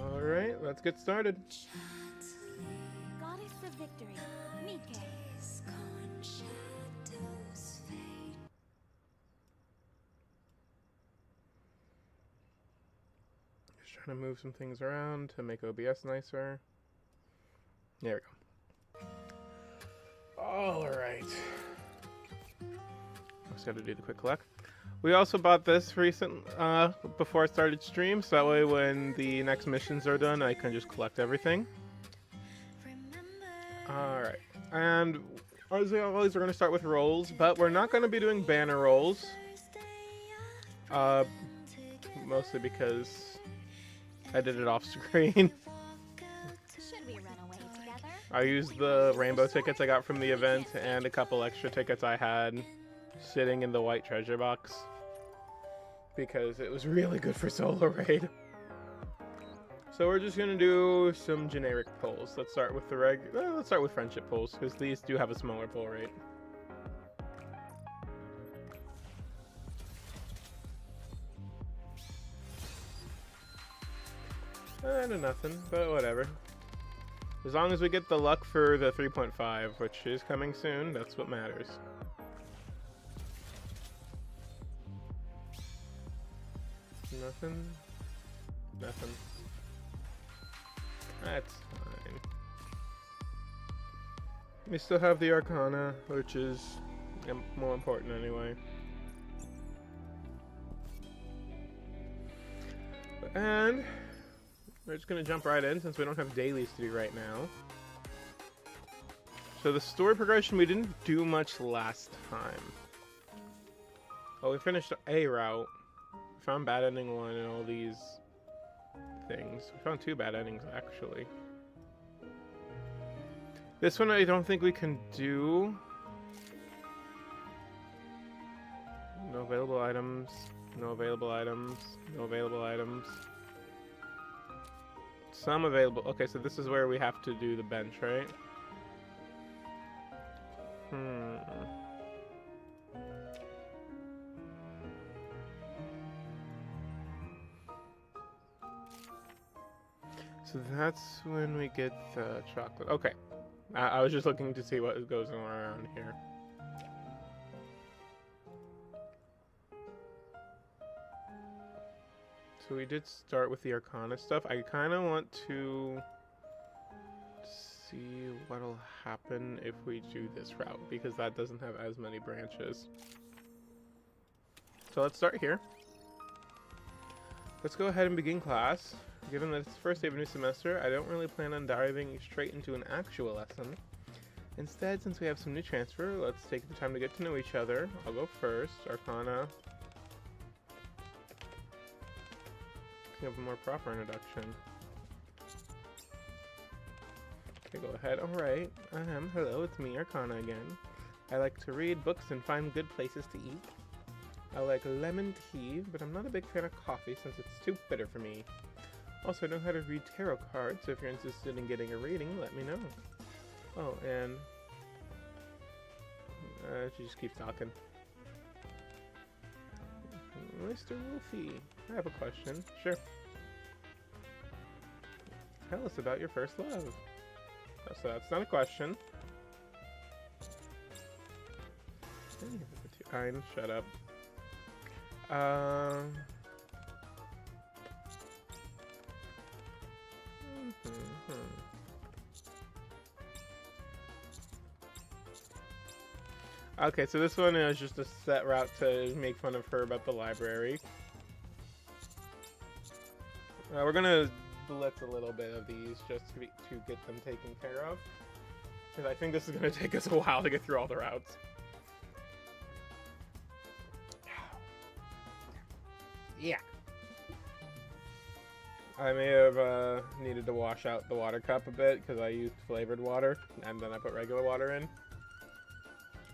Alright, let's get started. Goddess of Victory, Nikke. Just trying to move some things around to make OBS nicer. There we go. Alright. Just got to do the quick collect. We also bought this before I started stream, so that way when the next missions are done, I can just collect everything. Alright, and as always, we're going to start with rolls, but we're not going to be doing banner rolls. Mostly because I did it off screen. Should we run away together? I used the rainbow tickets I got from the event and a couple extra tickets I had sitting in the white treasure box, because it was really good for solo raid. So we're just gonna do some generic pulls. Let's start with the let's start with friendship pulls, because these do have a smaller pull rate. And nothing, but whatever. As long as we get the luck for the 3.5, which is coming soon, that's what matters. Nothing. Nothing. That's fine. We still have the Arcana, which is more important anyway. And we're just going to jump right in since we don't have dailies to do right now. So the story progression, we didn't do much last time. Oh, we finished a route. We found bad ending 1 and all these things. We found 2 bad endings, actually. This one I don't think we can do. No available items. No available items. No available items. Some available. Okay, so this is where we have to do the bench, right? So that's when we get the chocolate. Okay. I was just looking to see what goes on around here. So we did start with the Arcana stuff. I kind of want to see what'll happen if we do this route, because that doesn't have as many branches. So let's start here. Let's go ahead and begin class. Given that it's the first day of a new semester, I don't really plan on diving straight into an actual lesson. Instead, since we have some new transfer, let's take the time to get to know each other. I'll go first. Arcana. Have a more proper introduction. Okay, go ahead. Alright. Hello, it's me, Arcana again. I like to read books and find good places to eat. I like lemon tea, but I'm not a big fan of coffee since it's too bitter for me. Also, I know how to read tarot cards, so if you're interested in getting a reading, let me know. Oh, and she just keeps talking. Mr. Wolfie, I have a question. Sure. Tell us about your first love. Oh, so that's not a question. Shut up. Okay, so this one is just a set route to make fun of her about the library. We're gonna blitz a little bit of these just to get them taken care of. Because I think this is gonna take us a while to get through all the routes. Yeah. I may have needed to wash out the water cup a bit because I used flavored water and then I put regular water in.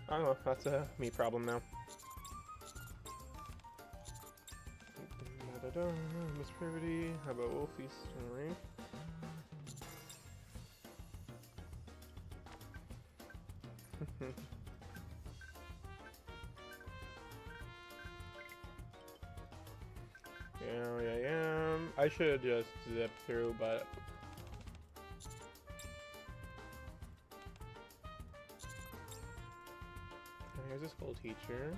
I don't know, that's a me problem now. Miss Privity, how about Wolfie's story? Yeah. I should have just zipped through, but here's a school teacher.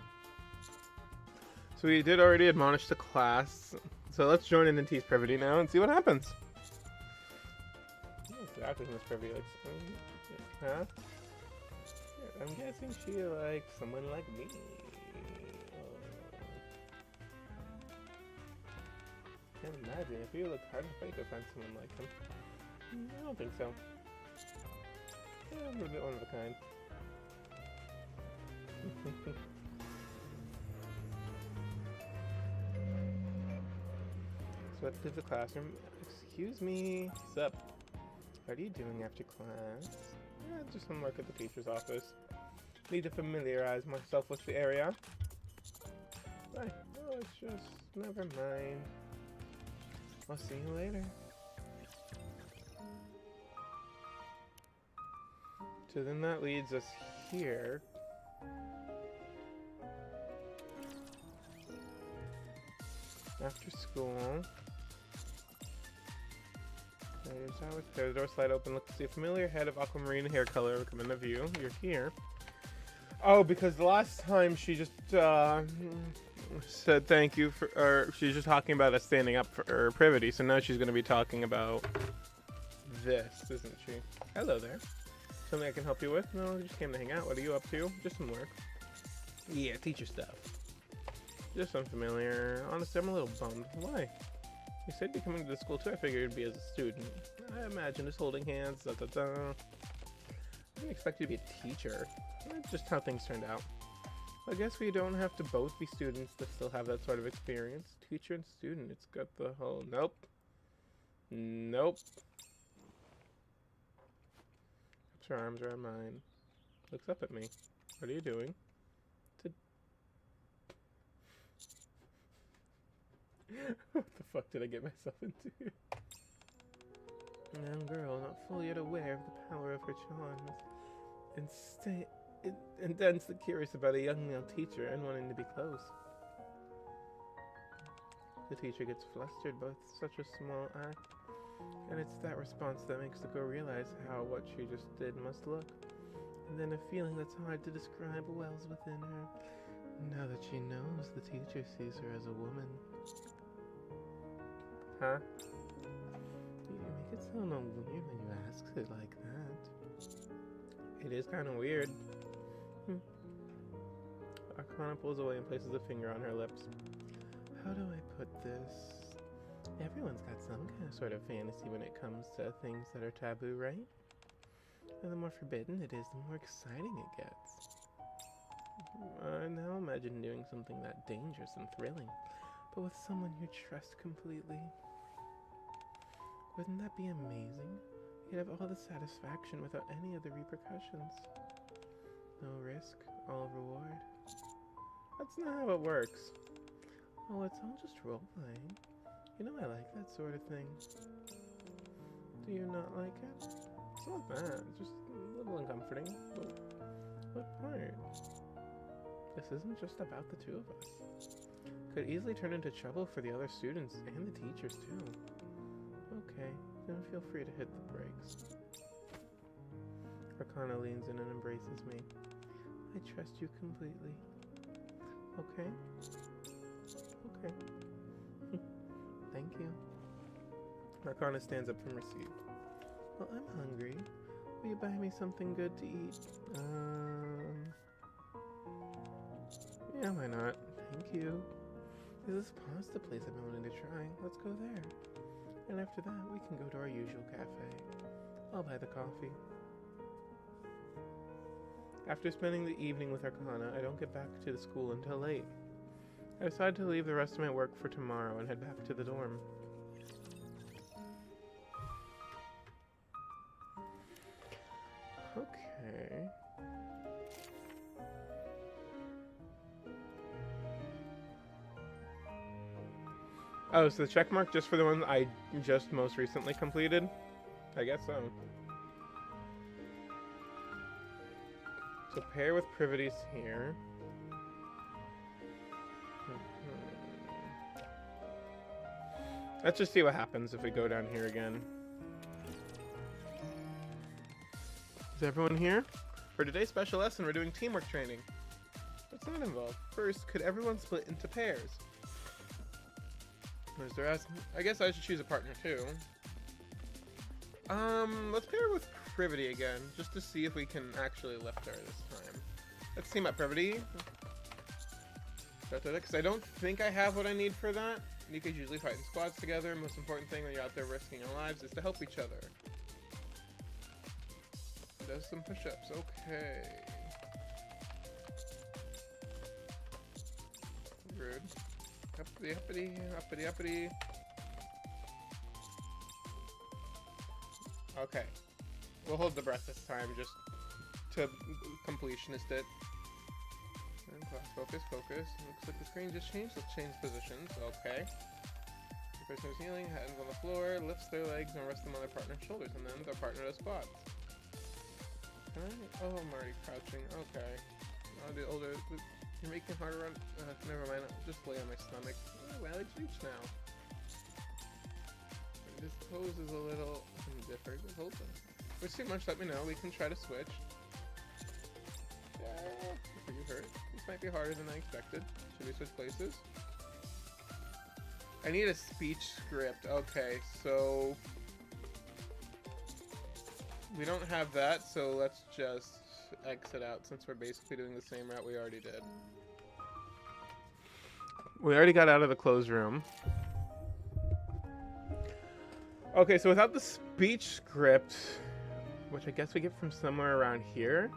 So we did already admonish the class. So let's join in Tease Privity now and see what happens. Exactly, Miss Privity likes. Huh? I'm guessing she likes someone like me. Can't imagine if you look hard to fight to find someone like him. I don't think so. Yeah, I'm a bit one of a kind. So let's leave the classroom. Excuse me. Sup? What are you doing after class? Yeah, just some work at the teacher's office. Need to familiarize myself with the area. Bye. Oh, it's just... never mind. I'll see you later. So then that leads us here. After school. There's the door slide open. Look to see a familiar head of aquamarine hair color come into view. You're here. Oh, because the last time she just said thank you for, or she's just talking about us standing up for her Privity, so now she's going to be talking about this, isn't she? Hello there. Something I can help you with? No, I just came to hang out. What are you up to? Just some work. Yeah, teacher stuff. Just unfamiliar. Honestly, I'm a little bummed. Why? You said you're coming to the school too. I figured you'd be as a student. I imagine just holding hands. Da, da, da. I didn't expect you to be a teacher. That's just how things turned out. I guess we don't have to both be students to still have that sort of experience. Teacher and student. It's got the whole... Nope. Nope. Puts her arms around mine. Looks up at me. What are you doing? What the fuck did I get myself into? Young girl, not fully yet aware of the power of her charms, intensely curious about a young male teacher and wanting to be close. The teacher gets flustered by such a small act, and it's that response that makes the girl realize how what she just did must look. And then a feeling that's hard to describe wells within her. Now that she knows the teacher sees her as a woman. Huh? You make it sound all weird when you ask it like that. It is kind of weird. Arcana pulls away and places a finger on her lips. How do I put this? Everyone's got some kind of sort of fantasy when it comes to things that are taboo, right? And the more forbidden it is, the more exciting it gets. Now imagine doing something that dangerous and thrilling, but with someone you trust completely. Wouldn't that be amazing? You'd have all the satisfaction without any of the repercussions. No risk, all reward. That's not how it works. Oh, it's all just role-playing. You know I like that sort of thing. Do you not like it? It's not bad, it's just a little uncomforting. But what part? This isn't just about the two of us. Could easily turn into trouble for the other students and the teachers too. Okay, then feel free to hit the brakes. Arcana leans in and embraces me. I trust you completely. Okay? Okay. Thank you. Arcana stands up from her seat. Well, I'm hungry. Will you buy me something good to eat? Yeah, why not? Thank you. Hey, this pasta place I've been wanting to try. Let's go there. And after that, we can go to our usual cafe. I'll buy the coffee. After spending the evening with Arcana, I don't get back to the school until late. I decide to leave the rest of my work for tomorrow and head back to the dorm. Okay. Oh, so the check mark just for the one I just most recently completed? I guess so. So pair with privities here. Let's just see what happens if we go down here again. Is everyone here? For today's special lesson, we're doing teamwork training. What's that involve? First, could everyone split into pairs? What is there asking? I guess I should choose a partner too. Let's pair with Privity again, just to see if we can actually lift her this time. Let's team up Privity. Because I don't think I have what I need for that. Nikke's usually fighting squads together. Most important thing when you're out there risking your lives is to help each other. Does some push-ups. Okay. Rude. Uppity, uppity, uppity, uppity. Okay. We'll hold the breath this time, just to completionist it. And class focus, focus. Looks like the screen just changed. Let's change positions. Okay. The person who's healing, hands on the floor, lifts their legs and rests them on their partner's shoulders, and then their partner does squats. Okay. Oh, I'm already crouching. Okay. Oh, the older. You're making it harder on. Never mind. I'll just lay on my stomach. Oh, well, it's reached now. And this pose is a little different. Hold on. If it's too much, let me know. We can try to switch. Yeah. Are you hurt? This might be harder than I expected. Should we switch places? I need a speech script. Okay, so we don't have that, so let's just exit out since we're basically doing the same route we already did. We already got out of the closed room. Okay, so without the speech script, which I guess we get from somewhere around here.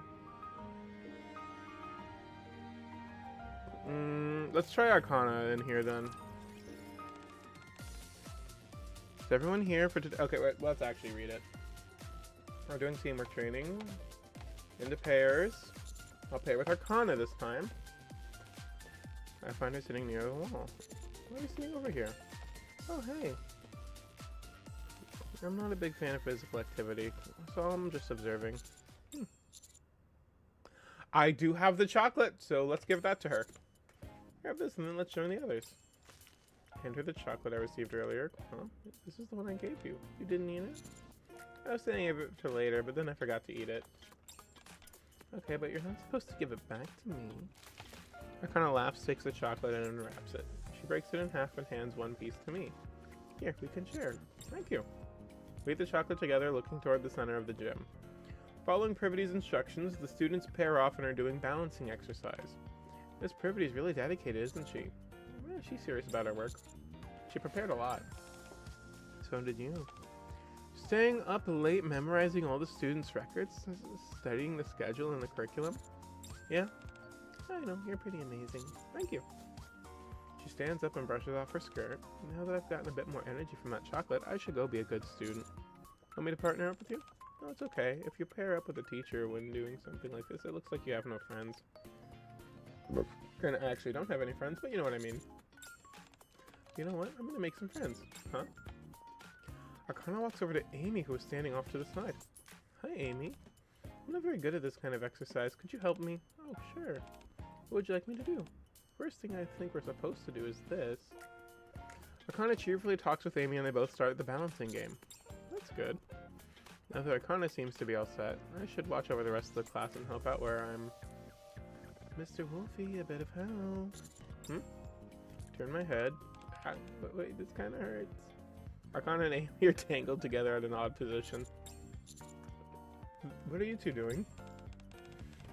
Let's try Arcana in here then. Is everyone here for today? Okay, wait, let's actually read it. We're doing teamwork training. Into pairs. I'll pair with Arcana this time. I find her sitting near the wall. Why are you sitting over here? Oh, hey. I'm not a big fan of physical activity, so I'm just observing. I do have the chocolate, so let's give that to her. Grab this and then let's join the others. Hand her the chocolate I received earlier. Huh? This is the one I gave you. You didn't eat it? I was saying it to later, but then I forgot to eat it. Okay, but you're not supposed to give it back to me. Arcana laughs, takes the chocolate, and unwraps it. She breaks it in half and hands one piece to me. Here, we can share. Thank you. We eat the chocolate together, looking toward the center of the gym. Following Privity's instructions, the students pair off and are doing balancing exercise. Miss Privity's really dedicated, isn't she? Yeah, she's serious about her work. She prepared a lot. So did you. Staying up late memorizing all the students' records, studying the schedule and the curriculum. Yeah, I know, you're pretty amazing. Thank you. She stands up and brushes off her skirt. Now that I've gotten a bit more energy from that chocolate, I should go be a good student. Want me to partner up with you? No, it's okay. If you pair up with a teacher when doing something like this, it looks like you have no friends. I actually don't have any friends, but you know what I mean. You know what? I'm gonna make some friends. Huh? Arcana walks over to Amy, who is standing off to the side. Hi, Amy. I'm not very good at this kind of exercise. Could you help me? Oh, sure. What would you like me to do? First thing I think we're supposed to do is this. Arcana cheerfully talks with Amy and they both start the balancing game. That's good. Now that Arcana seems to be all set, I should watch over the rest of the class and help out where I'm... Mr. Wolfie, a bit of help. Turn my head. Wait, this kind of hurts. Arcana and Amy are tangled together at an odd position. What are you two doing?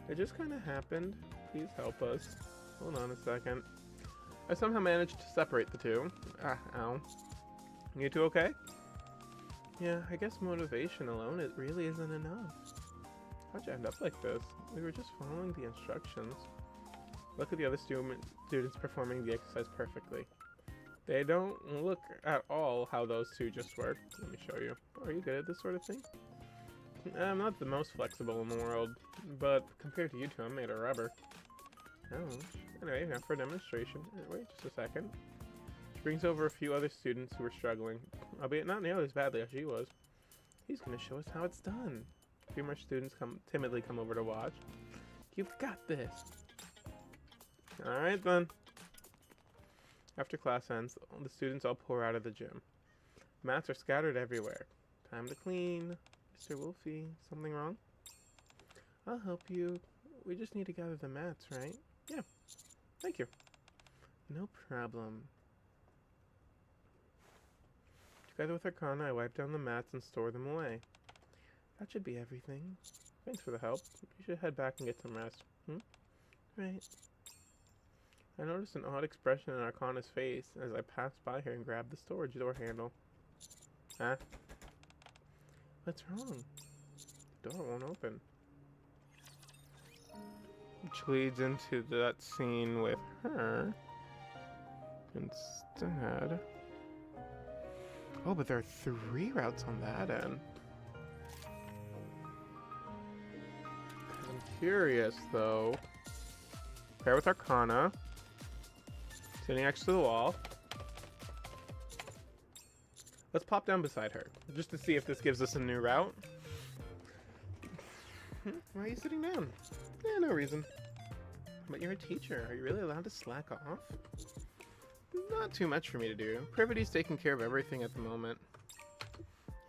It just kind of happened. Please help us. Hold on a second. I somehow managed to separate the two. Ah, ow. You two okay? Yeah, I guess motivation alone, it really isn't enough. How'd you end up like this? We were just following the instructions. Look at the other students performing the exercise perfectly. They don't look at all how those two just work. Let me show you. Are you good at this sort of thing? I'm not the most flexible in the world, but compared to you two, I'm made of rubber. Oh, anyway, now for a demonstration. Wait just a second. She brings over a few other students who are struggling, albeit not nearly as badly as she was. He's going to show us how it's done. A few more students timidly come over to watch. You've got this. Alright then. After class ends, the students all pour out of the gym. Mats are scattered everywhere. Time to clean. Mr. Wolfie, something wrong? I'll help you. We just need to gather the mats, right? Yeah. Thank you. No problem. Together with Arcana, I wipe down the mats and store them away. That should be everything. Thanks for the help. You should head back and get some rest. Right. I noticed an odd expression in Arcana's face as I passed by her and grabbed the storage door handle. Huh? What's wrong? The door won't open. Which leads into that scene with her. Instead... Oh, but there are 3 routes on that end. I'm curious, though. Pair with Arcana. Sitting next to the wall. Let's pop down beside her, just to see if this gives us a new route. Why are you sitting down? No reason. But you're a teacher. Are you really allowed to slack off? Not too much for me to do. Privity's taking care of everything at the moment.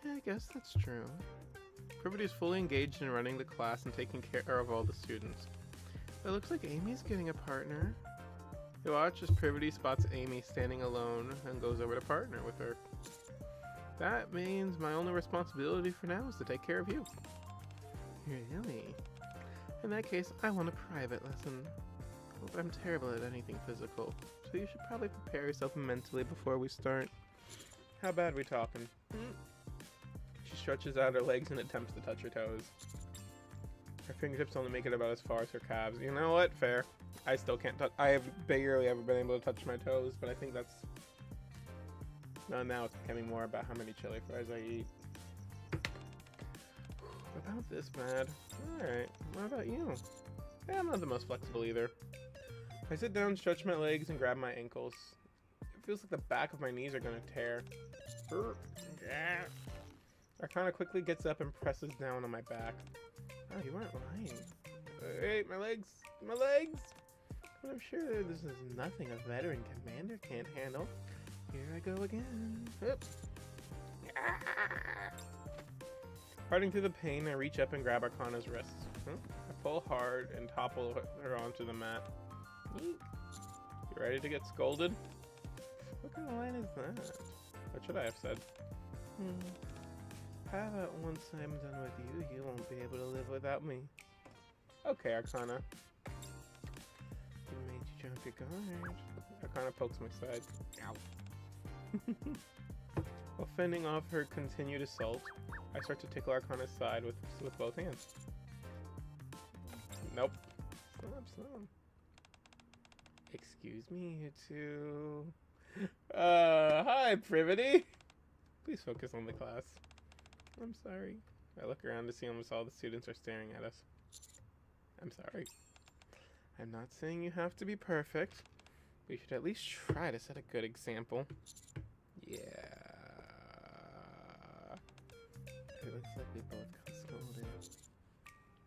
Yeah, I guess that's true. Privity's fully engaged in running the class and taking care of all the students. It looks like Amy's getting a partner. You watch as Privity spots Amy standing alone and goes over to partner with her. That means my only responsibility for now is to take care of you. Really? In that case, I want a private lesson. I'm terrible at anything physical, so you should probably prepare yourself mentally before we start. How bad are we talking? She stretches out her legs and attempts to touch her toes. Her fingertips only make it about as far as her calves. You know what? Fair. I still can't touch. I have barely ever been able to touch my toes, but I think that's... No, now it's becoming more about how many chili fries I eat. About this bad. Alright, what about you? Yeah, I'm not the most flexible either. I sit down, stretch my legs, and grab my ankles. It feels like the back of my knees are gonna tear. Arcana quickly gets up and presses down on my back. Oh, you aren't lying. Wait, my legs! My legs! But I'm sure this is nothing a veteran commander can't handle. Here I go again. Oops. Parting through the pain, I reach up and grab Arcana's wrists. I pull hard and topple her onto the mat. Eek. You ready to get scolded? What kind of line is that? What should I have said? How about once I'm done with you, you won't be able to live without me. Okay, Arcana. You made you jump your guard. Arcana pokes my side. Ow. While fending off her continued assault, I start to tickle Arcana's side with both hands. Nope. Stop. Excuse me, you two. Hi, Privity. Please focus on the class. I'm sorry. I look around to see almost all the students are staring at us. I'm sorry. I'm not saying you have to be perfect. We should at least try to set a good example. Yeah. It looks like we both got scolded.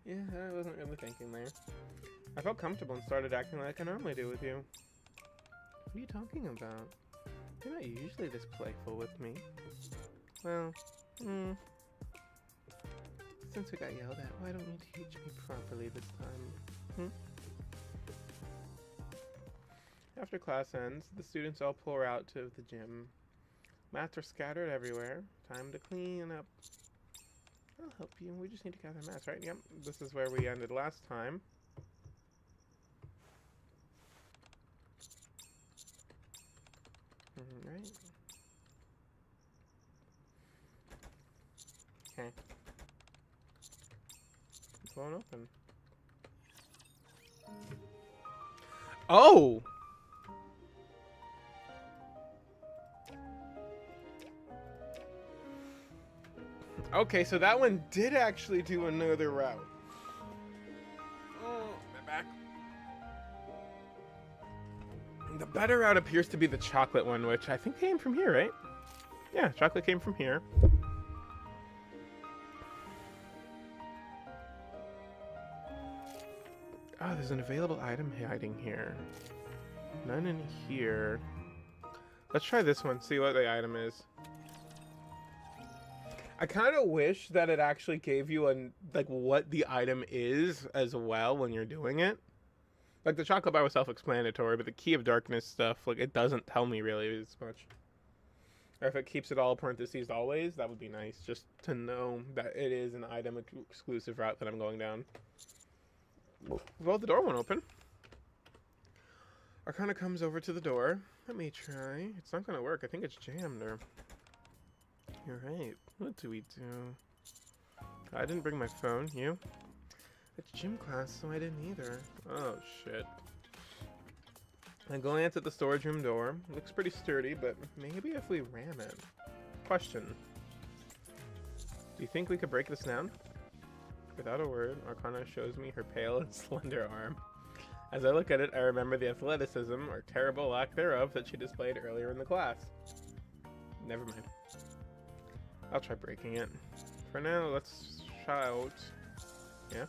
Yeah, I wasn't really thinking there. I felt comfortable and started acting like I normally do with you. What are you talking about? You're not usually this playful with me. Well, since we got yelled at, why don't you teach me properly this time? After class ends, the students all pour out to the gym. Mats are scattered everywhere. Time to clean up. I'll help you. We just need to gather mats, right? Yep. This is where we ended last time. Right. Okay. It won't open. Oh! Okay, so that one did actually do another route. Oh, my back. The better route appears to be the chocolate one, which I think came from here, right? Yeah, chocolate came from here. Oh, there's an available item hiding here. None in here. Let's try this one, see what the item is. I kind of wish that it actually gave you like what the item is as well when you're doing it. Like the chocolate bar was self-explanatory, but the key of darkness stuff, like it doesn't tell me really as much. Or if it keeps it all parentheses always, that would be nice, just to know that it is an item exclusive route that I'm going down. Well, the door won't open. Arcana comes over to the door. Let me try. It's not gonna work. I think it's jammed or... You're right. What do we do? I didn't bring my phone. You? It's gym class, so I didn't either. Oh, shit. I glance at the storage room door. Looks pretty sturdy, but maybe if we ram it. Question. Do you think we could break this down? Without a word, Arcana shows me her pale and slender arm. As I look at it, I remember the athleticism, or terrible lack thereof, that she displayed earlier in the class. Never mind. I'll try breaking it. For now, let's shout. Yeah?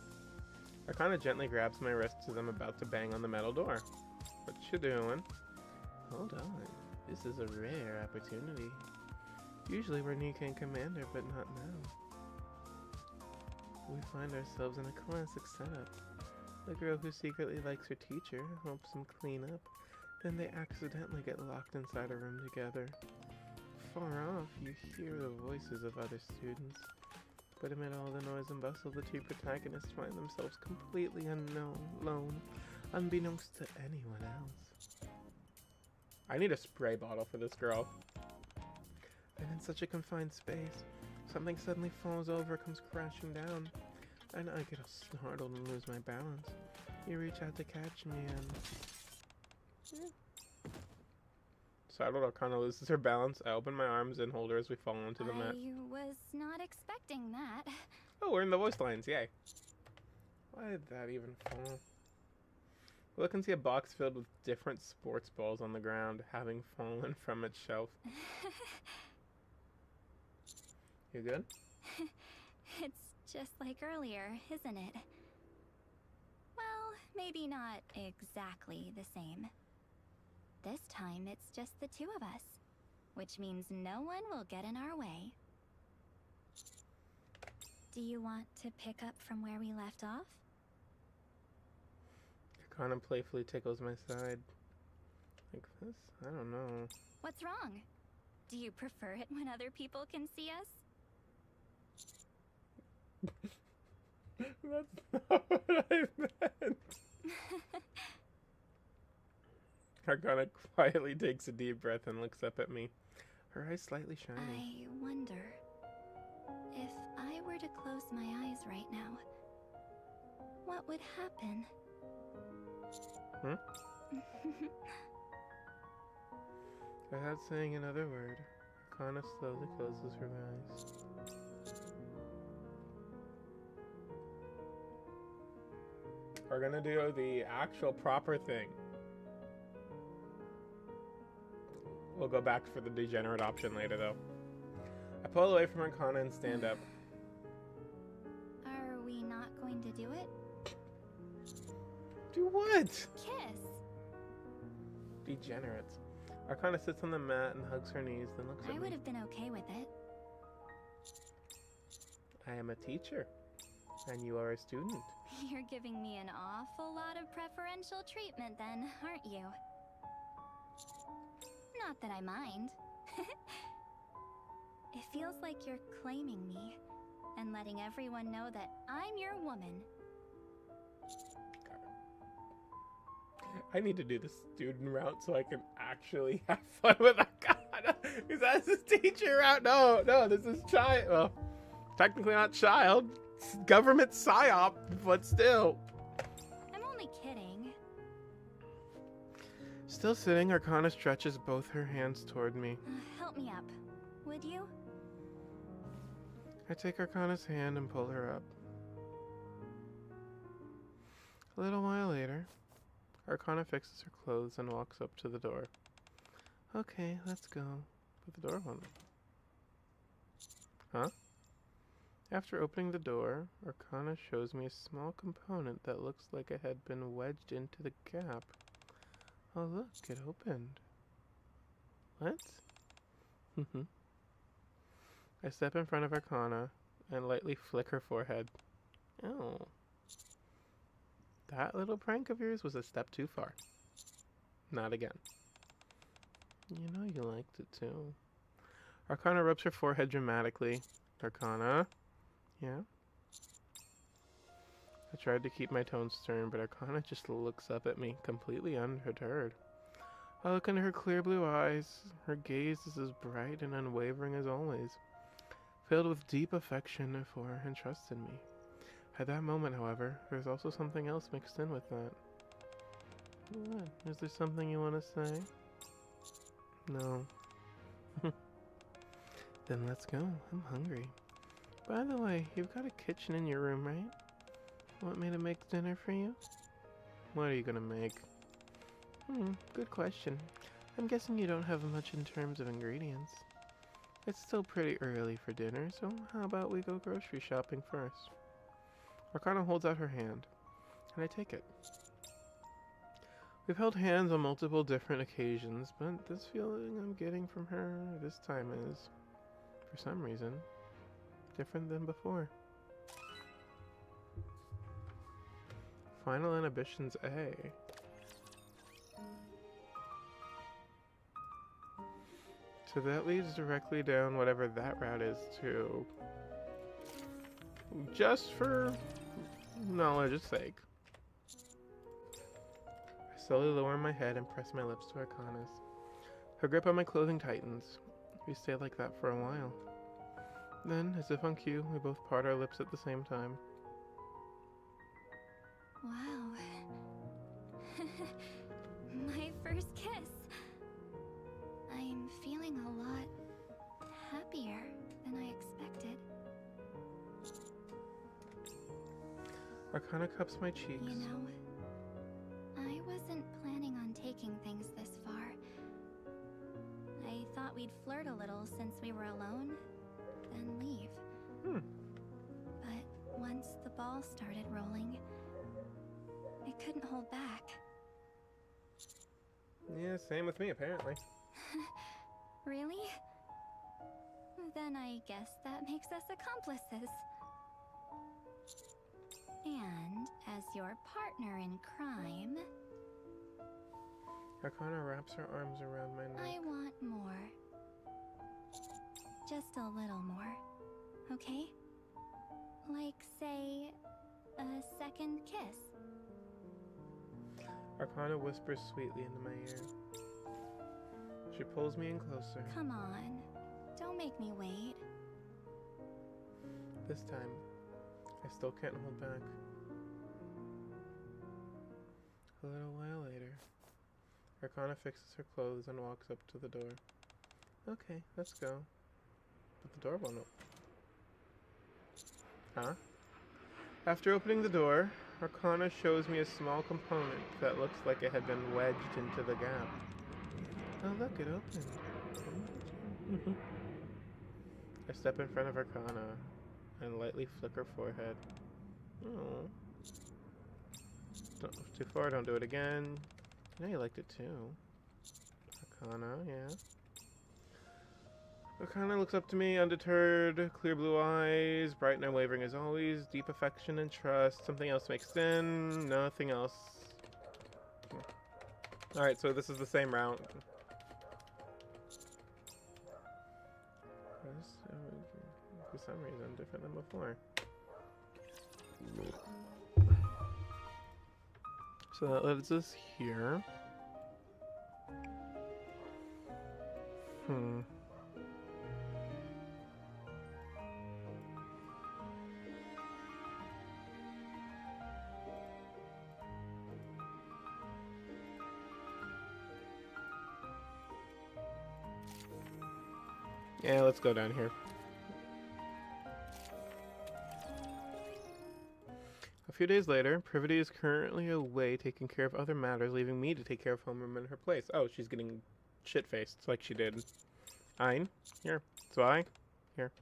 Arcana gently grabs my wrist as I'm about to bang on the metal door. What you doing? Hold on. This is a rare opportunity. Usually we're Nikke and Commander, but not now. We find ourselves in a classic setup. The girl who secretly likes her teacher helps them clean up. Then they accidentally get locked inside a room together. Far off, you hear the voices of other students. But amid all the noise and bustle, the two protagonists find themselves completely alone, unbeknownst to anyone else. I need a spray bottle for this girl. And in such a confined space, something suddenly falls over, comes crashing down, and I get all startled and lose my balance. You reach out to catch me and... Startled, Arcana loses her balance. I open my arms and hold her as we fall onto the mat. I was not expecting that. Oh, we're in the voice lines, yay. Why did that even fall? We look and see a box filled with different sports balls on the ground, having fallen from its shelf. You good? It's just like earlier, isn't it? Well, maybe not exactly the same. This time, it's just the two of us, which means no one will get in our way. Do you want to pick up from where we left off? Arcana playfully tickles my side. Like this? I don't know. What's wrong? Do you prefer it when other people can see us? That's not what I meant. Arcana quietly takes a deep breath and looks up at me, her eyes slightly shining. I wonder if I were to close my eyes right now, what would happen? Without saying another word, Arcana slowly closes her eyes. We're gonna do the actual proper thing. We'll go back for the degenerate option later, though. I pull away from Arcana and stand up. Are we not going to do it? Do what? Kiss! Degenerate. Arcana sits on the mat and hugs her knees, then looks at me. I would have been okay with it. I am a teacher, and you are a student. You're giving me an awful lot of preferential treatment then, aren't you? Not that I mind. It feels like you're claiming me and letting everyone know that I'm your woman. I need to do the student route so I can actually have fun with Arcana. Is that his teacher route? No, this is child. Well, technically not child. It's government psyop, but still. I'm only kidding. Still sitting, Arcana stretches both her hands toward me. Help me up, would you? I take Arcana's hand and pull her up. A little while later, Arcana fixes her clothes and walks up to the door. Okay, let's go. But the door won't. Huh? After opening the door, Arcana shows me a small component that looks like it had been wedged into the gap. Oh look, it opened. What? I step in front of Arcana and lightly flick her forehead. Oh. That little prank of yours was a step too far. Not again. You know you liked it too. Arcana rubs her forehead dramatically. Arcana? Yeah? I tried to keep my tone stern, but Arcana just looks up at me, completely undeterred. I look into her clear blue eyes. Her gaze is as bright and unwavering as always, filled with deep affection for and trust in me. At that moment, however, there's also something else mixed in with that. What? Is there something you want to say? No. Then let's go. I'm hungry. By the way, you've got a kitchen in your room, right? Want me to make dinner for you? What are you gonna make? Good question. I'm guessing you don't have much in terms of ingredients. It's still pretty early for dinner, so how about we go grocery shopping first? Arcana holds out her hand, and I take it. We've held hands on multiple different occasions, but this feeling I'm getting from her this time is, for some reason, different than before. Final inhibitions A. So that leads directly down whatever that route is to. Just for knowledge's sake. I slowly lower my head and press my lips to Arcana's. Her grip on my clothing tightens. We stay like that for a while. Then, as if on cue, we both part our lips at the same time. Wow. My first kiss. I'm feeling a lot happier than I expected. Arcana cups my cheeks. You know, I wasn't planning on taking things this far. I thought we'd flirt a little since we were alone, then leave. But once the ball started rolling, I couldn't hold back. Yeah, same with me, apparently. Really? Then I guess that makes us accomplices. And as your partner in crime, Arcana wraps her arms around my neck. I want more. Just a little more, okay? Like, say, a second kiss. Arcana whispers sweetly into my ear. She pulls me in closer. Come on, don't make me wait. This time, I still can't hold back. A little while later, Arcana fixes her clothes and walks up to the door. Okay, let's go. But the door won't open. Huh? After opening the door, Arcana shows me a small component that looks like it had been wedged into the gap. Oh look, it opened. I step in front of Arcana and lightly flick her forehead. Oh. Too far, don't do it again. I know you liked it too. Arcana, yeah. Arcana looks up to me, undeterred, clear blue eyes, bright and unwavering as always, deep affection and trust. Something else mixed in, nothing else. Alright, so this is the same route. For some reason, different than before. So that leaves us here. Yeah, let's go down here. A few days later, Privity is currently away taking care of other matters, leaving me to take care of homeroom in her place. Oh, she's getting shit-faced like she did. Ein, here. Zwei, here.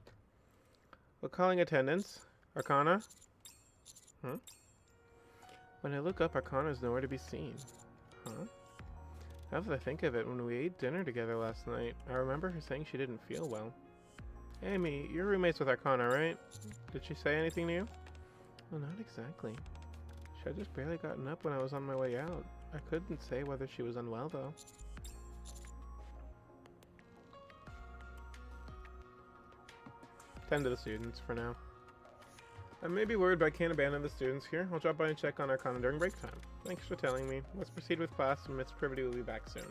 We're calling attendance. Arcana? When I look up, Arcana is nowhere to be seen. Huh? Now that I think of it, when we ate dinner together last night, I remember her saying she didn't feel well. Amy, you're roommates with Arcana, right? Did she say anything to you? Well, not exactly. She had just barely gotten up when I was on my way out. I couldn't say whether she was unwell, though. Tend to the students for now. I may be worried, but I can't abandon the students here. I'll drop by and check on Arcana during break time. Thanks for telling me. Let's proceed with class, and Miss Privity will be back soon.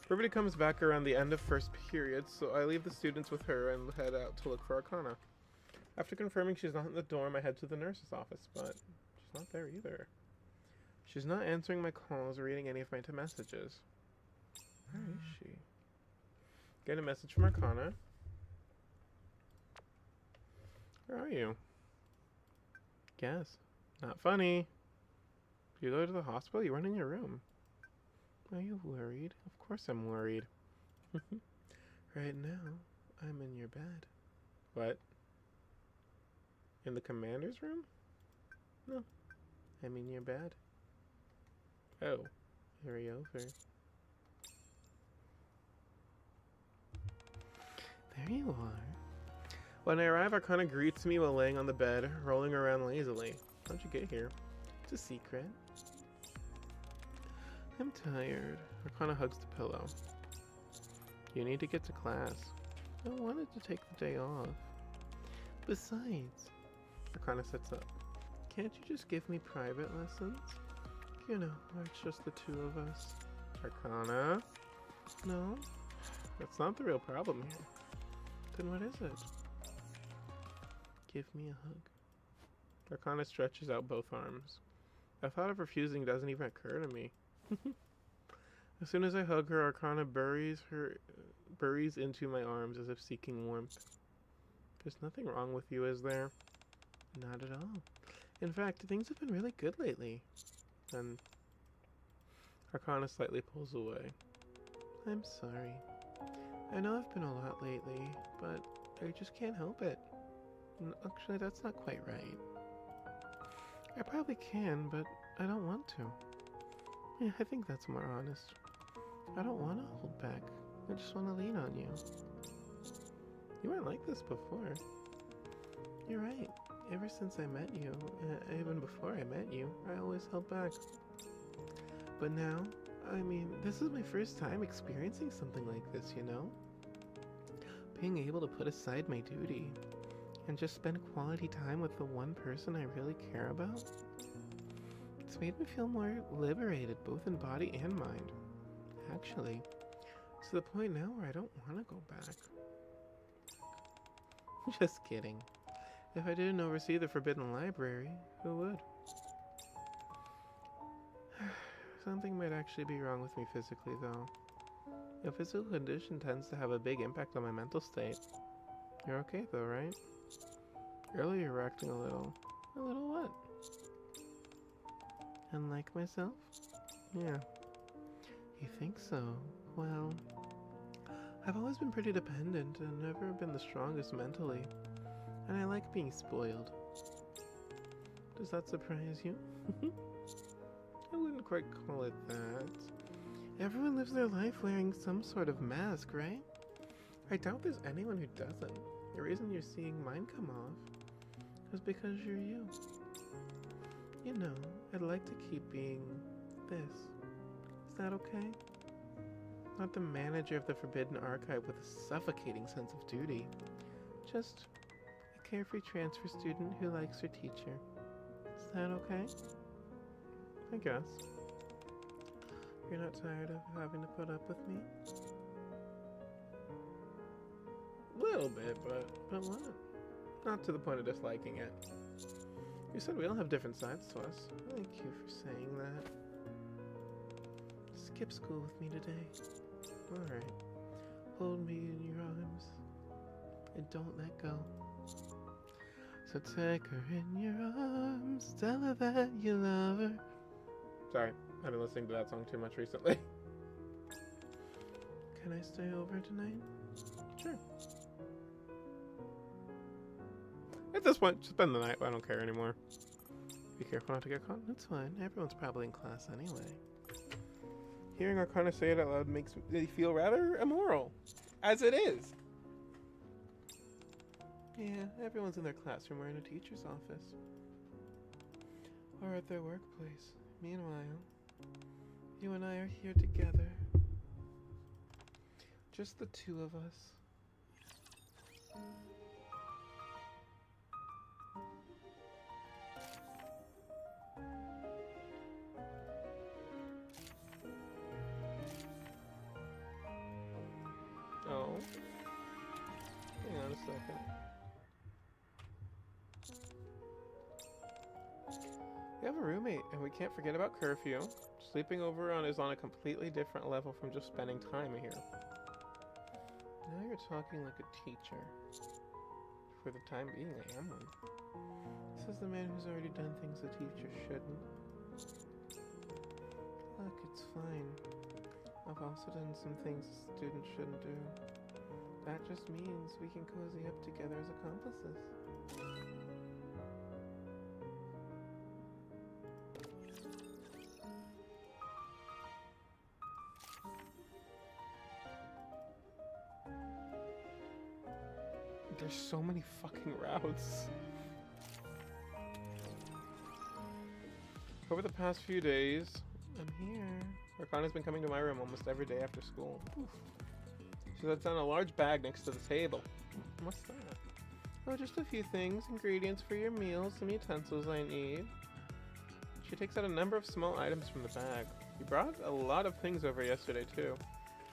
Privity comes back around the end of first period, so I leave the students with her and head out to look for Arcana. After confirming she's not in the dorm, I head to the nurse's office, but she's not there either. She's not answering my calls or reading any of my messages. Where is she? Get a message from Arcana. Where are you? Guess. Not funny. You go to the hospital? You run in your room. Are you worried? Of course I'm worried. Right now, I'm in your bed. What? In the commander's room? No. I'm in your bed. Oh. Hurry over. There you are. When I arrive, Arcana greets me while laying on the bed, rolling around lazily. How'd you get here? It's a secret. I'm tired. Arcana hugs the pillow. You need to get to class. I wanted to take the day off. Besides, Arcana sits up. Can't you just give me private lessons? You know, where it's just the two of us. Arcana? No? That's not the real problem here. Then what is it? Give me a hug. Arcana stretches out both arms. The thought of refusing doesn't even occur to me. As soon as I hug her, Arcana buries into my arms as if seeking warmth. There's nothing wrong with you, is there? Not at all. In fact, things have been really good lately. Then Arcana slightly pulls away. I'm sorry. I know I've been a lot lately, but I just can't help it. Actually, that's not quite right. I probably can, but I don't want to. Yeah, I think that's more honest. I don't want to hold back. I just want to lean on you. You weren't like this before. You're right. Ever since I met you, even before I met you, I always held back. But now, I mean, this is my first time experiencing something like this, you know? Being able to put aside my duty and just spend quality time with the one person I really care about. It's made me feel more liberated, both in body and mind. Actually, to the point now where I don't want to go back. Just kidding. If I didn't oversee the Forbidden Library, who would? Something might actually be wrong with me physically, though. A physical condition tends to have a big impact on my mental state. You're okay, though, right? Earlier you were acting a little... A little what? Unlike myself? Yeah. You think so? Well... I've always been pretty dependent and never been the strongest mentally. And I like being spoiled. Does that surprise you? I wouldn't quite call it that. Everyone lives their life wearing some sort of mask, right? I doubt there's anyone who doesn't. The reason you're seeing mine come off is because you're you. You know, I'd like to keep being this. Is that okay? Not the manager of the Forbidden Archive with a suffocating sense of duty. Just a carefree transfer student who likes her teacher. Is that okay? I guess. You're not tired of having to put up with me? Little bit, but what? Not to the point of disliking it. You said we all have different sides to us. Thank you for saying that. Skip school with me today. Alright. Hold me in your arms. And don't let go. So take her in your arms. Tell her that you love her. Sorry, I've been listening to that song too much recently. Can I stay over tonight? Sure. At this point, spend the night. I don't care anymore. Be careful not to get caught. That's fine. Everyone's probably in class anyway. Hearing Arcana say it out loud makes me feel rather immoral. As it is. Yeah, everyone's in their classroom or in a teacher's office. Or at their workplace. Meanwhile, you and I are here together. Just the two of us. Oh. Hang on a second. We have a roommate, and we can't forget about curfew. Sleeping over is on a completely different level from just spending time here. Now you're talking like a teacher. For the time being, I am one. This is the man who's already done things a teacher shouldn't. Look, it's fine. I've also done some things students shouldn't do. That just means we can cozy up together as accomplices. There's so many fucking routes. Over the past few days, I'm here. Arcana's been coming to my room almost every day after school. Oof. She sets down a large bag next to the table. What's that? Oh, just a few things. Ingredients for your meals, some utensils I need. She takes out a number of small items from the bag. You brought a lot of things over yesterday too.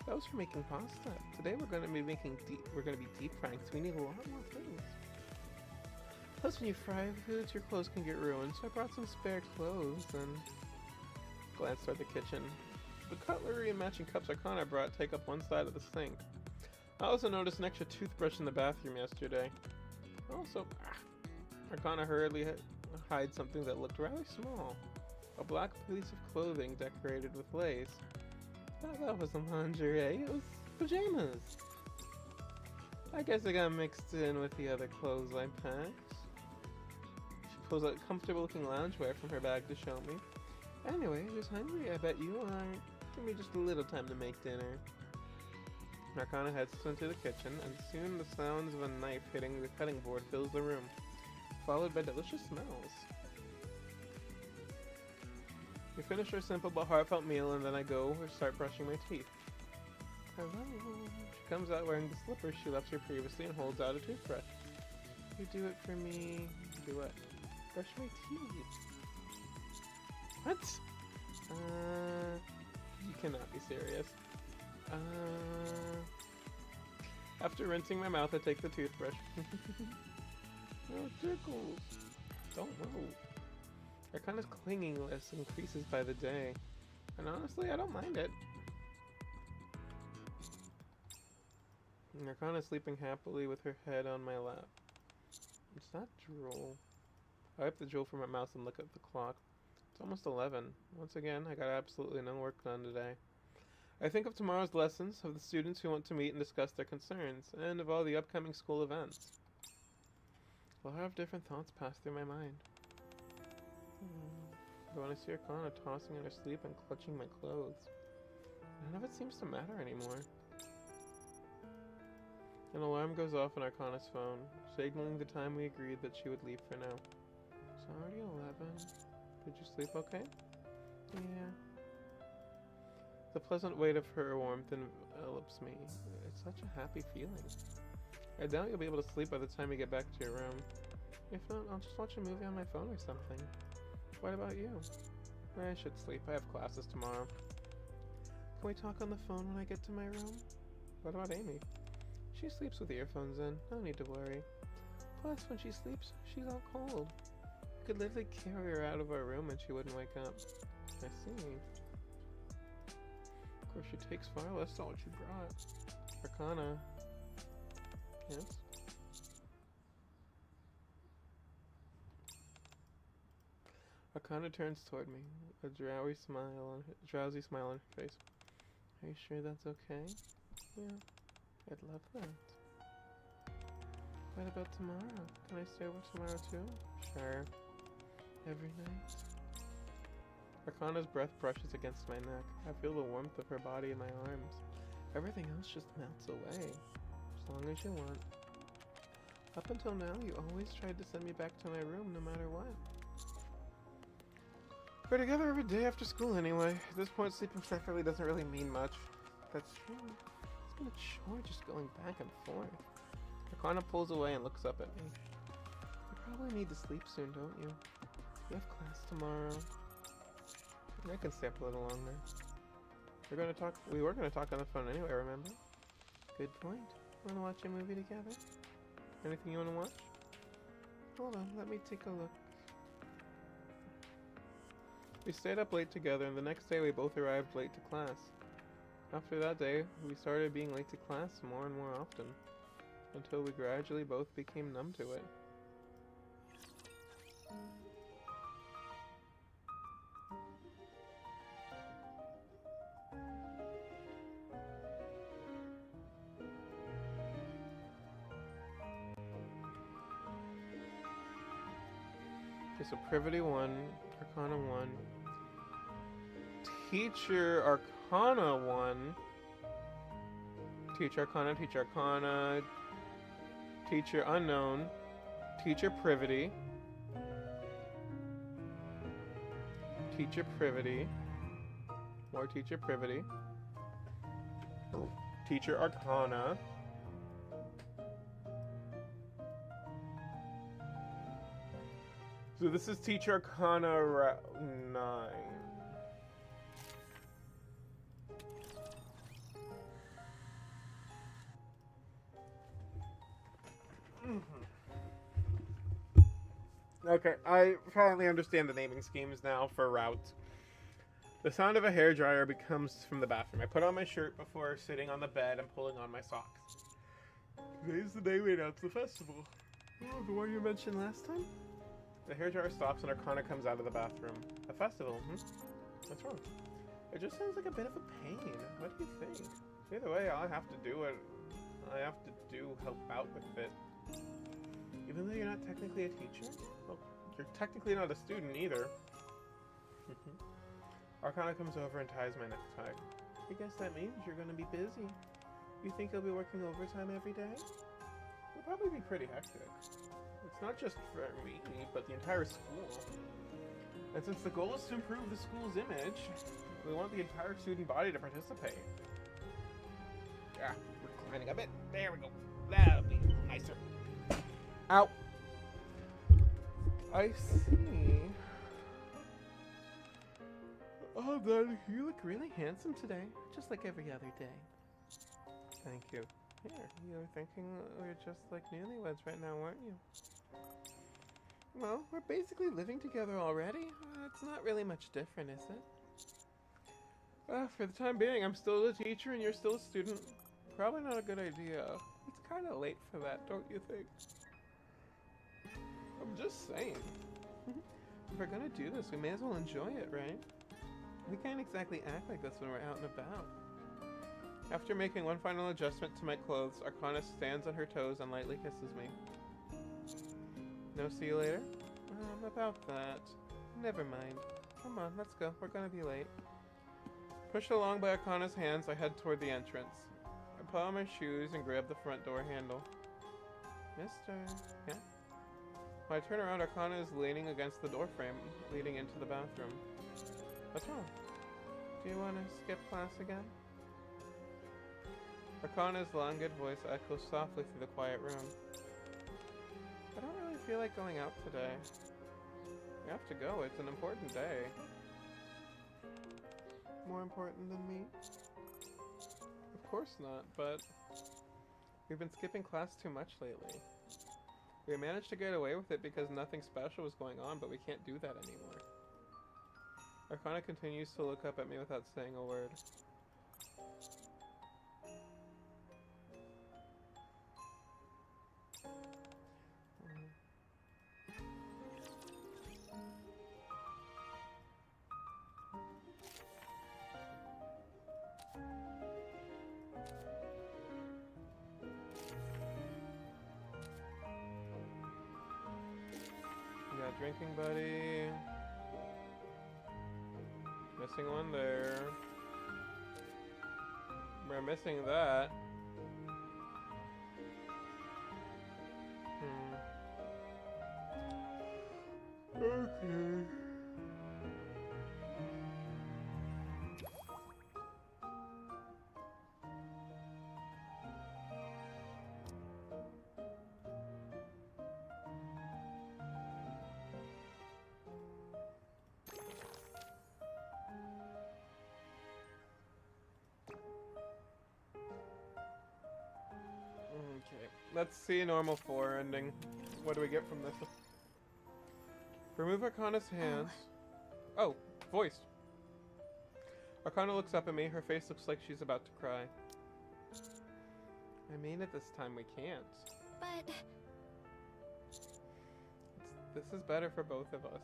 That was for making pasta. Today we're going to be deep frying, so we need a lot more things. Plus, when you fry foods, your clothes can get ruined, so I brought some spare clothes and glanced toward the kitchen. The cutlery and matching cups Arcana brought take up one side of the sink. I also noticed an extra toothbrush in the bathroom yesterday. Also, Arcana hurriedly hides something that looked rather small. A black piece of clothing decorated with lace. That wasn't lingerie, it was pajamas. I guess it got mixed in with the other clothes I packed. She pulls out comfortable looking loungewear from her bag to show me. Anyway, just hungry, I bet you are. Give me just a little time to make dinner. Arcana heads into the kitchen, and soon the sounds of a knife hitting the cutting board fills the room, followed by delicious smells. We finish our simple but heartfelt meal, and then I go or start brushing my teeth. Hello. She comes out wearing the slippers she left here previously and holds out a toothbrush. You do it for me. Do what? Brush my teeth. What? You cannot be serious. After rinsing my mouth, I take the toothbrush. Oh, tickles. Don't move. Arcana's clinginess increases by the day, and honestly, I don't mind it. Arcana's sleeping happily with her head on my lap. It's not drool. I wipe the drool from my mouth and look at the clock. It's almost 11. Once again, I got absolutely no work done today. I think of tomorrow's lessons, of the students who want to meet and discuss their concerns, and of all the upcoming school events. A lot of different thoughts pass through my mind. But when I see Arcana tossing in her sleep and clutching my clothes, none of it seems to matter anymore. An alarm goes off on Arcana's phone, signaling the time we agreed that she would leave for now. It's already 11. Did you sleep okay? Yeah. The pleasant weight of her warmth envelops me. It's such a happy feeling. I doubt you'll be able to sleep by the time you get back to your room. If not, I'll just watch a movie on my phone or something. What about you? I should sleep. I have classes tomorrow. Can we talk on the phone when I get to my room? What about Amy? She sleeps with earphones in. No need to worry. Plus, when she sleeps, she's all cold. I could literally carry her out of our room and she wouldn't wake up. I see. Of course, she takes far less than what she brought. Arcana. Yes? Arcana turns toward me, a drowsy smile on her face. Are you sure that's okay? Yeah, I'd love that. What about tomorrow? Can I stay over tomorrow too? Sure. Every night? Arcana's breath brushes against my neck. I feel the warmth of her body in my arms. Everything else just melts away. As long as you want. Up until now, you always tried to send me back to my room no matter what. We're together every day after school anyway. At this point, sleeping separately doesn't really mean much. That's true. It's been a chore just going back and forth. Arcana pulls away and looks up at me. You probably need to sleep soon, don't you? You have class tomorrow. I can stay up a little longer. We were gonna talk on the phone anyway, remember? Good point. Wanna watch a movie together? Anything you wanna watch? Hold on, let me take a look. We stayed up late together, and the next day we both arrived late to class. After that day, we started being late to class more and more often, until we gradually both became numb to it. Okay, so Privity 1, Arcana 1, Teacher Arcana 1, Teacher Arcana, Teacher Arcana, Teacher Unknown, Teacher Privity, Teacher Privity, more Teacher Privity, Teacher Arcana, so this is Teacher Arcana 9. Okay, I finally understand the naming schemes now for routes. The sound of a hairdryer comes from the bathroom. I put on my shirt before sitting on the bed and pulling on my socks. Today's the day we announce the festival. Oh, the one you mentioned last time? The hairdryer stops and Arcana comes out of the bathroom. A festival, What's wrong? It just sounds like a bit of a pain. What do you think? Either way, I have to do it. Help out with it. Even though you're not technically a teacher? Well, you're technically not a student either. Arcana comes over and ties my necktie. I guess that means you're gonna be busy. You think you'll be working overtime every day? It'll probably be pretty hectic. It's not just for me, but the entire school. And since the goal is to improve the school's image, we want the entire student body to participate. Yeah, reclining a bit. There we go. That'll be nicer. Ow! I see. Oh, then you look really handsome today, just like every other day. Thank you. Here, you were thinking we're just like newlyweds right now, weren't you? Well, we're basically living together already. It's not really much different, is it? For the time being, I'm still a teacher and you're still a student. Probably not a good idea. It's kind of late for that, don't you think? I'm just saying. If we're gonna do this, we may as well enjoy it, right? We can't exactly act like this when we're out and about. After making one final adjustment to my clothes, Arcana stands on her toes and lightly kisses me. No see you later? About that. Never mind. Come on, let's go. We're gonna be late. Pushed along by Arcana's hands, I head toward the entrance. I put on my shoes and grab the front door handle. Mister? Yeah? When I turn around, Arcana is leaning against the doorframe, leading into the bathroom. What's wrong? Do you want to skip class again? Arcana's languid voice echoes softly through the quiet room. I don't really feel like going out today. We have to go. It's an important day. More important than me? Of course not, but we've been skipping class too much lately. We managed to get away with it because nothing special was going on, but we can't do that anymore. Arcana continues to look up at me without saying a word. Drinking buddy. Missing one there. We're missing that. Okay. Okay, let's see normal 4 ending. What do we get from this? Remove Arcana's hands. Oh, voiced. Arcana looks up at me. Her face looks like she's about to cry. I mean it this time, we can't. But... This is better for both of us.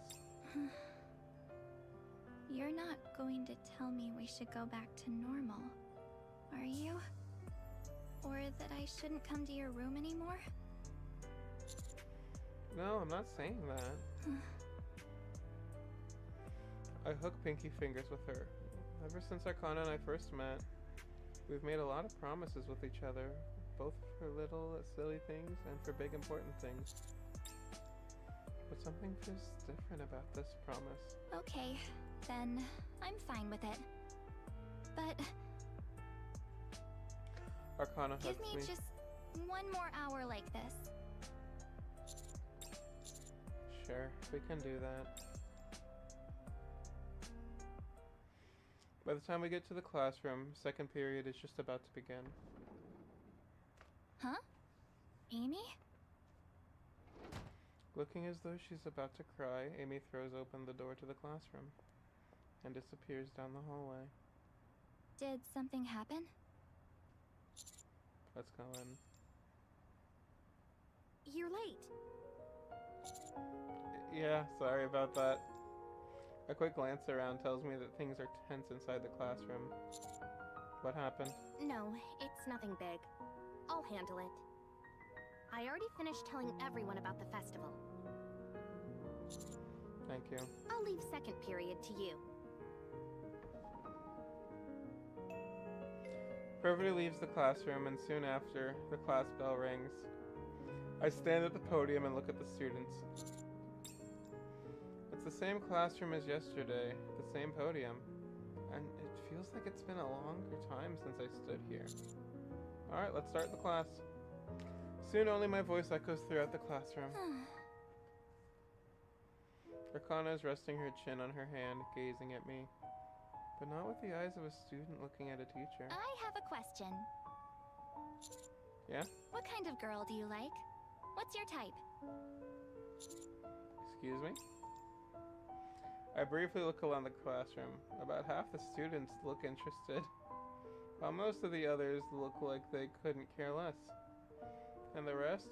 You're not going to tell me we should go back to normal, are you? Or that I shouldn't come to your room anymore? No, I'm not saying that. I hook pinky fingers with her. Ever since Arcana and I first met, we've made a lot of promises with each other, both for little silly things and for big important things. But something feels different about this promise. Okay, then I'm fine with it. But Arcana give hugs me me. just one more hour like this. Sure, we can do that. By the time we get to the classroom, second period is just about to begin. Huh? Amy? Looking as though she's about to cry, Amy throws open the door to the classroom and disappears down the hallway. Did something happen? Let's go in. You're late. Yeah, sorry about that. A quick glance around tells me that things are tense inside the classroom. What happened? No, it's nothing big. I'll handle it. I already finished telling everyone about the festival. Thank you. I'll leave second period to you. Privity leaves the classroom, and soon after, the class bell rings. I stand at the podium and look at the students. It's the same classroom as yesterday, the same podium, and it feels like it's been a longer time since I stood here. Alright, let's start the class. Soon only my voice echoes throughout the classroom. Arcana is resting her chin on her hand, gazing at me, but not with the eyes of a student looking at a teacher. I have a question. Yeah? What kind of girl do you like? What's your type? Excuse me? I briefly look around the classroom. About half the students look interested, while most of the others look like they couldn't care less. And the rest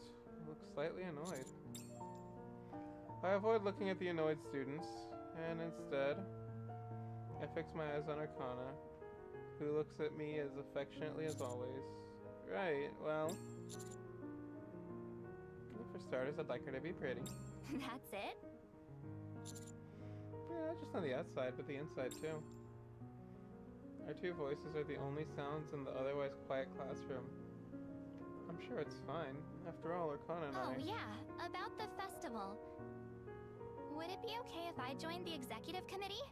look slightly annoyed. I avoid looking at the annoyed students, and instead, I fix my eyes on Arcana, who looks at me as affectionately as always. Right, well, for starters, I'd like her to be pretty. That's it? Yeah, just on the outside, but the inside too. Our two voices are the only sounds in the otherwise quiet classroom. I'm sure it's fine. After all, Arcana and Oh, I... yeah, about the festival. Would it be okay if I joined the executive committee?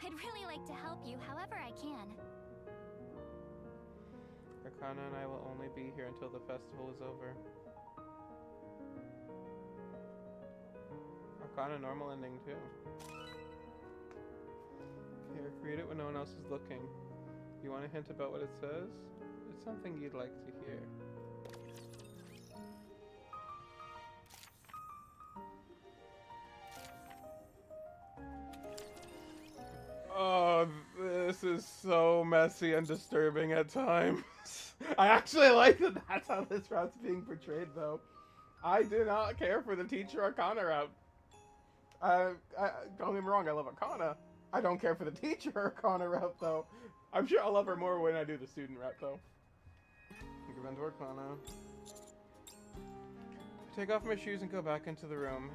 I'd really like to help you however I can. Arcana and I will only be here until the festival is over. Arcana normal ending too. Here, read it when no one else is looking. You want a hint about what it says? It's something you'd like to hear. Oh, this is so messy and disturbing at times. I actually like that that's how this route's being portrayed, though. I do not care for the teacher Arcana route. Don't get me wrong, I love Arcana. I don't care for the teacher Arcana route, though. I'm sure I'll love her more when I do the student route, though. Go into Arcana. Take off my shoes and go back into the room.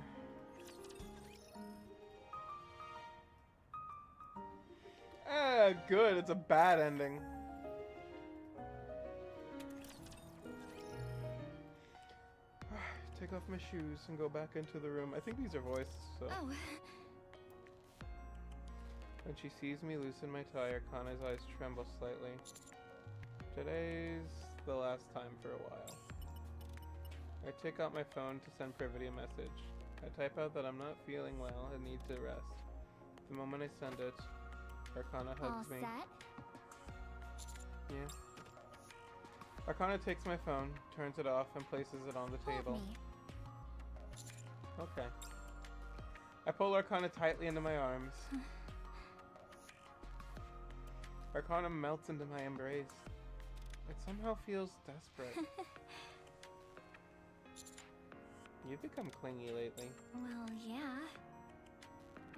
Good. It's a bad ending. Take off my shoes and go back into the room. I think these are voiced, so... Oh. When she sees me loosen my tie, Arcana's eyes tremble slightly. Today's the last time for a while. I take out my phone to send Privity a message. I type out that I'm not feeling well and need to rest. The moment I send it, Arcana hugs me. All set? Yeah. Arcana takes my phone, turns it off, and places it on the table. Hold me. Okay. I pull Arcana tightly into my arms. Arcana melts into my embrace. It somehow feels desperate. You've become clingy lately. Well, yeah.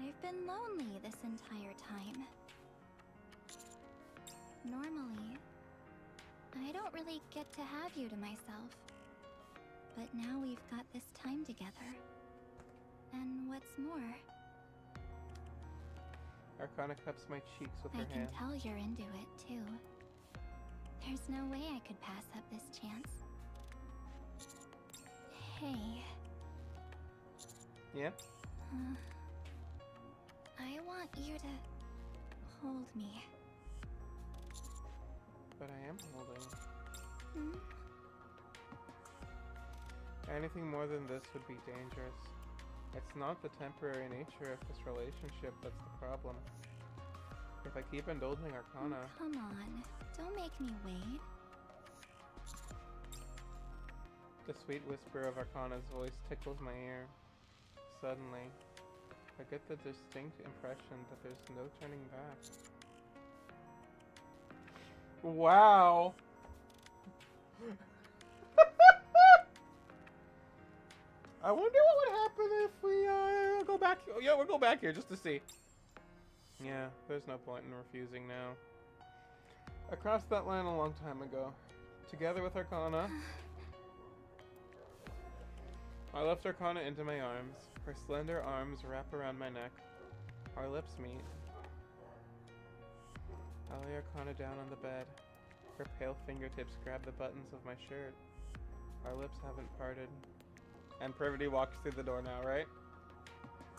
I've been lonely this entire time. Normally, I don't really get to have you to myself. But now we've got this time together. And what's more, Arcana cups my cheeks with her I can hand. tell you're into it, too. There's no way I could pass up this chance. Hey. Yeah? I want you to hold me. But I am holding. Hmm? Anything more than this would be dangerous. It's not the temporary nature of this relationship that's the problem. If I keep indulging Arcana... Come on, don't make me wait. The sweet whisper of Arcana's voice tickles my ear. Suddenly, I get the distinct impression that there's no turning back. Wow! I wonder what would happen if we go back. Oh, yeah, we'll go back here just to see. Yeah, there's no point in refusing now. I crossed that line a long time ago. Together with Arcana, I lift Arcana into my arms. Her slender arms wrap around my neck. Our lips meet. I lay Arcana down on the bed. Her pale fingertips grab the buttons of my shirt. Our lips haven't parted. And Privity walks through the door now, right?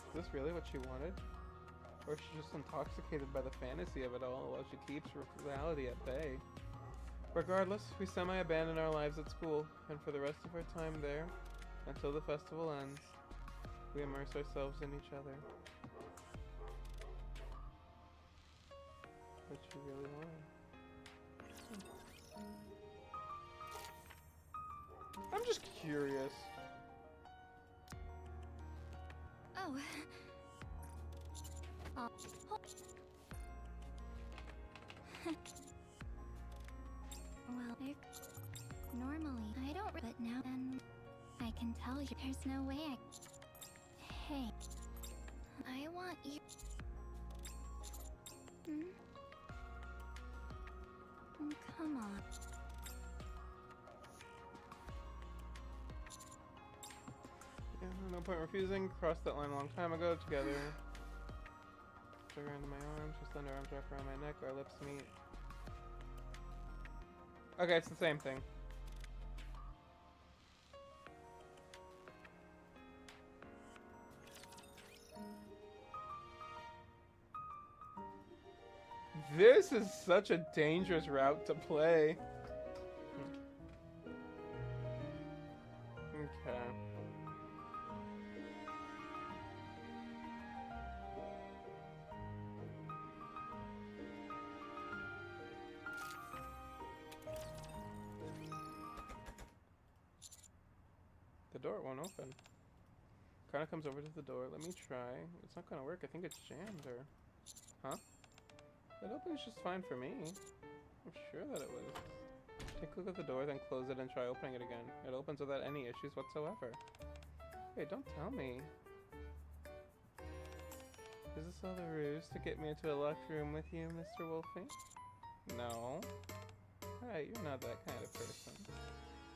Is this really what she wanted? Or is she just intoxicated by the fantasy of it all while she keeps reality at bay? Regardless, we semi-abandon our lives at school, and for the rest of our time there, until the festival ends, we immerse ourselves in each other. What you really wanted. I'm just curious. Oh. Well, normally I don't, but now then I can tell you there's no way I... Hey, I want you... Hmm? Come on. Yeah, no point refusing. Crossed that line a long time ago. Together. Took her into my arms. Her slender arms wrap around my neck. Our lips meet. Okay, it's the same thing. This is such a dangerous route to play. Okay. The door won't open. Arcana comes over to the door. Let me try. It's not gonna work. I think it's jammed or... Huh? It opens just fine for me. I'm sure that it was. Take a look at the door, then close it and try opening it again. It opens without any issues whatsoever. Wait, don't tell me. Is this all a ruse to get me into a locked room with you, Mr. Wolfie? No. Right, you're not that kind of person.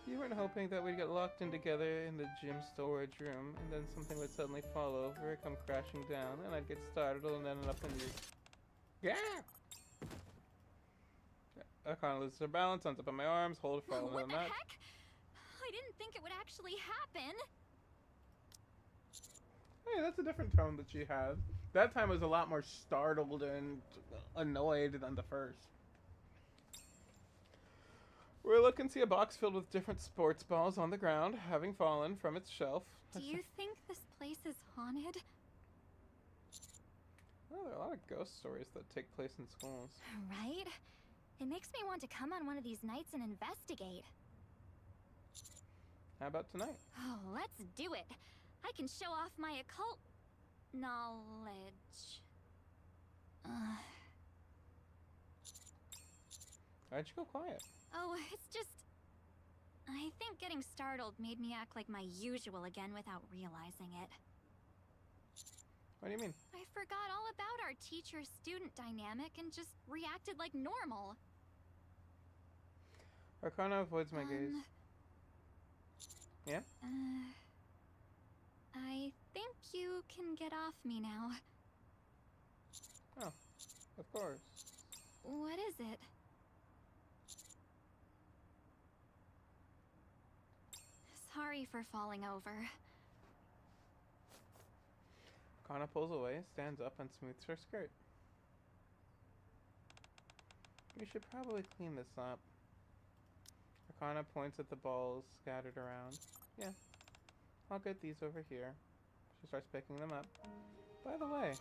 You weren't hoping that we'd get locked in together in the gym storage room, and then something would suddenly fall over, come crashing down, and I'd get startled and end up in your... Yeah! I kind of lose her balance, ends up in my arms, hold her for What another the match. heck? I didn't think it would actually happen. Hey, that's a different tone that she had. That time was a lot more startled and annoyed than the first. We look and see a box filled with different sports balls on the ground, having fallen from its shelf. Do you think this place is haunted? Well, there are a lot of ghost stories that take place in schools. Right? It makes me want to come on one of these nights and investigate. How about tonight? Oh, let's do it. I can show off my occult knowledge. Why'd you go quiet? Oh, it's just... I think getting startled made me act like my usual again without realizing it. What do you mean? I forgot all about our teacher-student dynamic and just reacted like normal. Arcana avoids my gaze. Yeah? I think you can get off me now. Oh, of course. What is it? Sorry for falling over. Arcana pulls away, stands up, and smooths her skirt. You should probably clean this up. Arcana points at the balls scattered around. Yeah, I'll get these over here. She starts picking them up. By the way,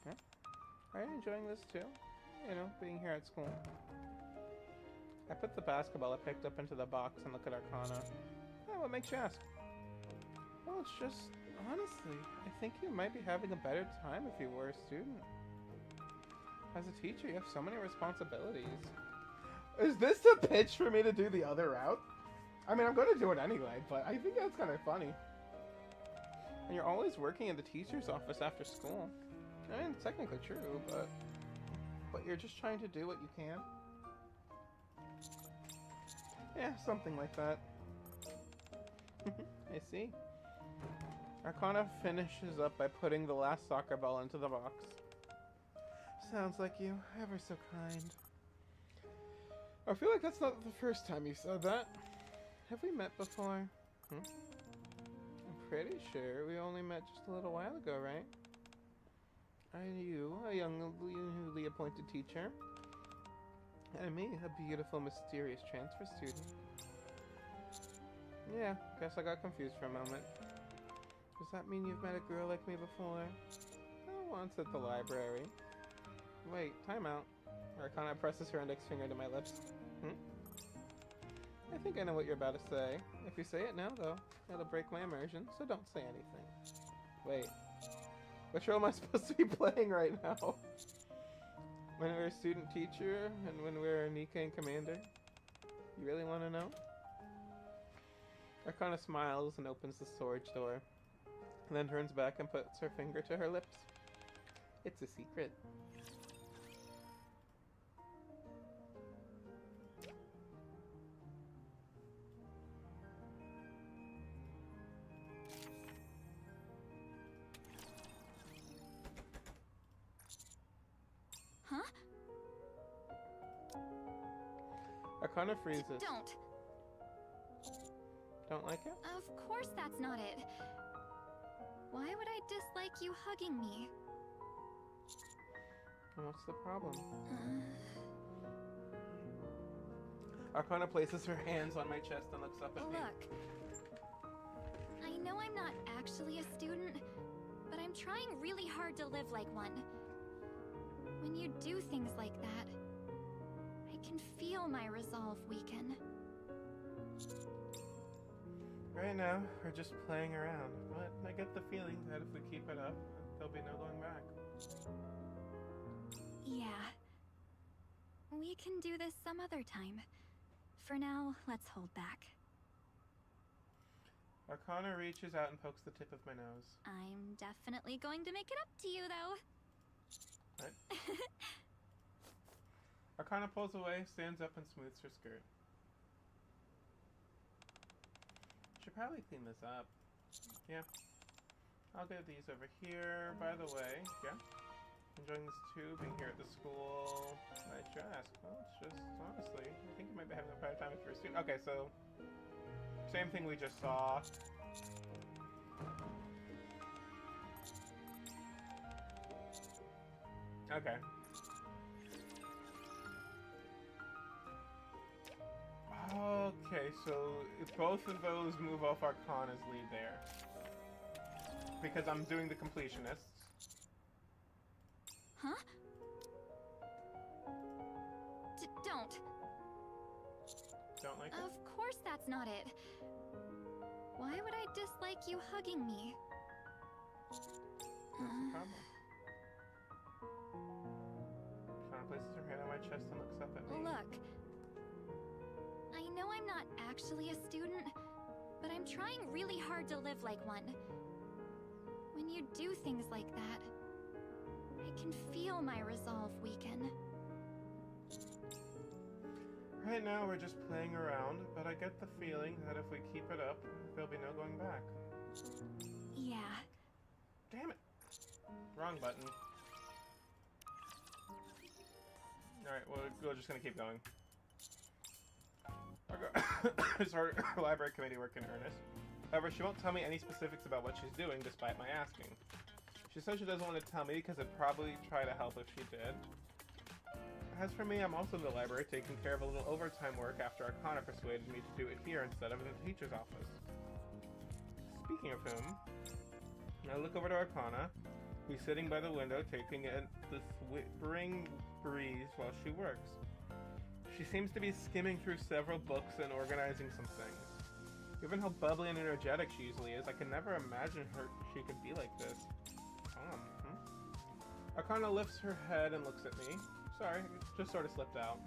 yeah, are you enjoying this too? You know, being here at school. I put the basketball I picked up into the box and look at Arcana. Oh, what makes you ask? Well, it's just, honestly, I think you might be having a better time if you were a student. As a teacher, you have so many responsibilities. Is this the pitch for me to do the other route? I mean, I'm going to do it anyway, but I think that's kind of funny. And you're always working in the teacher's office after school. I mean, it's technically true, but you're just trying to do what you can. Yeah, something like that. I see. Arcana finishes up by putting the last soccer ball into the box. Sounds like you. Ever so kind. I feel like that's not the first time you said that. Have we met before? I'm pretty sure we only met just a little while ago, right? Are you a young, newly appointed teacher? And me, a beautiful, mysterious transfer student. Yeah, guess I got confused for a moment. Does that mean you've met a girl like me before? Oh, once at the library. Wait, time out. Arcana presses her index finger to my lips. I think I know what you're about to say. If you say it now, though, it'll break my immersion, so don't say anything. Wait. Which role am I supposed to be playing right now? When we're a student teacher, and when we're Nikke and Commander? You really want to know? Arcana smiles and opens the storage door, and then turns back and puts her finger to her lips. It's a secret. Huh? Arcana freezes. Don't. Don't like it? Of course that's not it. Why would I dislike you hugging me? And what's the problem? Arcana places her hands on my chest and looks up at me. Look. I know I'm not actually a student, but I'm trying really hard to live like one. When you do things like that, I can feel my resolve weaken. Right now, we're just playing around, but I get the feeling that if we keep it up, there'll be no going back. Yeah. We can do this some other time. For now, let's hold back. Arcana reaches out and pokes the tip of my nose. I'm definitely going to make it up to you, though. What? Arcana pulls away, stands up, and smooths her skirt. Should probably clean this up. Yeah. I'll get these over here. By the way, yeah. Enjoying this too, being here at the school. Nice ask. Well, it's just, honestly, I think you might be having a better time if you're a student. Okay, so, same thing we just saw. Okay. Okay, so if both of those move off Arcana's lead there. Because I'm doing the completionists. Huh? Don't. Don't like it? Of course that's not it. Why would I dislike you hugging me? What's the problem? Shauna places her hand on my chest and looks up at me. Look. I know I'm not actually a student, but I'm trying really hard to live like one. When you do things like that, I can feel my resolve weaken. Right now we're just playing around, but I get the feeling that if we keep it up, there'll be no going back. Yeah. Damn it! Wrong button. Alright, well, we're just gonna keep going. It's her library committee work in earnest. However, she won't tell me any specifics about what she's doing, despite my asking. She says she doesn't want to tell me because it'd probably try to help if she did. As for me, I'm also in the library taking care of a little overtime work after Arcana persuaded me to do it here instead of in the teacher's office. Speaking of whom, I look over to Arcana, who's sitting by the window taking in the spring breeze while she works. She seems to be skimming through several books and organizing some things. Given how bubbly and energetic she usually is, I can never imagine she could be like this. Arcana lifts her head and looks at me. Sorry, just sort of slipped out.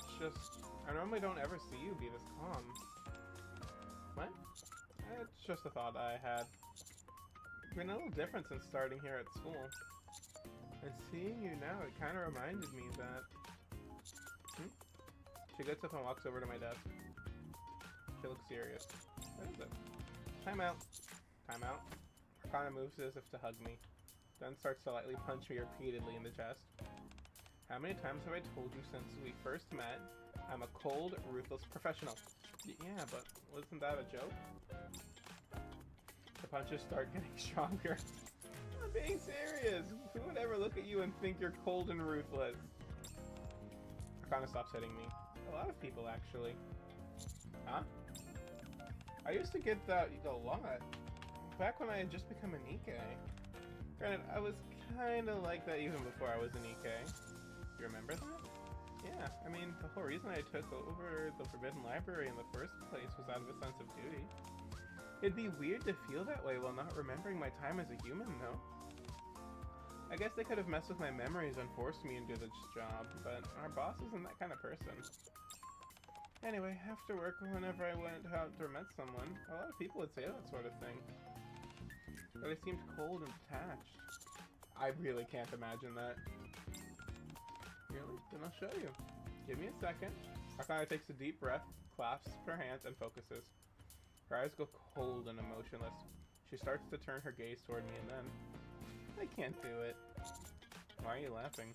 It's just, I normally don't ever see you be this calm. What? It's just a thought I had. It's been a little different since starting here at school. And seeing you now, it kind of reminded me that... She gets up and walks over to my desk. She looks serious. What is it? Time out. Time out. Arcana moves as if to hug me. Then starts to lightly punch me repeatedly in the chest. How many times have I told you since we first met, I'm a cold, ruthless professional? Yeah, but wasn't that a joke? The punches start getting stronger. I'm being serious! Who would ever look at you and think you're cold and ruthless? Arcana stops hitting me. A lot of people, actually. Huh? I used to get that a lot. Back when I had just become a Nikke. Granted, I was kind of like that even before I was a Nikke. You remember that? Yeah, I mean, the whole reason I took over the Forbidden Library in the first place was out of a sense of duty. It'd be weird to feel that way while not remembering my time as a human, though. I guess they could have messed with my memories and forced me into this job, but our boss isn't that kind of person. Anyway, after work, whenever I went out or met someone, a lot of people would say that sort of thing. But I seemed cold and detached. I really can't imagine that. Really? Then I'll show you. Give me a second. Arcana takes a deep breath, clasps her hands, and focuses. Her eyes go cold and emotionless. She starts to turn her gaze toward me and then... I can't do it. Why are you laughing?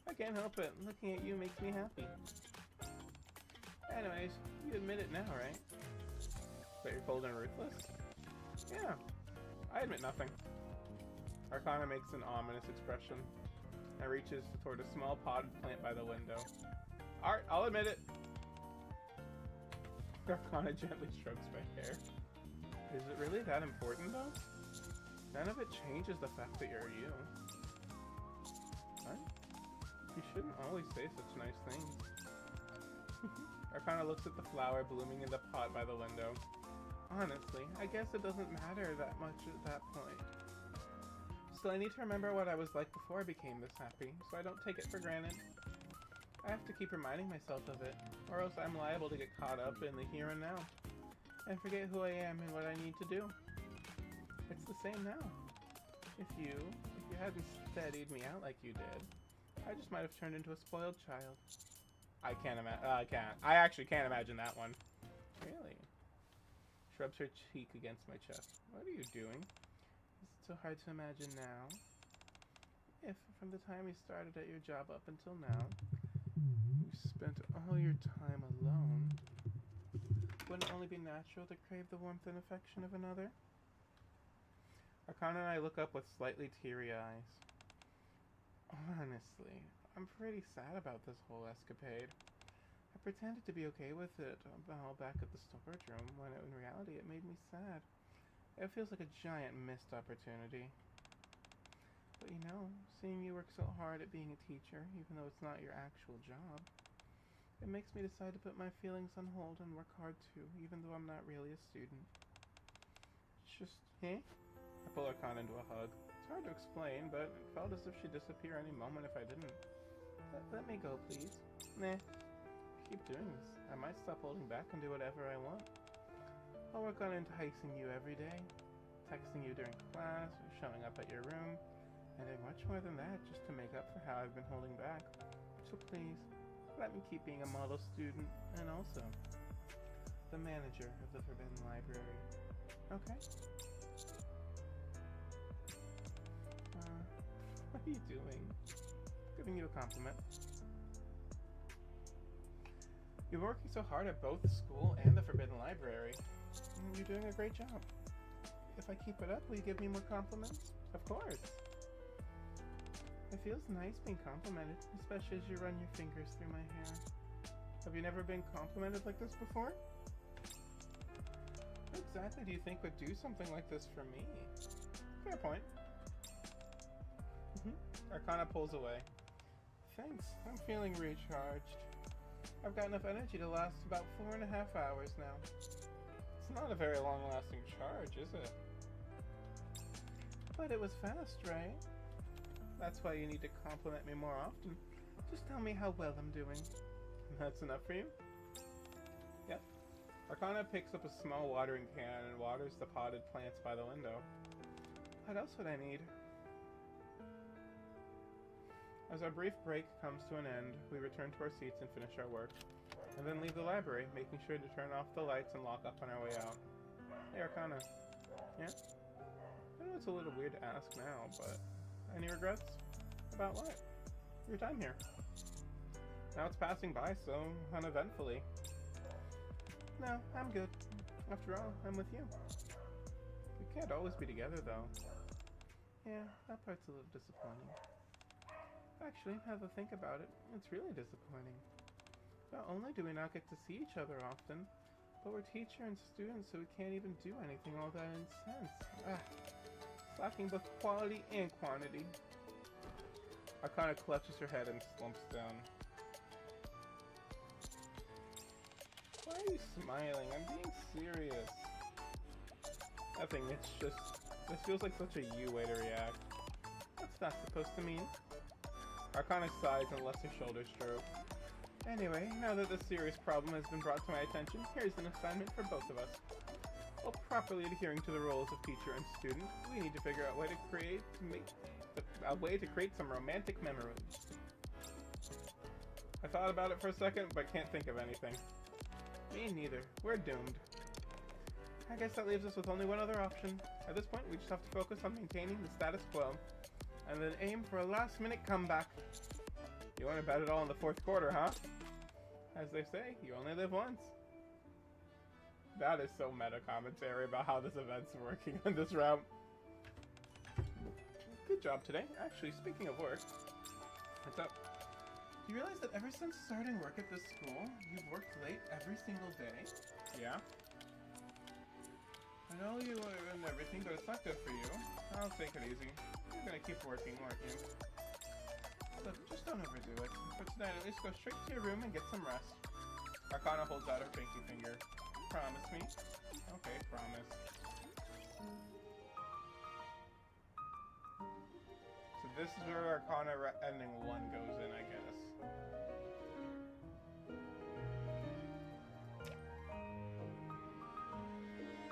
I can't help it. Looking at you makes me happy. Anyways, you admit it now, right? That you're cold and ruthless? Yeah. I admit nothing. Arcana makes an ominous expression and reaches toward a small potted plant by the window. Alright, I'll admit it. Arcana gently strokes my hair. Is it really that important, though? None of it changes the fact that you're you. What? You shouldn't always say such nice things. Arcana looks at the flower blooming in the pot by the window. Honestly, I guess it doesn't matter that much at that point. Still, I need to remember what I was like before I became this happy, so I don't take it for granted. I have to keep reminding myself of it, or else I'm liable to get caught up in the here and now, and forget who I am and what I need to do. It's the same now. If you hadn't steadied me out like you did, I just might have turned into a spoiled child. I actually can't imagine that one. Really? Shrubs her cheek against my chest. What are you doing? Is it so hard to imagine now? If, from the time you started at your job up until now, you spent all your time alone, wouldn't it only be natural to crave the warmth and affection of another? Arcana and I look up with slightly teary eyes. Honestly, I'm pretty sad about this whole escapade. I pretended to be okay with it all back at the storage room, when in reality it made me sad. It feels like a giant missed opportunity. But you know, seeing you work so hard at being a teacher, even though it's not your actual job, it makes me decide to put my feelings on hold and work hard too, even though I'm not really a student. It's just, I pull Arcana into a hug. It's hard to explain, but it felt as if she'd disappear any moment if I didn't. Let me go, please. Nah. Keep doing this. I might stop holding back and do whatever I want. I'll work on enticing you every day, texting you during class, or showing up at your room, and doing much more than that just to make up for how I've been holding back. So please, let me keep being a model student, and also the manager of the Forbidden Library. Okay? What are you doing? Giving you a compliment. You're working so hard at both school and the Forbidden Library. You're doing a great job. If I keep it up, will you give me more compliments? Of course. It feels nice being complimented, especially as you run your fingers through my hair. Have you never been complimented like this before? Who exactly do you think would do something like this for me? Fair point. Arcana pulls away. Thanks, I'm feeling recharged. I've got enough energy to last about 4.5 hours now. It's not a very long-lasting charge, is it? But it was fast, right? That's why you need to compliment me more often. Just tell me how well I'm doing. That's enough for you? Yep. Arcana picks up a small watering can and waters the potted plants by the window. What else would I need? As our brief break comes to an end, we return to our seats and finish our work, and then leave the library, making sure to turn off the lights and lock up on our way out. Hey Arcana. Yeah? I know it's a little weird to ask now, but any regrets? About what? Your time here. Now it's passing by so uneventfully. No, I'm good. After all, I'm with you. We can't always be together though. Yeah, that part's a little disappointing. Actually, now that I think about it, it's really disappointing. Not only do we not get to see each other often, but we're teacher and student, so we can't even do anything all that intense. It's lacking both quality and quantity. Arcana clutches her head and slumps down. Why are you smiling? I'm being serious. Nothing, it's just... This feels like such a you way to react. What's that supposed to mean? Arcana sighs and lets her shoulders stroke. Anyway, now that this serious problem has been brought to my attention, here's an assignment for both of us. While properly adhering to the roles of teacher and student, we need to figure out a way to create some romantic memories. I thought about it for a second, but can't think of anything. Me neither. We're doomed. I guess that leaves us with only one other option. At this point, we just have to focus on maintaining the status quo, and then aim for a last-minute comeback. You want to bet it all in the fourth quarter, huh? As they say, you only live once. That is so meta commentary about how this event's working on this route. Good job today. Actually, speaking of work, what's up? Do you realize that ever since starting work at this school, you've worked late every single day? Yeah? I know you and everything, but it's not good for you. I'll take it easy. You're gonna keep working, aren't you? Look, just don't overdo it. For tonight, at least go straight to your room and get some rest. Arcana holds out her pinky finger. Promise me? Okay, promise. So this is where Arcana ending 1 goes in, I guess.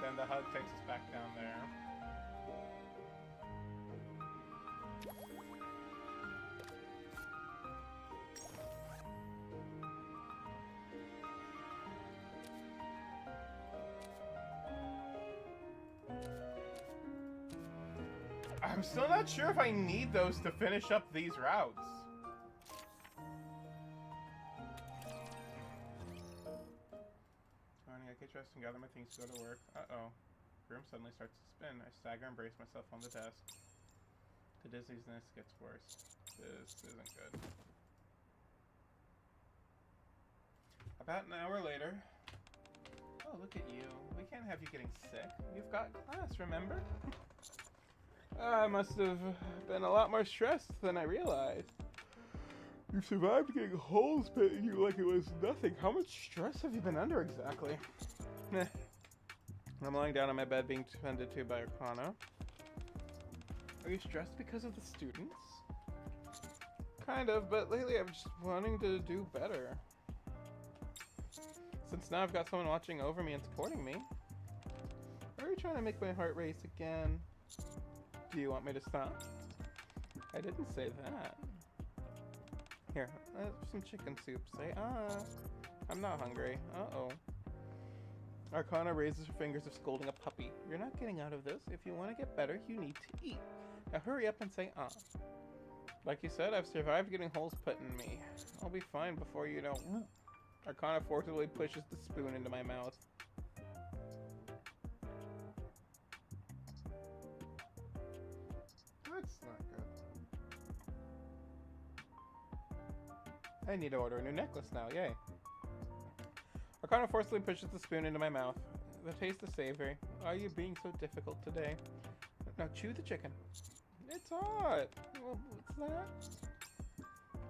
Then the hug takes us back down there. I'm still not sure if I need those to finish up these routes. Morning, I get dressed and gather my things to go to work. Uh-oh. Room suddenly starts to spin. I stagger and brace myself on the desk. The dizziness gets worse. This isn't good. About an hour later. Oh, look at you. We can't have you getting sick. You've got class, remember? I must have been a lot more stressed than I realized. You survived getting holes bit in you like it was nothing. How much stress have you been under exactly? I'm lying down on my bed being tended to by Arcana. Are you stressed because of the students? Kind of, but lately I'm just wanting to do better. Since now I've got someone watching over me and supporting me. Are you trying to make my heart race again? Do you want me to stop? I didn't say that. Here, some chicken soup. Say I'm not hungry. Uh-oh. Arcana raises her fingers of scolding a puppy. You're not getting out of this. If you want to get better, you need to eat. Now hurry up and say Like you said, I've survived getting holes put in me. I'll be fine before you know. Arcana forcibly pushes the spoon into my mouth. That's not good. I need to order a new necklace now, yay. Arcana forcibly pushes the spoon into my mouth. The taste is savory. Are you being so difficult today? Now chew the chicken. It's hot. Well, what's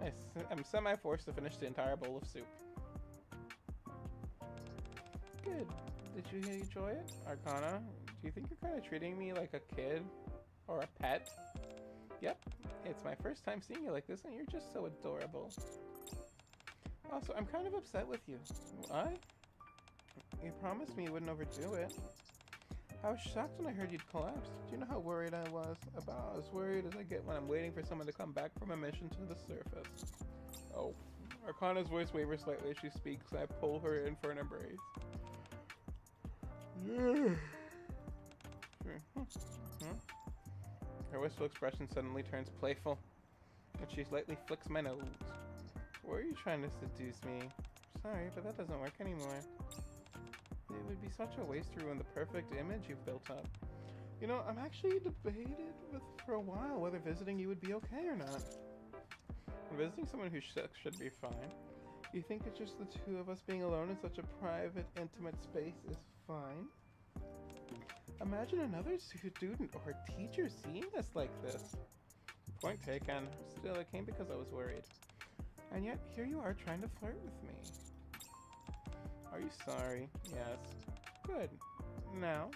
that? I'm semi-forced to finish the entire bowl of soup. Good. Did you enjoy it, Arcana? Do you think you're kind of treating me like a kid? Or a pet? Yep. It's my first time seeing you like this, and you're just so adorable. Also, I'm kind of upset with you. Why? You promised me you wouldn't overdo it. I was shocked when I heard you'd collapsed. Do you know how worried I was? About as worried as I get when I'm waiting for someone to come back from a mission to the surface. Oh. Arcana's voice wavers slightly as she speaks, and I pull her in for an embrace. Yeah. Her wistful expression suddenly turns playful, and she slightly flicks my nose. Were you trying to seduce me? Sorry, but that doesn't work anymore. It would be such a waste to ruin the perfect image you've built up. You know, I'm actually debated for a while whether visiting you would be okay or not. Visiting someone who's sick should be fine. You think it's just the two of us being alone in such a private, intimate space is fine? Imagine another student or teacher seeing us like this. Point taken. Still, it came because I was worried. And yet, here you are trying to flirt with me. Are you sorry? Yes. Good. Now,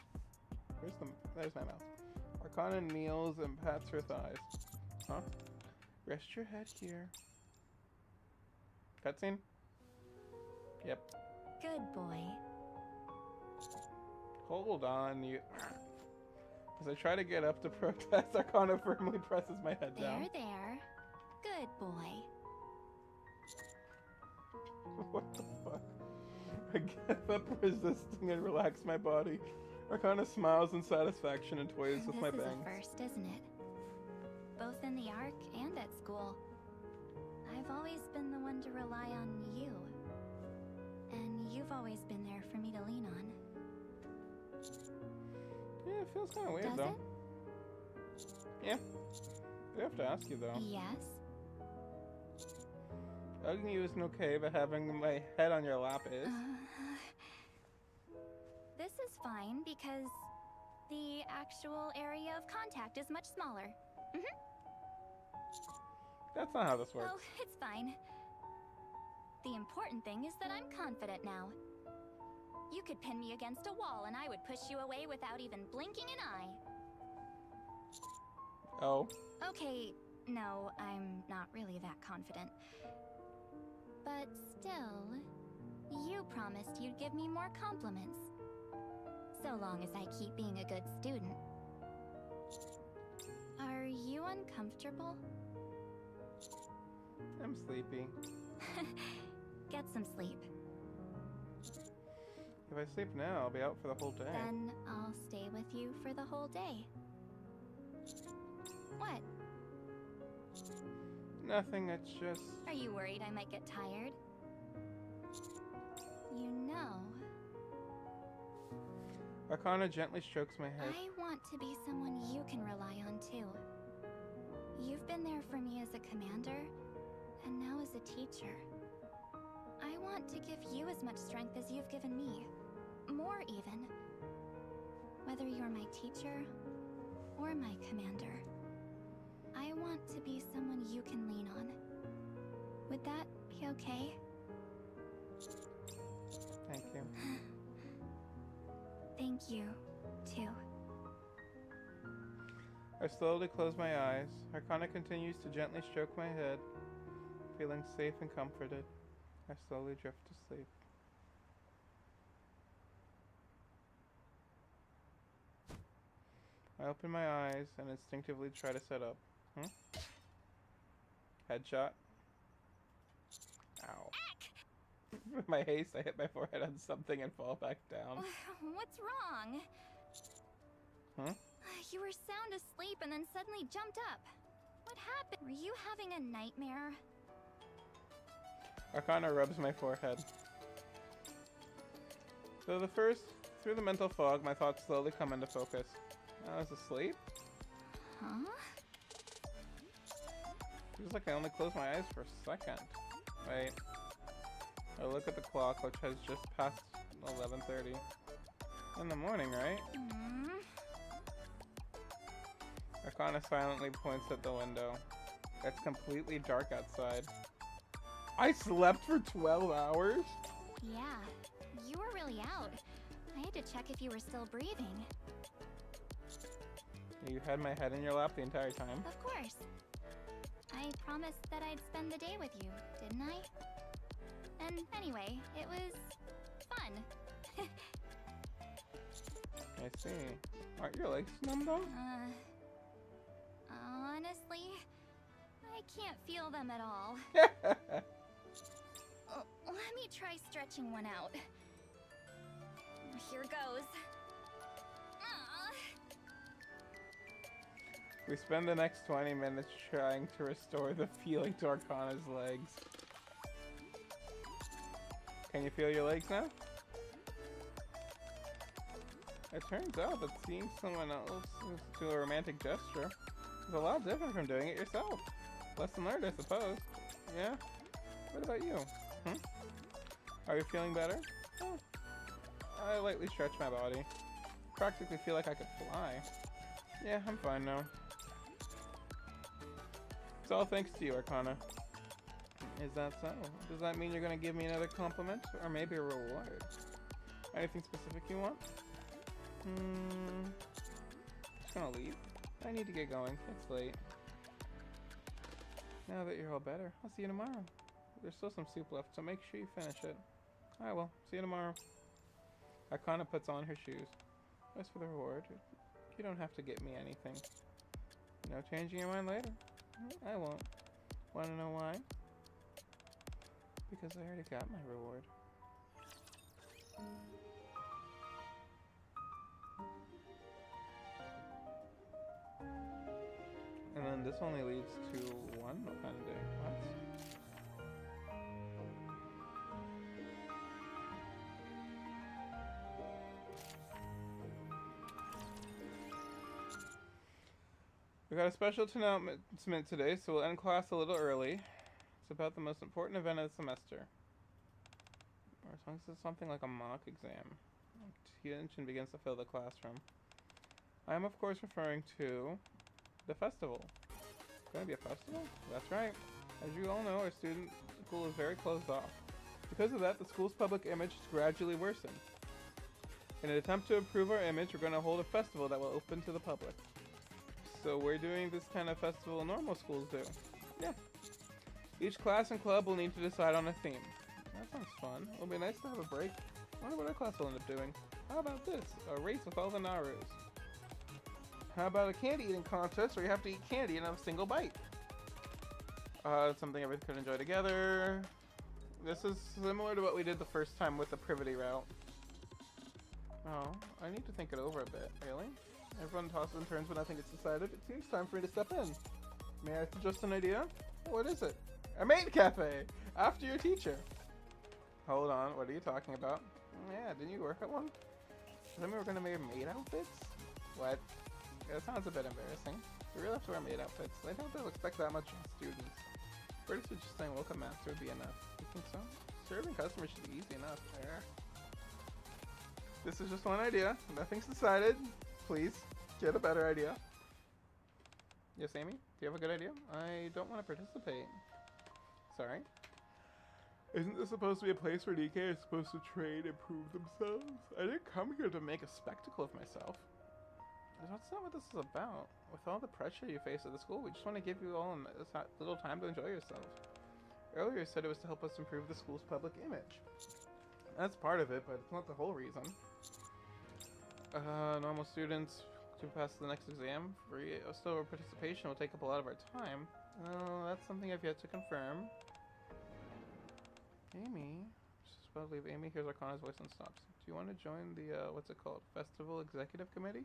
there's my mouth. Arcana kneels and pats her thighs. Huh? Rest your head here. Cutscene? Yep. Good boy. Hold on, you. As I try to get up to protest, Arcana firmly presses my head down. There. Good boy. What the fuck? I give up resisting and relax my body. Arcana smiles in satisfaction and toys with my bangs. This is a first, isn't it? Both in the Ark and at school. I've always been the one to rely on you. And you've always been there for me to lean on. Yeah, it feels kind of weird, Does though. it? Yeah. I have to ask you, though. Yes? Hugging you isn't okay, but having my head on your lap is. This is fine because the actual area of contact is much smaller. That's not how this works. Oh, it's fine. The important thing is that I'm confident now. You could pin me against a wall and I would push you away without even blinking an eye. Oh. Okay, no, I'm not really that confident. But still, you promised you'd give me more compliments. So long as I keep being a good student. Are you uncomfortable? I'm sleepy. Get some sleep. If I sleep now, I'll be out for the whole day. Then I'll stay with you for the whole day. What? Nothing, it's just... Are you worried I might get tired? You know... Arcana gently strokes my head. I want to be someone you can rely on too. You've been there for me as a commander, and now as a teacher. I want to give you as much strength as you've given me. More even. Whether you're my teacher or my commander. I want to be someone you can lean on. Would that be okay? Thank you. Thank you, too. I slowly close my eyes. Arcana continues to gently stroke my head. Feeling safe and comforted, I slowly drift to sleep. I open my eyes and instinctively try to sit up. Headshot. Ow. With my haste, I hit my forehead on something and fall back down. What's wrong? Huh? You were sound asleep and then suddenly jumped up. What happened? Were you having a nightmare? Arcana rubs my forehead. Through the mental fog, my thoughts slowly come into focus. I was asleep? Huh? Feels like I only closed my eyes for a second. Wait. I look at the clock, which has just passed 11:30. In the morning, right? Arcana silently points at the window. It's completely dark outside. I slept for 12 hours? Yeah, you were really out. I had to check if you were still breathing. You had my head in your lap the entire time? Of course. I promised that I'd spend the day with you, didn't I? And anyway, it was fun. I see. Aren't your legs numb though? Honestly, I can't feel them at all. Let me try stretching one out. Here goes. We spend the next 20 minutes trying to restore the feeling to Arcana's legs. Can you feel your legs now? It turns out that seeing someone else do a romantic gesture is a lot different from doing it yourself. Lesson learned, I suppose. Yeah? What about you? Are you feeling better? Oh. I lightly stretch my body. Practically feel like I could fly. Yeah, I'm fine now. It's all thanks to you, Arcana. Is that so? Does that mean you're gonna give me another compliment? Or maybe a reward? Anything specific you want? Just gonna leave. I need to get going. It's late. Now that you're all better, I'll see you tomorrow. There's still some soup left, so make sure you finish it. I will. See you tomorrow. Arcana puts on her shoes. As for the reward, you don't have to get me anything. No changing your mind later. I won't. Want to know why? Because I already got my reward. And then this only leads to one pending. What? We got a special announcement today, so we'll end class a little early. It's about the most important event of the semester. Or as long as it's something like a mock exam. Tension begins to fill the classroom. I am, of course, referring to the festival. It's going to be a festival? That's right. As you all know, our student school is very closed off. Because of that, the school's public image has gradually worsened. In an attempt to improve our image, we're going to hold a festival that will open to the public. So we're doing this kind of festival normal schools do. Yeah. Each class and club will need to decide on a theme. That sounds fun. It'll be nice to have a break. I wonder what our class will end up doing. How about this? A race with all the Narus. How about a candy eating contest where you have to eat candy in a single bite? Something everyone could enjoy together. This is similar to what we did the first time with the Privity route. Oh, I need to think it over a bit. Really? Everyone tosses and turns when nothing gets decided. It seems time for me to step in. May I suggest an idea? What is it? A maid cafe! After your teacher! Hold on, what are you talking about? Yeah, didn't you work at one? Then we were gonna make maid outfits? What? Yeah, that sounds a bit embarrassing. We really have to wear maid outfits. I don't think they'll expect that much from students. First, just saying welcome master would be enough. You think so? Serving customers should be easy enough. There. This is just one idea. Nothing's decided. Please, get a better idea. Yes, Amy? Do you have a good idea? I don't want to participate. Sorry. Isn't this supposed to be a place where Nikke is supposed to train and prove themselves? I didn't come here to make a spectacle of myself. That's not what this is about. With all the pressure you face at the school, we just want to give you all a little time to enjoy yourselves. Earlier you said it was to help us improve the school's public image. That's part of it, but it's not the whole reason. Normal students to pass the next exam. Free still participation will take up a lot of our time. That's something I've yet to confirm. Amy? Just about to leave. Amy hears Arcana's voice and stops. Do you want to join the, what's it called? Festival Executive Committee?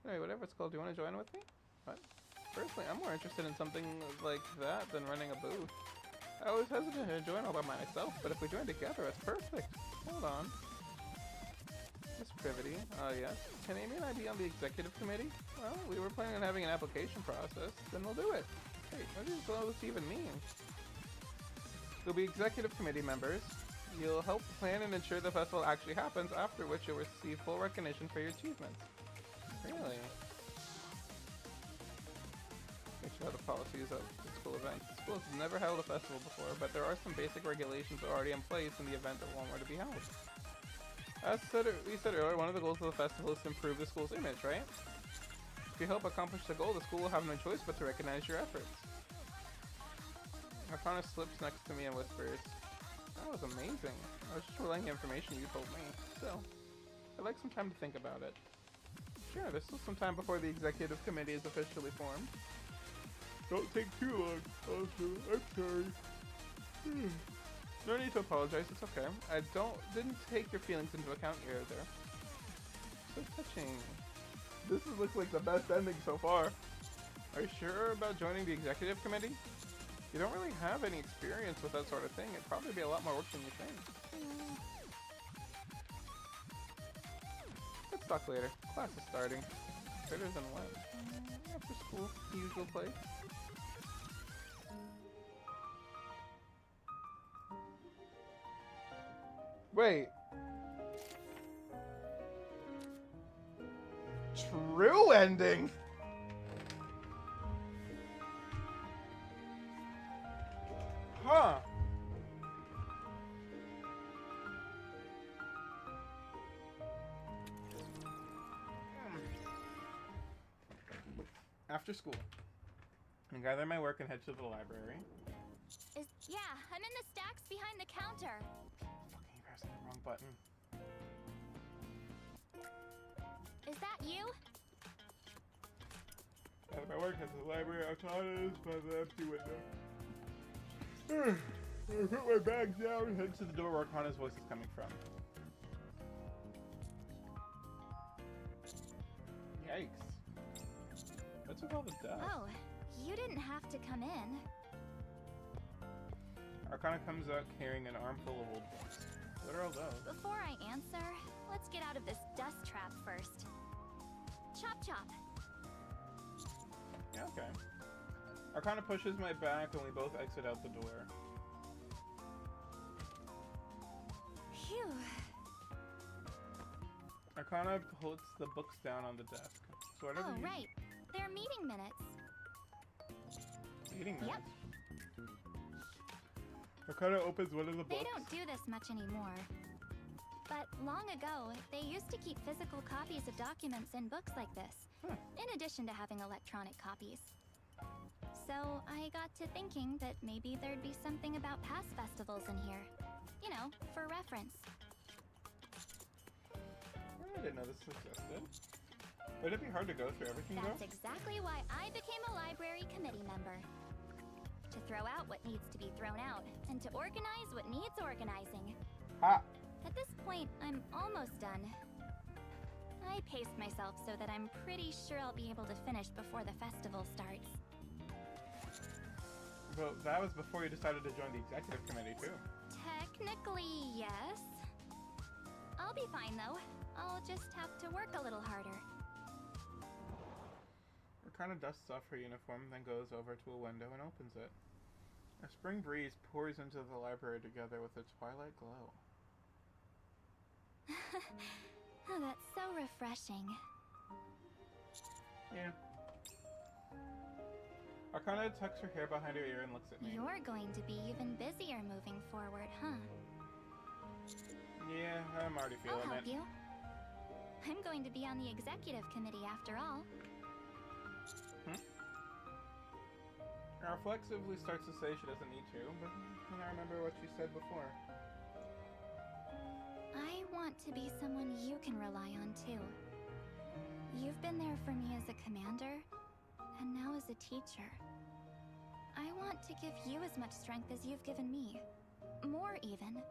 Anyway, whatever it's called, do you want to join with me? What? Personally, I'm more interested in something like that than running a booth. I was hesitant to join all by myself, but if we join together, it's perfect. Hold on. Miss Privity, yes. Can Amy and I be on the executive committee? Well, we were planning on having an application process, then we'll do it. Hey, what does all this even mean? There'll be executive committee members. You'll help plan and ensure the festival actually happens, after which you'll receive full recognition for your achievements. Really? Make sure the policies of the school events. The school has never held a festival before, but there are some basic regulations already in place in the event that one were to be held. As we said earlier, one of the goals of the festival is to improve the school's image, right? If you help accomplish the goal, the school will have no choice but to recognize your efforts. Arcana slips next to me and whispers, "That was amazing. I was just relaying the information you told me. Still, I'd like some time to think about it." Sure, there's still some time before the executive committee is officially formed. Don't take too long. Also, I'm sorry. No need to apologize, it's okay. I didn't take your feelings into account here there. So touching. This looks like the best ending so far. Are you sure about joining the executive committee? You don't really have any experience with that sort of thing. It'd probably be a lot more work than you think. Let's talk later. Class is starting. Better than when? After school, the usual place. Wait. True ending? Huh. After school, I gather my work and head to the library. Yeah, I'm in the stacks behind the counter. Fucking pressing the wrong button. Is that you? Gather my work, head to the library. Arcana by the empty window. I put my bag down and head to the door where Arcana's voice is coming from. Yikes. What's with all the dust? Oh, you didn't have to come in. Arcana comes out carrying an armful of old books. What are all those? Before I answer, let's get out of this dust trap first. Chop chop. Yeah, okay. Arcana pushes my back and we both exit out the door. Phew. Arcana puts the books down on the desk. So what are Oh, these? right. They're meeting minutes. Meeting minutes? Yep. Arcana opens one of the books. They don't do this much anymore. But long ago, they used to keep physical copies of documents in books like this, in addition to having electronic copies. So I got to thinking that maybe there'd be something about past festivals in here. You know, for reference. I didn't know this existed. Would it be hard to go through everything That's though? exactly why I became a library committee member. To throw out what needs to be thrown out, and to organize what needs organizing. Ha! At this point, I'm almost done. I paced myself so that I'm pretty sure I'll be able to finish before the festival starts. Well, that was before you decided to join the executive committee too. Technically, yes. I'll be fine though. I'll just have to work a little harder. Arcana dusts off her uniform, then goes over to a window and opens it. A spring breeze pours into the library together with a twilight glow. Oh, that's so refreshing. Yeah. Arcana tucks her hair behind her ear and looks at me. You're going to be even busier moving forward, huh? Yeah, I'm already feeling I'll help it. you. I'm going to be on the executive committee after all. She reflexively starts to say she doesn't need to, but then I remember what she said before. I want to be someone you can rely on too. You've been there for me as a commander, and now as a teacher. I want to give you as much strength as you've given me. More even.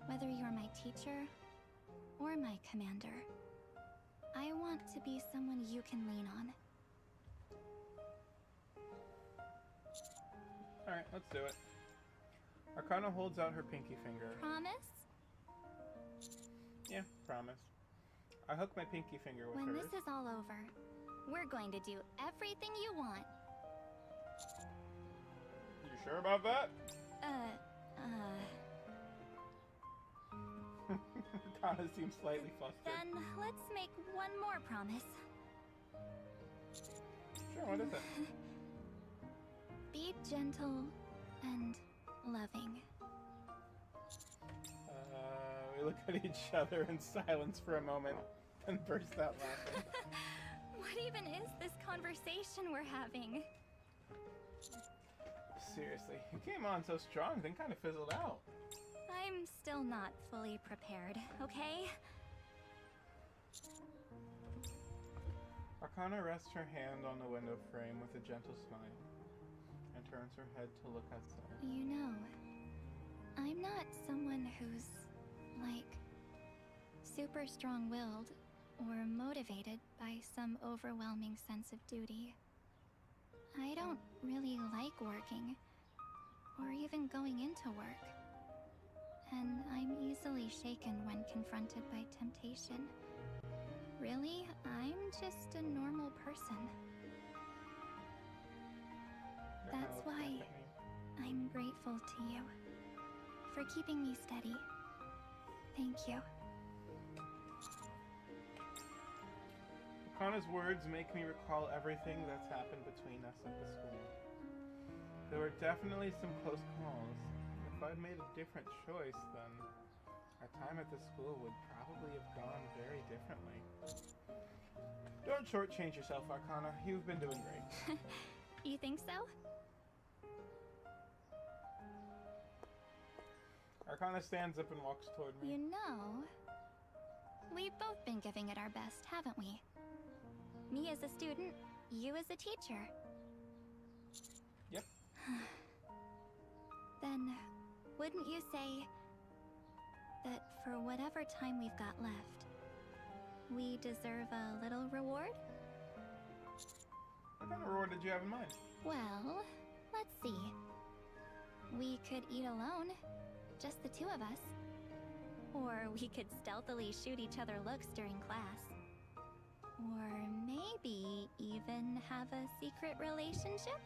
Whether you're my teacher or my commander. I want to be someone you can lean on. Alright, let's do it. Arcana holds out her pinky finger. Promise? Yeah, promise. I hook my pinky finger with When hers. this is all over, we're going to do everything you want. You sure about that? Arcana seems slightly flustered. Then let's make one more promise. Sure, what is it? Be gentle and loving. We look at each other in silence for a moment, then burst out laughing. What even is this conversation we're having? Seriously, you came on so strong, then kind of fizzled out. I'm still not fully prepared, okay? Arcana rests her hand on the window frame with a gentle smile, and turns her head to look outside. You know, I'm not someone who's, like, super strong-willed or motivated by some overwhelming sense of duty. I don't really like working, or even going into work. And I'm easily shaken when confronted by temptation. Really, I'm just a normal person. That's why I'm grateful to you for keeping me steady. Thank you. Arcana's words make me recall everything that's happened between us at the school. There were definitely some close calls. If I'd made a different choice, then our time at the school would probably have gone very differently. Don't shortchange yourself, Arcana. You've been doing great. You think so? Arcana stands up and walks toward me. You know, we've both been giving it our best, haven't we? Me as a student, you as a teacher. Yep. Then, wouldn't you say that for whatever time we've got left, we deserve a little reward? What kind of reward did you have in mind? Well, let's see. We could eat alone, just the two of us. Or we could stealthily shoot each other looks during class. Or maybe even have a secret relationship?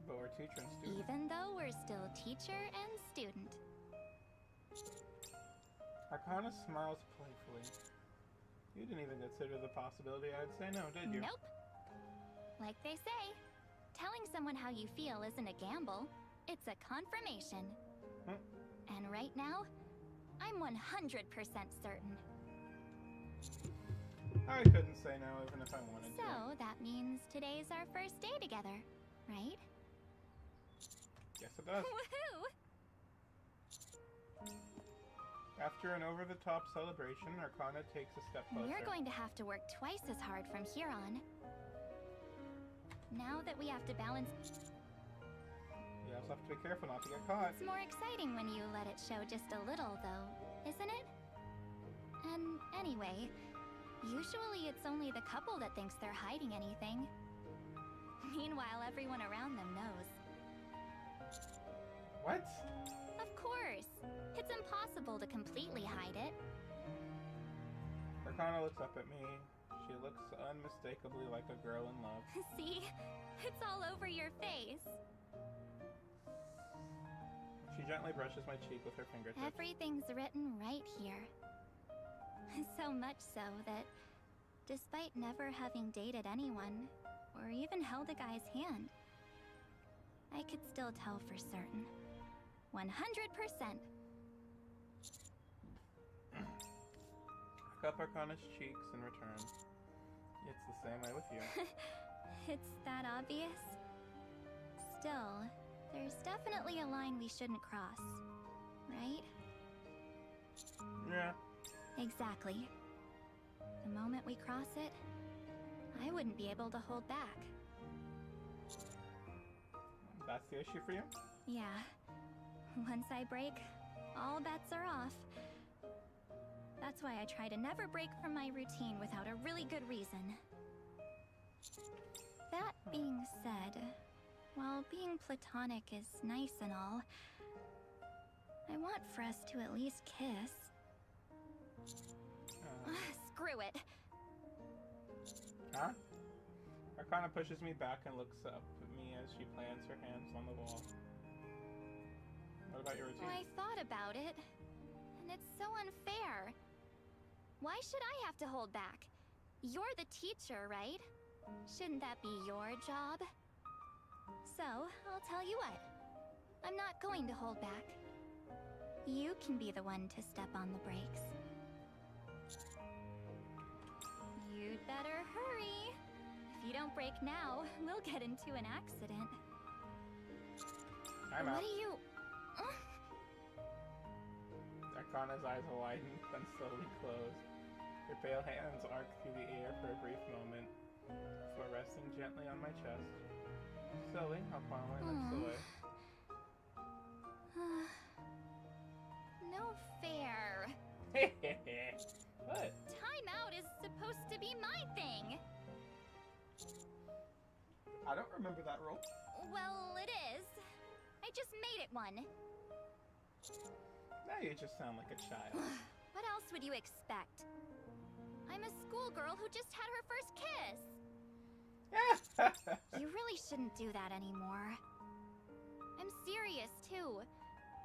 But we're teacher and student. Even though we're still teacher and student. Arcana smiles playfully. You didn't even consider the possibility I'd say no, did you? Nope. Like they say, Telling someone how you feel isn't a gamble. It's a confirmation. Hmm. And right now, I'm 100% certain. I couldn't say no even if I wanted to. So, that means today's our first day together, right? Yes, it does. Woohoo! After an over-the-top celebration, Arcana takes a step closer. We're going to have to work twice as hard from here on. Now that we have to balance... You also have to be careful not to get caught. It's more exciting when you let it show just a little, though, isn't it? And anyway, usually it's only the couple that thinks they're hiding anything. Meanwhile, everyone around them knows. What? Of course! It's impossible to completely hide it. Arcana looks up at me. She looks unmistakably like a girl in love. See? It's all over your face. She gently brushes my cheek with her fingertips. Everything's written right here. So much so that, despite never having dated anyone, or even held a guy's hand, I could still tell for certain. 100%. I cup Arcana's cheeks in return. It's the same way with you. It's that obvious? Still, there's definitely a line we shouldn't cross, right? Yeah. Exactly. The moment we cross it, I wouldn't be able to hold back. That's the issue for you? Yeah. Once I break, all bets are off. That's why I try to never break from my routine without a really good reason. That being said, while being platonic is nice and all, I want for us to at least kiss. Screw it. Huh? Arcana pushes me back and looks up at me as she plants her hands on the wall. What about your routine? Well, I thought about it, and it's so unfair. Why should I have to hold back? You're the teacher, right? Shouldn't that be your job? So, I'll tell you what. I'm not going to hold back. You can be the one to step on the brakes. You'd better hurry. If you don't brake now, we'll get into an accident. I'm out. What do you... Arcana's eyes widen, then slowly close. Her pale hands arc through the air for a brief moment, before resting gently on my chest. Slowly, I'll palm my lips away. No fair. What? Time out is supposed to be my thing. I don't remember that rule. Well, it is. I just made it one. Now you just sound like a child. What else would you expect? I'm a schoolgirl who just had her first kiss. You really shouldn't do that anymore. I'm serious, too.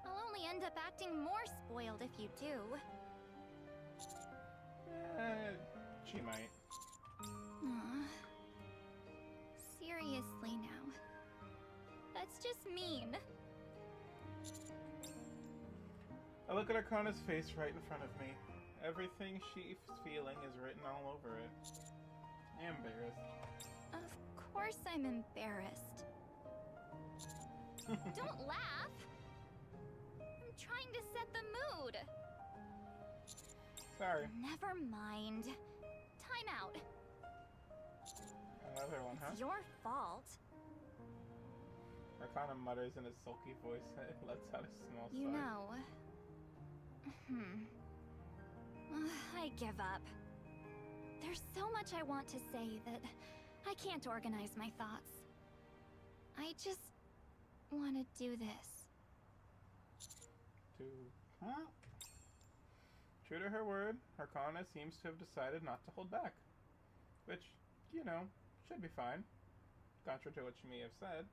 I'll only end up acting more spoiled if you do. She might. Seriously now. That's just mean. I look at Arcana's face right in front of me. Everything she's feeling is written all over it. I'm embarrassed. Of course I'm embarrassed. Don't laugh! I'm trying to set the mood. Sorry. Never mind. Time out. Another one, huh? It's your fault. Arcana mutters in a sulky voice and lets out a small sigh. You know... I give up. There's so much I want to say that I can't organize my thoughts. I just want to do this. Huh? True to her word, Arcana seems to have decided not to hold back. Which, you know, should be fine. Contrary to what she may have said,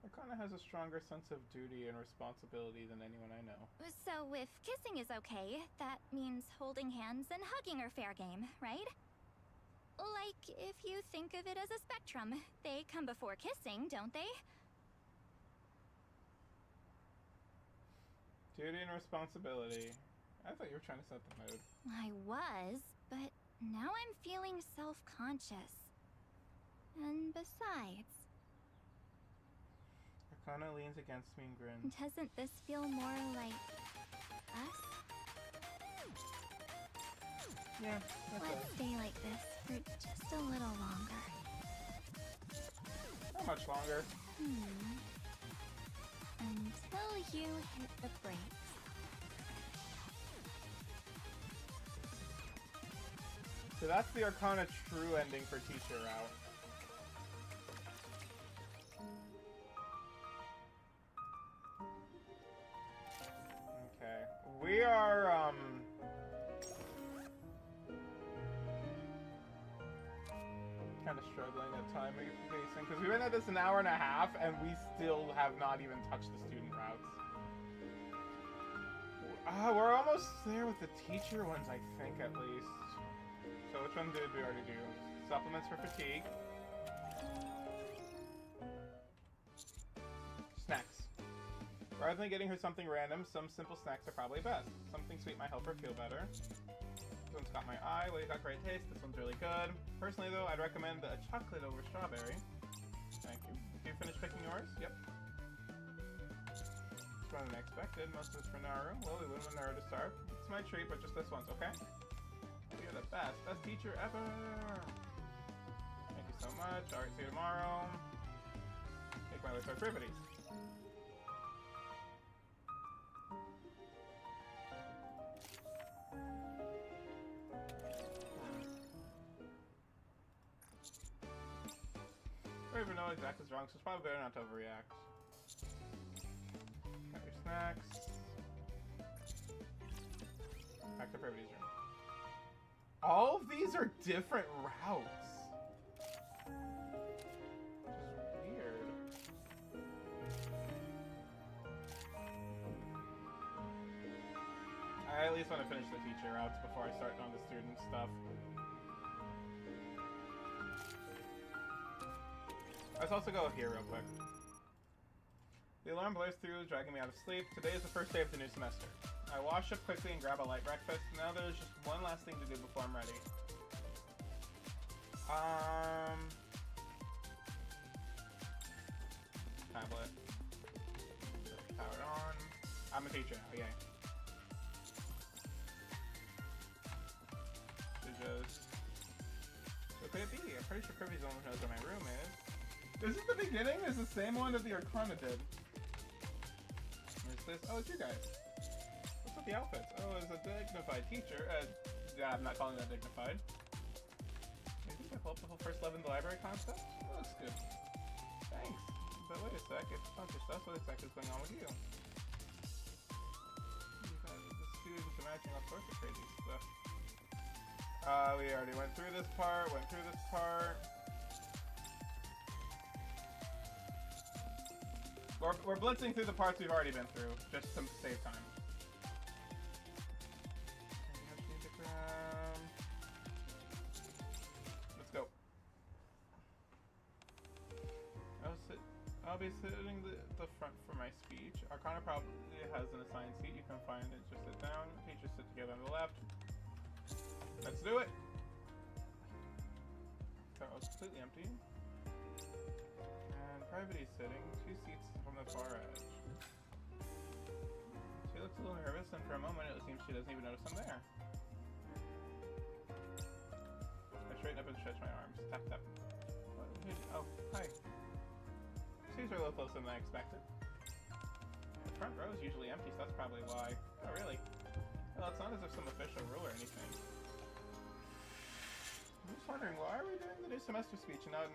Arcana has a stronger sense of duty and responsibility than anyone I know. So if kissing is okay, that means holding hands and hugging are fair game, right? Like, if you think of it as a spectrum, they come before kissing, don't they? Duty and responsibility. I thought you were trying to set the mood. I was, but now I'm feeling self-conscious. And besides... Arcana leans against me and grins. Doesn't this feel more like... us? Yeah, that's Let's it. stay like this for just a little longer. Not much longer. Until you hit the brakes. So that's the Arcana true ending for teacher route. Okay. We are, kind of struggling at time pacing, because we've been at this an hour and a half, and we still have not even touched the student routes. We're almost there with the teacher ones, I think, at least. So which one did we already do? Supplements for fatigue. Snacks. Rather than getting her something random, some simple snacks are probably best. Something sweet might help her feel better. This one's got my eye. Well, you got great taste. This one's really good. Personally, though, I'd recommend a chocolate over strawberry. Thank you. Did you finish picking yours? Yep. It's rather than expected. Most of it's for Naru. Well, we wouldn't want Naru to starve. It's my treat, but just this once, okay? You're the best. Best teacher ever! Thank you so much. Alright, see you tomorrow. Make my way to activities. I don't even know exactly what's wrong, so it's probably better not to overreact. Got your snacks. Back to privities room. All of these are different routes. Which is weird. I at least want to finish the teacher routes before I start on the student stuff. Let's also go here real quick. The alarm blares through, dragging me out of sleep. Today is the first day of the new semester. I wash up quickly and grab a light breakfast. Now there's just one last thing to do before I'm ready. Tablet. Powered on. I'm a teacher now, yay. Just... What could it be? I'm pretty sure Privy's the one who knows where my room is. This is the beginning? It's the same one that the Arcana did. Where's this? Oh, it's you guys. What's with the outfits? Oh, as a dignified teacher. Yeah, I'm not calling that dignified. I think I pulled up the whole first 11 in the library concept. That looks good. Thanks. But wait a sec, if it's not your stuff, what exactly is going on with you? You guys, the students are matching all sorts of crazy stuff. We already went through this part, We're blitzing through the parts we've already been through, just to save time. Let's go. I'll be sitting the front for my speech. Arcana probably has an assigned seat. You can find it. Just sit down. Teachers sit together on the left. Let's do it. So it's completely empty. And Private's sitting 2 seats from the far edge. She looks a little nervous, and for a moment it seems she doesn't even notice I'm there. I straighten up and stretch my arms. Tap, tap. Oh, hi. Seats are a little closer than I expected. The front row is usually empty, so that's probably why. Oh, really? Well, it's not as if some official rule or anything. I'm just wondering, why are we doing the new semester speech and not an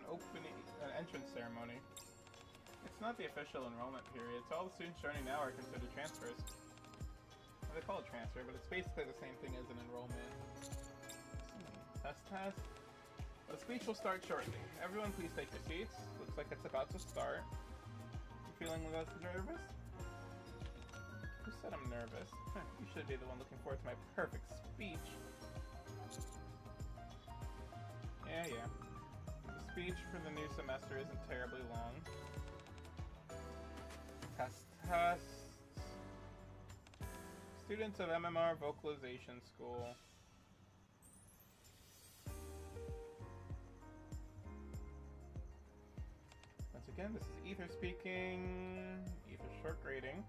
entrance ceremony? It's not the official enrollment period, so all the students joining now are considered transfers. Well, they call it transfer, but it's basically the same thing as an enrollment. Test, test. The speech will start shortly. Everyone please take your seats. Looks like it's about to start. You feeling less nervous? Who said I'm nervous? You should be the one looking forward to my perfect speech. Yeah, speech for the new semester isn't terribly long. Test. Students of MMR Vocalization School. Once again, this is Ether speaking. Ether short grading.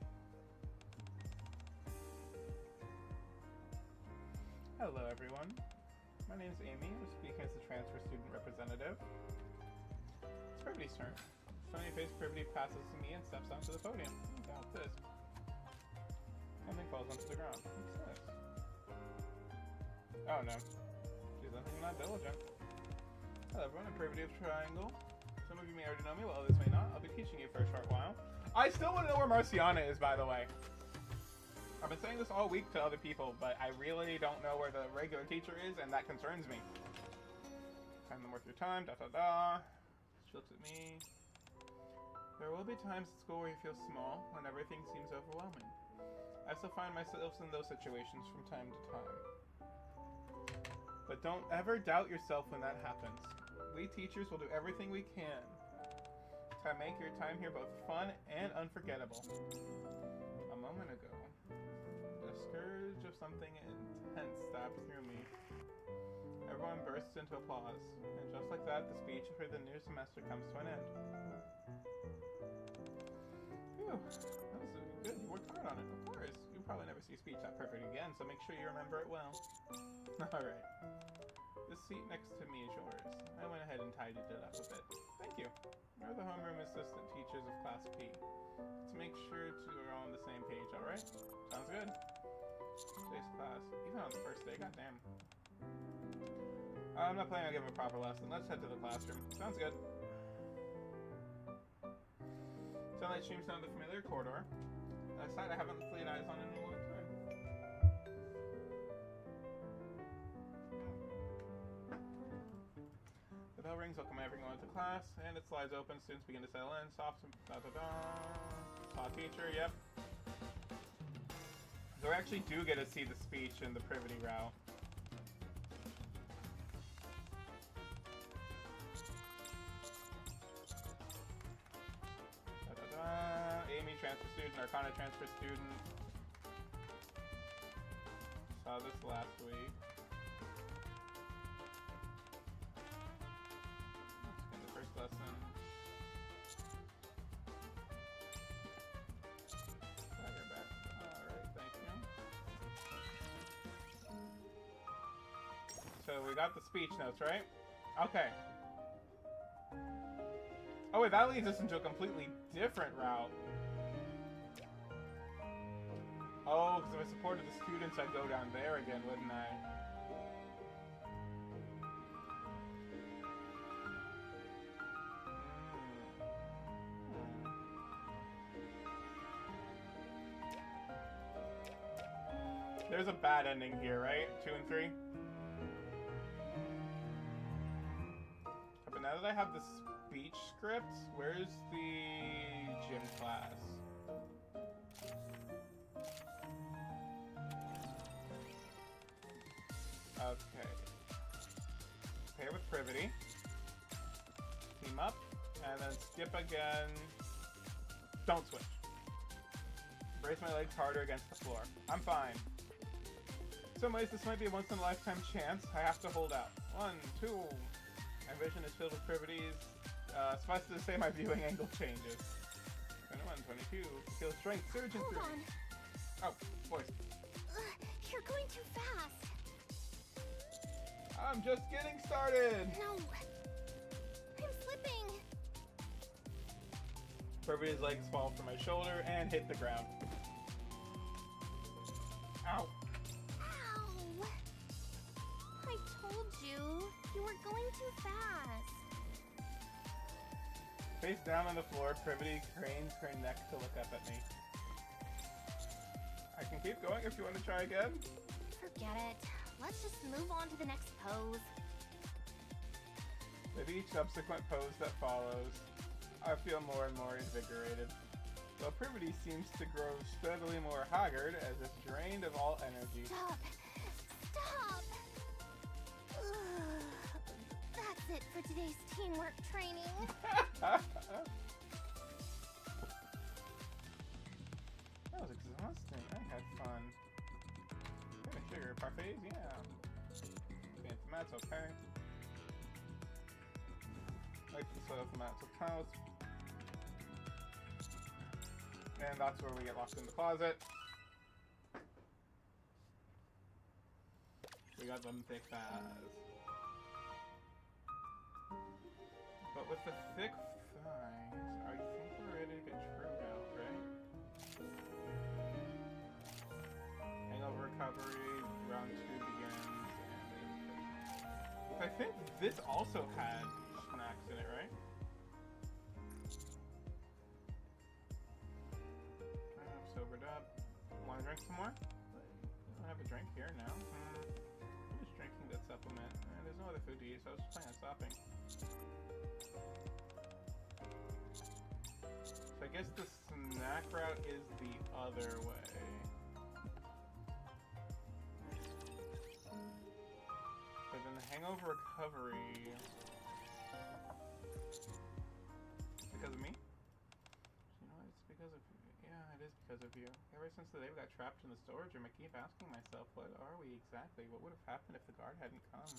Hello everyone. My name is Amy. I'm speaking as the transfer student representative. It's Privity's turn. Stony-faced Privity passes to me and steps onto the podium. What's this? Something falls onto the ground. What's this? Oh no. She's nothing not diligent. Hello everyone, I'm Privity of Triangle. Some of you may already know me, well others may not. I'll be teaching you for a short while. I still want to know where Marciana is, by the way. I've been saying this all week to other people, but I really don't know where the regular teacher is, and that concerns me. Find them worth your time, da da da. She looks at me. There will be times at school where you feel small, when everything seems overwhelming. I still find myself in those situations from time to time. But don't ever doubt yourself when that happens. We teachers will do everything we can to make your time here both fun and unforgettable. A moment ago, the scourge of something intense stabbed through me. Everyone bursts into applause, and just like that, the speech for the new semester comes to an end. Phew, that was good. You worked hard on it, of course. You'll probably never see a speech that perfect again, so make sure you remember it well. Alright. This seat next to me is yours. I went ahead and tidied it up a bit. Thank you. We're the homeroom assistant teachers of Class P. Let's make sure we're all on the same page, alright? Sounds good. Today's class. Even on the first day, goddamn. I'm not planning on giving a proper lesson. Let's head to the classroom. Sounds good. Sunlight streams down the familiar corridor. A sight I haven't laid eyes on in a long time. The bell rings, welcome everyone to class, and it slides open. Students begin to settle in. Soft, da da da. Saw teacher, yep. So we actually do get to see the speech in the Privity route. Amy, transfer student, Arcana, transfer student. Saw this last week. Let's get the first lesson. Dagger back. Alright, thank you. So we got the speech notes, right? Okay. Oh wait, that leads us into a completely different route. Oh, because if I supported the students, I'd go down there again, wouldn't I? There's a bad ending here, right? 2 and 3? But now that I have the speech script, where's the gym class? Okay. Pair with Privity. Team up. And then skip again. Don't switch. Brace my legs harder against the floor. I'm fine. In some ways, this might be a once-in-a-lifetime chance. I have to hold out. 1, 2. My vision is filled with privities. Suffice to say, my viewing angle changes. 21, 22. Feel strength surge in through. Hold on. Oh, voice. You're going too fast. I'm just getting started. No. I'm slipping. Privity's legs fall from my shoulder and hit the ground. Ow. Ow. I told you. You were going too fast. Face down on the floor, Privity cranes her neck to look up at me. I can keep going if you want to try again. Forget it. Let's just move on to the next pose. With each subsequent pose that follows, I feel more and more invigorated. While Privity seems to grow steadily more haggard as if drained of all energy. Stop! Stop! Ugh. That's it for today. today's teamwork training. That was exhausting. I had fun. Gonna sugar parfaits, yeah. Fancy mats, okay. Like the soil from mats of cows. And that's where we get locked in the closet. We got them thick thighs. But with the thick thighs, I think we're ready to get True out, right? Hangover recovery, round 2 begins, and I think this also had snacks in it, right? I'm sobered up. Want to drink some more? I don't have a drink here now. I'm just drinking that supplement. There's no other food to eat, so I was just planning on stopping. So I guess the snack route is the other way. But then the hangover recovery... Because of me? You know, it's because of... Yeah, it is because of you. Ever since the day we got trapped in the storage room, I keep asking myself, what are we exactly? What would have happened if the guard hadn't come?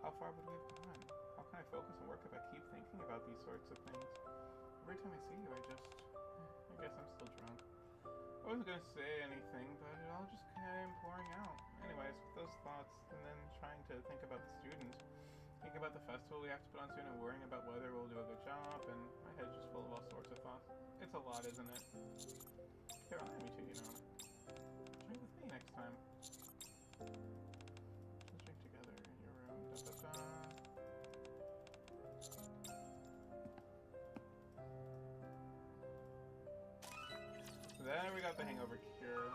How far would we have gone? How can I focus and work if I keep thinking about these sorts of things? Every time I see you, I guess I'm still drunk. I wasn't gonna say anything, but it all just came pouring out. Anyways, with those thoughts, and then trying to think about the students, thinking about the festival we have to put on soon, and worrying about whether we'll do a good job, and my head's just full of all sorts of thoughts. It's a lot, isn't it? Here, I'll me too, you know. Drink with me next time. Let's drink together in your room. Da, da, da. Then we got the hangover cure.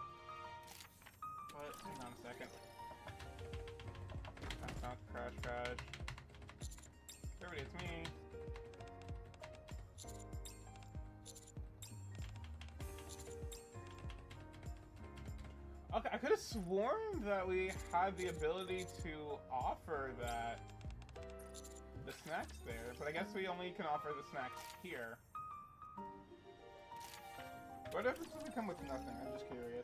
But hang on a second. That's not crash. Everybody, it's me. Okay, I could have sworn that we had the ability to offer the snacks there, but I guess we only can offer the snacks here. What if this doesn't come with nothing? I'm just curious.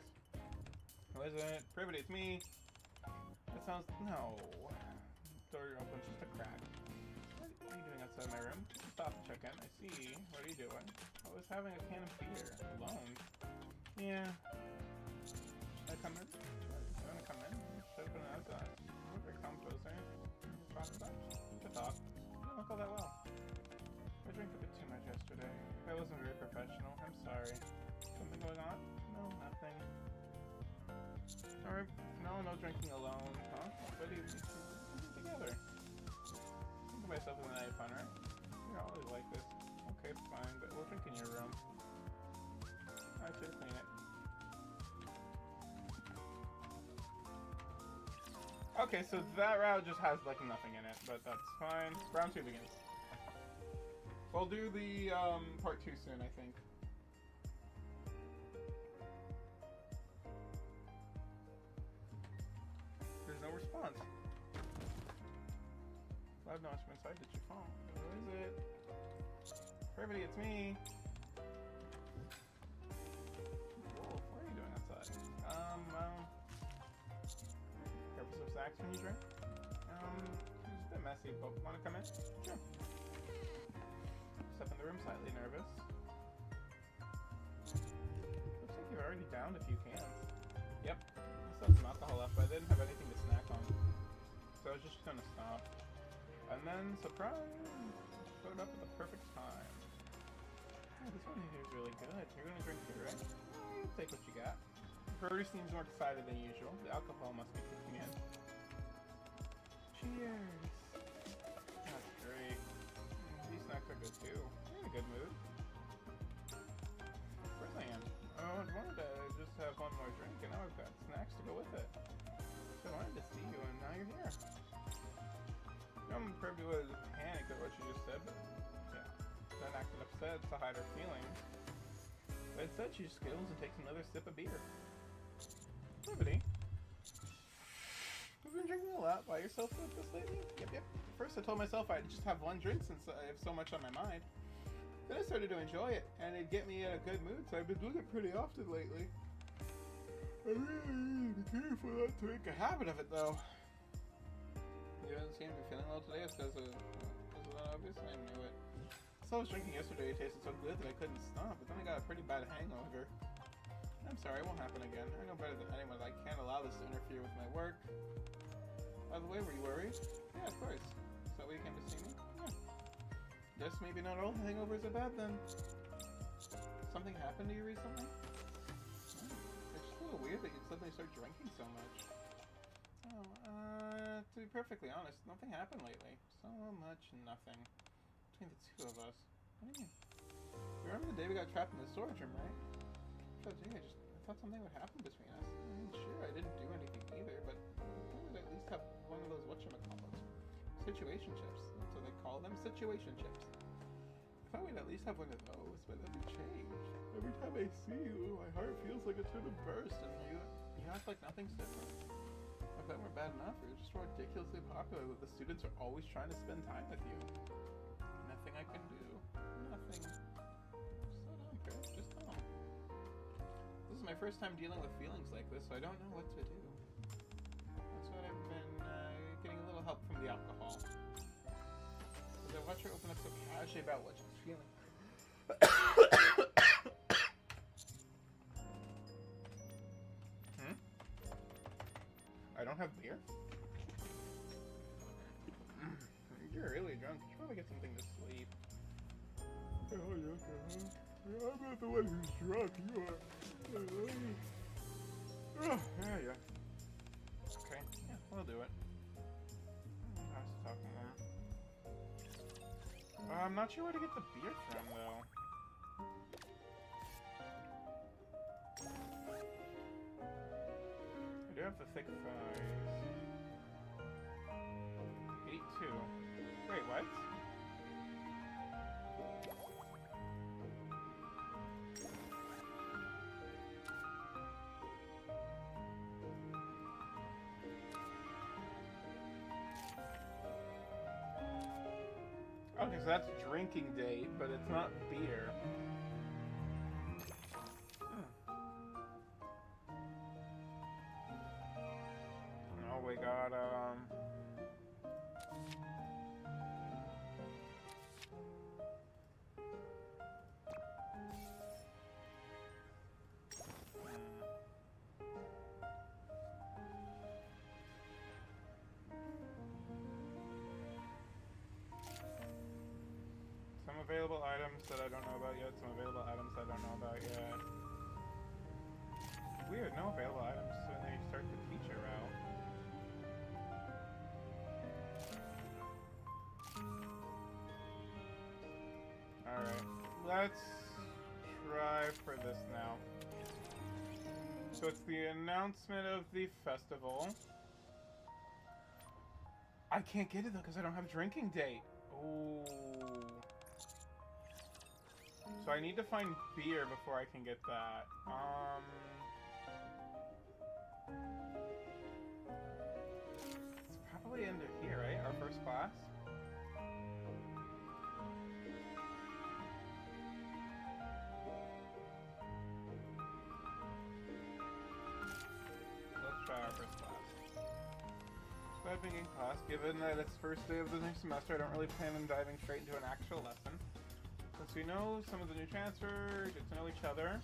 Who is it? Privity, it's me. That sounds... No. Door opens just a crack. What are you doing outside my room? Stop and check in. I see. What are you doing? I was having a can of beer. Alone. Yeah. Should I come in? Do you want to come in? Should open it outside. Look very composing. Talk about it. To talk. You don't look all that well. I drank a bit too much yesterday. I wasn't very professional. I'm sorry. Something going on? No, nothing. Alright, no drinking alone, huh? What do you do together? Think of myself in the night fun, right? You're always like this. Okay, fine, but we'll drink in your room. I should clean it. Okay, so that route just has like nothing in it, but that's fine. Round 2 begins. We'll do the part 2 soon, I think. There's no response. Loud noise from inside. Did you fall? Who is it? Everybody, it's me. Wolf, what are you doing outside? Grab some snacks when you drink? It's a bit messy, but wanna come in? Sure. Step in the room, slightly nervous. Looks like you've already downed a few cans. Yep. I still have some alcohol left, but I didn't have anything to snack on. So I was just gonna stop. And then, surprise! Showed up at the perfect time. Oh, this one here is really good. You're gonna drink too, right? You take what you got. Brody seems more excited than usual. The alcohol must be kicking in. Cheers! That's great. These snacks are good too. You're in a good mood. Of course I am. Oh, I wanted to just have one more drink, and now I've got snacks to go with it. So I wanted to see you, and now you're here. I'm probably was panicked at what she just said, but yeah, then acted upset to hide her feelings. But instead, she just giggles and takes another sip of beer. Everybody, we've been drinking a lot not by yourself like this lately? Yep. First I told myself I'd just have one drink since I have so much on my mind. Then I started to enjoy it, and it'd get me in a good mood, so I've been doing it pretty often lately. I really need to be careful not to make a habit of it, though. You don't seem to be feeling well today, because was that obvious? I knew it. So I was drinking yesterday, it tasted so good that I couldn't stop, but then I got a pretty bad hangover. I'm sorry, it won't happen again. I know better than anyone that I can't allow this to interfere with my work. By the way, were you worried? Yeah, of course. Is that why you came to see me? Yeah. Guess maybe not all hangovers are bad then. Something happened to you recently? It's just a little weird that you suddenly start drinking so much. Oh, to be perfectly honest, nothing happened lately. So much nothing. Between the two of us. What do you mean? You remember the day we got trapped in the storage room, right? I thought something would happen between us. I mean, sure, I didn't do anything either, but I would at least have one of those whatchamacallits. Situationships. That's what they call them, situationships. I thought we'd at least have one of those, but then they change. Every time I see you, my heart feels like it's gonna burst, and you act like nothing's different. If that weren't bad enough, you're just ridiculously popular that the students are always trying to spend time with you. Nothing I can do. Nothing. Slow down, Chris. Just calm. This is my first time dealing with feelings like this, so I don't know what to do. That's why I've been getting a little help from the alcohol. Because I watch her open up so casually about what she's feeling. I don't have beer? You're really drunk. You should probably get something to sleep. Oh, yeah, I'm not the one who's drunk. You are. Yeah. Okay, yeah, we'll do it. Nice talking more. I'm not sure where to get the beer from, though. I do have the thick thighs. 82. Wait, what? Okay, so that's drinking date, but it's not beer. Oh, we got, some available items that I don't know about yet, some available items I don't know about yet. Weird, no available items when they start the feature route. Alright, let's try for this now. So it's the announcement of the festival. I can't get it though because I don't have a drinking date. Ooh. So I need to find beer before I can get that. It's probably under here, right? Our first class? Let's try our first class. Despite being in class, given that it's first day of the new semester, I don't really plan on diving straight into an actual lesson. Since we know some of the new transfer, get to know each other.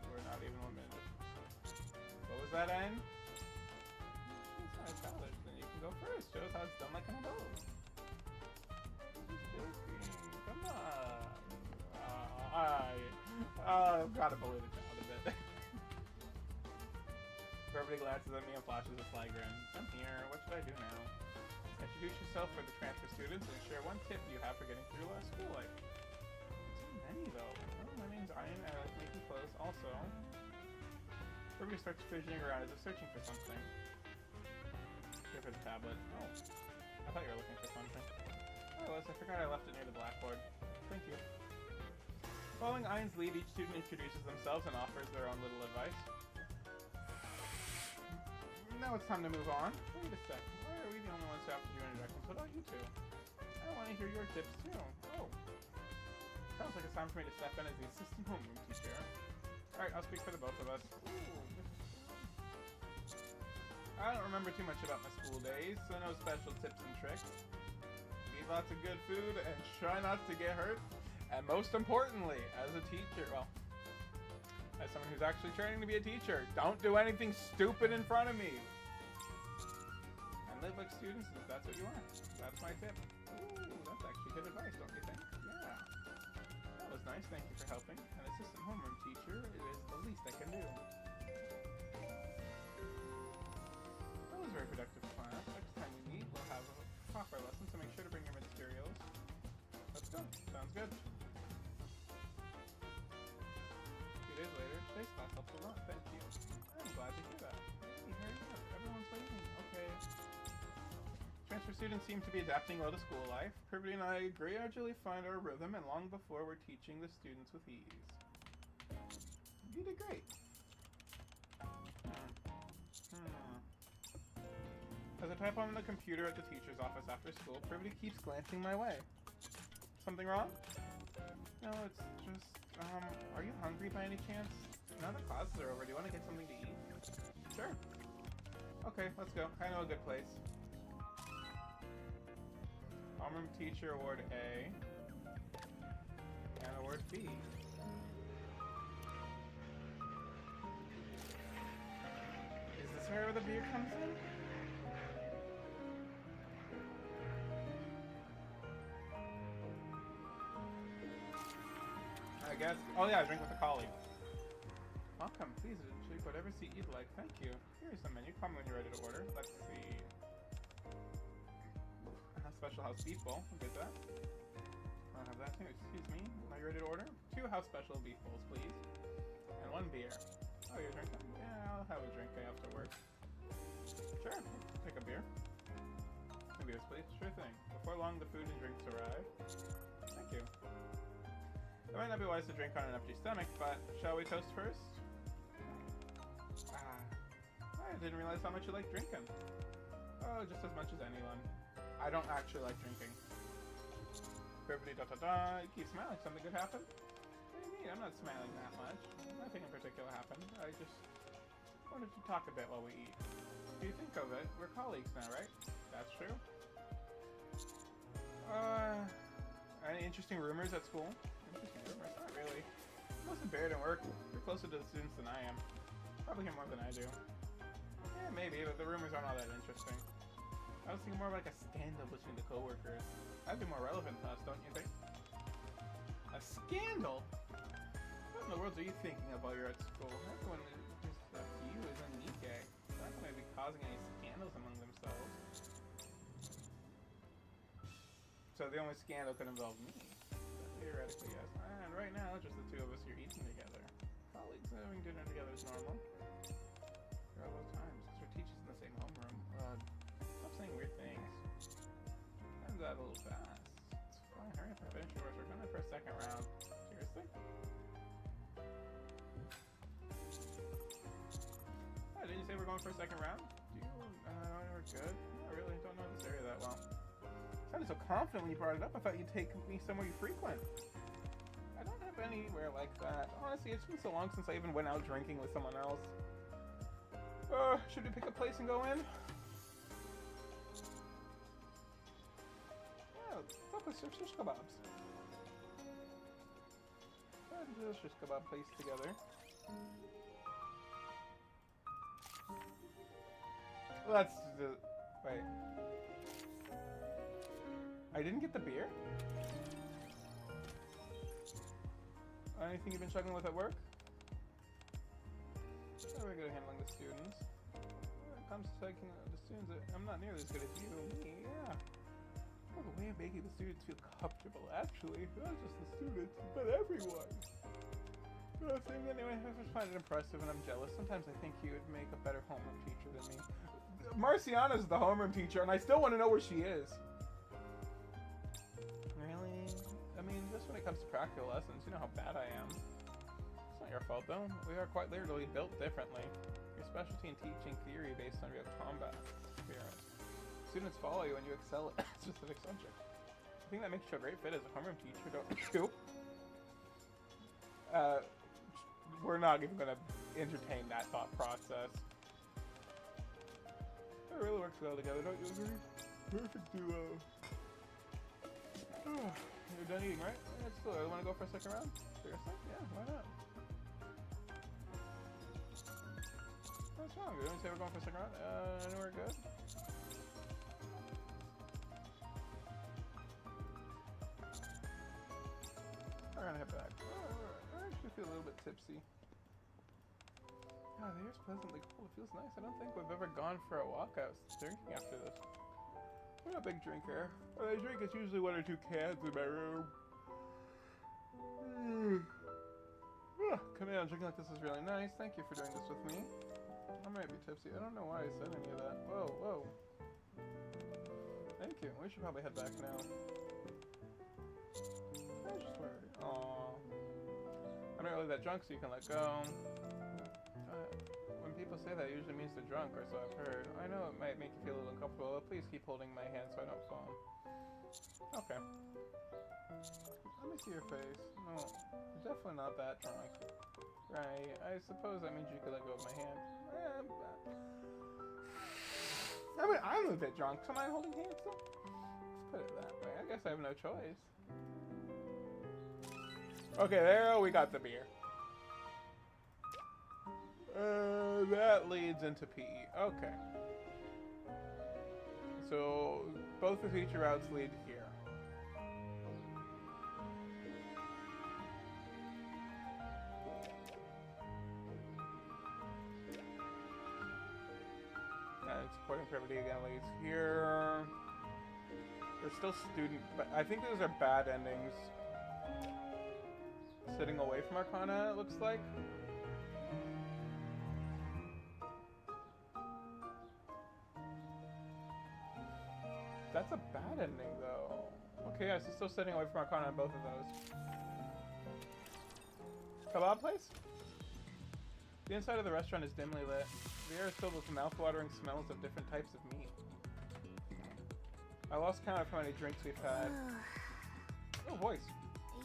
We're not even 1 minute. What was that, Anne? It's not a challenge. Then you can go first. Shows how it's done like an adult. Just joking. Come on. I've got to bully the child a bit. Everybody glances at me and flashes a sly grin. I'm here. What should I do now? Introduce yourself for the transfer students and share one tip you have for getting through school life. So many though. Oh, my name's Ian and I like making clothes also. Everybody starts fidgeting around as if searching for something. Here for the tablet. Oh. I thought you were looking for something. Oh, I forgot I left it near the blackboard. Thank you. Following Ian's lead, each student introduces themselves and offers their own little advice. Now it's time to move on. Wait a sec. Why are we the only ones who have to do introductions? What about you two? I want to hear your tips too. Oh. Sounds like it's time for me to step in as the assistant homeroom teacher. Alright, I'll speak for the both of us. Ooh. I don't remember too much about my school days, so no special tips and tricks. Eat lots of good food and try not to get hurt. And most importantly, as a teacher, well, as someone who's actually training to be a teacher, don't do anything stupid in front of me. And live like students if that's what you want. That's my tip. Ooh, that's actually good advice, don't you think? Yeah. That was nice, thank you for helping. An assistant homeroom teacher is the least I can do. That was a very productive class. Next time we meet, we'll have a proper lesson, so make sure to bring your materials. Let's go. Sounds good. Days later, today's class helped a lot, thank you. I'm glad to hear that. Hey, hurry up, everyone's waiting. Okay. Transfer students seem to be adapting well to school life. Privity and I gradually find our rhythm, and long before we're teaching the students with ease. You did great. As I type on the computer at the teacher's office after school, Privity keeps glancing my way. Something wrong? No, it's just... are you hungry by any chance? Now that classes are over, do you want to get something to eat? Sure. Okay, let's go. I know a good place. Homeroom Teacher Award A. And Award B. Is this where the beer comes in? I guess. Oh yeah, drink with a colleague. Welcome. Please take whatever seat you'd like. Thank you. Here's the menu. Call me when you're ready to order. Let's see. Special house beef bowl. I'll get that. I'll have that too. Excuse me. Are you ready to order? 2 house special beef bowls, please. And 1 beer. Oh, you're drinking? Yeah, I'll have a drink after work. Sure. I'll take a beer. 2 beers, please. Sure thing. Before long, the food and drinks arrive. Thank you. It might not be wise to drink on an empty stomach, but shall we toast first? I didn't realize how much you like drinking. Oh, just as much as anyone. I don't actually like drinking. Privity you keep smiling. Something good happened? What do you mean? I'm not smiling that much. Nothing in particular happened. I just wanted to talk a bit while we eat. If you think of it, we're colleagues now, right? That's true. Any interesting rumors at school? Interesting rumors? Not really. Most embarrassed at work. You're closer to the students than I am. Probably hear more than I do. Yeah, maybe, but the rumors aren't all that interesting. I was thinking more of like a scandal between the coworkers. That'd be more relevant to us, don't you think? A scandal? What in the world are you thinking of while you're at school? Everyone who's left you is in Nikke. They're not going to be causing any scandals among themselves. So the only scandal could involve me. Theoretically, yes. And right now, just the 2 of us here eating together. Colleagues having dinner together is normal. There are those times, because we're teachers in the same homeroom. Stop saying weird things. Time's out a little fast. It's fine, hurry up and finish yours. We're going for a second round. Seriously? Oh, didn't you say we're going for a second round? Do you, we're good? I really don't know this area that well. You sounded so confident when you brought it up. I thought you'd take me somewhere you frequent. I don't have anywhere like that. Honestly, it's been so long since I even went out drinking with someone else. Should we pick a place and go in? Yeah, let's go with shish kebabs. Let's do a shish kebab place together. Let's do... Wait. I didn't get the beer? Anything you've been struggling with at work? How are we good at handling the students? When it comes to taking the students, I'm not nearly as good as you. Me, yeah. Well, the way of making the students feel comfortable, actually. Not just the students, but everyone. Anyway, I just find it impressive and I'm jealous. Sometimes I think you would make a better homeroom teacher than me. Marciana's the homeroom teacher, and I still want to know where she is. Really? I mean, just when it comes to practical lessons, you know how bad I am. It's not your fault, though. We are quite literally built differently. Your a specialty in teaching theory based on real combat experience. Students follow you when you excel at a specific subject. I think that makes you a great fit as a homeroom teacher, don't you? We're not even going to entertain that thought process. It really works well together, don't you agree? Perfect duo. You're done eating, right? That's cool. You want to go for a second round? Seriously? Yeah, why not? What's wrong? Didn't we say we're going for a second round? Anywhere good? We're gonna head back. I actually feel a little bit tipsy. Oh, the air's pleasantly cool. It feels nice. I don't think we've ever gone for a walk out drinking after this. I'm not a big drinker. When I drink, it's usually 1 or 2 cans in my room. Coming out and drinking like this is really nice. Thank you for doing this with me. I might be tipsy. I don't know why I said any of that. Whoa, whoa. Thank you. We should probably head back now. I just worried. Aww. I'm not really that drunk, so you can let go. When people say that, it usually means they're drunk, or so I've heard. I know it might make you feel a little uncomfortable, but please keep holding my hand so I don't fall. Okay. Let me see your face. No, you're definitely not that drunk. Right, I suppose that means you could let go of my hand. I mean, I'm a bit drunk, so am I holding hands though? Let's put it that way. I guess I have no choice. Okay, there we got the beer. That leads into PE. Okay. So, both the future routes lead here. And supporting brevity again leads here. There's still student, but I think those are bad endings. Sitting away from Arcana, it looks like. That's a bad ending, though. Okay, yeah, so still sitting away from Arcana on both of those. Kebab place? The inside of the restaurant is dimly lit. The air is filled with mouth-watering smells of different types of meat. I lost count of how many drinks we've had. Oh, voice.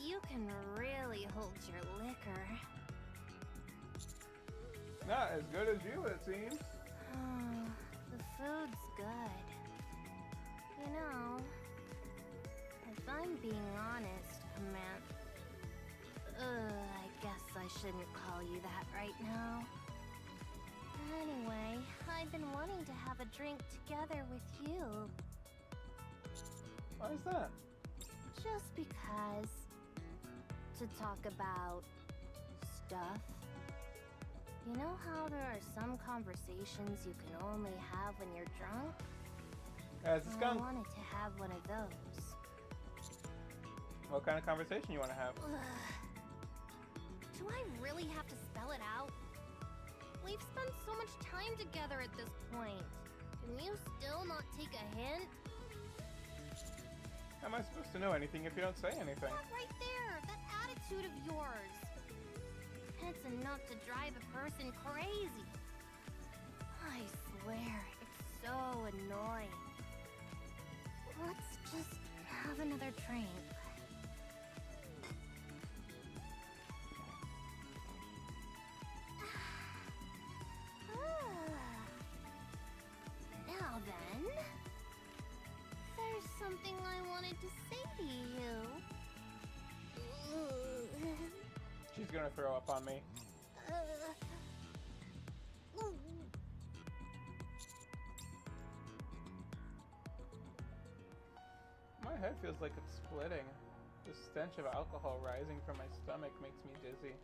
You can really hold your liquor. Not as good as you, it seems. The food's good. You know, if I'm being honest, I guess I shouldn't call you that right now. Anyway, I've been wanting to have a drink together with you. Why is that? Just because. To talk about stuff. You know how there are some conversations you can only have when you're drunk? As a skunk. I wanted to have one of those. What kind of conversation you want to have? Do I really have to spell it out? We've spent so much time together at this point. Can you still not take a hint? How am I supposed to know anything if you don't say anything? That right there! That attitude of yours! It's enough to drive a person crazy. I swear, it's so annoying. Let's just have another drink. Now then, there's something I wanted to say to you. She's gonna throw up on me. My head feels like it's splitting. The stench of alcohol rising from my stomach makes me dizzy.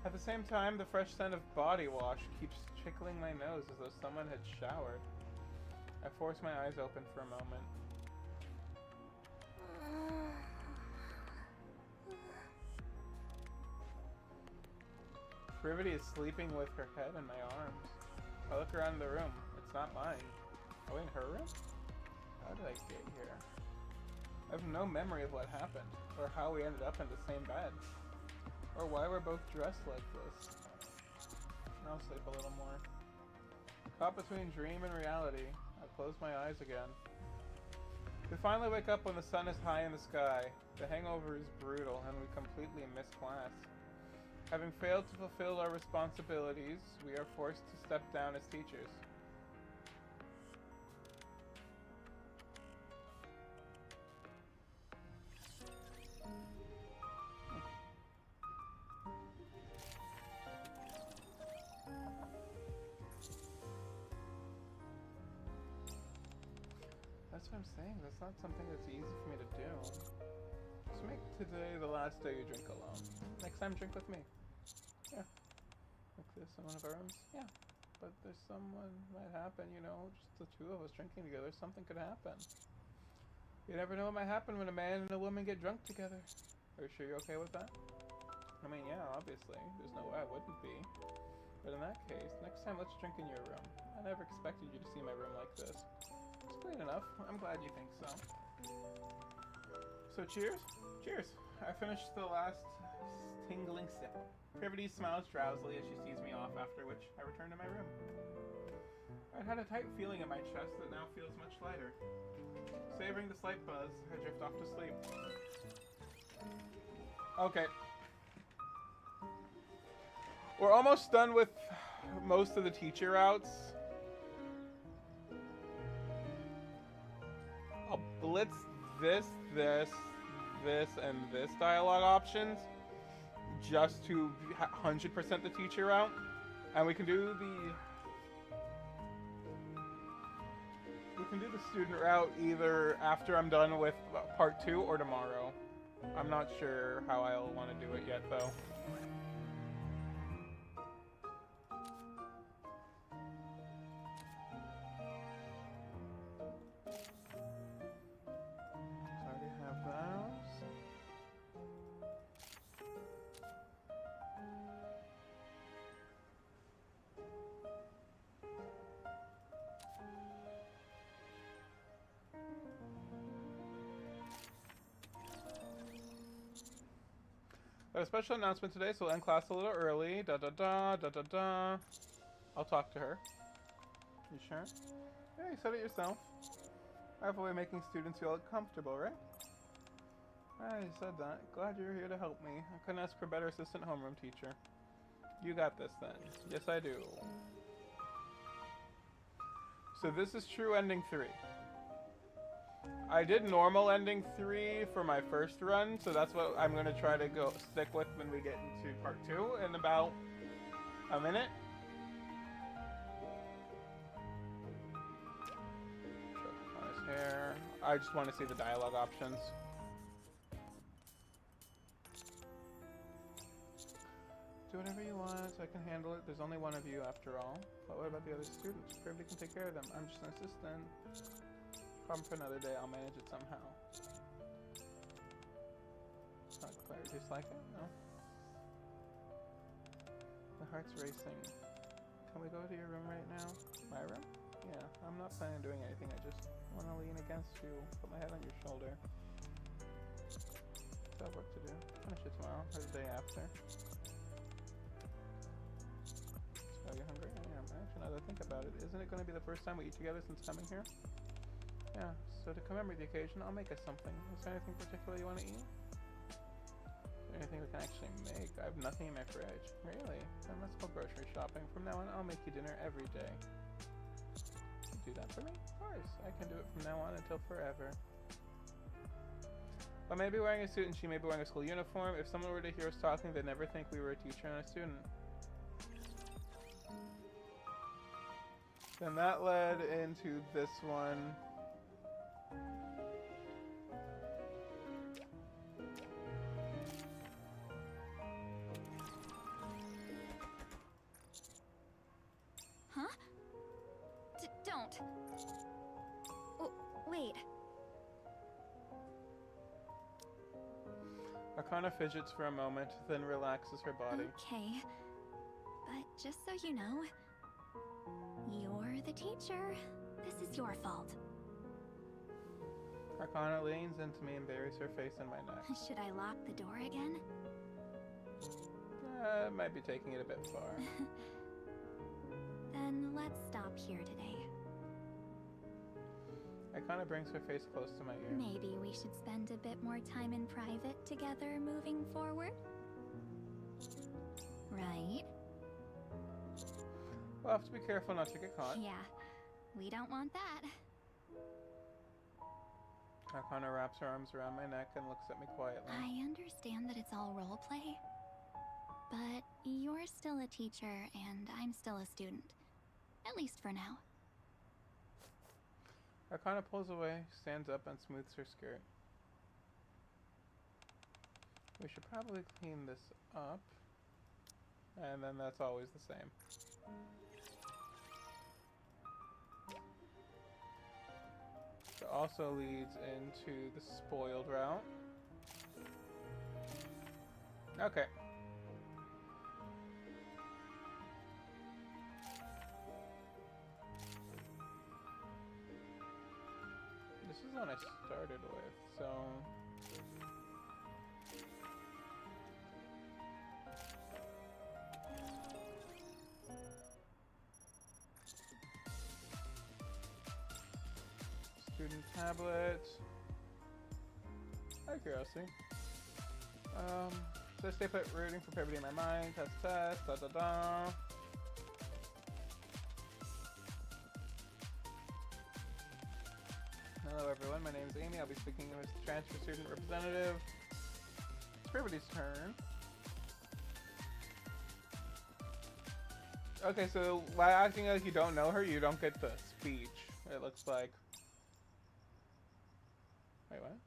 At the same time, the fresh scent of body wash keeps tickling my nose as though someone had showered. I force my eyes open for a moment. Privity is sleeping with her head in my arms. I look around the room. It's not mine. Are we in her room? How did I get here? I have no memory of what happened, or how we ended up in the same bed, or why we're both dressed like this. I'll sleep a little more. Caught between dream and reality. I close my eyes again. We finally wake up when the sun is high in the sky. The hangover is brutal and we completely miss class. Having failed to fulfill our responsibilities, we are forced to step down as teachers. That's what I'm saying. That's not something that's easy for me to do. Just make today the last day you drink alone. Next time, drink with me. Yeah. Like this in one of our rooms? Yeah. But there's someone might happen, you know, just the two of us drinking together, something could happen. You never know what might happen when a man and a woman get drunk together. Are you sure you're okay with that? I mean, yeah, obviously. There's no way I wouldn't be. But in that case, next time let's drink in your room. I never expected you to see my room like this. It's clean enough. I'm glad you think so. So cheers? Cheers. I finished the last tingling sip. Privity smiles drowsily as she sees me off, after which I return to my room. I had a tight feeling in my chest that now feels much lighter. Savoring the slight buzz, I drift off to sleep. Okay. We're almost done with most of the teacher routes. I'll blitz this, and this dialogue options just to 100% the teacher route. And we can do the student route either after I'm done with part 2 or tomorrow. I'm not sure how I'll want to do it yet though. Got a special announcement today, so we'll end class a little early. Da da da da da da. I'll talk to her. You sure? Yeah, you said it yourself. I have a way of making students feel comfortable, right? Ah, you said that. Glad you're here to help me. I couldn't ask for a better assistant homeroom teacher. You got this then. Yes, I do. So this is true ending 3. I did normal ending 3 for my first run, so that's what I'm going to try to stick with when we get into part 2 in about a minute. Choke on his hair. I just want to see the dialogue options. Do whatever you want, I can handle it. There's only one of you after all. But what about the other students? Privity can take care of them. I'm just an assistant. Problem for another day, I'll manage it somehow. Not clear, just like it? No. The heart's racing. Can we go to your room right now? My room? Yeah, I'm not planning on doing anything. I just want to lean against you, put my head on your shoulder. Still have work to do. Finish it tomorrow, or the day after. So you hungry? I am. Actually, now that I think about it, isn't it going to be the first time we eat together since coming here? Yeah, so to commemorate the occasion, I'll make us something. Is there anything particular you want to eat? Is there anything we can actually make? I have nothing in my fridge. Really? Then let's go grocery shopping. From now on, I'll make you dinner every day. Do that for me? Of course. I can do it from now on until forever. I may be wearing a suit and she may be wearing a school uniform. If someone were to hear us talking, they'd never think we were a teacher and a student. Then that led into this one. Huh? Don't. Oh, wait. Arcana fidgets for a moment, then relaxes her body. Okay. But just so you know, you're the teacher. This is your fault. Arcana leans into me and buries her face in my neck. Should I lock the door again? Might be taking it a bit far. Then let's stop here today. Icona brings her face close to my ear. Maybe we should spend a bit more time in private together moving forward? Right? We'll have to be careful not to get caught. Yeah, we don't want that. Icona wraps her arms around my neck and looks at me quietly. I understand that it's all roleplay, but you're still a teacher and I'm still a student. At least for now. Icona pulls away, stands up, and smooths her skirt. We should probably clean this up. And then that's always the same. It also leads into the spoiled route. Okay. This is what I started with, so... Student tablet. Out of curiosity. So I stay put rooting for Privity in my mind. Test, da da da. Hello everyone, my name is Amy. I'll be speaking as the transfer student representative. It's Privity's turn. Okay, so by acting like you don't know her, you don't get the speech. It looks like. Wait, what?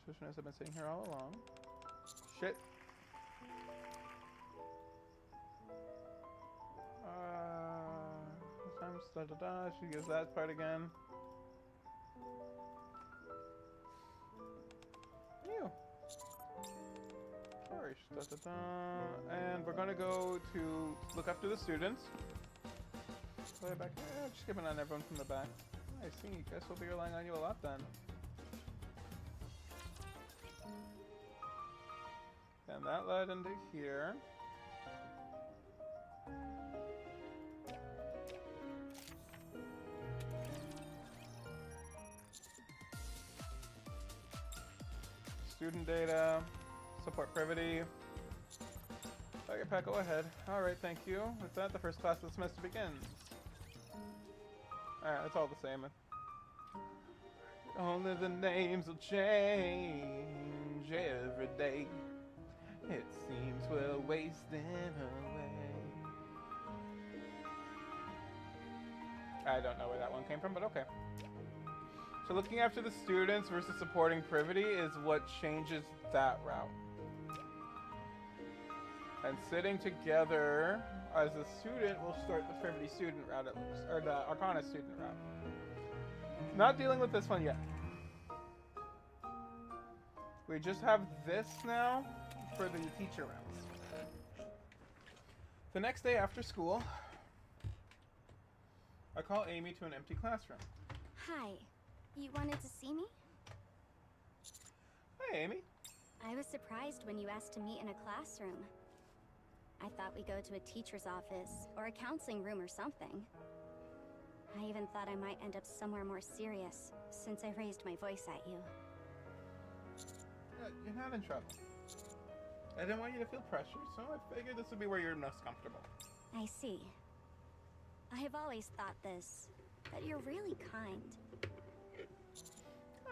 Trisha knows I've been sitting here all along. Shit. Da da da. She gives that part again. Ew. Flourish. Da da da. And we're gonna go to look after the students. Way back. Just keeping on everyone from the back. I see. Guess we'll be relying on you a lot then. And that led into here. Student data, support Privity. Okay, Pat, go ahead. Alright, thank you. With that, the first class of the semester begins. Alright, it's all the same. Only the names will change every day. It seems we're wasting away. I don't know where that one came from, but okay. So looking after the students versus supporting Privity is what changes that route. And sitting together as a student will start the Privity student route, it looks, or the Arcana student route. Not dealing with this one yet. We just have this now for the teacher rounds. The next day after school, I call Amy to an empty classroom. Hi. You wanted to see me? Hi, Amy. I was surprised when you asked to meet in a classroom. I thought we'd go to a teacher's office or a counseling room or something. I even thought I might end up somewhere more serious since I raised my voice at you. You're not in trouble. I didn't want you to feel pressure, so I figured this would be where you're most comfortable. I see. I have always thought this, that you're really kind.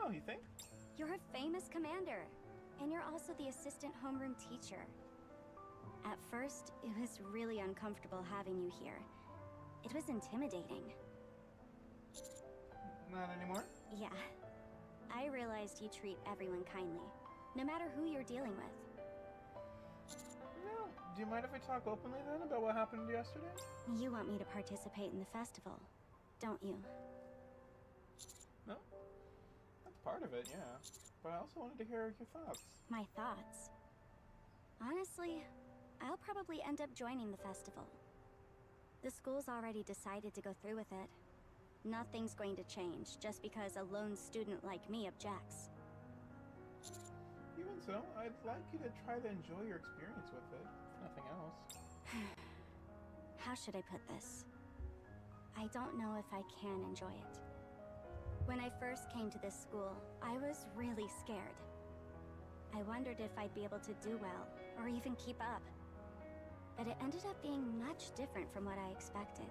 Oh, you think? You're a famous commander, and you're also the assistant homeroom teacher. At first, it was really uncomfortable having you here. It was intimidating. Not anymore? Yeah. I realized you treat everyone kindly, no matter who you're dealing with. No. Do you mind if we talk openly then about what happened yesterday? You want me to participate in the festival, don't you? No. That's part of it, yeah. But I also wanted to hear your thoughts. My thoughts? Honestly, I'll probably end up joining the festival. The school's already decided to go through with it. Nothing's going to change just because a lone student like me objects. Even so, I'd like you to try to enjoy your experience with it, if nothing else. should I put this? I don't know if I can enjoy it. When I first came to this school, I was really scared. I wondered if I'd be able to do well, or even keep up. But it ended up being much different from what I expected.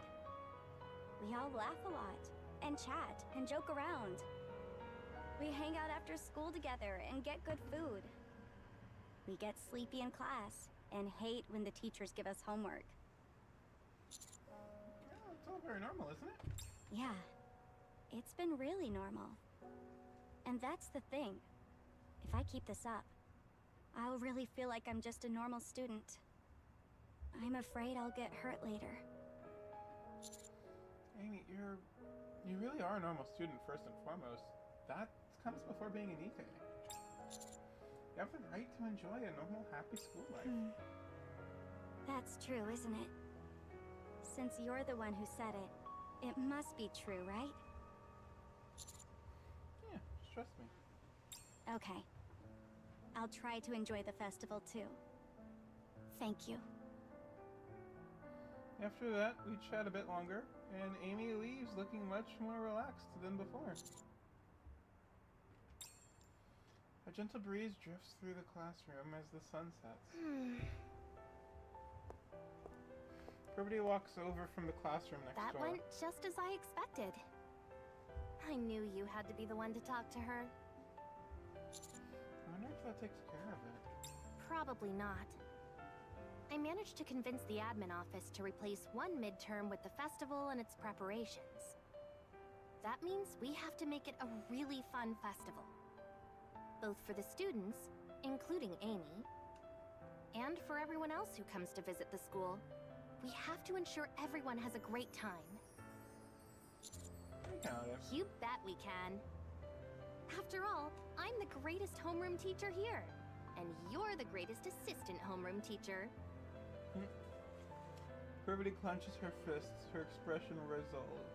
We all laugh a lot, and chat, and joke around. We hang out after school together and get good food. We get sleepy in class, and hate when the teachers give us homework. Yeah, it's all very normal, isn't it? Yeah, it's been really normal. And that's the thing. If I keep this up, I'll really feel like I'm just a normal student. I'm afraid I'll get hurt later. Amy, you really are a normal student first and foremost. That comes before being a Nikke. You have the right to enjoy a normal, happy school life. That's true, isn't it? Since you're the one who said it, it must be true, right? Yeah, just trust me. Okay. I'll try to enjoy the festival too. Thank you. After that, we chat a bit longer, and Amy leaves looking much more relaxed than before. A gentle breeze drifts through the classroom as the sun sets. Everybody walks over from the classroom next That door. went just as I expected. I knew you had to be the one to talk to her. I wonder if that takes care of it. Probably not. I managed to convince the admin office to replace one midterm with the festival and its preparations. That means we have to make it a really fun festival. Both for the students, including Amy, and for everyone else who comes to visit the school. We have to ensure everyone has a great time. I got it. You bet we can. After all, I'm the greatest homeroom teacher here. And you're the greatest assistant homeroom teacher. Brevity clenches her fists, her expression resolved.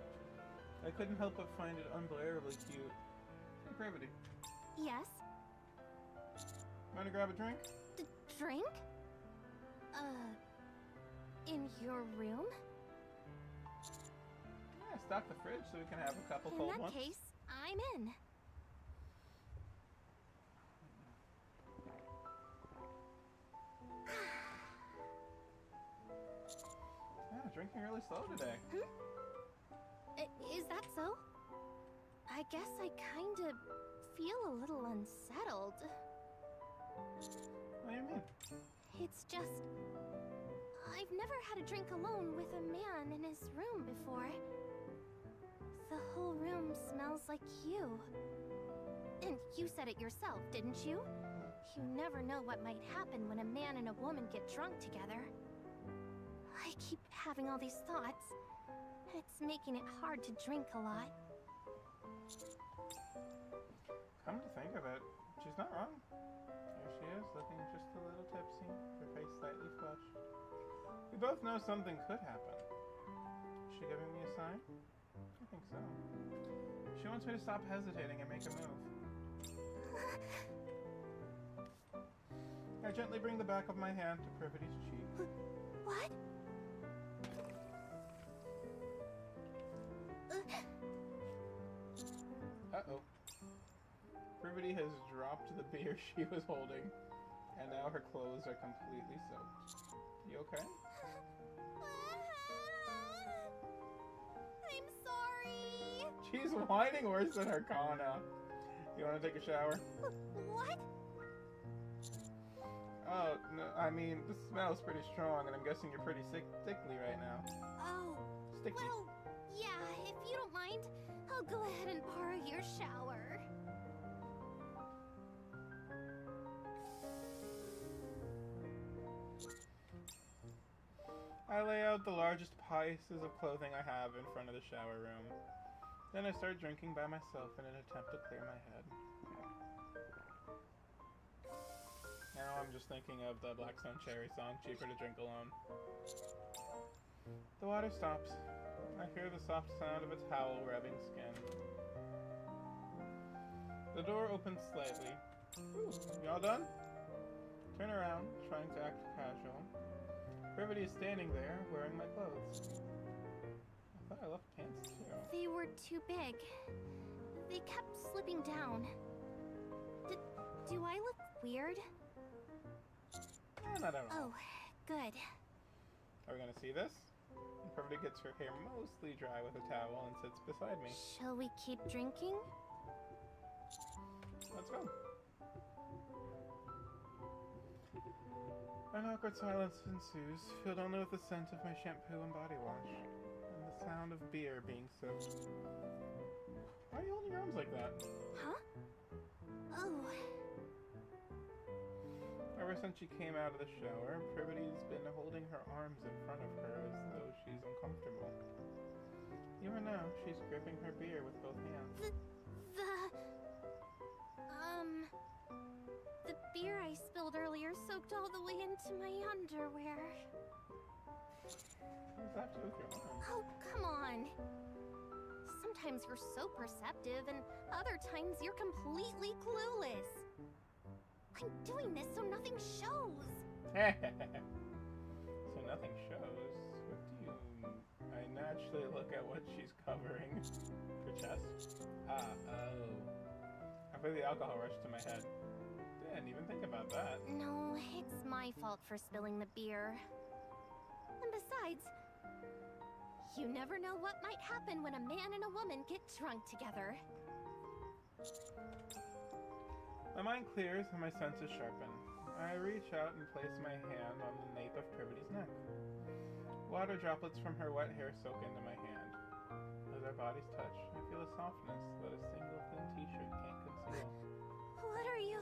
I couldn't help but find it unbearably cute. Hey, Brevity, Yes? want to grab a drink? Drink? In your room? Yeah, stock the fridge so we can have a couple In cold that ones. case, I'm in. Yeah, drinking really slow today. Is that so? I guess I kinda feel a little unsettled. What do you mean? It's just... I've never had a drink alone with a man in his room before. The whole room smells like you. And you said it yourself, didn't you? You never know what might happen when a man and a woman get drunk together. I keep having all these thoughts. It's making it hard to drink a lot. Come to think of it, she's not wrong. Here she is, looking just a little tipsy, her face slightly flushed. We both know something could happen. Is she giving me a sign? I think so. She wants me to stop hesitating and make a move. I gently bring the back of my hand to Privity's cheek. What? Uh-oh. Privity has dropped the beer she was holding, and now her clothes are completely soaked. You okay? I'm sorry. She's whining worse than her Kana. You want to take a shower? What? Oh, no, I mean, this smells pretty strong, and I'm guessing you're pretty sickly right now. Oh, Sticky. well, yeah, if you don't mind, I'll go ahead and borrow your shower. I lay out the largest pieces of clothing I have in front of the shower room. Then I start drinking by myself in an attempt to clear my head. Now I'm just thinking of the Blackstone Cherry song, Cheaper to Drink Alone. The water stops. I hear the soft sound of a towel rubbing skin. The door opens slightly. Ooh, y'all done? Turn around, trying to act casual. Privity is standing there, wearing my clothes. I thought I left pants too. They were too big. They kept slipping down. Do I look weird? Not at all. Oh, good. Are we gonna see this? Privity gets her hair mostly dry with a towel and sits beside me. Shall we keep drinking? Let's go. An awkward silence ensues, filled only with the scent of my shampoo and body wash, and the sound of beer being sipped. Why are you holding your arms like that? Huh? Oh. Ever since she came out of the shower, Privity's been holding her arms in front of her as though she's uncomfortable. Even now, she's gripping her beer with both hands. The beer I spilled earlier soaked all the way into my underwear. What does that have to do with your arms? Oh, come on. Sometimes you're so perceptive, and other times you're completely clueless. I'm doing this so nothing shows. So nothing shows. What do you... I naturally look at what she's covering. Her chest? Oh. I feel the alcohol rush to my head. Didn't even think about that. No, it's my fault for spilling the beer. And besides, you never know what might happen when a man and a woman get drunk together. My mind clears and my senses sharpen. I reach out and place my hand on the nape of Privity's neck. Water droplets from her wet hair soak into my hand. As our bodies touch, I feel a softness that a single thin t-shirt can't conceal. What are you?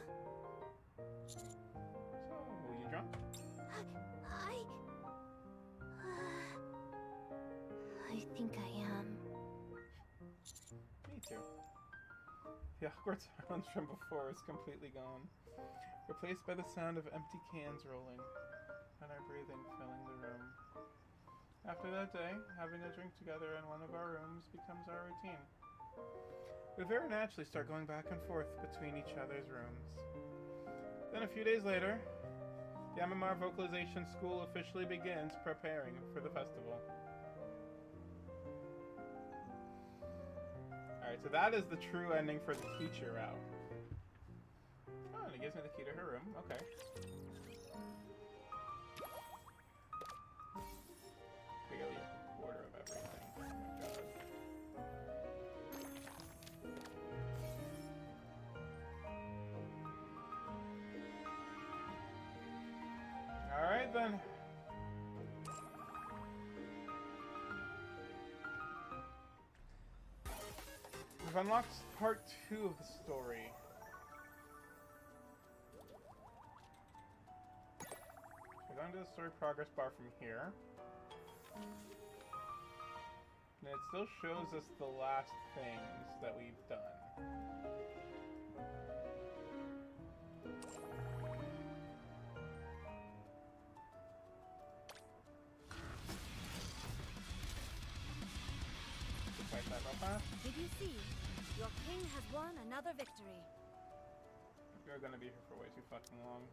So, you drunk? I think I am. Me too. The awkward silence from before is completely gone, replaced by the sound of empty cans rolling, and our breathing filling the room. After that day, having a drink together in one of our rooms becomes our routine. We very naturally start going back and forth between each other's rooms. Then a few days later, the MMR Vocalization School officially begins preparing for the festival. Alright, so that is the true ending for the teacher route. Oh, and it gives me the key to her room. Okay. Barely a quarter of everything. Oh my god. Alright then. We've unlocked part 2 of the story. We're going to the story progress bar from here. And it still shows us the last things that we've done. Fight that real fast. Did you see? Your king has won another victory. You're gonna be here for way too fucking long.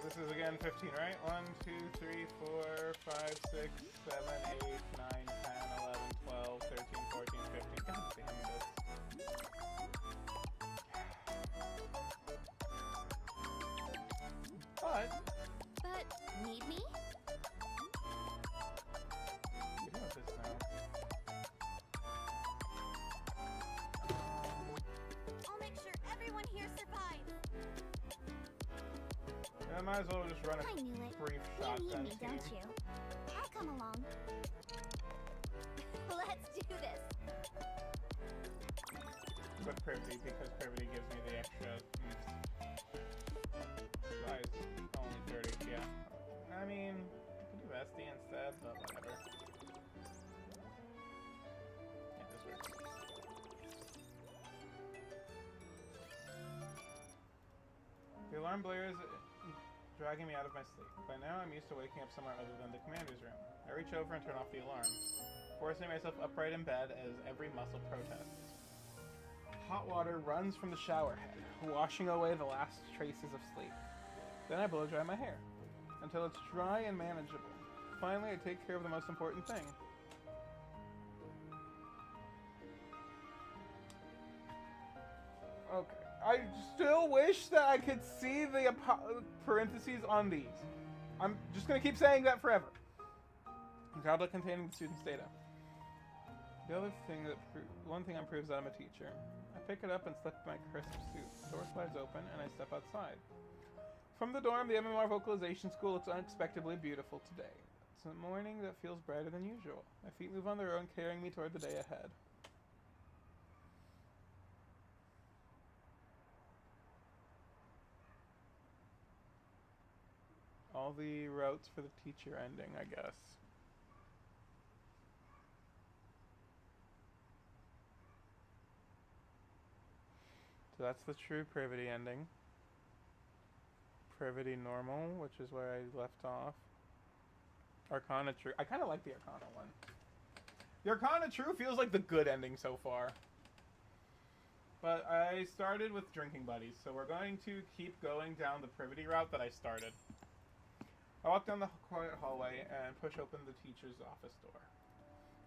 This is again 15, right? 1, 2, 3, 4, 5, 6, 7, 8, 9, 10, 11, 12, 13, 14, 15. God damn this. But need me? We do have this now. I'll make sure everyone here survives. I might as well just run I knew a it. brief You shotgun need me, team. don't you? I'll come along. Let's do this. But Privity, because Privity gives me the extra why is it only 30? Yeah. I mean, I could do SD instead, but whatever. Yeah, this works. The alarm blares, dragging me out of my sleep. By now, I'm used to waking up somewhere other than the commander's room. I reach over and turn off the alarm, forcing myself upright in bed as every muscle protests. Hot water runs from the shower head, washing away the last traces of sleep. Then I blow dry my hair, until it's dry and manageable. Finally, I take care of the most important thing. Okay. I still wish that I could see the parentheses on these. I'm just going to keep saying that forever. Tablet containing the student's data. The other thing one thing that proves that I'm a teacher. I pick it up and slip my crisp suit. The door slides open and I step outside. From the dorm, the MMR vocalization school looks unexpectedly beautiful today. It's a morning that feels brighter than usual. My feet move on their own, carrying me toward the day ahead. All the routes for the teacher ending, I guess. So that's the true Privity ending. Privity normal, which is where I left off. Arcana true. I kind of like the Arcana one. The Arcana true feels like the good ending so far. But I started with drinking buddies, so we're going to keep going down the Privity route that I started. I walk down the quiet hallway and push open the teacher's office door.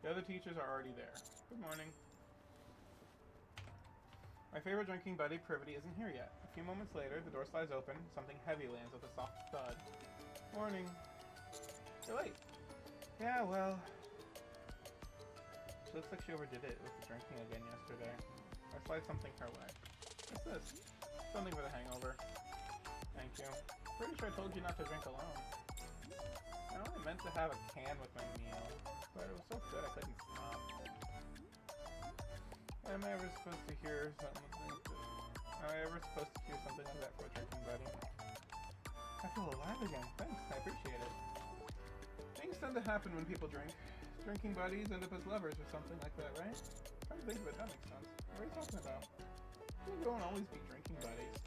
The other teachers are already there. Good morning. My favorite drinking buddy, Privity, isn't here yet. A few moments later, the door slides open, something heavy lands with a soft thud. Morning. You're late. Yeah, well... She looks like she overdid it with the drinking again yesterday. I slide something her way. What's this? Something for the hangover. Thank you. Pretty sure I told you not to drink alone. I only meant to have a can with my meal, but it was so good I couldn't stop. Am I ever supposed to hear something like that for a drinking buddy? I feel alive again. Thanks, I appreciate it. Things tend to happen when people drink. Drinking buddies end up as lovers or something like that, right? Come to think of it, that makes sense. What are you talking about? You don't always be drinking buddies.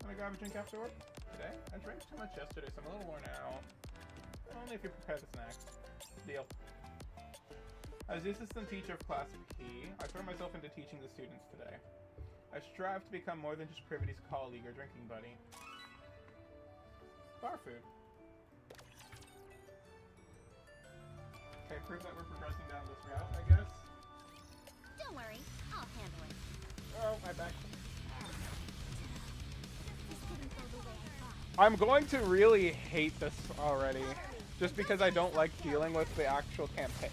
Wanna grab a drink after work? Today? I drank too much yesterday, so I'm a little worn out. Only if you prepare the snacks. Deal. As the assistant teacher of Class P, I throw myself into teaching the students today. I strive to become more than just Privity's colleague or drinking buddy. Bar food. Okay, prove that we're progressing down this route, I guess. Don't worry, I'll handle it. Oh, my back. This didn't go the way I thought. I'm going to really hate this already. Just because I don't like dealing with the actual campaign.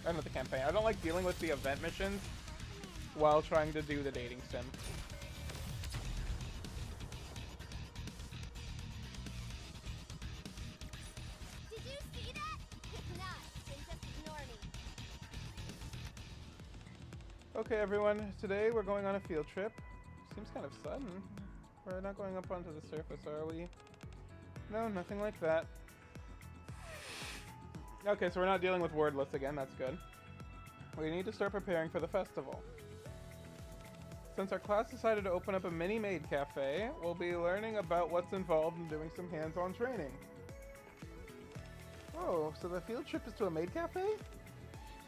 Not the campaign. I don't like dealing with the event missions while trying to do the dating sim. Did you see that? If not, then just ignore me. Okay, everyone. Today we're going on a field trip. Seems kind of sudden. We're not going up onto the surface, are we? No, nothing like that. Okay, so we're not dealing with wordless again, that's good. We need to start preparing for the festival. Since our class decided to open up a mini-maid cafe, we'll be learning about what's involved in doing some hands-on training. Oh, so the field trip is to a maid cafe?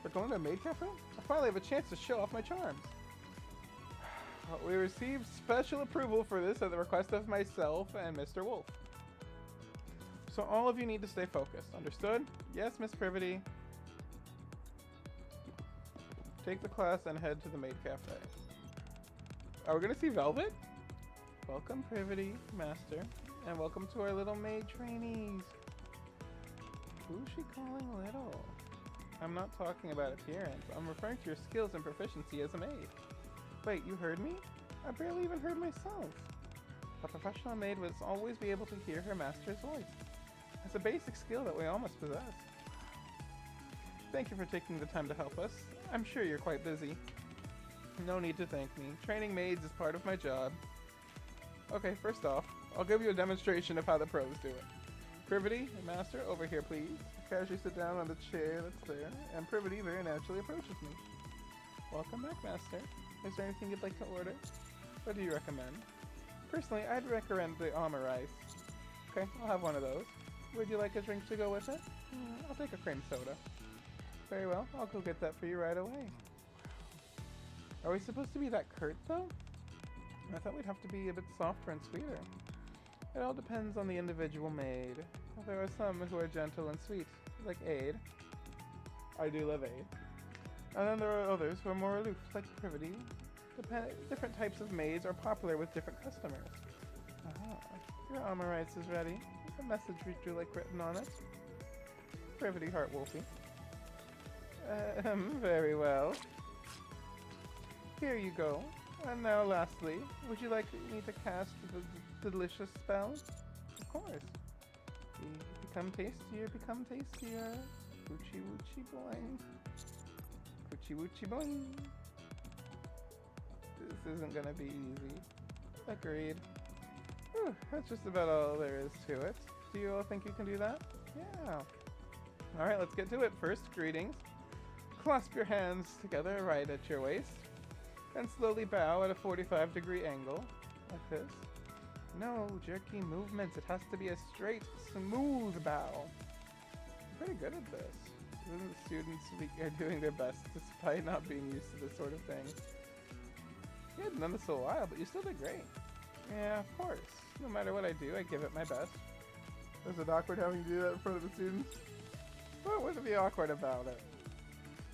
We're going to a maid cafe? I finally have a chance to show off my charms. We received special approval for this at the request of myself and Mr. Wolf. So all of you need to stay focused. Understood? Yes, Miss Privity. Take the class and head to the maid cafe. Are we going to see Velvet? Welcome, Privity, Master. And welcome to our little maid trainees. Who's she calling little? I'm not talking about appearance. I'm referring to your skills and proficiency as a maid. Wait, you heard me? I barely even heard myself. A professional maid must always be able to hear her master's voice. It's a basic skill that we all must possess. Thank you for taking the time to help us. I'm sure you're quite busy. No need to thank me. Training maids is part of my job. Okay, first off, I'll give you a demonstration of how the pros do it. Privity, Master, over here please. Casually sit down on the chair that's there, and Privity very naturally approaches me. Welcome back, Master. Is there anything you'd like to order? What do you recommend? Personally, I'd recommend the armor rice. Okay, I'll have one of those. Would you like a drink to go with it? I'll take a cream soda. Very well, I'll go get that for you right away. Are we supposed to be that curt, though? I thought we'd have to be a bit softer and sweeter. It all depends on the individual maid. There are some who are gentle and sweet, like Aid. I do love Aid. And then there are others who are more aloof, like Privity. Different types of maids are popular with different customers. Your armor rice is ready. A message would you like written on it? Privity Heartwolfie. Very well. Here you go. And now lastly, would you like me to cast the delicious spell? Of course. Become tastier. Woochie woochie boing. Woochie woochie boing. This isn't gonna be easy. Agreed. Whew, that's just about all there is to it. Do you all think you can do that? Yeah. Alright, let's get to it. First, greetings. Clasp your hands together right at your waist. And slowly bow at a 45-degree angle. Like this. No jerky movements. It has to be a straight, smooth bow. I'm pretty good at this. The students are doing their best despite not being used to this sort of thing. You hadn't done this a while, but you still did great. Yeah, of course. No matter what I do, I give it my best. Was it awkward having to do that in front of the students? What would be awkward about it?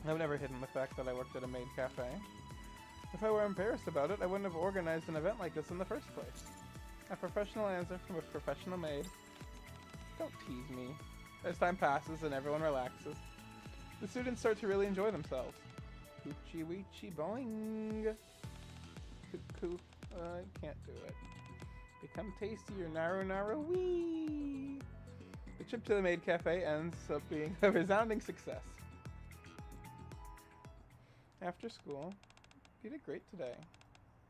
I've never hidden the fact that I worked at a maid cafe. If I were embarrassed about it, I wouldn't have organized an event like this in the first place. A professional answer from a professional maid. Don't tease me. As time passes and everyone relaxes, the students start to really enjoy themselves. Hoochie weechie boing. Cuckoo. I can't do it. Become tastier, narrow wee. The trip to the maid cafe ends up being a resounding success. After school, you did great today.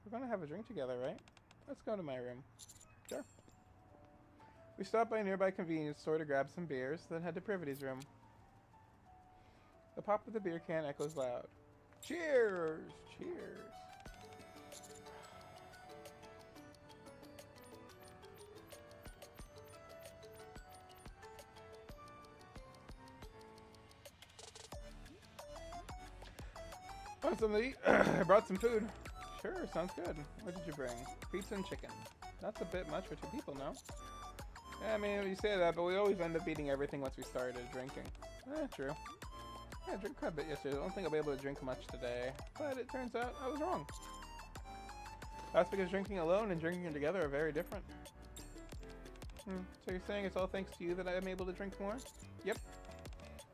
We're gonna have a drink together, right? Let's go to my room. Sure. We stopped by a nearby convenience store to grab some beers, then head to Privity's room. The pop of the beer can echoes loud. Cheers! Cheers! Want something to eat? I brought some food. Sure, sounds good. What did you bring? Pizza and chicken. That's a bit much for 2 people, no? Yeah, I mean, you say that, but we always end up eating everything once we started drinking. True. Yeah, I drank quite a bit yesterday. I don't think I'll be able to drink much today. But it turns out I was wrong. That's because drinking alone and drinking together are very different. So you're saying it's all thanks to you that I'm able to drink more? Yep.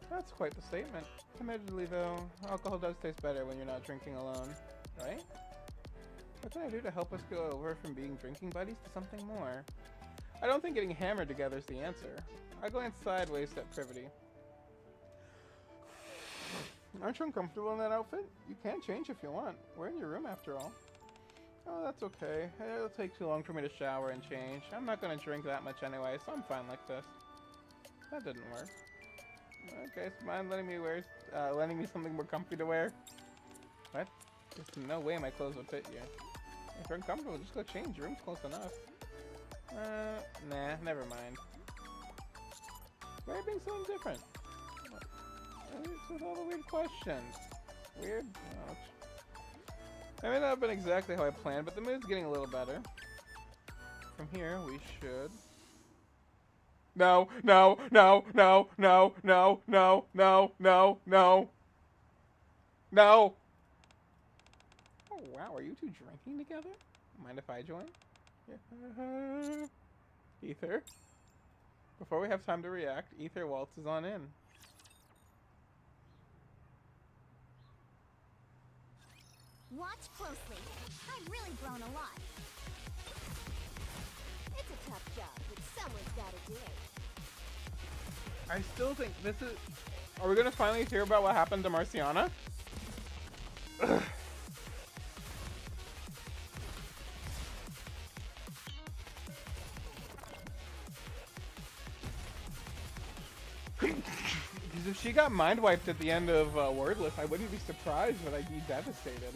That's quite the statement. Admittedly, though, alcohol does taste better when you're not drinking alone, right? What can I do to help us go over from being drinking buddies to something more? I don't think getting hammered together is the answer. I glance sideways at Privity. Aren't you uncomfortable in that outfit? You can change if you want. We're in your room after all. Oh, that's okay. It'll take too long for me to shower and change. I'm not gonna drink that much anyway, so I'm fine like this. That didn't work. Okay, so mind letting me something more comfy to wear? What? There's no way my clothes will fit you. If you're uncomfortable, just go change. Your room's close enough. Nah, never mind. Why are you being so indifferent? What's with all the weird questions? Weird? Ouch. I may not have been exactly how I planned, but the mood's getting a little better. From here, we should... No. Oh wow, are you two drinking together? Mind if I join? Ether? Before we have time to react, Ether waltzes on in. Watch closely. I've really grown a lot. It's a tough job, but someone's gotta do it. I still think this is... Are we gonna finally hear about what happened to Marciana? Because if she got mind wiped at the end of Wordless, I wouldn't be surprised, but I'd be devastated.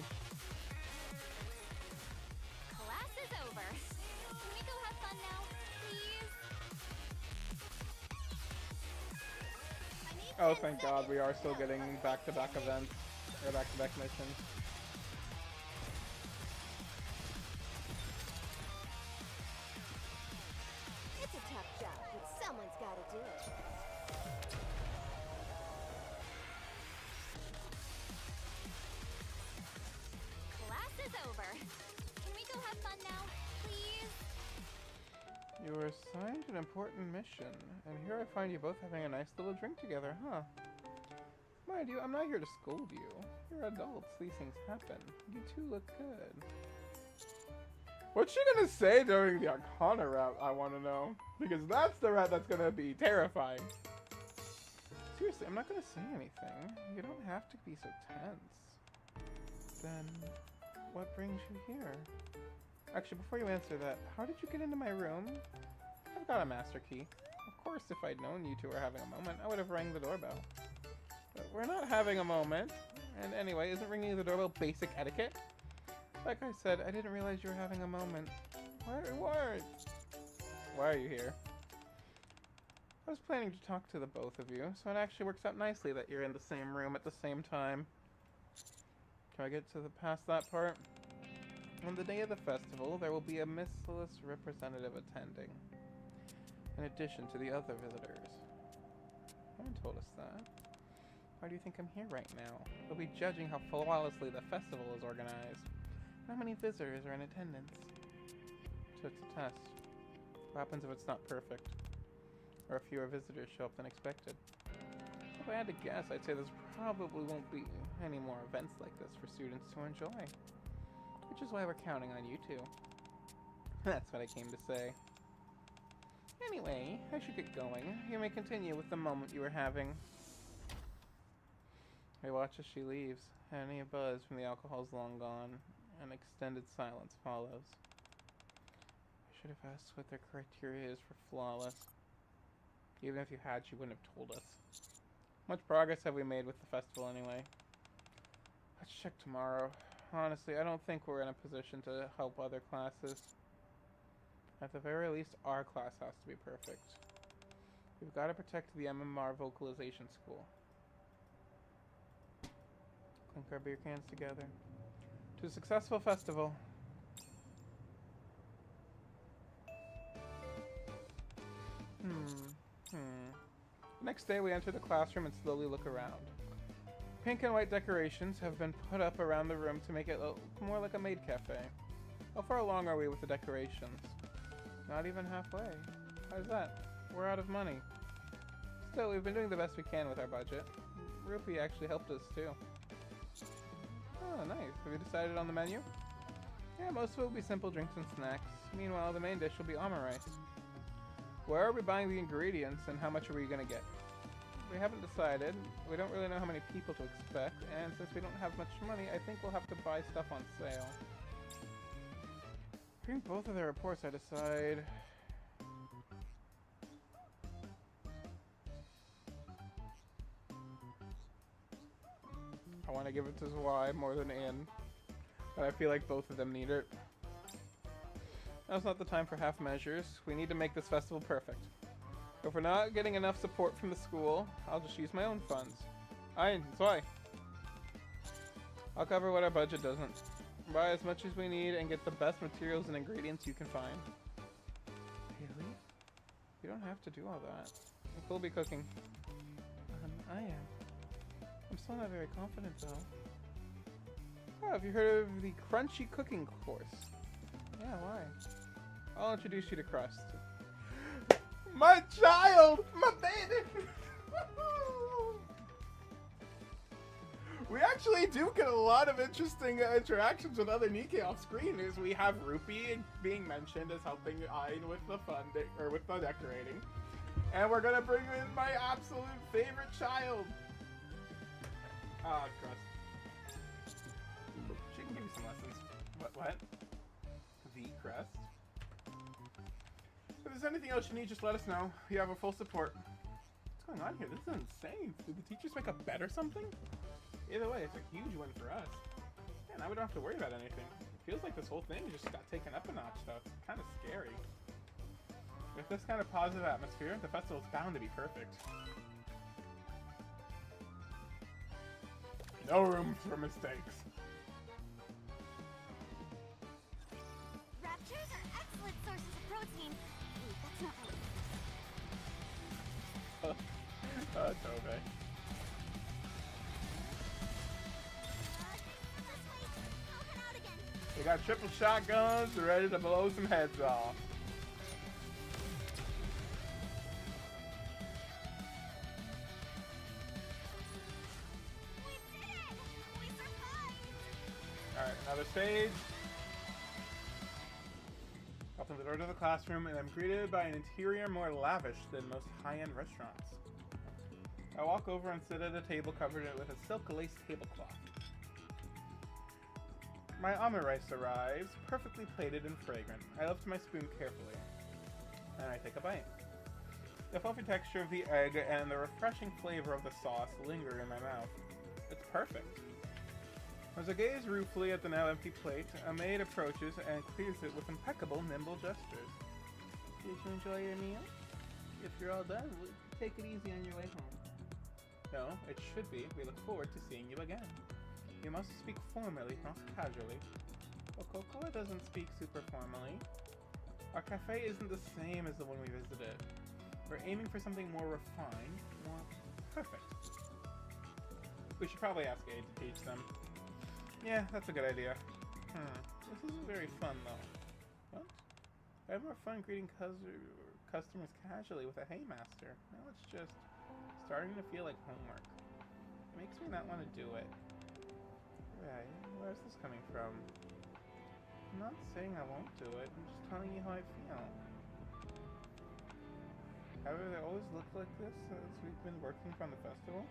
Class is over. Can we go have fun now, please? Oh, thank God, we are still getting back-to-back events, or back-to-back missions. It's a tough job, but someone's got to do it. Class is over. Can we go have fun now, please? You were assigned an important mission, and here I find you both having a nice little drink together, huh? Mind you, I'm not here to scold you. You're adults, these things happen. You two look good. What's she gonna say during the Arcana route, I wanna know? Because that's the route that's gonna be terrifying. Seriously, I'm not gonna say anything. You don't have to be so tense. Then, what brings you here? Actually, before you answer that, how did you get into my room? I've got a master key. Of course, if I'd known you two were having a moment, I would have rang the doorbell. But we're not having a moment. And anyway, isn't ringing the doorbell basic etiquette? Like I said, I didn't realize you were having a moment. Why are you here? I was planning to talk to the both of you, so it actually works out nicely that you're in the same room at the same time. Can I get to the past that part? On the day of the festival, there will be a missless representative attending, in addition to the other visitors. No one told us that. Why do you think I'm here right now? They'll be judging how flawlessly the festival is organized, and how many visitors are in attendance. So it's a test. What happens if it's not perfect? Or if fewer visitors show up than expected? If I had to guess, I'd say there probably won't be any more events like this for students to enjoy. Which is why we're counting on you two. That's what I came to say. Anyway, I should get going. You may continue with the moment you were having. I watch as she leaves. Any buzz from the alcohol's long gone. An extended silence follows. I should have asked what their criteria is for flawless. Even if you had, she wouldn't have told us. Much progress have we made with the festival anyway? Let's check tomorrow. Honestly, I don't think we're in a position to help other classes. At the very least, our class has to be perfect. We've got to protect the MMR vocalization school. Clink our beer cans together. To a successful festival. The next day we enter the classroom and slowly look around. Pink and white decorations have been put up around the room to make it look more like a maid cafe. How far along are we with the decorations? Not even halfway. How's that? We're out of money. Still, we've been doing the best we can with our budget. Rupee actually helped us too. Oh, nice. Have you decided on the menu? Yeah, most of it will be simple drinks and snacks. Meanwhile, the main dish will be almond rice. Where are we buying the ingredients and how much are we gonna get? We haven't decided. We don't really know how many people to expect, and since we don't have much money, I think we'll have to buy stuff on sale. Reading both of their reports, I decide... I want to give it to Y more than Ann, but I feel like both of them need it. Now's not the time for half measures. We need to make this festival perfect. If we're not getting enough support from the school, I'll just use my own funds. Aye, that's why. I'll cover what our budget doesn't. Buy as much as we need and get the best materials and ingredients you can find. Really? You don't have to do all that. We'll be cooking. I am. I'm still not very confident though. Oh, have you heard of the crunchy cooking course? Yeah, why? I'll introduce you to Crust. My child! My baby! We actually do get a lot of interesting interactions with other Nikke off screen. As we have Rupee being mentioned as helping Ayn with the or with the decorating, and we're gonna bring in my absolute favorite child. Crust. She can give you some lessons. What? The Crest. If there's anything else you need, just let us know. You have our full support. What's going on here? This is insane. Did the teachers make a bet or something? Either way, it's a huge win for us. Yeah, now we don't have to worry about anything. It feels like this whole thing just got taken up a notch, though. It's kind of scary. With this kind of positive atmosphere, the festival's bound to be perfect. No room for mistakes. Raptors are excellent sources of protein. Wait, that's not right. Tove. This way. I'll head out again. They got triple shotguns ready to blow some heads off. We did it! We survived! Alright, another stage. Open the door to the classroom and I'm greeted by an interior more lavish than most high-end restaurants. I walk over and sit at a table covered with a silk-laced tablecloth. My rice arrives, perfectly plated and fragrant. I lift my spoon carefully, and I take a bite. The fluffy texture of the egg and the refreshing flavor of the sauce linger in my mouth. It's perfect. As I gaze ruefully at the now empty plate, a maid approaches and clears it with impeccable, nimble gestures. Did you enjoy your meal? If you're all done, take it easy on your way home. No, it should be. We look forward to seeing you again. You must speak formally, not casually. Well, Cocoa doesn't speak super formally. Our cafe isn't the same as the one we visited. We're aiming for something more refined, more perfect. We should probably ask Aid to teach them. Yeah, that's a good idea. This isn't very fun, though. What? I have more fun greeting customers casually with a Hey Master. Now it's just starting to feel like homework. It makes me not want to do it. Right, where's this coming from? I'm not saying I won't do it, I'm just telling you how I feel. Have they always looked like this since we've been working from the festival?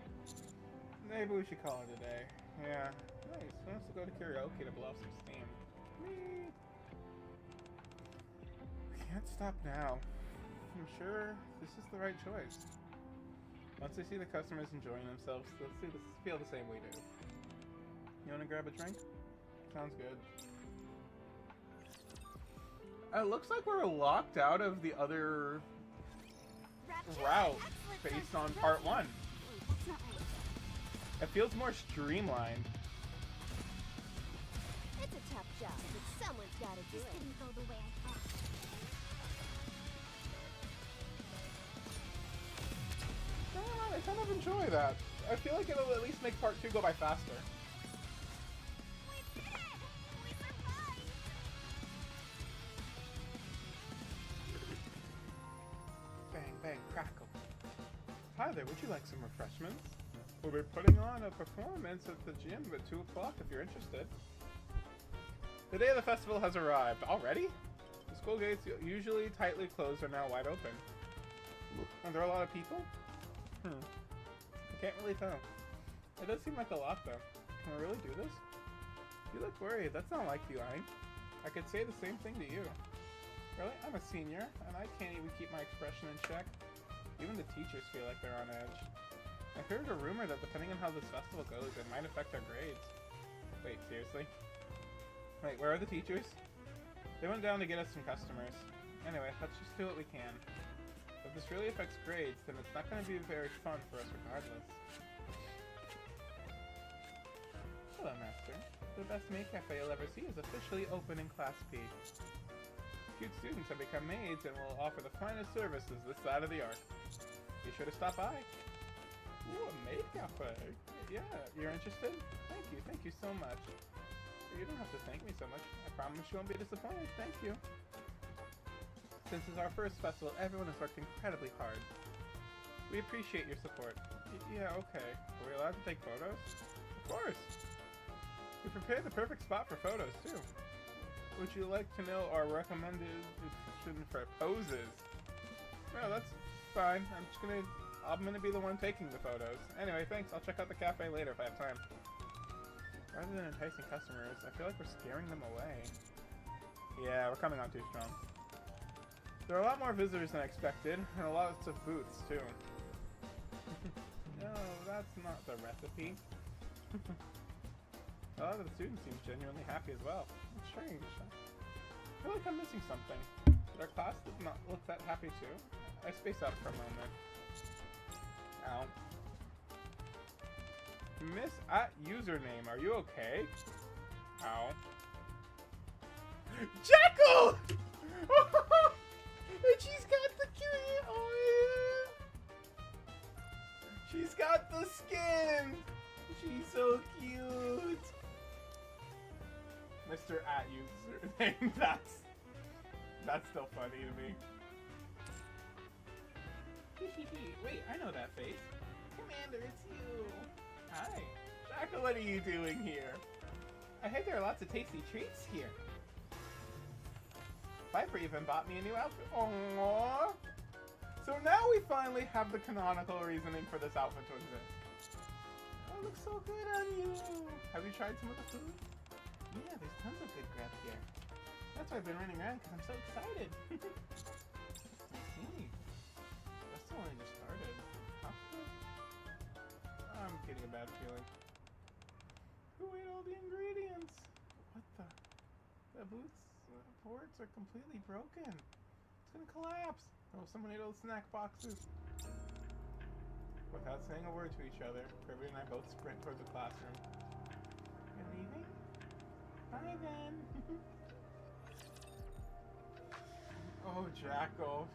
Maybe we should call it a day. Yeah, nice. Who wants to go to karaoke to blow off some steam? Me. We can't stop now. I'm sure this is the right choice. Once they see the customers enjoying themselves, they'll feel the same we do. You want to grab a drink? Sounds good. It looks like we're locked out of the other route based on part 1. It feels more streamlined. It's a tough job, but someone's got to do it. Didn't go the way I thought. I kind of enjoy that. I feel like it'll at least make part 2 go by faster. We did it! We survived! Bang, bang, crackle. Hi there, would you like some refreshments? We'll be putting on a performance at the gym at 2 o'clock if you're interested. The day of the festival has arrived. Already? The school gates, usually tightly closed, are now wide open. Are there a lot of people? I can't really tell. It does seem like a lot, though. Can I really do this? You look worried. That's not like you, Ayn. I could say the same thing to you. Really? I'm a senior, and I can't even keep my expression in check. Even the teachers feel like they're on edge. I heard a rumor that depending on how this festival goes, it might affect our grades. Wait, seriously? Wait, where are the teachers? They went down to get us some customers. Anyway, let's just do what we can. If this really affects grades, then it's not going to be very fun for us regardless. Hello, Master. The best maid cafe you'll ever see is officially open in Class P. Cute students have become maids and will offer the finest services this side of the arc. Be sure to stop by. Ooh, a maid cafe. Yeah, you're interested? Thank you so much. You don't have to thank me so much. I promise you won't be disappointed. Thank you. Since it's our first festival, everyone has worked incredibly hard. We appreciate your support. Yeah, okay. Are we allowed to take photos? Of course! We prepared the perfect spot for photos, too. Would you like to know our recommended for poses? No, that's fine. I'm gonna be the one taking the photos. Anyway, thanks. I'll check out the cafe later if I have time. Rather than enticing customers, I feel like we're scaring them away. Yeah, we're coming on too strong. There are a lot more visitors than I expected, and lots of booths, too. No, that's not the recipe. A lot of the students seem genuinely happy as well. It's strange. I feel like I'm missing something. Did our class not look that happy, too? I spaced out for a moment. Ow. Miss at username, are you okay? Ow. Jackal! And she's got the cute. Oh yeah. She's got the skin. She's so cute. Mr. at username. That's still funny to me. Wait, I know that face. Commander, it's you. Hi. Jackal, what are you doing here? I heard there are lots of tasty treats here. Viper even bought me a new outfit. Aww. So now we finally have the canonical reasoning for this outfit to exist. Oh, it looks so good on you. Have you tried some of the food? Yeah, there's tons of good grub here. That's why I've been running around, because I'm so excited. I see. That's only just started. Huh? I'm getting a bad feeling. Who ate all the ingredients? What the? The booth's ports are completely broken. It's gonna collapse. Oh, someone ate all the snack boxes. Without saying a word to each other, Kirby and I both sprint towards the classroom. You're leaving? Bye then. Oh, Jackal.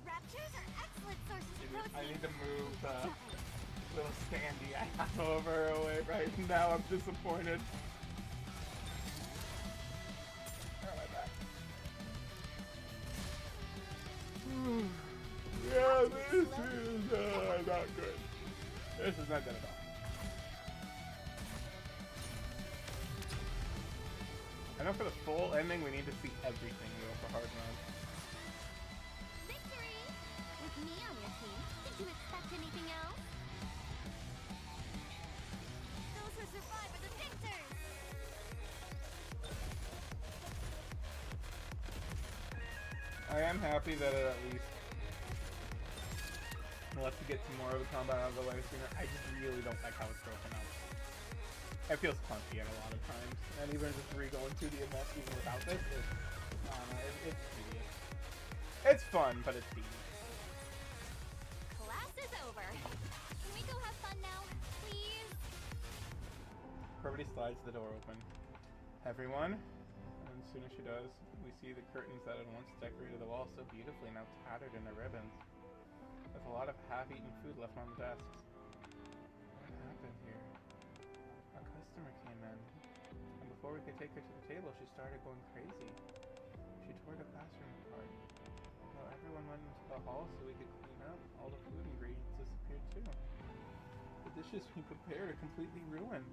Raptors are excellent sources of protein. I need to move the little standee I have over her away right now. I'm disappointed. Where am I back? Yeah, this is not good. This is not good at all. I know for the full ending we need to see everything real for hard mode. Victory! With me on your team, did you expect anything else? Those who survive are the victors! I am happy that it at least lets you get some more of the combat out of the way sooner. I just really don't like how it's broken up. It feels clunky at a lot of times, and even just re-going through the event even without this, it's tedious. It's fun, but it's tedious. Class is over. Can we go have fun now, please? Kirby slides the door open. Everyone, and as soon as she does, we see the curtains that had once decorated the wall so beautifully now tattered into ribbons. There's a lot of half-eaten food left on the desks. What happened here? A customer came in, and before we could take her to the table, she started going crazy. She tore the classroom apart. While everyone went into the hall so we could clean up, all the food ingredients disappeared too. The dishes we prepared are completely ruined.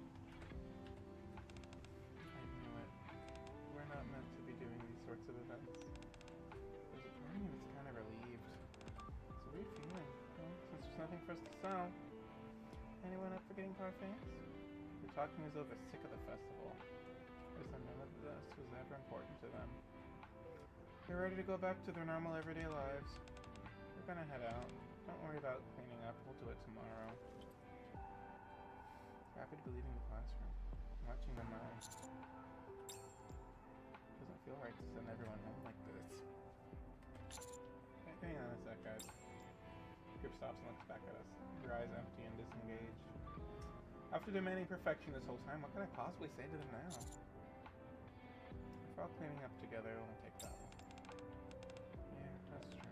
I knew it. We're not meant to be doing these sorts of events. There's a part of me that's kind of relieved. It's a weird feeling, since there's nothing for us to sell. Anyone up for getting parfaits? They're talking as though they're sick of the festival. As though none of this was ever important to them. They're ready to go back to their normal everyday lives. We're gonna head out. Don't worry about cleaning up, we'll do it tomorrow. Happy to be leaving the classroom. Watching them doesn't feel right to send everyone home like this. Hang on a sec, guys. Group stops and looks back at us. Your eyes empty and disengaged. After demanding perfection this whole time, what could I possibly say to them now? If we're all cleaning up together, it won't take that long. Yeah, that's true.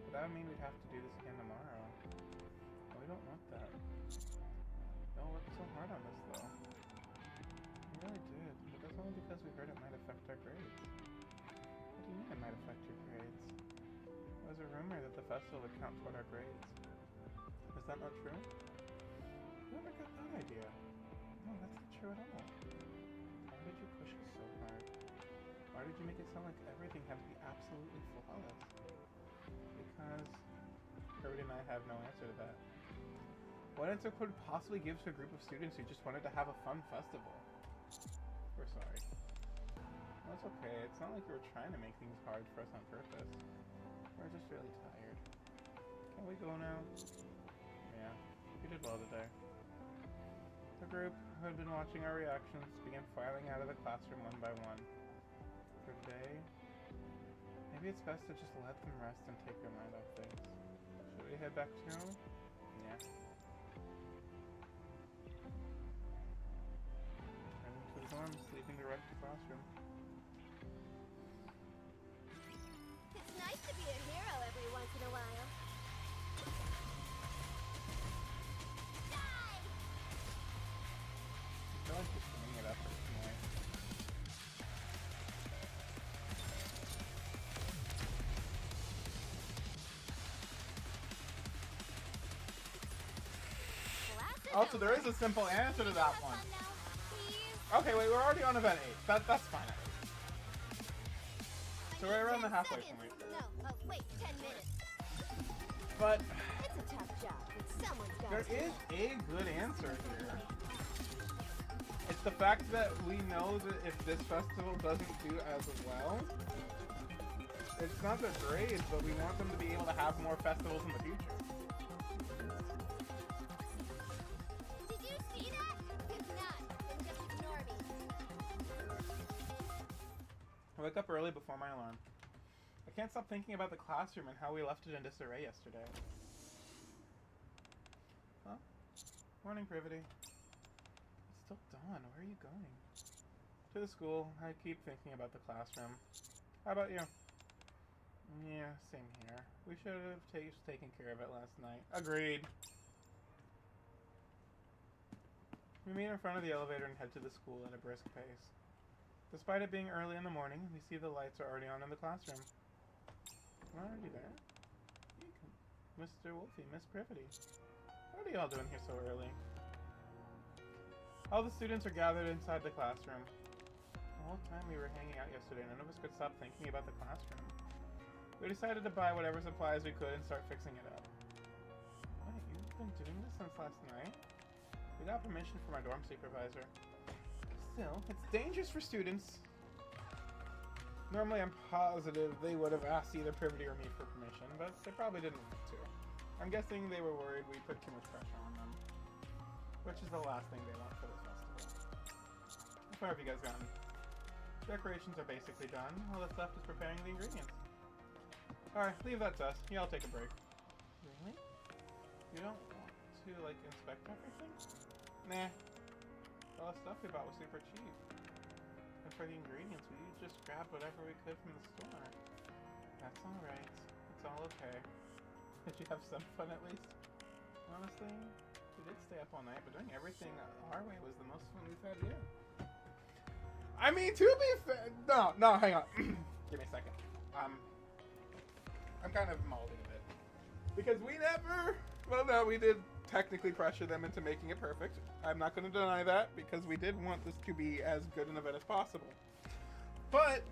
But that would mean we'd have to do this again tomorrow. Well, we don't want that. No, we worked so hard on this, though. We really did, but that's only because we heard it might affect our grades. What do you mean it might affect your grades? There was a rumor that the festival would count toward our grades. Is that not true? Whoever got that idea? No, that's not true at all. Why did you push us so hard? Why did you make it sound like everything had to be absolutely flawless? Because Kirby and I have no answer to that. What answer could possibly give to a group of students who just wanted to have a fun festival? We're sorry. Well, it's okay. It's not like we were trying to make things hard for us on purpose. We're just really tired. Can we go now? Yeah, we did well today. The group, who had been watching our reactions, began filing out of the classroom one by one. For today, maybe it's best to just let them rest and take their mind off things. Should we head back to room? Yeah. arms, leaving the rest of the classroom. It's nice to be a hero every once in a while. Die! I feel like just swinging it up or more. Also, there is a simple answer to that one. Okay, wait, we're already on event 8. That's fine. So we're around the halfway point. No, wait, 10 minutes. But It's a tough job, but someone's got there to. is a good answer here. It's the fact that we know that if this festival doesn't do as well, it's not their grades, but we want them to be able to have more festivals in the future. Did you see that? If not, then just ignore me. I wake up early before my alarm. I can't stop thinking about the classroom and how we left it in disarray yesterday. Huh? Morning, Privity. It's still dawn. Where are you going? To the school. I keep thinking about the classroom. How about you? Yeah, same here. We should have taken care of it last night. Agreed. We meet in front of the elevator and head to the school at a brisk pace. Despite it being early in the morning, we see the lights are already on in the classroom. Already there? Mr. Wolfie, Miss Privity. What are y'all doing here so early? All the students are gathered inside the classroom. The whole time we were hanging out yesterday, none of us could stop thinking about the classroom. We decided to buy whatever supplies we could and start fixing it up. Wait, you've been doing this since last night? We got permission from our dorm supervisor. Still, it's dangerous for students. Normally I'm positive they would have asked either Privity or me for permission, but they probably didn't want to. I'm guessing they were worried we put too much pressure on them. Which is the last thing they want for this festival. How far have you guys gotten? Decorations are basically done. All that's left is preparing the ingredients. Alright, leave that to us. Y'all take a break. Really? You don't want to, like, inspect everything? Nah. All the stuff we bought was super cheap. And for the ingredients, we just grabbed whatever we could from the store. That's alright. It's all okay. Did you have some fun at least? Honestly, we did stay up all night, but doing everything our way was the most fun we've had yet. I mean, to be fair... No, hang on. Give me a second. I'm kind of molding a bit. Because we never... Well, no, we did technically pressure them into making it perfect. I'm not going to deny that, because we did want this to be as good an event as possible. But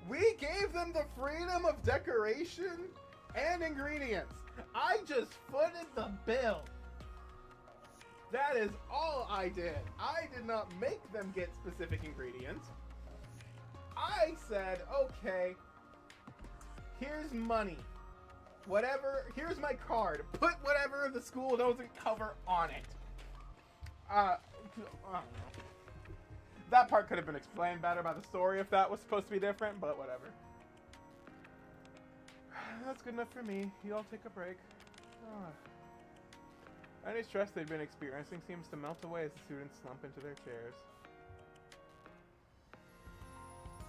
we gave them the freedom of decoration and ingredients. I just footed the bill. That is all I did. I did not make them get specific ingredients. I said, okay, here's money. Whatever, here's my card. Put whatever the school doesn't cover on it. I don't know. That part could have been explained better by the story if that was supposed to be different, but whatever. That's good enough for me. You all take a break. Any stress they've been experiencing seems to melt away as the students slump into their chairs.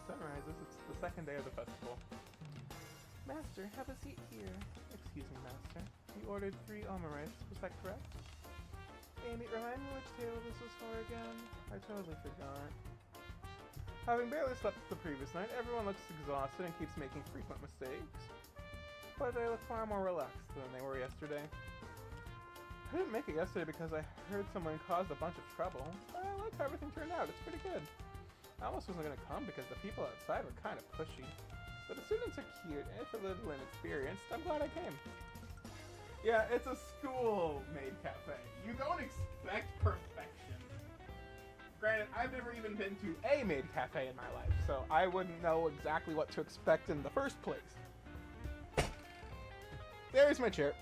Sun rises. It's the second day of the festival. Master, have a seat here. Excuse me, Master. You ordered 3 omurice, was that correct? Amy, remind me which table this was for again? I totally forgot. Having barely slept the previous night, everyone looks exhausted and keeps making frequent mistakes. But they look far more relaxed than they were yesterday. I didn't make it yesterday because I heard someone caused a bunch of trouble. But I like how everything turned out. It's pretty good. I almost wasn't going to come because the people outside were kind of pushy. But the students are cute, and if a little inexperienced, I'm glad I came. Yeah, it's a school-made cafe. You don't expect perfection. Granted, I've never even been to a maid cafe in my life, so I wouldn't know exactly what to expect in the first place. There's my chair.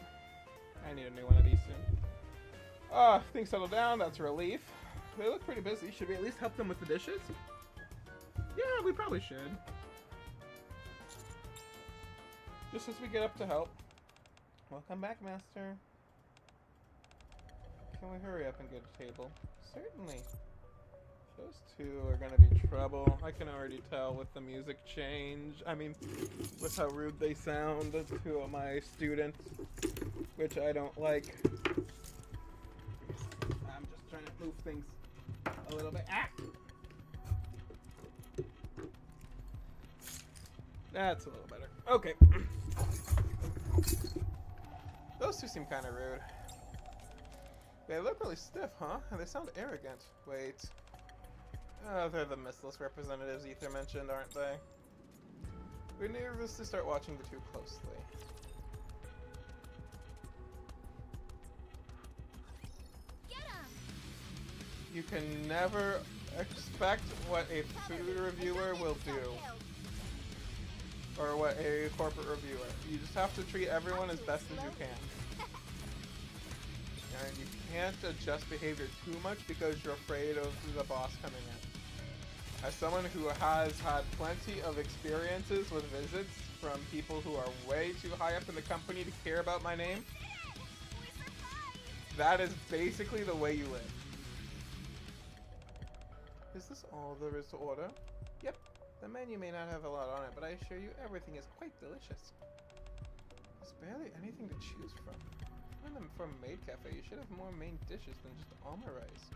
I need a new one of these soon. Things settle down, that's a relief. They look pretty busy. Should we at least help them with the dishes? Yeah, we probably should. Just as we get up to help. Welcome back, Master. Can we hurry up and get a table? Certainly. Those two are gonna be trouble. I can already tell with the music change. I mean, with how rude they sound to my students, which I don't like. I'm just trying to move things a little bit. Ah! That's a little better. Okay. Those two seem kind of rude. They look really stiff, huh? And they sound arrogant. Wait. Oh, they're the mistless representatives Ether mentioned, aren't they? We're nervous to start watching the two closely. Get him! You can never expect what a food reviewer will do. Or what a corporate reviewer. You just have to treat everyone as best as you can. And you can't adjust behavior too much because you're afraid of the boss coming in. As someone who has had plenty of experiences with visits from people who are way too high up in the company to care about my name, that is basically the way you live. Is this all there is to order? Yep. The menu may not have a lot on it, but I assure you everything is quite delicious. There's barely anything to choose from. Even for a maid cafe, you should have more main dishes than just alma rice.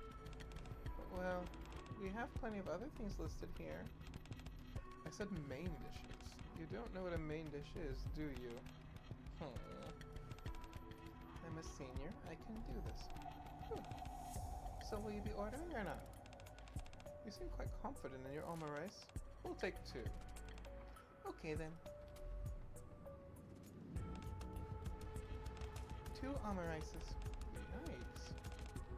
But well, we have plenty of other things listed here. I said main dishes. You don't know what a main dish is, do you? I'm a senior. I can do this. So will you be ordering or not? You seem quite confident in your alma rice. We'll take 2. Okay then. 2 alma rices. Nice.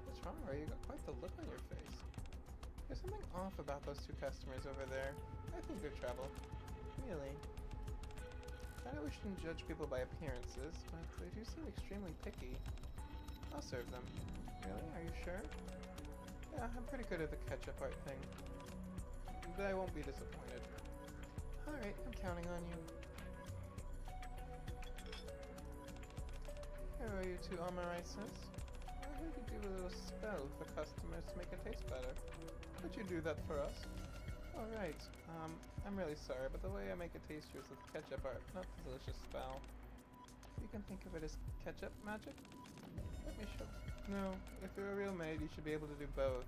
What's wrong, Ray? You got quite the look on your face. There's something off about those 2 customers over there. I think they're trouble. Really? I know we shouldn't judge people by appearances, but they do seem extremely picky. I'll serve them. Really? Are you sure? Yeah, I'm pretty good at the ketchup art thing. I won't be disappointed. Alright, I'm counting on you. Here are your 2 alma rices. I heard you do a little spell with the customers to make it taste better. Could you do that for us? Alright, I'm really sorry, but the way I make it tastier is with ketchup art, not the delicious spell. You can think of it as ketchup magic? Let me show. No, if you're a real maid, you should be able to do both.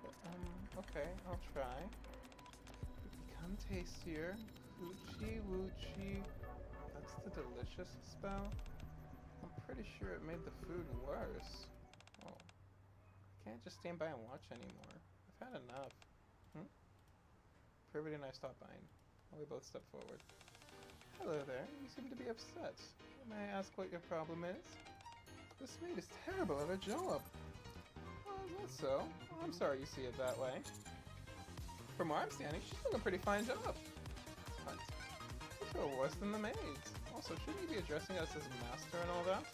But, okay, I'll try. Become tastier. Hoochie woochie. That's the delicious spell? I'm pretty sure it made the food worse. Oh. I can't just stand by and watch anymore. I've had enough. Privity and I stop by. We both step forward. Hello there. You seem to be upset. May I ask what your problem is? This maid is terrible at her job. Oh, is that so? Well, I'm sorry you see it that way. From where I'm standing, she's doing a pretty fine job. What? You're worse than the maids. Also, shouldn't you be addressing us as master and all that?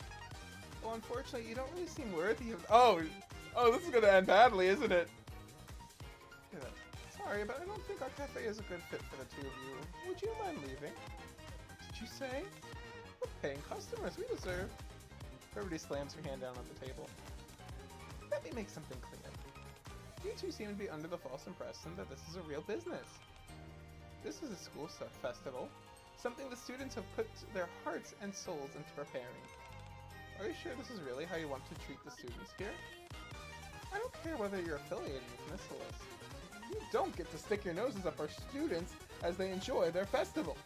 Well, unfortunately, you don't really seem worthy of— Oh, this is gonna end badly, isn't it? Look at that. Sorry, but I don't think our cafe is a good fit for the 2 of you. Would you mind leaving? Did you say? We're paying customers. We deserve— Everybody slams her hand down on the table. Let me make something clear. You 2 seem to be under the false impression that this is a real business. This is a school festival, something the students have put their hearts and souls into preparing. Are you sure this is really how you want to treat the students here? I don't care whether you're affiliated with Missilus. You don't get to stick your noses up our students as they enjoy their festival.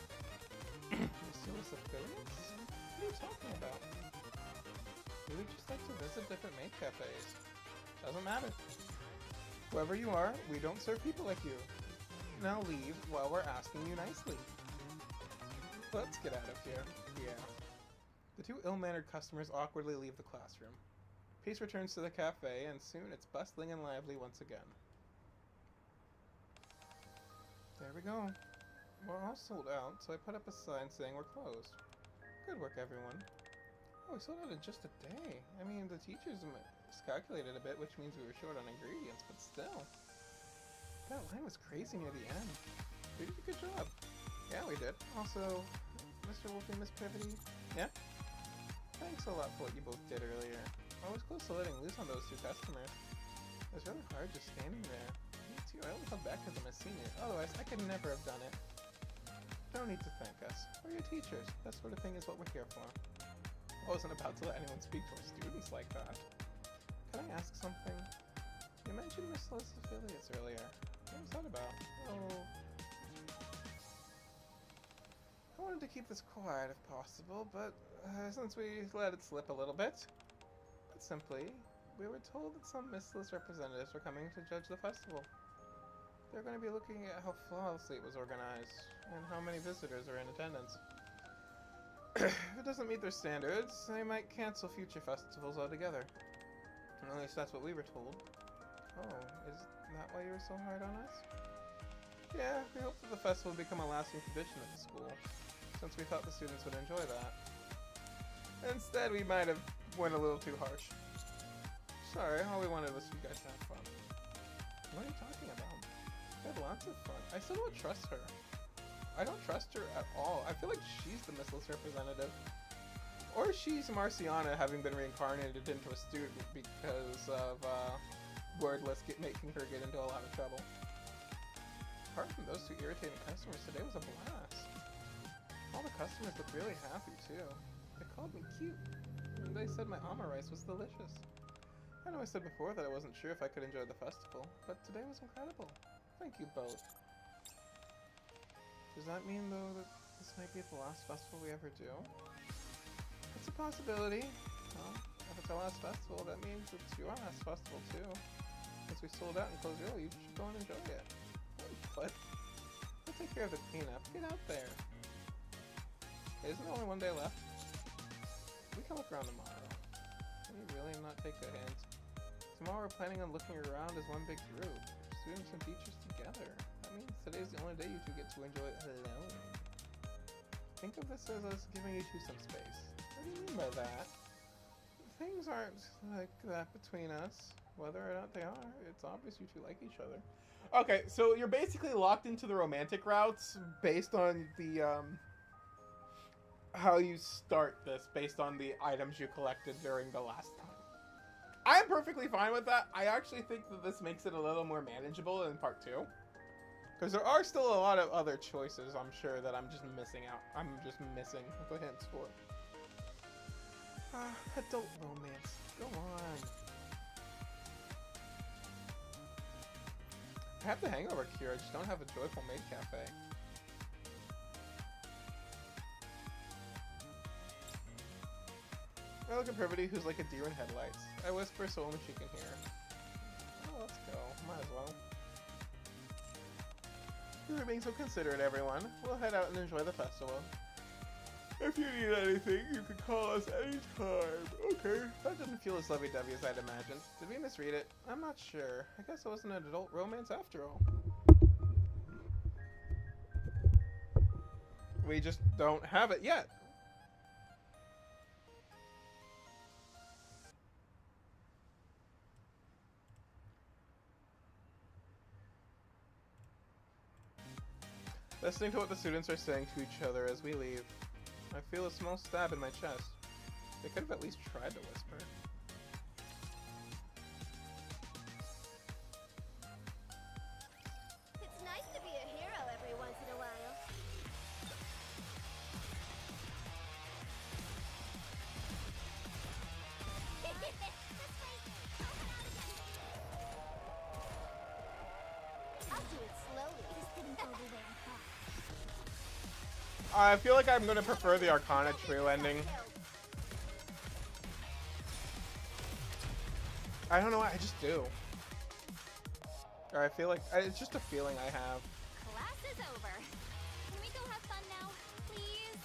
Missilus affiliates? What are you talking about? We would just like to visit different maid cafes. Doesn't matter. Whoever you are, we don't serve people like you. Now leave while we're asking you nicely. Let's get out of here. Yeah. The 2 ill-mannered customers awkwardly leave the classroom. Peace returns to the cafe, and soon it's bustling and lively once again. There we go. We're all sold out, so I put up a sign saying we're closed. Good work, everyone. Oh, we sold out in just a day. I mean, the teachers miscalculated a bit, which means we were short on ingredients, but still. That line was crazy near the end. We did a good job. Yeah, we did. Also, Mr. Wolfie, Miss Privity. Yeah? Thanks a lot for what you both did earlier. I was close to letting loose on those 2 customers. It was really hard just standing there. to you. I only held back because I'm a senior. Otherwise, I could never have done it. No need to thank us. We're your teachers. That sort of thing is what we're here for. I wasn't about to let anyone speak to our students like that. Can I ask something? You mentioned Miss Liz's affiliates earlier. What was that about? Oh... I wanted to keep this quiet if possible, but since we let it slip a little bit, put simply, we were told that some Miss Liz representatives were coming to judge the festival. They're going to be looking at how flawlessly it was organized, and how many visitors are in attendance. If it doesn't meet their standards, they might cancel future festivals altogether. At least that's what we were told. Oh, is that why you were so hard on us? Yeah, we hoped that the festival would become a lasting tradition at the school, since we thought the students would enjoy that. Instead, we might have went a little too harsh. Sorry, all we wanted was for you guys to have fun. What are you talking about? We had lots of fun. I still don't trust her. I don't trust her at all. I feel like she's the Miss Liz representative. Or she's Marciana, having been reincarnated into a student because of Wordless making her get into a lot of trouble. Apart from those two irritating customers, today was a blast. All the customers looked really happy too. They called me cute, and they said my ama rice was delicious. I know I said before that I wasn't sure if I could enjoy the festival, but today was incredible. Thank you both. Does that mean though that this might be the last festival we ever do? It's a possibility. Well, if it's our last festival, that means it's your last festival too. Since we sold out and closed early, you should go and enjoy it. What? We'll take care of the cleanup. Get out there. Isn't there only one day left? We can look around tomorrow. Can you really not take a hint? Tomorrow we're planning on looking around as one big group. Students and teachers together. That means today's the only day you two get to enjoy it alone. Think of this as us giving you two some space. What do you mean by that? Things aren't like that between us. Whether or not they are, it's obvious you two like each other. Okay, so you're basically locked into the romantic routes based on the, how you start this, based on the items you collected during the last time. I'm perfectly fine with that. I actually think that this makes it a little more manageable in part 2. Because there are still a lot of other choices, I'm sure, that I'm just missing out. I'm just missing the hints for. Adult romance. Go on. I have the hangover cure, I just don't have a Joyful Maid Cafe. I look at Privity, who's like a deer in headlights. I whisper so only she can hear. Oh, let's go. Might as well. You were being so considerate, everyone. We'll head out and enjoy the festival. If you need anything, you can call us anytime. Okay. That didn't feel as lovey-dovey as I'd imagined. Did we misread it? I'm not sure. I guess it wasn't an adult romance after all. We just don't have it yet. Listening to what the students are saying to each other as we leave, I feel a small stab in my chest. They could have at least tried to whisper. It's nice to be a hero every once in a while. I'll do it slowly. This didn't go the way I thought. I feel like I'm gonna prefer the Arcana Trio ending. I don't know why, I just do. Or I feel like, it's just a feeling I have. Class is over. Can we go have fun now, please?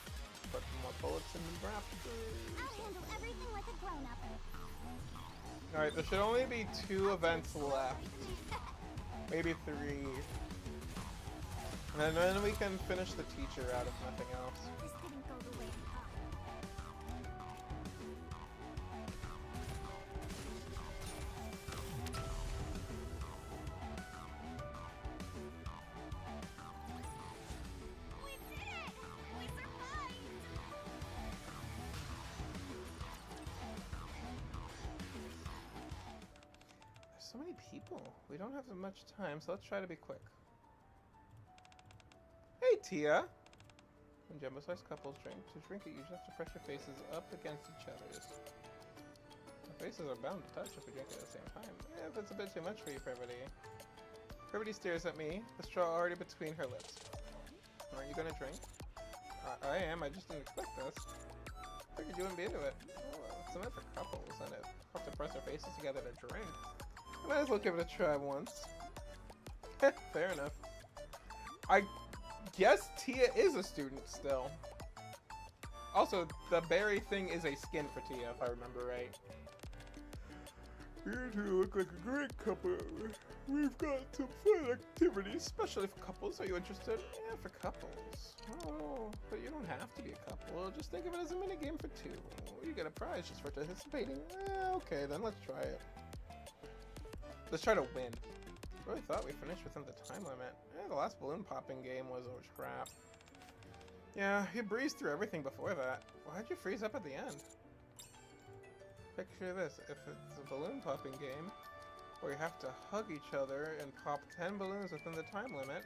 Put more bullets in the raptors. I'll handle everything like a grown-up. Alright, there should only be 2 events left. Maybe 3. And then we can finish the teacher out if nothing else. This didn't go the way I thought. We did it! We survived! There's so many people. We don't have much time, so let's try to be quick. Hey, Tia! When jumbo-sized couples drink, to drink it, you just have to press your faces up against each other's. Our faces are bound to touch if we drink it at the same time. Yeah, that's a bit too much for you, Privity. Privity stares at me, the straw already between her lips. Aren't you gonna drink? I am, I just didn't expect this. Figured you wouldn't be into it. Oh, it's meant for couples, and it have to press their faces together to drink. I might as well give it a try once. Fair enough. I guess Tia is a student still. Also, the berry thing is a skin for Tia, if I remember right. You two look like a great couple. We've got some fun activities, especially for couples. Are you interested? Yeah, for couples. Oh, but you don't have to be a couple. Just think of it as a minigame for two. You get a prize just for participating. Okay, then let's try it. Let's try to win. I really thought we finished within the time limit. The last balloon popping game was crap. Yeah, you breezed through everything before that. Why'd you freeze up at the end? Picture this, if it's a balloon popping game, where you have to hug each other and pop 10 balloons within the time limit,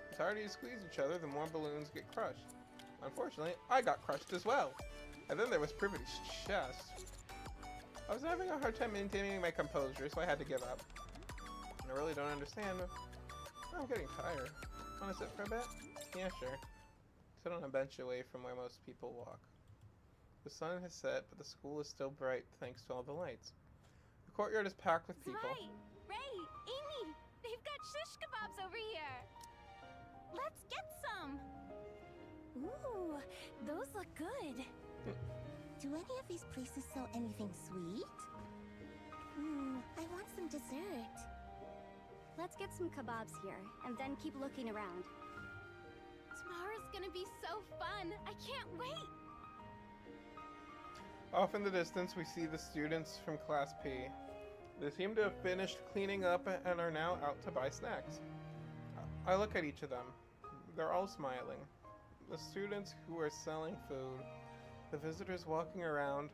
the harder you squeeze each other, the more balloons get crushed. Unfortunately, I got crushed as well. And then there was Privity's chest. I was having a hard time maintaining my composure, so I had to give up. I really don't understand. I'm getting tired. Wanna sit for a bit? Yeah, sure. Sit on a bench away from where most people walk. The sun has set, but the school is still bright thanks to all the lights. The courtyard is packed with people. Zwei, Ray, Amy, they've got shish kebabs over here. Let's get some. Ooh, those look good. Do any of these places sell anything sweet? I want some dessert. Let's get some kebabs here, and then keep looking around. Tomorrow's gonna be so fun. I can't wait. Off in the distance, we see the students from Class P. They seem to have finished cleaning up and are now out to buy snacks. I look at each of them. They're all smiling. The students who are selling food, the visitors walking around,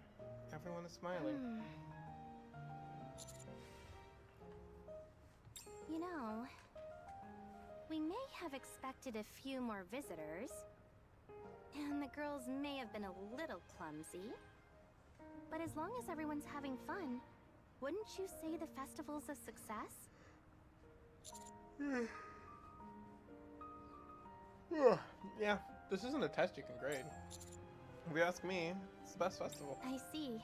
everyone is smiling. You know, we may have expected a few more visitors, and the girls may have been a little clumsy. But as long as everyone's having fun, wouldn't you say the festival's a success? Yeah, this isn't a test you can grade. If you ask me, it's the best festival. I see.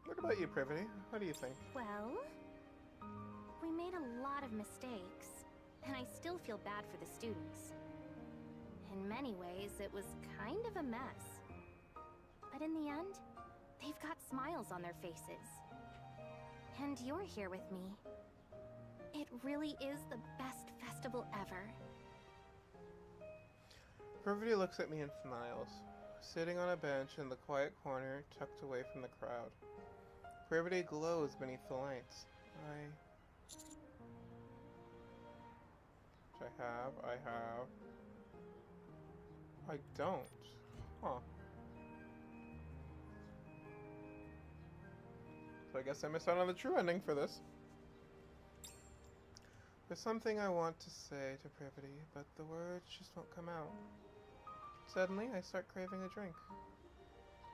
What about you, Privity? What do you think? Well, we made a lot of mistakes, and I still feel bad for the students. In many ways, it was kind of a mess. But in the end, they've got smiles on their faces. And you're here with me. It really is the best festival ever. Privity looks at me and smiles, sitting on a bench in the quiet corner tucked away from the crowd. Privity glows beneath the lights. I don't. Huh. So I guess I missed out on the true ending for this. There's something I want to say to Privity, but the words just won't come out. Suddenly, I start craving a drink.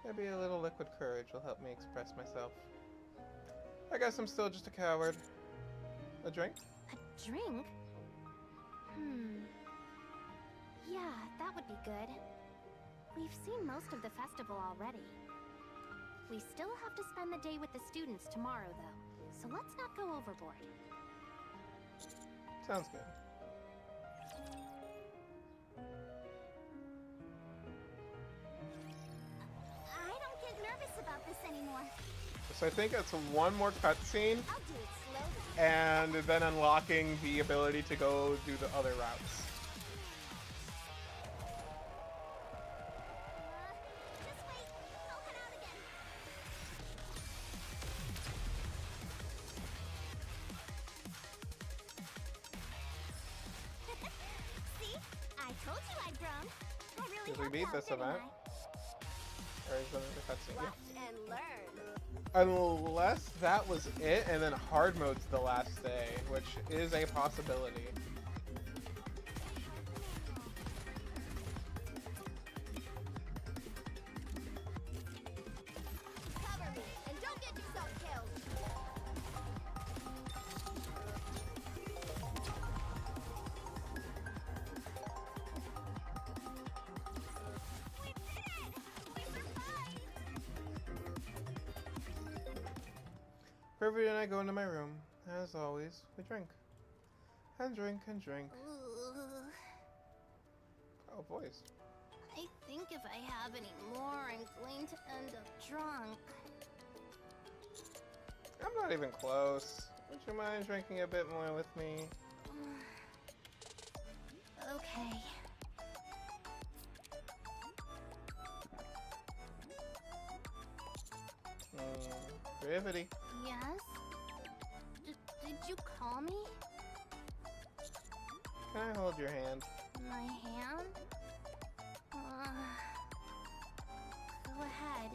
Maybe a little liquid courage will help me express myself. I guess I'm still just a coward. A drink? A drink? Yeah, that would be good. We've seen most of the festival already. We still have to spend the day with the students tomorrow, though, so let's not go overboard. Sounds good. I don't get nervous about this anymore. So I think it's one more cutscene, I'll do it slowly. and then unlocking the ability to go do the other routes. Just wait. I'll head out again. See? I told you I'd grown. I really Did we have beat grown, this didn't event? I? Or is there another cutscene? Yeah. Watch and learn. Unless that was it, and then hard mode's the last day, which is a possibility. Cover me, and don't get yourself killed. We did it! We survived! Privy and I go into my room. As always, we drink. And drink and drink. Ooh. Oh, boys. I think if I have any more, I'm going to end up drunk. I'm not even close. Would you mind drinking a bit more with me? Okay. Brevity. Yes? Did you call me? Can I hold your hand? My hand? Go ahead.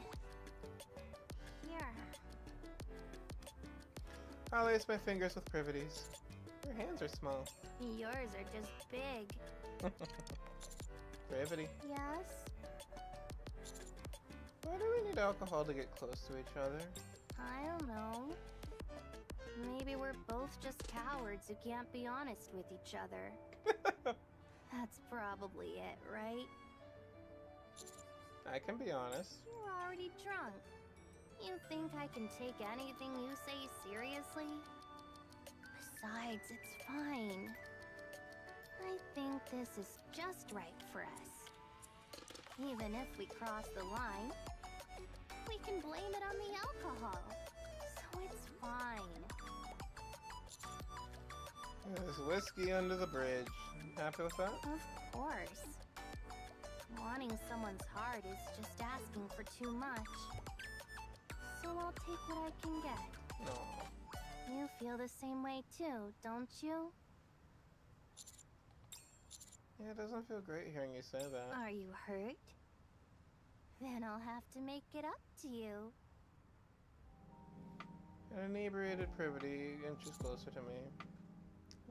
Here. I'll lace my fingers with Privity's. Your hands are small. Yours are just big. Brevity. Yes? Why do we need alcohol to get close to each other? I don't know. Maybe we're both just cowards who can't be honest with each other. That's probably it, right? I can be honest. You're already drunk. You think I can take anything you say seriously? Besides, it's fine. I think this is just right for us. Even if we cross the line, we can blame it on the alcohol. So it's fine. There's whiskey under the bridge. Happy with that? Of course. Wanting someone's heart is just asking for too much. So I'll take what I can get. No. You feel the same way too, don't you? Yeah, it doesn't feel great hearing you say that. Are you hurt? Then I'll have to make it up to you. An inebriated Privity inches closer to me.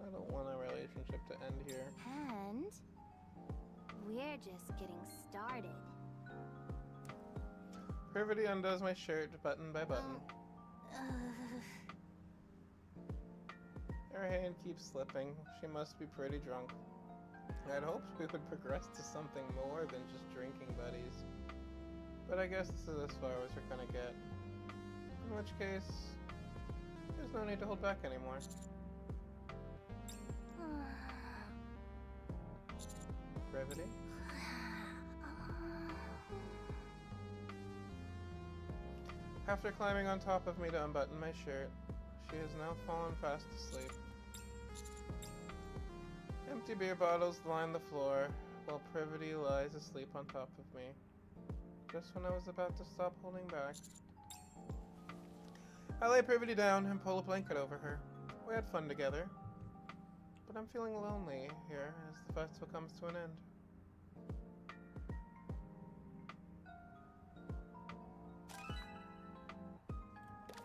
I don't want our relationship to end here. And we're just getting started. Privity undoes my shirt button by button. Her hand keeps slipping. She must be pretty drunk. I'd hoped we would progress to something more than just drinking buddies. But I guess this is as far as we're gonna get. In which case, there's no need to hold back anymore. Brevity? After climbing on top of me to unbutton my shirt, she has now fallen fast asleep. Empty beer bottles line the floor, while Privity lies asleep on top of me. Just when I was about to stop holding back. I lay Privity down and pull a blanket over her. We had fun together. But I'm feeling lonely here as the festival comes to an end.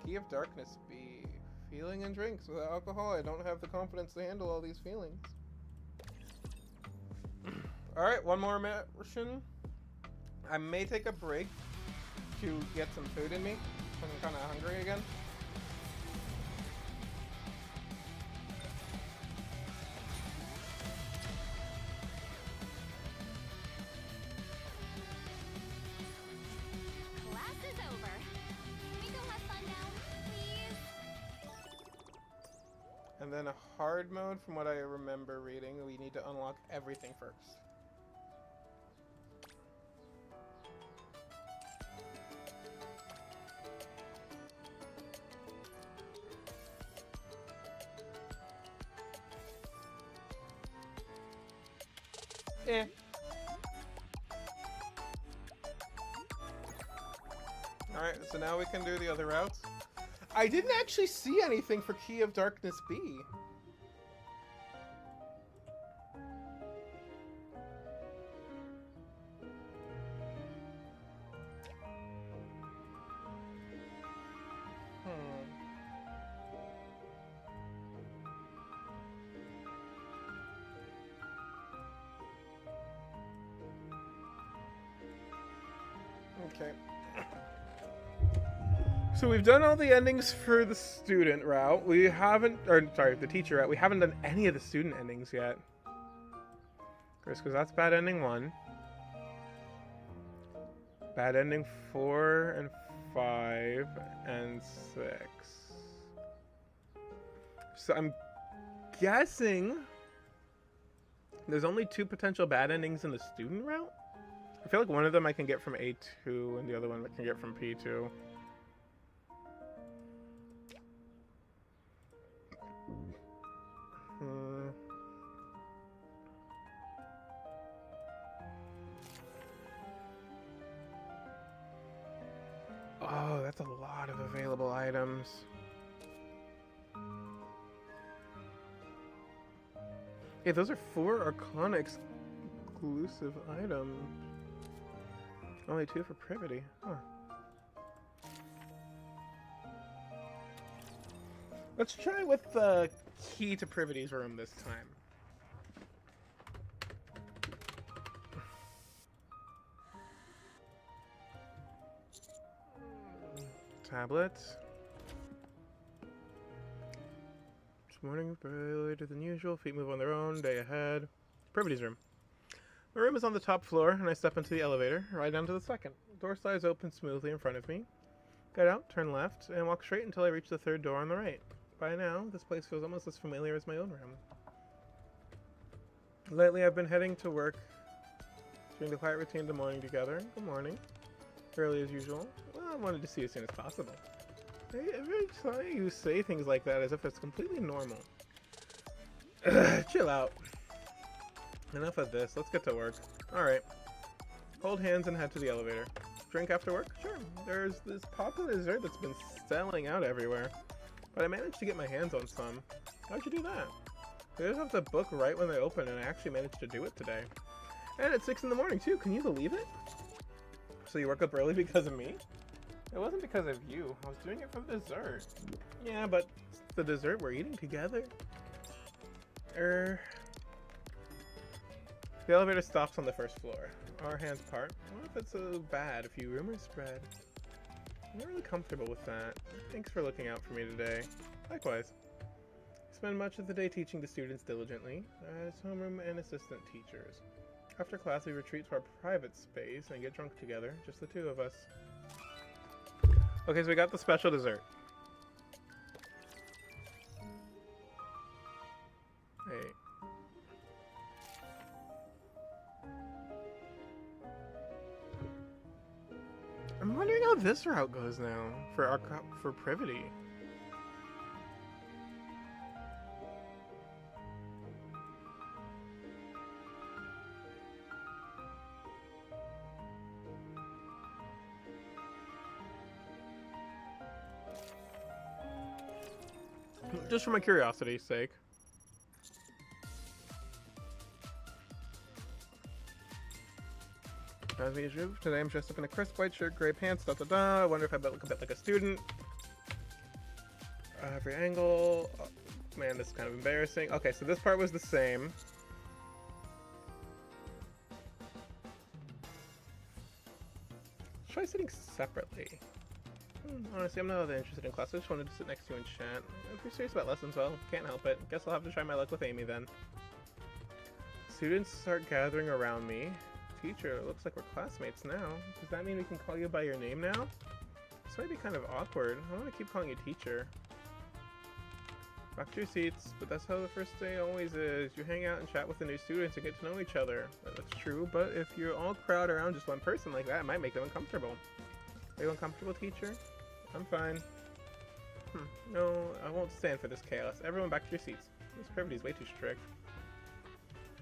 Key of Darkness B. Feeling and drinks. Without alcohol, I don't have the confidence to handle all these feelings. Alright, one more mission. I may take a break to get some food in me. I'm kind of hungry again. Class is over. Can we go have fun now, please? And then a hard mode, from what I remember reading, we need to unlock everything first. Eh. Alright, so now we can do the other routes. I didn't actually see anything for Key of Darkness B. Okay. So we've done all the endings for the student route. We haven't, or sorry, the teacher route. We haven't done any of the student endings yet. First, because that's bad ending 1. Bad ending 4 and 5 and 6. So I'm guessing there's only 2 potential bad endings in the student route. I feel like one of them I can get from A2 and the other one I can get from P2. Oh, that's a lot of available items. Hey, those are 4 Arcana exclusive items. Only 2 for Privity. Huh. Let's try with the key to Privity's room this time. Tablet. This morning, very later than usual. Feet move on their own. Day ahead. Privity's room. My room is on the top floor, and I step into the elevator, right down to the second. The door slides open smoothly in front of me. Get out, turn left, and walk straight until I reach the third door on the right. By now, this place feels almost as familiar as my own room. Lately, I've been heading to work, doing the quiet routine of the morning together. Good morning. Early as usual. Well, I wanted to see you as soon as possible. Every time you say things like that as if it's completely normal. Chill out. Enough of this. Let's get to work. Alright. Hold hands and head to the elevator. Drink after work? Sure. There's this popular dessert that's been selling out everywhere. But I managed to get my hands on some. How'd you do that? They just have to book right when they open, and I actually managed to do it today. And at 6 in the morning, too. Can you believe it? So you woke up early because of me? It wasn't because of you. I was doing it for the dessert. Yeah, but it's the dessert we're eating together. The elevator stops on the first floor. Our hands part. What if it's so bad if you rumors spread? I'm not really comfortable with that. Thanks for looking out for me today. Likewise. I spend much of the day teaching the students diligently as homeroom and assistant teachers. After class, we retreat to our private space and get drunk together, just the 2 of us. Okay, so we got the special dessert. Hey. I'm wondering how this route goes now for Privity. Just for my curiosity's sake. As usual, today I'm dressed up in a crisp white shirt, gray pants, I wonder if I look a bit like a student. Every angle. Oh, man, this is kind of embarrassing. Okay, so this part was the same. Let's try sitting separately. Honestly, I'm not that interested in class. I just wanted to sit next to you and chat. If you're serious about lessons, well, can't help it. Guess I'll have to try my luck with Amy then. Students start gathering around me. Teacher, it looks like we're classmates now. Does that mean we can call you by your name now? This might be kind of awkward. I want to keep calling you teacher. Back to your seats, but that's how the first day always is. You hang out and chat with the new students and get to know each other. That's true, but if you all crowd around just one person like that, it might make them uncomfortable. Are you uncomfortable, teacher? I'm fine. No, I won't stand for this chaos. Everyone back to your seats. This Privity's way too strict.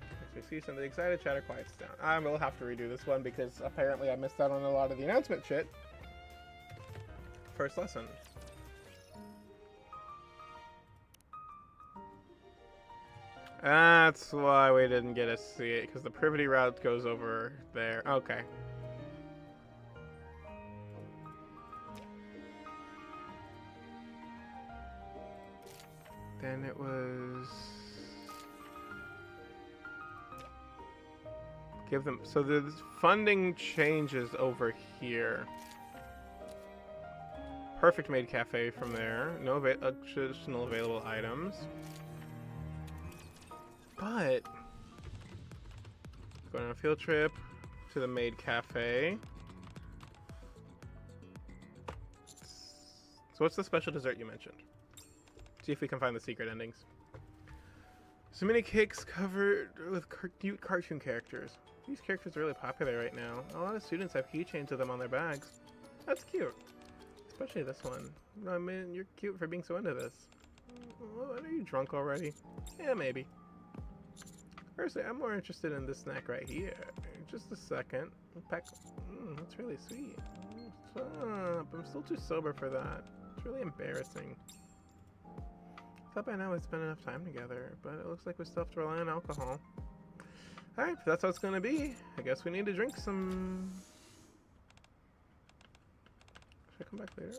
Back to your seats and the excited chatter quiets down. I will have to redo this one because apparently I missed out on a lot of the announcement shit. First lesson. That's why we didn't get to see it, because the Privity route goes over there. Okay. Then it was... Give them, so the funding changes over here. Perfect maid cafe from there. No additional available items. But going on a field trip to the maid cafe. So what's the special dessert you mentioned? See if we can find the secret endings. So many cakes covered with cute cartoon characters. These characters are really popular right now. A lot of students have keychains of them on their bags. That's cute. Especially this one. I mean, you're cute for being so into this. Well, are you drunk already? Yeah, maybe. Personally, I'm more interested in this snack right here. Just a second. That's really sweet. Stop. I'm still too sober for that. It's really embarrassing. I thought by now we'd spend enough time together, but it looks like we still have to rely on alcohol. Alright, if that's how it's gonna be, I guess we need to drink some... Should I come back later?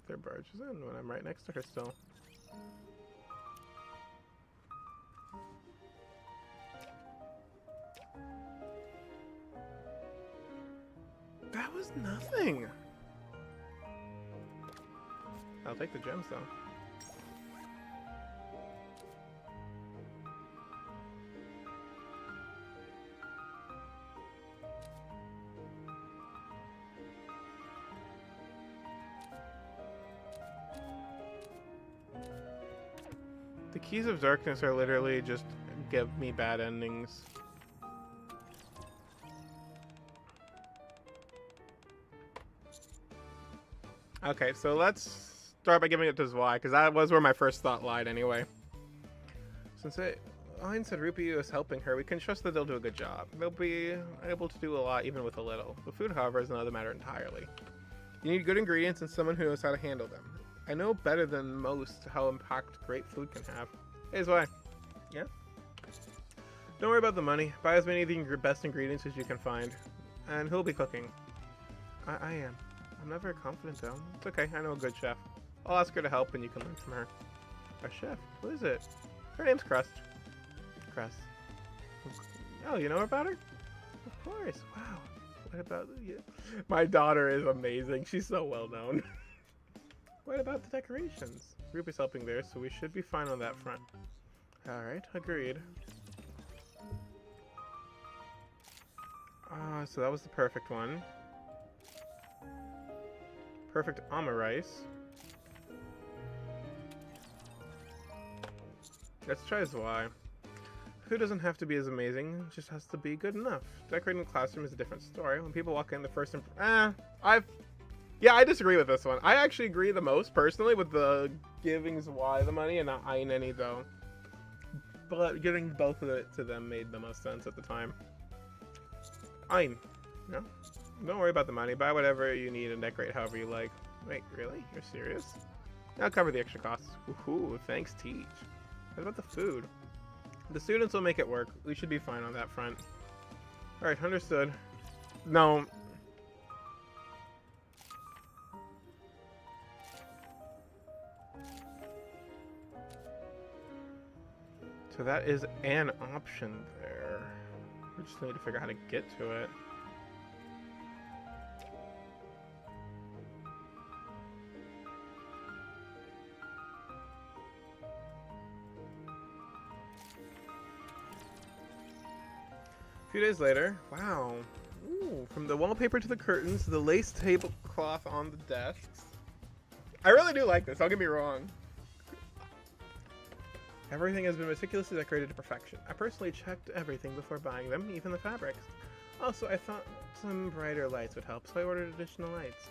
Their barge is in when I'm right next to her still. That was nothing! I'll take the gems though. The keys of darkness are literally just give me bad endings. Okay, so let's start by giving it to Zwei, because that was where my first thought lied anyway. Since Ayn said Rupi is helping her, we can trust that they'll do a good job. They'll be able to do a lot even with a little. The food, however, is another matter entirely. You need good ingredients and someone who knows how to handle them. I know better than most how impact great food can have. Hey, Zwei. Yeah? Don't worry about the money. Buy as many of the best ingredients as you can find. And who'll be cooking? I am. I'm not very confident though. It's okay, I know a good chef. I'll ask her to help and you can learn from her. Our chef? Who is it? Her name's Crust. Crust. Oh, you know about her? Of course. Wow. What about you? My daughter is amazing. She's so well known. What about the decorations? Ruby's helping there, so we should be fine on that front. Alright, agreed. So that was the perfect one. Perfect ama rice. Let's try Zwei. Food doesn't have to be as amazing, it just has to be good enough. Decorating the classroom is a different story. When people walk in, the first yeah, I disagree with this one. I actually agree the most, personally, with the giving Zwei the money and not Ayn any, though. But giving both of it to them made the most sense at the time. Ayn, no? Don't worry about the money. Buy whatever you need and decorate however you like. Wait, really? You're serious? I'll cover the extra costs. Woohoo, thanks, Teach. What about the food? The students will make it work. We should be fine on that front. Alright, understood. No. So that is an option there. We just need to figure out how to get to it. A few days later, wow. Ooh, from the wallpaper to the curtains, the lace tablecloth on the desks. I really do like this, don't get me wrong. Everything has been meticulously decorated to perfection. I personally checked everything before buying them, even the fabrics. Also, I thought some brighter lights would help, so I ordered additional lights.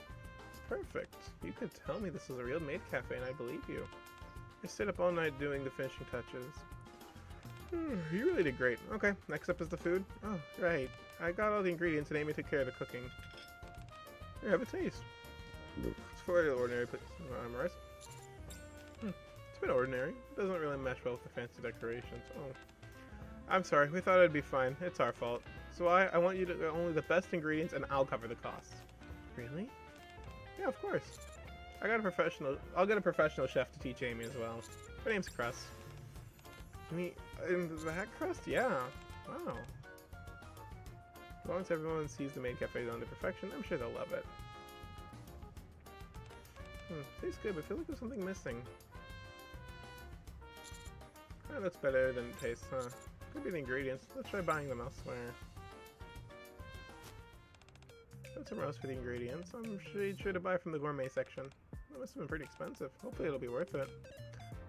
It's perfect. You could tell me this was a real maid cafe and I believe you. I stayed up all night doing the finishing touches. You really did great. Okay, next up is the food. Oh, right. I got all the ingredients and Amy took care of the cooking. Here, have a taste. It's for the ordinary rice. It's a bit ordinary. It doesn't really mesh well with the fancy decorations. Oh. I'm sorry, we thought it'd be fine. It's our fault. So I want you to get only the best ingredients and I'll cover the costs. Really? Yeah, of course. I'll get a professional chef to teach Amy as well. Her name's Crust. meat in the back crust? Yeah. Wow. As long as everyone sees the maid cafe done to perfection, I'm sure they'll love it. Tastes good, but I feel like there's something missing. Oh, that's better than it tastes, huh? Could be the ingredients. Let's try buying them elsewhere. Got somewhere else for the ingredients. I'm sure to buy from the gourmet section. That must have been pretty expensive. Hopefully it'll be worth it.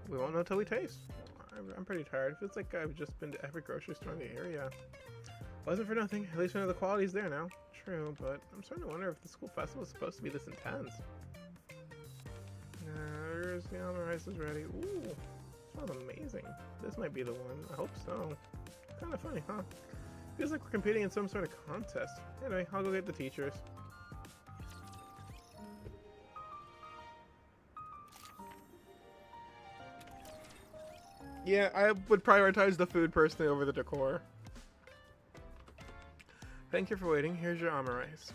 We won't know until we taste. I'm pretty tired. It feels like I've just been to every grocery store in the area. Wasn't for nothing. At least we know the quality's there now. True, but I'm starting to wonder if the school festival is supposed to be this intense. There's the almond rice is ready. Ooh, smells amazing. This might be the one. I hope so. Kind of funny, huh? Feels like we're competing in some sort of contest. Anyway, I'll go get the teachers. Yeah, I would prioritize the food personally over the decor. Thank you for waiting. Here's your almond rice.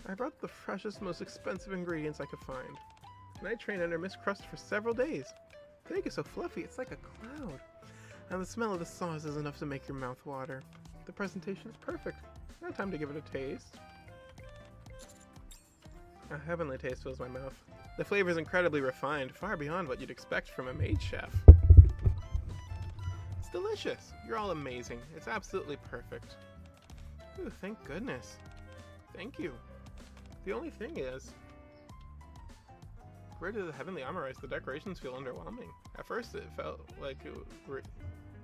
I brought the freshest, most expensive ingredients I could find. And I trained under Miss Crust for several days. The egg is so fluffy, it's like a cloud. And the smell of the sauce is enough to make your mouth water. The presentation is perfect. Now time to give it a taste. A heavenly taste fills my mouth. The flavor is incredibly refined, far beyond what you'd expect from a maid chef. It's delicious. You're all amazing. It's absolutely perfect. Ooh, thank goodness. Thank you. The only thing is, compared to the heavenly almond rice, the decorations feel underwhelming. At first it felt like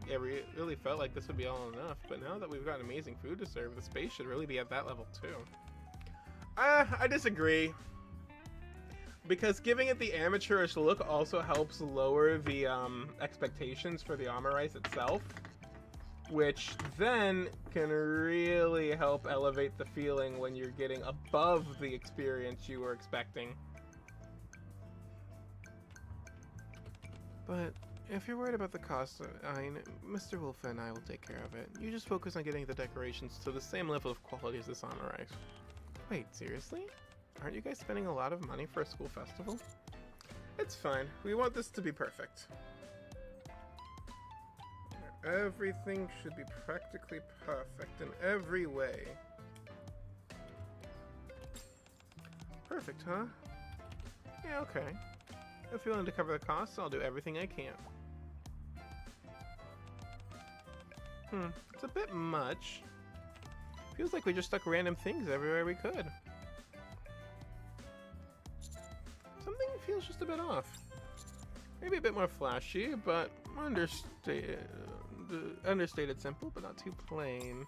it really felt like this would be all enough, but now that we've got amazing food to serve, the space should really be at that level too. I disagree. Because giving it the amateurish look also helps lower the expectations for the almond rice itself, which then can really help elevate the feeling when you're getting above the experience you were expecting. But if you're worried about the cost, Mr. Wolf and I will take care of it. You just focus on getting the decorations to the same level of quality as this almond rice. Wait, seriously? Aren't you guys spending a lot of money for a school festival? It's fine. We want this to be perfect. Everything should be practically perfect in every way. Perfect, huh? Yeah, okay. If you're willing to cover the costs, I'll do everything I can. It's a bit much. Feels like we just stuck random things everywhere we could. Something feels just a bit off. Maybe a bit more flashy, but understated simple, but not too plain.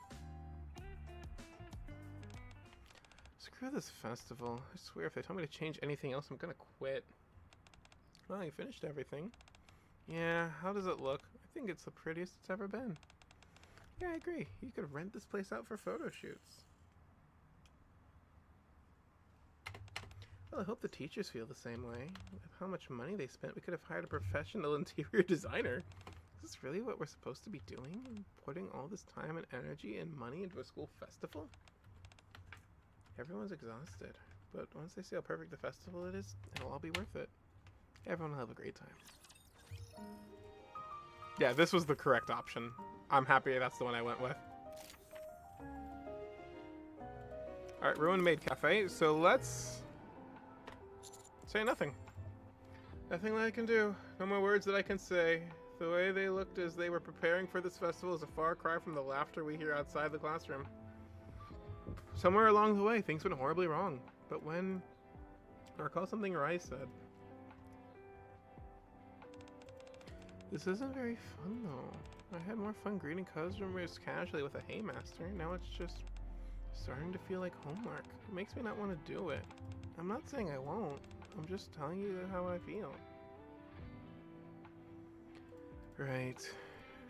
Screw this festival. I swear if they tell me to change anything else, I'm gonna quit. Well, you finished everything. Yeah, how does it look? I think it's the prettiest it's ever been. Yeah, I agree. You could rent this place out for photo shoots. Well, I hope the teachers feel the same way. With how much money they spent, we could have hired a professional interior designer. Is this really what we're supposed to be doing? Putting all this time and energy and money into a school festival? Everyone's exhausted, but once they see how perfect the festival it is, it'll all be worth it. Everyone will have a great time. Yeah, this was the correct option. I'm happy that's the one I went with. Alright, Ruined Maid Cafe, so let's say nothing. Nothing that I can do. No more words that I can say. The way they looked as they were preparing for this festival is a far cry from the laughter we hear outside the classroom. Somewhere along the way, things went horribly wrong. But when... I recall something Rai said. This isn't very fun, though. I had more fun greeting customers casually with a Hey Master. Now it's just starting to feel like homework. It makes me not want to do it. I'm not saying I won't. I'm just telling you how I feel. Right.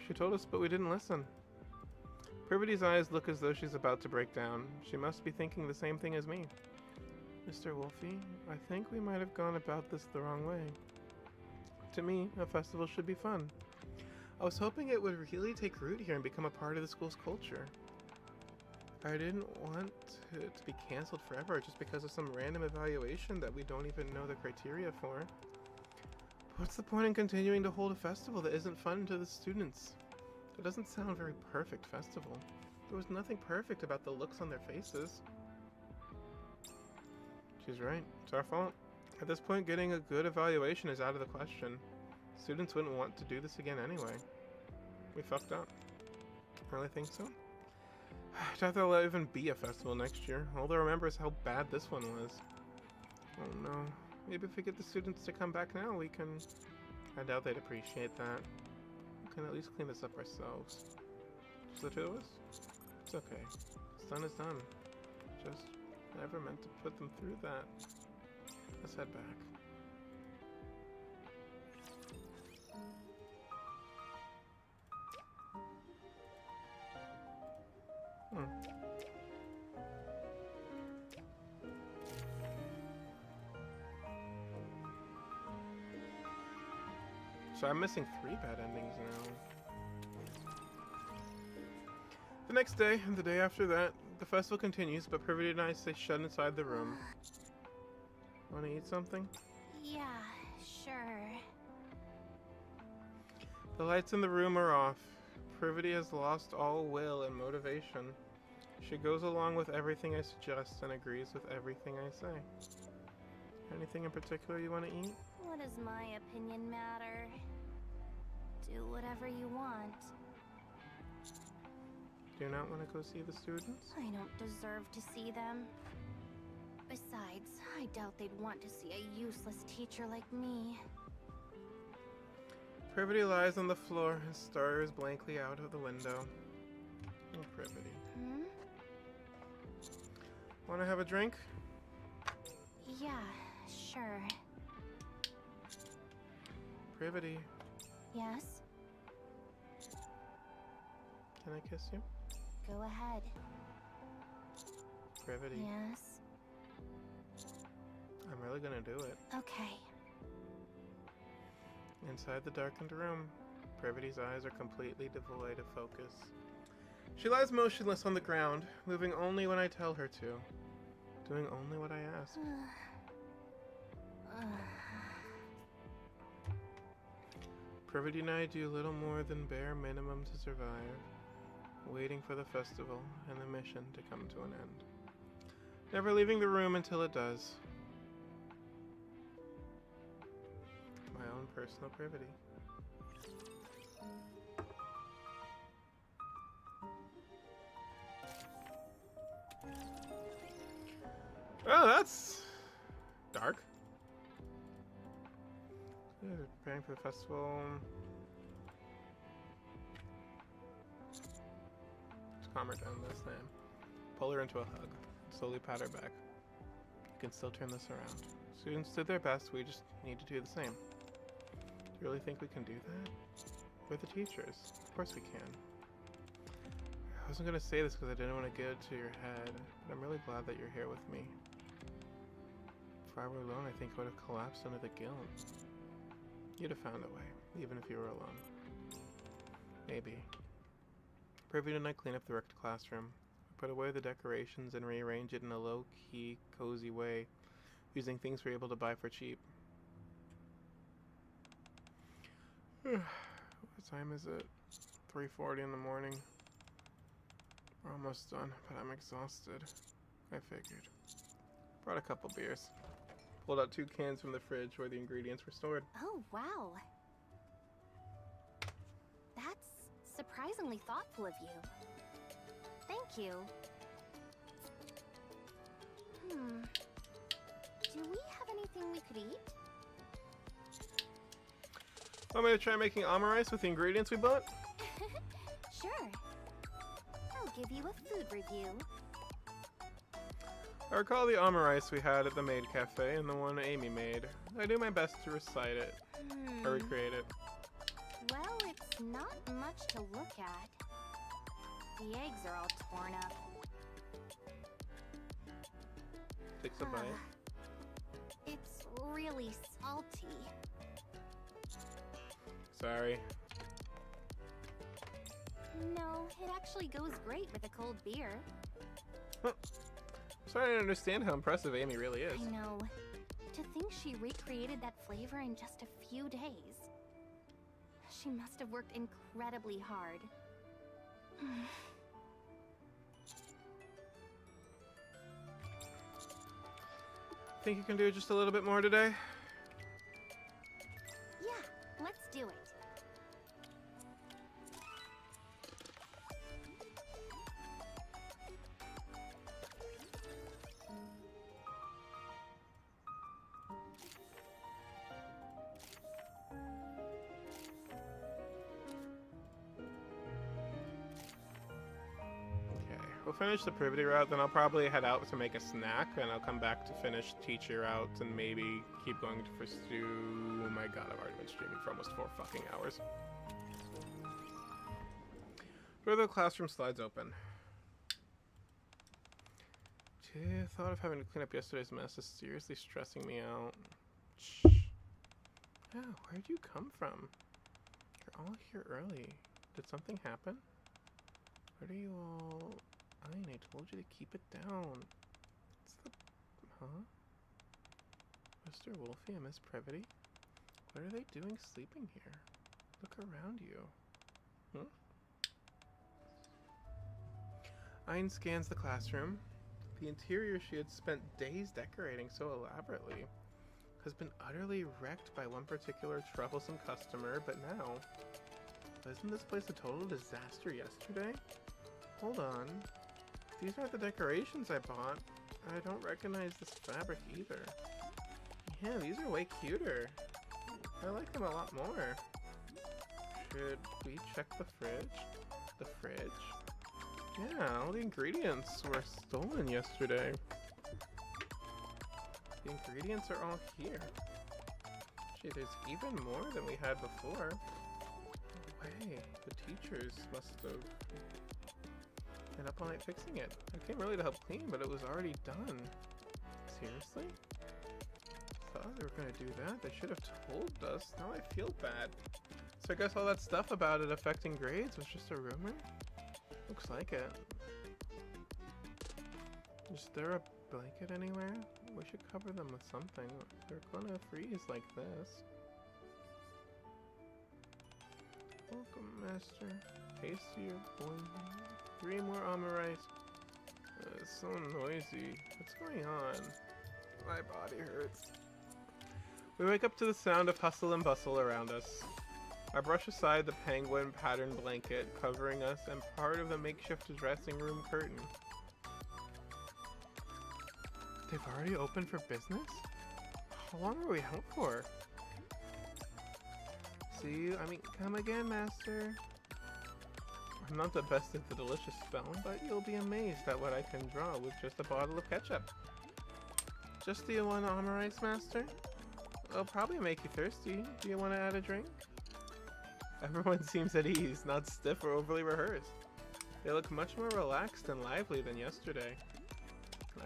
She told us, but we didn't listen. Privity's eyes look as though she's about to break down. She must be thinking the same thing as me. Mr. Wolfie, I think we might have gone about this the wrong way. To me, a festival should be fun. I was hoping it would really take root here and become a part of the school's culture. I didn't want it to be cancelled forever just because of some random evaluation that we don't even know the criteria for. What's the point in continuing to hold a festival that isn't fun to the students? It doesn't sound a very perfect festival. There was nothing perfect about the looks on their faces. She's right. It's our fault. At this point, getting a good evaluation is out of the question. Students wouldn't want to do this again anyway. We fucked up. Really think so? I doubt there'll even be a festival next year. All they'll remember is how bad this one was. Oh no. Maybe if we get the students to come back now, we can... I doubt they'd appreciate that. We can at least clean this up ourselves. Just the two of us? It's okay. What's done is done. Just never meant to put them through that. Let's head back. So I'm missing 3 bad endings now. The next day, and the day after that, the festival continues, but Privity and I stay shut inside the room. Wanna eat something? Yeah, sure. The lights in the room are off. Privity has lost all will and motivation. She goes along with everything I suggest and agrees with everything I say. Anything in particular you want to eat? What does my opinion matter? Do whatever you want. Do you not want to go see the students? I don't deserve to see them. Besides, I doubt they'd want to see a useless teacher like me. Privity lies on the floor and stares blankly out of the window. Oh, Privity. Hmm? Want to have a drink? Yeah, sure. Privity, Yes? can I kiss you? Go ahead. Privity, Yes? I'm really gonna do it. Okay. Inside the darkened room, Privity's eyes are completely devoid of focus. She lies motionless on the ground, moving only when I tell her to, doing only what I ask. Privity and I do little more than bare minimum to survive, waiting for the festival and the mission to come to an end. Never leaving the room until it does. My own personal Privity. Oh, that's dark. Preparing for the festival. Just calm her down this time. Pull her into a hug. Slowly pat her back. You can still turn this around. Students did their best, we just need to do the same. Do you really think we can do that? We're the teachers. Of course we can. I wasn't gonna say this because I didn't want to get it to your head, but I'm really glad that you're here with me. If I were alone, I think I would have collapsed under the guilt. You'd have found a way, even if you were alone. Maybe. Privy and I clean up the wrecked classroom. We put away the decorations and rearrange it in a low-key, cozy way, using things we're able to buy for cheap. What time is it? 3:40 in the morning. We're almost done, but I'm exhausted. I figured. Brought a couple beers. Pulled out 2 cans from the fridge where the ingredients were stored. Oh, wow. That's surprisingly thoughtful of you. Thank you. Do we have anything we could eat? Want me to try making omurice with the ingredients we bought? Sure. I'll give you a food review. I recall the omurice we had at the Maid Cafe and the one Amy made. I do my best to recite it, or recreate it. Well, it's not much to look at. The eggs are all torn up. Takes a bite. It's really salty. Sorry. No, it actually goes great with a cold beer. Starting to understand how impressive Amy really is. I know. To think she recreated that flavor in just a few days. She must have worked incredibly hard. Think you can do just a little bit more today? Yeah, let's do it. We'll finish the Privity route, then I'll probably head out to make a snack, and I'll come back to finish teacher routes and maybe keep going to pursue... Oh my god, I've already been streaming for almost 4 fucking hours. Where are the classroom slides open? Gee, the thought of having to clean up yesterday's mess is seriously stressing me out. Shh. Oh, where'd you come from? You're all here early. Did something happen? What are you all... I told you to keep it down. What's the... Huh? Mr. Wolfie and Miss Privity? What are they doing sleeping here? Look around you. Ayn scans the classroom. The interior she had spent days decorating so elaborately has been utterly wrecked by one particular troublesome customer, but now... Wasn't this place a total disaster yesterday? Hold on. These aren't the decorations I bought. I don't recognize this fabric either. Yeah, these are way cuter. I like them a lot more. Should we check the fridge? The fridge? Yeah, all the ingredients were stolen yesterday. The ingredients are all here. Gee, there's even more than we had before. No way, the teachers must have been up all night fixing it. I came early to help clean, but it was already done. Seriously? Thought they were gonna do that. They should have told us. Now I feel bad. So I guess all that stuff about it affecting grades was just a rumor? Looks like it. Is there a blanket anywhere? We should cover them with something. They're gonna freeze like this. Welcome, Master. Tastier boy. 3 more omurice. It's so noisy. What's going on? My body hurts. We wake up to the sound of hustle and bustle around us. I brush aside the penguin pattern blanket covering us and part of the makeshift dressing room curtain. They've already opened for business? How long are we out for? See, come again, Master. I'm not the best at the delicious spelling, but you'll be amazed at what I can draw with just a bottle of ketchup. Just the one omurice, Master? It'll probably make you thirsty. Do you want to add a drink? Everyone seems at ease, not stiff or overly rehearsed. They look much more relaxed and lively than yesterday.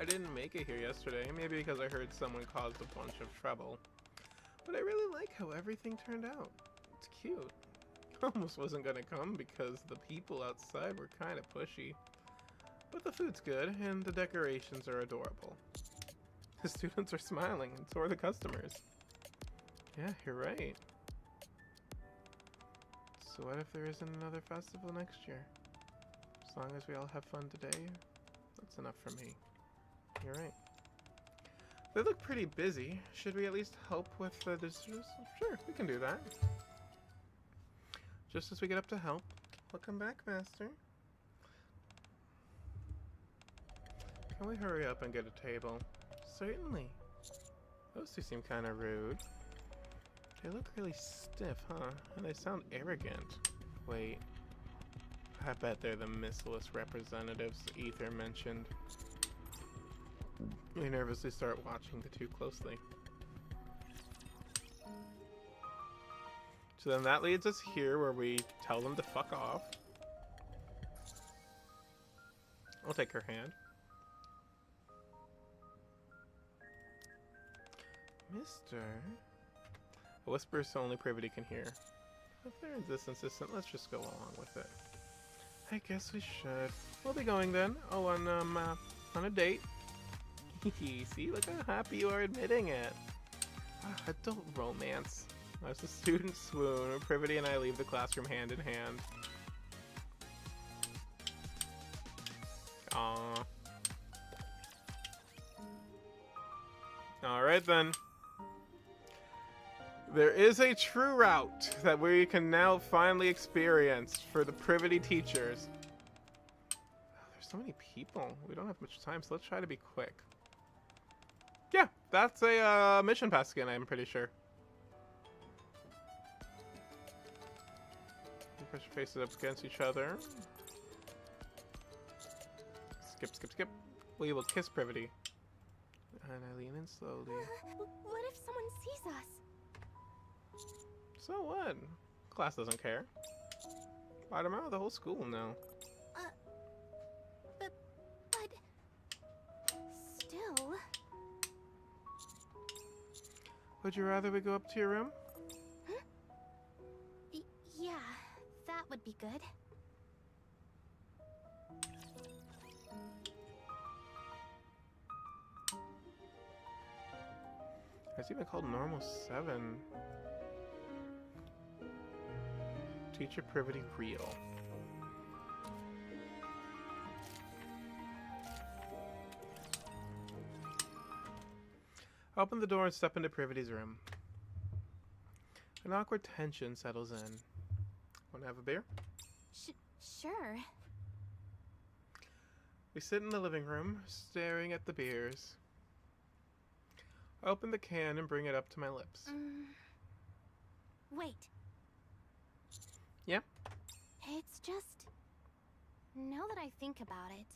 I didn't make it here yesterday, maybe because I heard someone caused a bunch of trouble. But I really like how everything turned out. It's cute. Almost wasn't gonna come because the people outside were kinda pushy. But the food's good, and the decorations are adorable. The students are smiling, and so are the customers. Yeah, you're right. So what if there isn't another festival next year? As long as we all have fun today, that's enough for me. You're right. They look pretty busy. Should we at least help with the dishes? Sure, we can do that. Just as we get up to help. Welcome back, Master. Can we hurry up and get a table? Certainly. Those two seem kind of rude. They look really stiff, huh? And they sound arrogant. Wait. I bet they're the missless representatives Ether mentioned. We nervously start watching the two closely. So then that leads us here where we tell them to fuck off. I'll take her hand. Mister? A whisper so only Privity can hear. If they're this insistent, let's just go along with it. I guess we should. We'll be going then. Oh, on a date. See, look how happy you are admitting it. Adult romance. As the students swoon, Privity and I leave the classroom hand in hand. Aww. Alright then. There is a true route that we can now finally experience for the Privity teachers. Oh, there's so many people. We don't have much time, so let's try to be quick. Yeah, that's a mission pass again, I'm pretty sure. Press your faces up against each other. Skip, skip, skip. We will kiss Privity. And I lean in slowly. What if someone sees us? So what? Class doesn't care. By tomorrow, the whole school will know. But still. Would you rather we go up to your room? Yeah, that would be good. It's even called Normal 7. Teacher Privity Real. Open the door and step into Privity's room. An awkward tension settles in. Want to have a beer? Sure. We sit in the living room, staring at the beers. I open the can and bring it up to my lips. Wait. Yeah? It's just... Now that I think about it,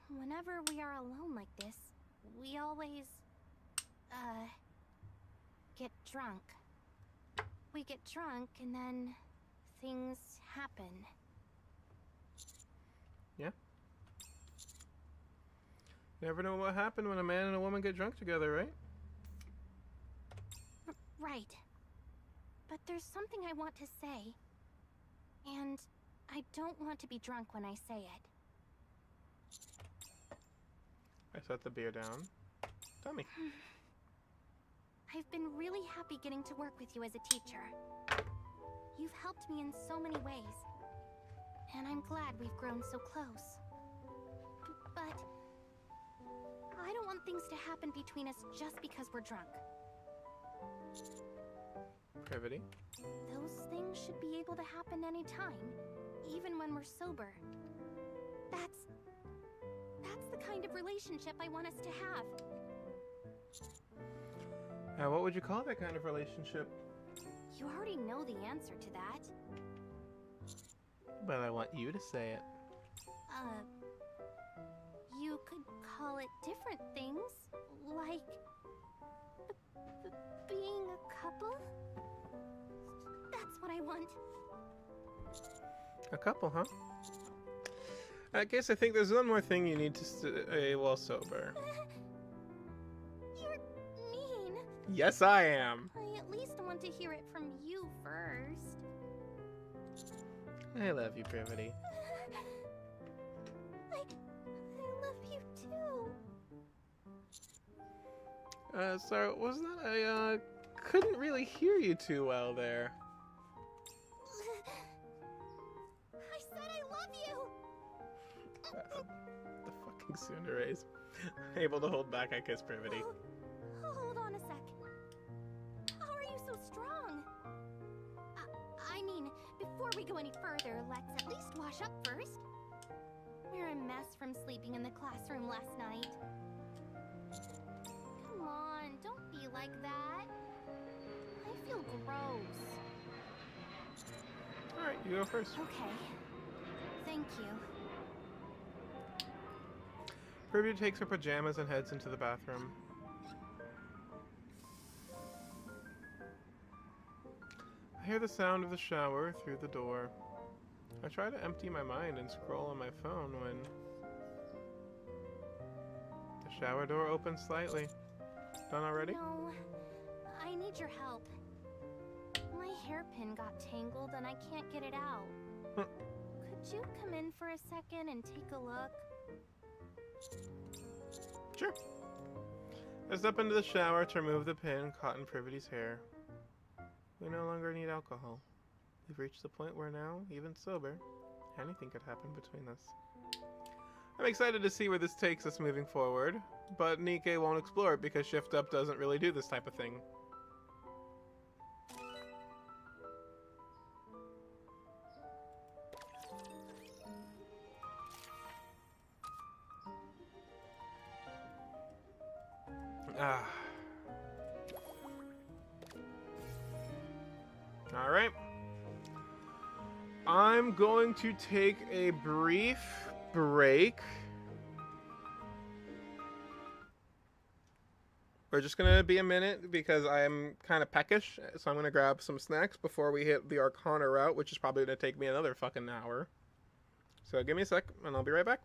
whenever we are alone like this, we always... get drunk. We get drunk and then things happen. Yeah? You never know what happened when a man and a woman get drunk together, right? Right. But there's something I want to say. And I don't want to be drunk when I say it. I set the beer down. Tell me. I've been really happy getting to work with you as a teacher. You've helped me in so many ways. And I'm glad we've grown so close. But I don't want things to happen between us just because we're drunk. Privity. Those things should be able to happen anytime, even when we're sober. That's the kind of relationship I want us to have. Now, what would you call that kind of relationship? You already know the answer to that. But I want you to say it. You could call it different things, like being a couple. That's what I want. A couple, huh? I guess I think there's one more thing you need to say while sober. You're mean. Yes, I am. I at least want to hear it from you first. I love you, Privity. I love you too. Sorry, wasn't that I couldn't really hear you too well there. I said I love you. The fucking Tsunderays. Able to hold back, I kiss Privity. Hold on a sec. How are you so strong? I mean, before we go any further, let's at least wash up first. We're a mess from sleeping in the classroom last night. Come on, don't be like that. I feel gross. Alright, you go first. Okay. Thank you. Privity takes her pajamas and heads into the bathroom. I hear the sound of the shower through the door. I try to empty my mind and scroll on my phone when the shower door opens slightly. Done already? No, I need your help. My hairpin got tangled and I can't get it out. Could you come in for a second and take a look? Sure. I step into the shower to remove the pin caught in Privity's hair. We no longer need alcohol. We've reached the point where now, even sober, anything could happen between us. I'm excited to see where this takes us moving forward, but Nikke won't explore it because Shift Up doesn't really do this type of thing. Ah. Alright. I'm going to take a brief break. We're just going to be a minute because I'm kind of peckish, so I'm going to grab some snacks before we hit the Arcana route, which is probably going to take me another fucking hour. So give me a sec, and I'll be right back.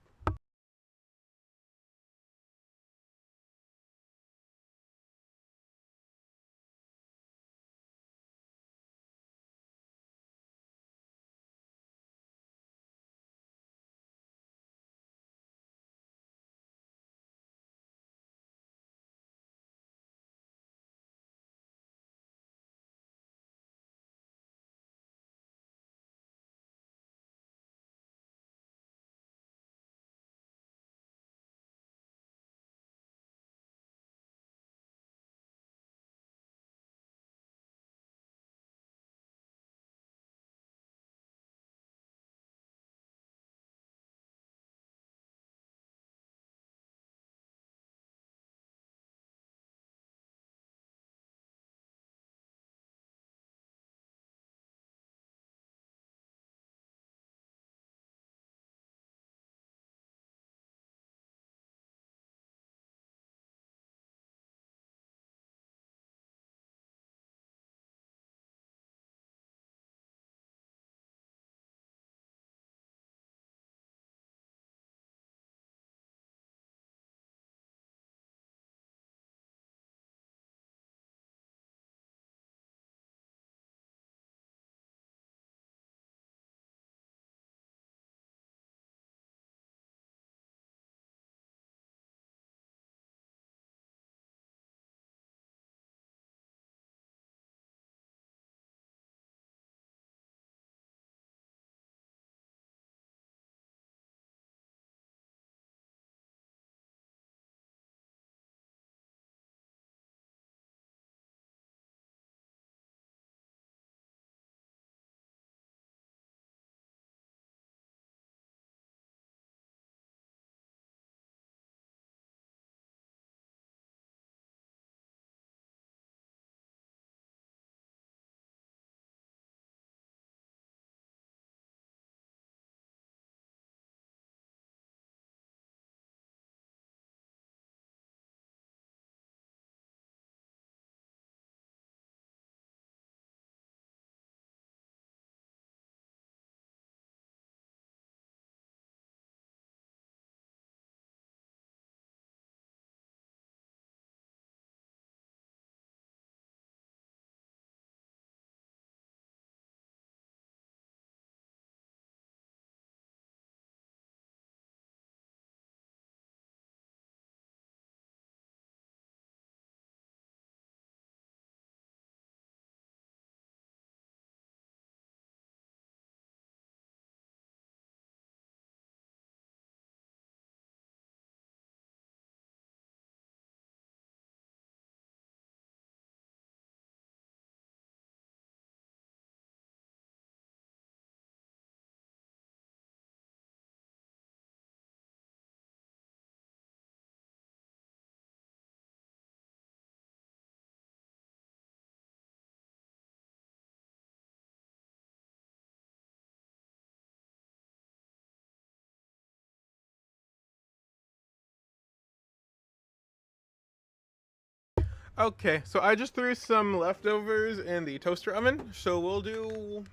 Okay, so I just threw some leftovers in the toaster oven, so we'll do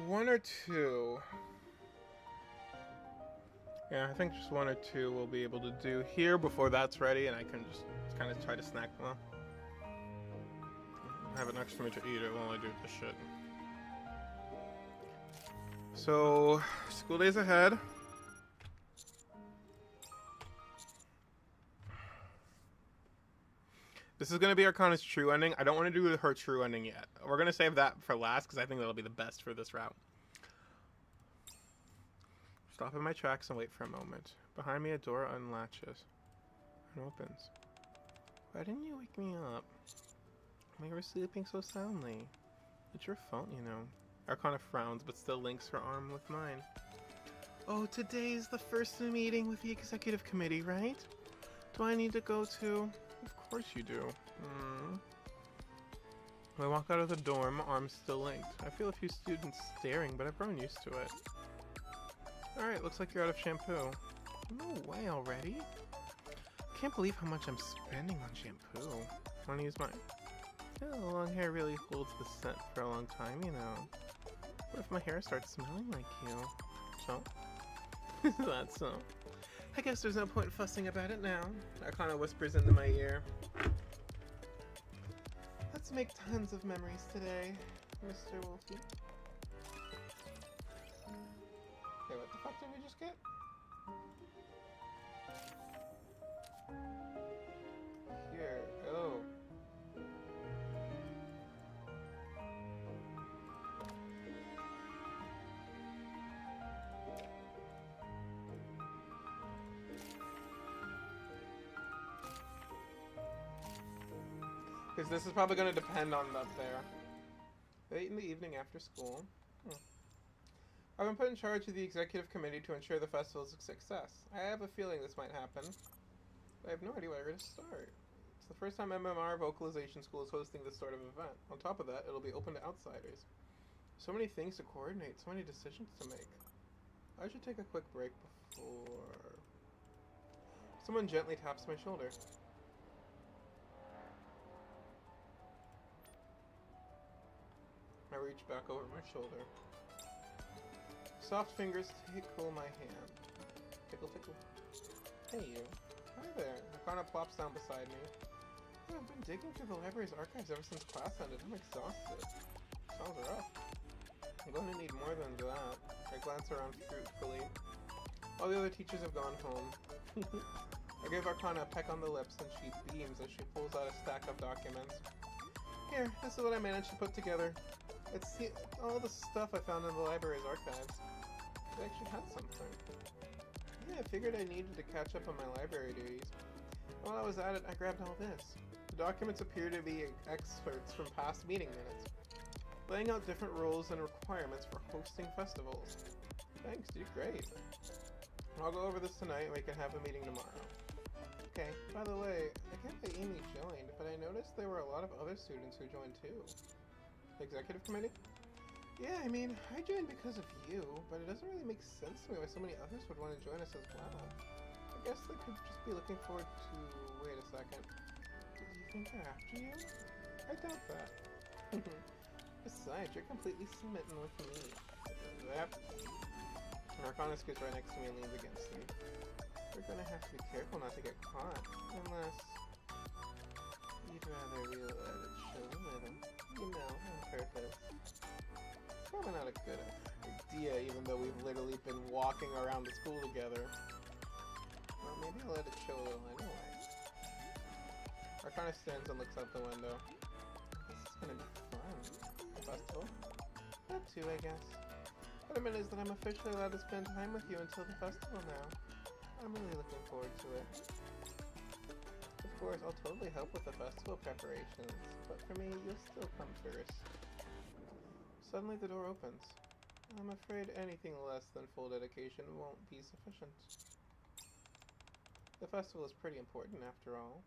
one or two. Yeah, I think just one or two we'll be able to do here before that's ready, and I can just kind of try to snack them. Have it next to me to eat it while I do this shit. So, school days ahead. This is going to be Arcana's true ending. I don't want to do her true ending yet. We're going to save that for last because I think that'll be the best for this route. Stop in my tracks and wait for a moment. Behind me, a door unlatches and opens. Why didn't you wake me up? We were sleeping so soundly. It's your fault, you know. Arcana frowns, but still links her arm with mine. Oh, today's the first meeting with the executive committee, right? Do I need to go to? Of course you do. I walk out of the dorm, arms still linked. I feel a few students staring, but I've grown used to it. Alright, looks like you're out of shampoo. No way already? Can't believe how much I'm spending on shampoo. Wanna use mine? Yeah, long hair really holds the scent for a long time, you know. What if my hair starts smelling like you? So? That's so. I guess there's no point fussing about it now. Arcana whispers into my ear. Let's make tons of memories today, Mr. Wolfie. Okay, what the fuck did we just get? Here. Oh. Because this is probably going to depend on up there. Late in the evening after school. I've been put in charge of the executive committee to ensure the festival is a success. I have a feeling this might happen. But I have no idea where to start. It's the first time MMR Vocalization School is hosting this sort of event. On top of that, it'll be open to outsiders. So many things to coordinate, so many decisions to make. I should take a quick break before... Someone gently taps my shoulder. I reach back over my shoulder. Soft fingers tickle my hand. Tickle, tickle. Hey, you. Hi there. Arcana plops down beside me. Oh, I've been digging through the library's archives ever since class ended. I'm exhausted. Sounds rough. I'm going to need more than that. I glance around fruitfully. All the other teachers have gone home. I give Arcana a peck on the lips and she beams as she pulls out a stack of documents. Here, this is what I managed to put together. It's all the stuff I found in the library's archives. It actually had something. Yeah, I figured I needed to catch up on my library duties. While I was at it, I grabbed all this. The documents appear to be excerpts from past meeting minutes, laying out different rules and requirements for hosting festivals. Thanks, dude, great. I'll go over this tonight and we can have a meeting tomorrow. Okay, by the way, I can't believe Amy joined, but I noticed there were a lot of other students who joined too. Executive committee? Yeah, I mean, I joined because of you, but it doesn't really make sense to me why so many others would want to join us as well. I guess they could just be looking forward to... Wait a second. Do you think they're after you? I doubt that. Besides, you're completely smitten with me. Yep. Arcana scoots right next to me and leans against me. We're gonna have to be careful not to get caught. Unless... you'd rather we let it show with him. You know, on purpose. Probably not a good idea, even though we've literally been walking around the school together. Well, maybe I'll let it show a little anyway. Arcana stands and looks out the window. This is gonna be fun. A festival? That too, I guess. What I meant is that I'm officially allowed to spend time with you until the festival now. I'm really looking forward to it. Of course, I'll totally help with the festival preparations, but for me, you'll still come first. Suddenly the door opens. I'm afraid anything less than full dedication won't be sufficient. The festival is pretty important after all.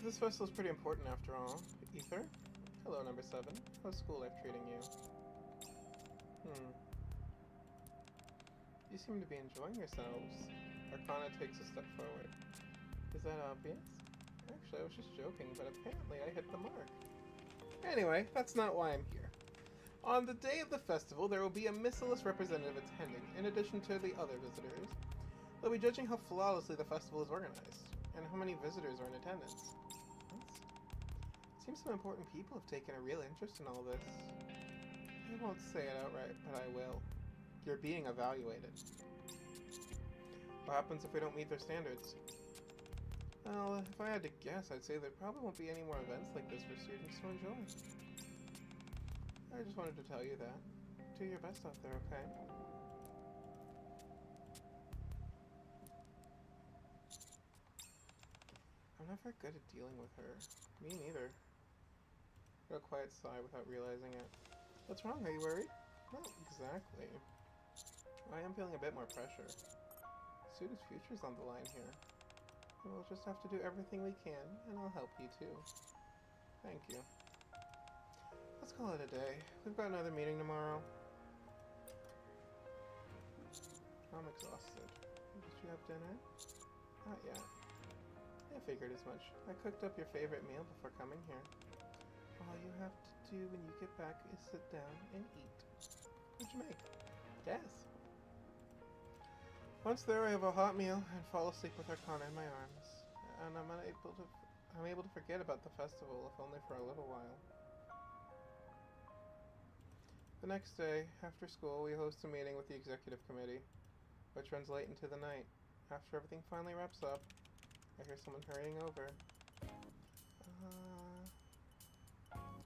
This festival is pretty important after all. Ether? Hello, number 7. How's school life treating you? You seem to be enjoying yourselves. Arcana takes a step forward. Is that obvious? Actually, I was just joking, but apparently I hit the mark. Anyway, that's not why I'm here. On the day of the festival, there will be a missiless representative attending, in addition to the other visitors. They'll be judging how flawlessly the festival is organized, and how many visitors are in attendance. It seems some important people have taken a real interest in all this. I won't say it outright, but I will. You're being evaluated. What happens if we don't meet their standards? Well, if I had to guess, I'd say there probably won't be any more events like this for students to enjoy. I just wanted to tell you that. Do your best out there, okay? I'm not very good at dealing with her. Me neither. Got a quiet sigh without realizing it. What's wrong? Are you worried? Not exactly. I am feeling a bit more pressure. Students' future's on the line here. We'll just have to do everything we can, and I'll help you too. Thank you. Let's call it a day. We've got another meeting tomorrow. I'm exhausted. Did you have dinner? Not yet. I figured as much. I cooked up your favorite meal before coming here. All you have to do when you get back is sit down and eat. What'd you make? Guess. Once there, I have a hot meal and fall asleep with Arcana in my arms. And I'm able to forget about the festival, if only for a little while. The next day, after school, we host a meeting with the executive committee, which runs late into the night. After everything finally wraps up, I hear someone hurrying over.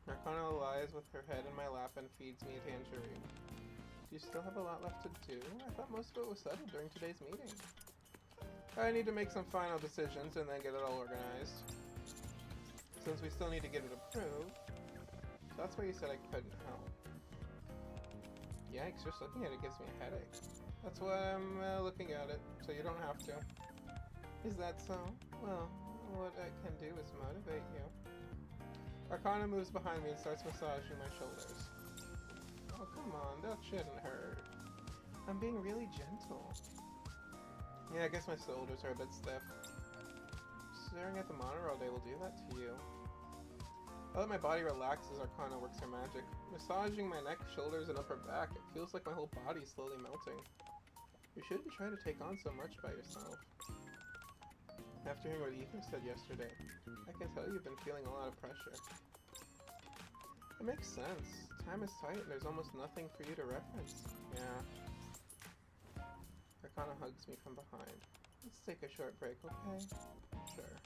Arcana lies with her head in my lap and feeds me a tangerine. Do you still have a lot left to do? I thought most of it was settled during today's meeting. I need to make some final decisions and then get it all organized. Since we still need to get it approved. That's why you said I couldn't help. Yikes, just looking at it gives me a headache. That's why I'm looking at it, so you don't have to. Is that so? Well, what I can do is motivate you. Arcana moves behind me and starts massaging my shoulders. Oh, come on, that shouldn't hurt. I'm being really gentle. Yeah, I guess my shoulders are a bit stiff. Staring at the monitor all day will do that to you. I let my body relax as Arcana works her magic. Massaging my neck, shoulders, and upper back, it feels like my whole body is slowly melting. You shouldn't try to take on so much by yourself. After hearing what Ethan said yesterday, I can tell you've been feeling a lot of pressure. It makes sense. Time is tight and there's almost nothing for you to reference. Yeah. Arcana hugs me from behind. Let's take a short break, okay? Sure.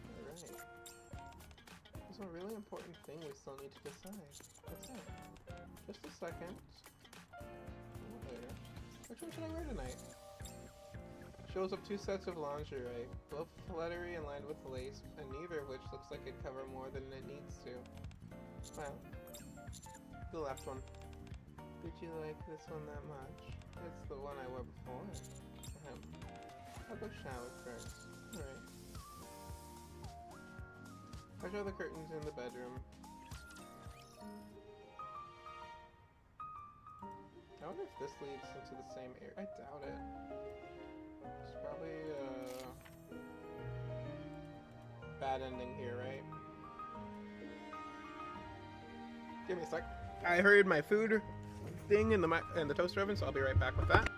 Alright. There's a really important thing we still need to decide. What's that? Just a second. Later. Which one should I wear tonight? Shows up 2 sets of lingerie, both fluttery and lined with lace, and neither of which looks like it'd cover more than it needs to. Well, the left one. Did you like this one that much? It's the one I wore before. I'll go shower first. Alright. I draw the curtains in the bedroom. I wonder if this leads into the same area. I doubt it. It's probably a bad ending here, right? Give me a sec. I heard my food thing in the toaster oven, so I'll be right back with that.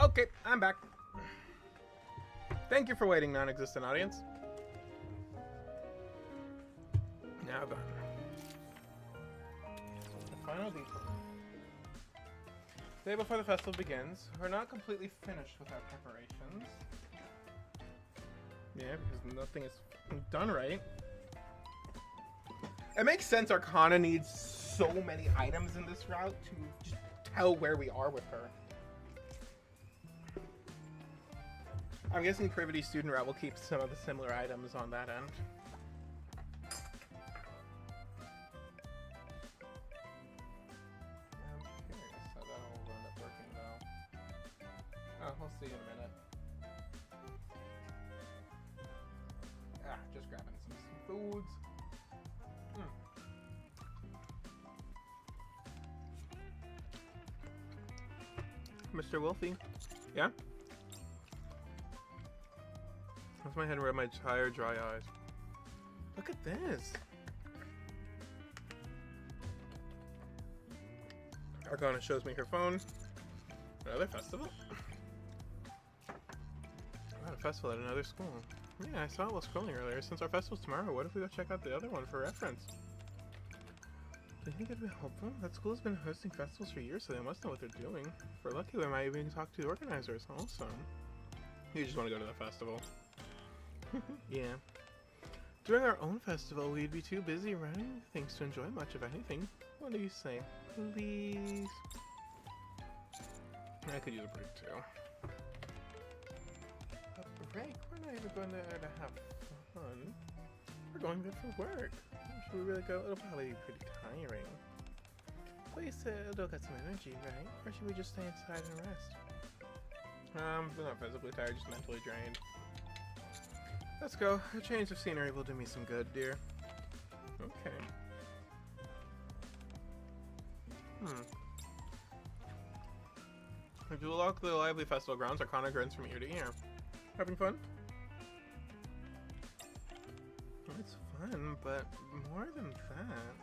Okay, I'm back. Thank you for waiting, non-existent audience. Now done. The final detail. Day before the festival begins, we're not completely finished with our preparations. Yeah, because nothing is done right. It makes sense Arcana needs so many items in this route to just tell where we are with her. I'm guessing Privity Student Route will keep some of the similar items on that end. I'm curious how that'll end up working though. Oh, we'll see in a minute. Just grabbing some foods. Mr. Wolfie. Yeah? That's my head around my tired, dry eyes. Look at this. Arcana shows me her phone. Another festival? We're at a festival at another school. Yeah, I saw it while scrolling earlier. Since our festival's tomorrow, what if we go check out the other one for reference? Do you think it'd be helpful? That school's been hosting festivals for years, so they must know what they're doing. If we're lucky, we might even talk to the organizers also. You just want to go to the festival. Yeah. During our own festival, we'd be too busy running things to enjoy much of anything. What do you say? Please? I could use a break too. A break? We're not even going there to have fun. We're going there for work. Should we really go? It'll probably be pretty tiring. Please, it'll get some energy, right? Or should we just stay inside and rest? I'm not physically tired, just mentally drained. Let's go. A change of scenery will do me some good, dear. Okay. If you walk the lively festival grounds, Arcana grins from ear to ear. Having fun? It's fun, but more than that.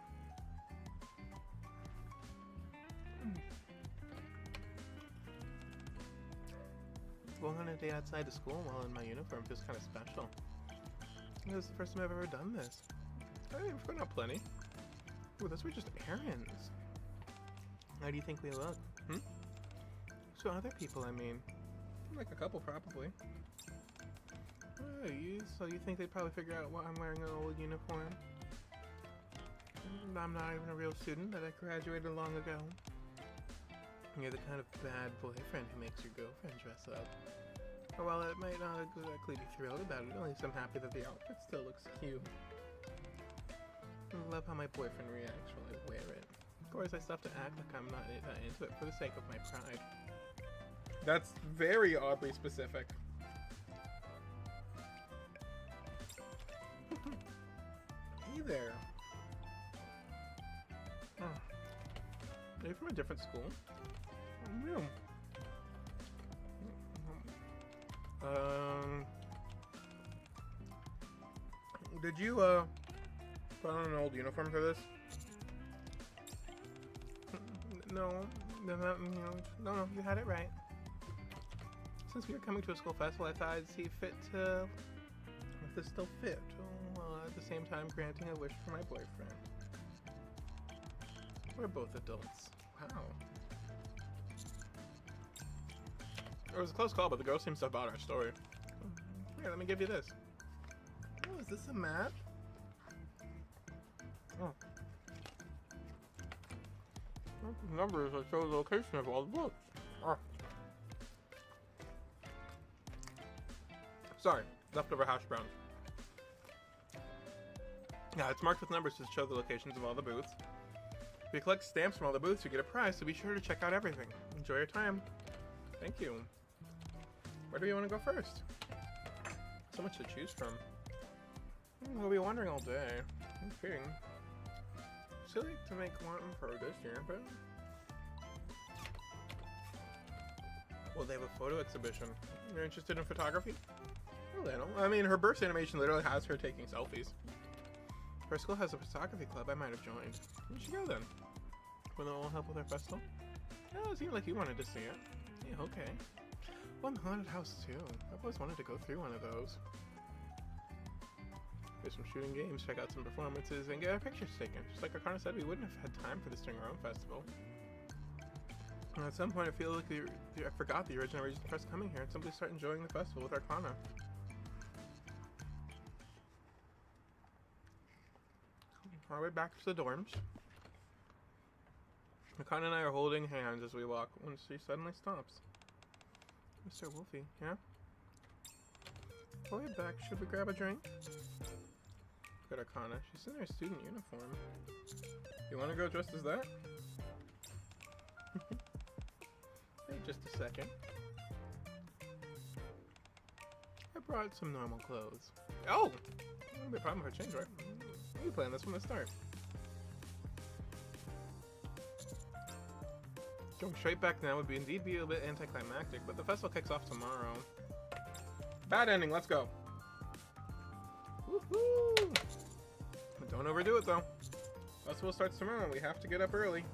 Going on a day outside of school while in my uniform feels kind of special. This is the first time I've ever done this. I mean, we've gone out plenty. Ooh, those were just errands. How do you think we look? So other people, I mean. Like a couple, probably. Oh, so you think they'd probably figure out why I'm wearing an old uniform? I'm not even a real student, that I graduated long ago. You're the kind of bad boyfriend who makes your girlfriend dress up. Or while it might not exactly be thrilled about it, at least I'm happy that the outfit still looks cute. I love how my boyfriend reacts while I wear it. Of course, I still have to act like I'm not into it for the sake of my pride. That's very oddly specific. Hey there. Oh. Are you from a different school? Yeah. Did you, put on an old uniform for this? No, no, you had it right. Since we were coming to a school festival, I thought I'd see fit to let this still fit, while at the same time granting a wish for my boyfriend. We're both adults. Wow. It was a close call, but the girl seems to have bought our story. Here, let me give you this. Oh, is this a map? Oh. The numbers that show the location of all the books. Oh. Sorry, leftover hash browns. Yeah, it's marked with numbers to show the locations of all the booths. If you collect stamps from all the booths, you get a prize, so be sure to check out everything. Enjoy your time. Thank you. Where do you want to go first? So much to choose from. We'll be wandering all day. I'm kidding. Silly to make one for this year, but... Well, they have a photo exhibition. You're interested in photography? A little. I mean, her burst animation literally has her taking selfies. If our school has a photography club, I might have joined. You should go then. Will it all help with our festival? Oh, it seemed like you wanted to see it. Yeah, okay. One haunted house too. I've always wanted to go through one of those. Play some shooting games, check out some performances, and get our pictures taken. Just like Arcana said, we wouldn't have had time for this during our own festival. And at some point, I feel like I forgot the original reason for us coming here and simply start enjoying the festival with Arcana. On our way back to the dorms, Arcana and I are holding hands as we walk when she suddenly stops. Mr. Wolfie, yeah? On the way back, should we grab a drink? Good Arcana, she's in her student uniform. You want to go dressed as that? Wait just a second. I brought some normal clothes. Oh! That won't be a problem if I change, right? You planned this from the start. Going straight back now would indeed be a bit anticlimactic, but the festival kicks off tomorrow. Bad ending, let's go. Woohoo! Don't overdo it though. Festival starts tomorrow and we have to get up early.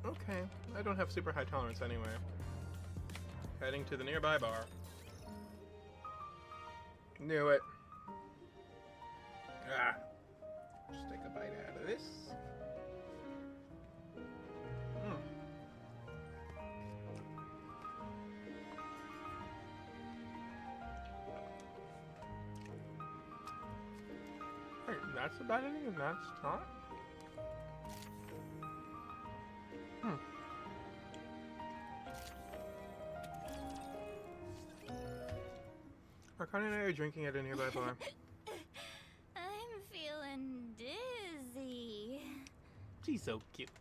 Okay, I don't have super high tolerance anyway. Heading to the nearby bar. Knew it. Ah. Just take a bite out of this. Wait, that's about it and that's not? Arcana and I are drinking at a nearby bar. I'm feeling dizzy. She's so cute.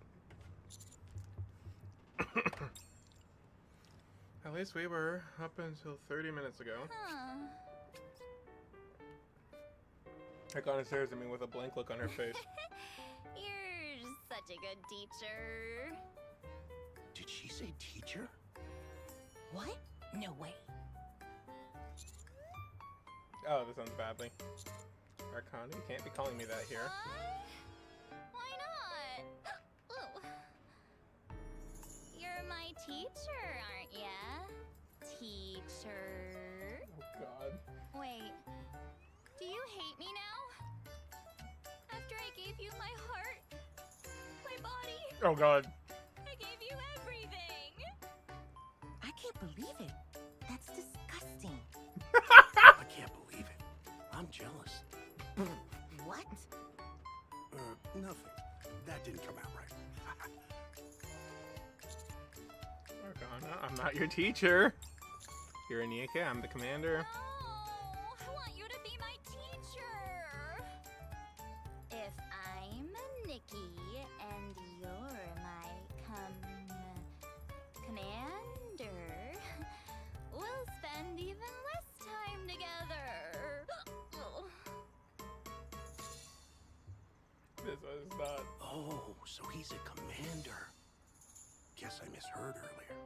At least we were up until 30 minutes ago. Huh. Arcana stares at me with a blank look on her face. You're such a good teacher. Did she say teacher? What? No way. Oh, this sounds badly. Arcana, you can't be calling me that here. Why not? Ooh. You're my teacher, aren't ya? Teacher. Oh god. Wait. Do you hate me now? After I gave you my heart, my body, Oh god. I gave you everything. I can't believe it. That's disgusting. I can't believe it. I'm jealous. What? Nothing. That didn't come out right. Arcana, I'm not your teacher. You're a Nikke, I'm the commander. No, I want you to be my teacher. If I'm Nikke and you're my commander, we'll spend even less time together. This was not. Oh, so he's a commander. Guess I misheard earlier.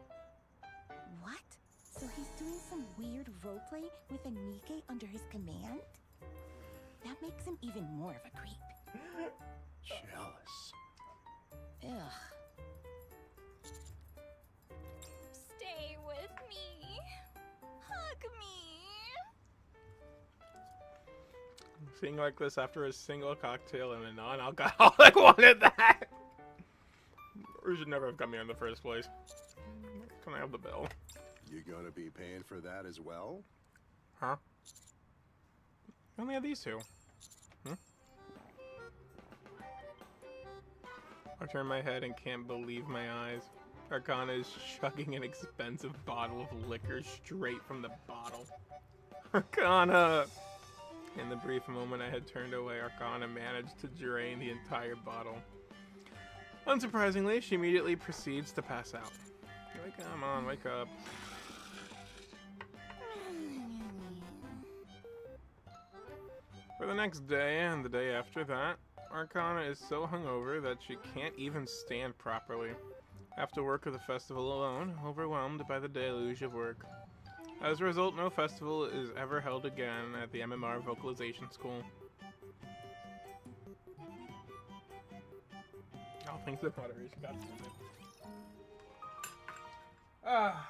What? So he's doing some weird roleplay with a Nikke under his command? That makes him even more of a creep. Jealous. Ugh. Stay with me. Hug me. Seeing like this after a single cocktail and a non-alcoholic wanted that. Or you should never have come here in the first place. Can I have the bill? You gonna be paying for that as well? Huh? I only have these two. I turn my head and can't believe my eyes. Arcana is chugging an expensive bottle of liquor straight from the bottle. Arcana! In the brief moment I had turned away, Arcana managed to drain the entire bottle. Unsurprisingly, she immediately proceeds to pass out. Come on, wake up. For the next day and the day after that, Arcana is so hungover that she can't even stand properly. Have to work at the festival alone, overwhelmed by the deluge of work. As a result, no festival is ever held again at the MMR Vocalization School. All things in moderation, God damn it. Ah.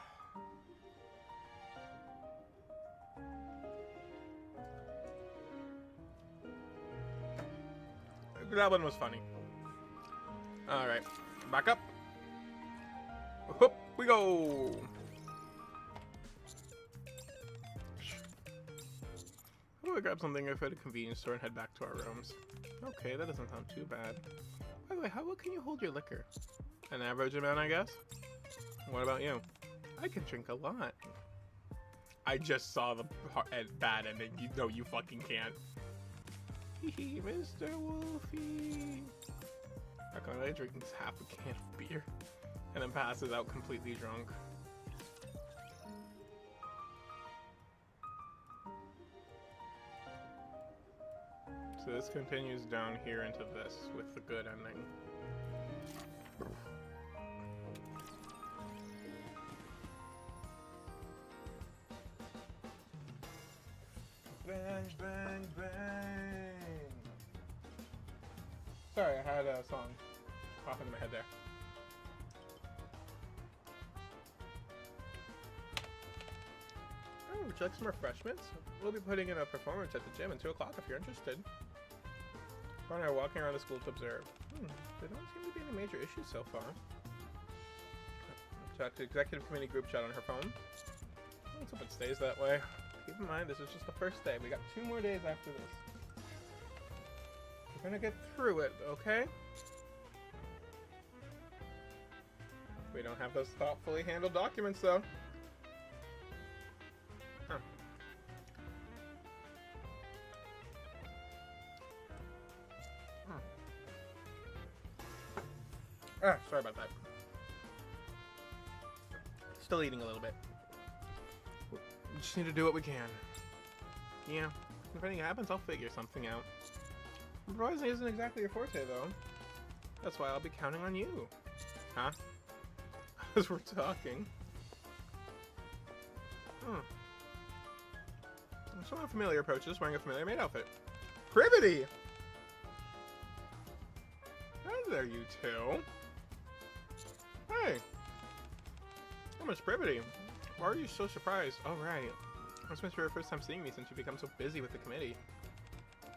That one was funny. Alright, back up. Whoop, we go. I'm gonna grab something at a convenience store and head back to our rooms. Okay, that doesn't sound too bad. By the way, how well can you hold your liquor? An average amount, I guess? What about you? I can drink a lot. I just saw the bad ending. You know you fucking can't. Hehe, Mr. Wolfie. Akane drinks half a can of beer and then passes out completely drunk. So this continues down here into this with the good ending. Bang, bang, bang. Sorry, I had a song popping in my head there. Oh, would you like some refreshments? We'll be putting in a performance at the gym at 2 o'clock if you're interested. Ron and I are walking around the school to observe. There don't seem to be any major issues so far. Check the executive committee group chat on her phone. Let's hope it stays that way. Keep in mind, this is just the first day. We got 2 more days after this. We're gonna get through it, okay? We don't have those thoughtfully handled documents, though. Huh. Ah, sorry about that. Still eating a little bit. We just need to do what we can. Yeah, if anything happens, I'll figure something out. Improvising isn't exactly your forte, though. That's why I'll be counting on you. Huh? As we're talking. Someone familiar approaches wearing a familiar maid outfit. Privity! Hi there, you two. Hey! Oh, Miss Privity. Why are you so surprised? Oh, right. This must be your first time seeing me since you've become so busy with the committee.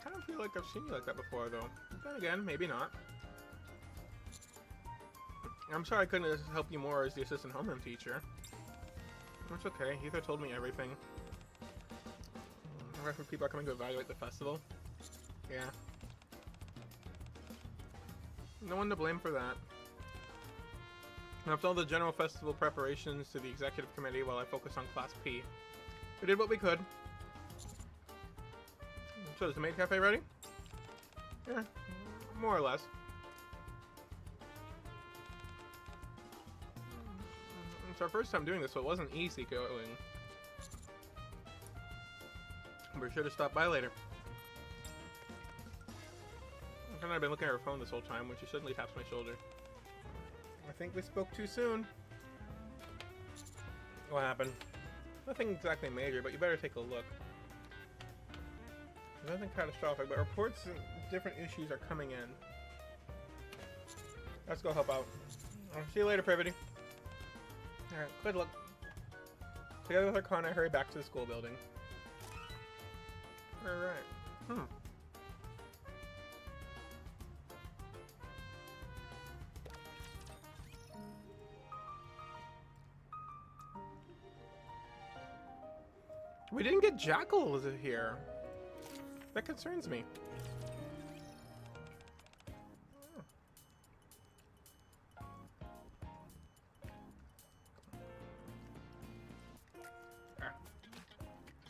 I don't feel like I've seen you like that before, though. Then again, maybe not. I'm sorry I couldn't help you more as the assistant homeroom teacher. It's okay. Ether told me everything. The rest of people are coming to evaluate the festival. Yeah. No one to blame for that. Left all the general festival preparations to the executive committee while I focus on Class P. We did what we could. So is the maid cafe ready? Yeah, more or less. It's our first time doing this, so it wasn't easy going. We're sure to stop by later. I've been looking at her phone this whole time when she suddenly taps my shoulder. I think we spoke too soon. What happened? Nothing exactly major, but you better take a look. Nothing catastrophic, but reports and different issues are coming in. Let's go help out. I'll see you later, Privity. Alright, good luck. Together with Arcana, I hurry back to the school building. Alright. We didn't get Jackal here. That concerns me.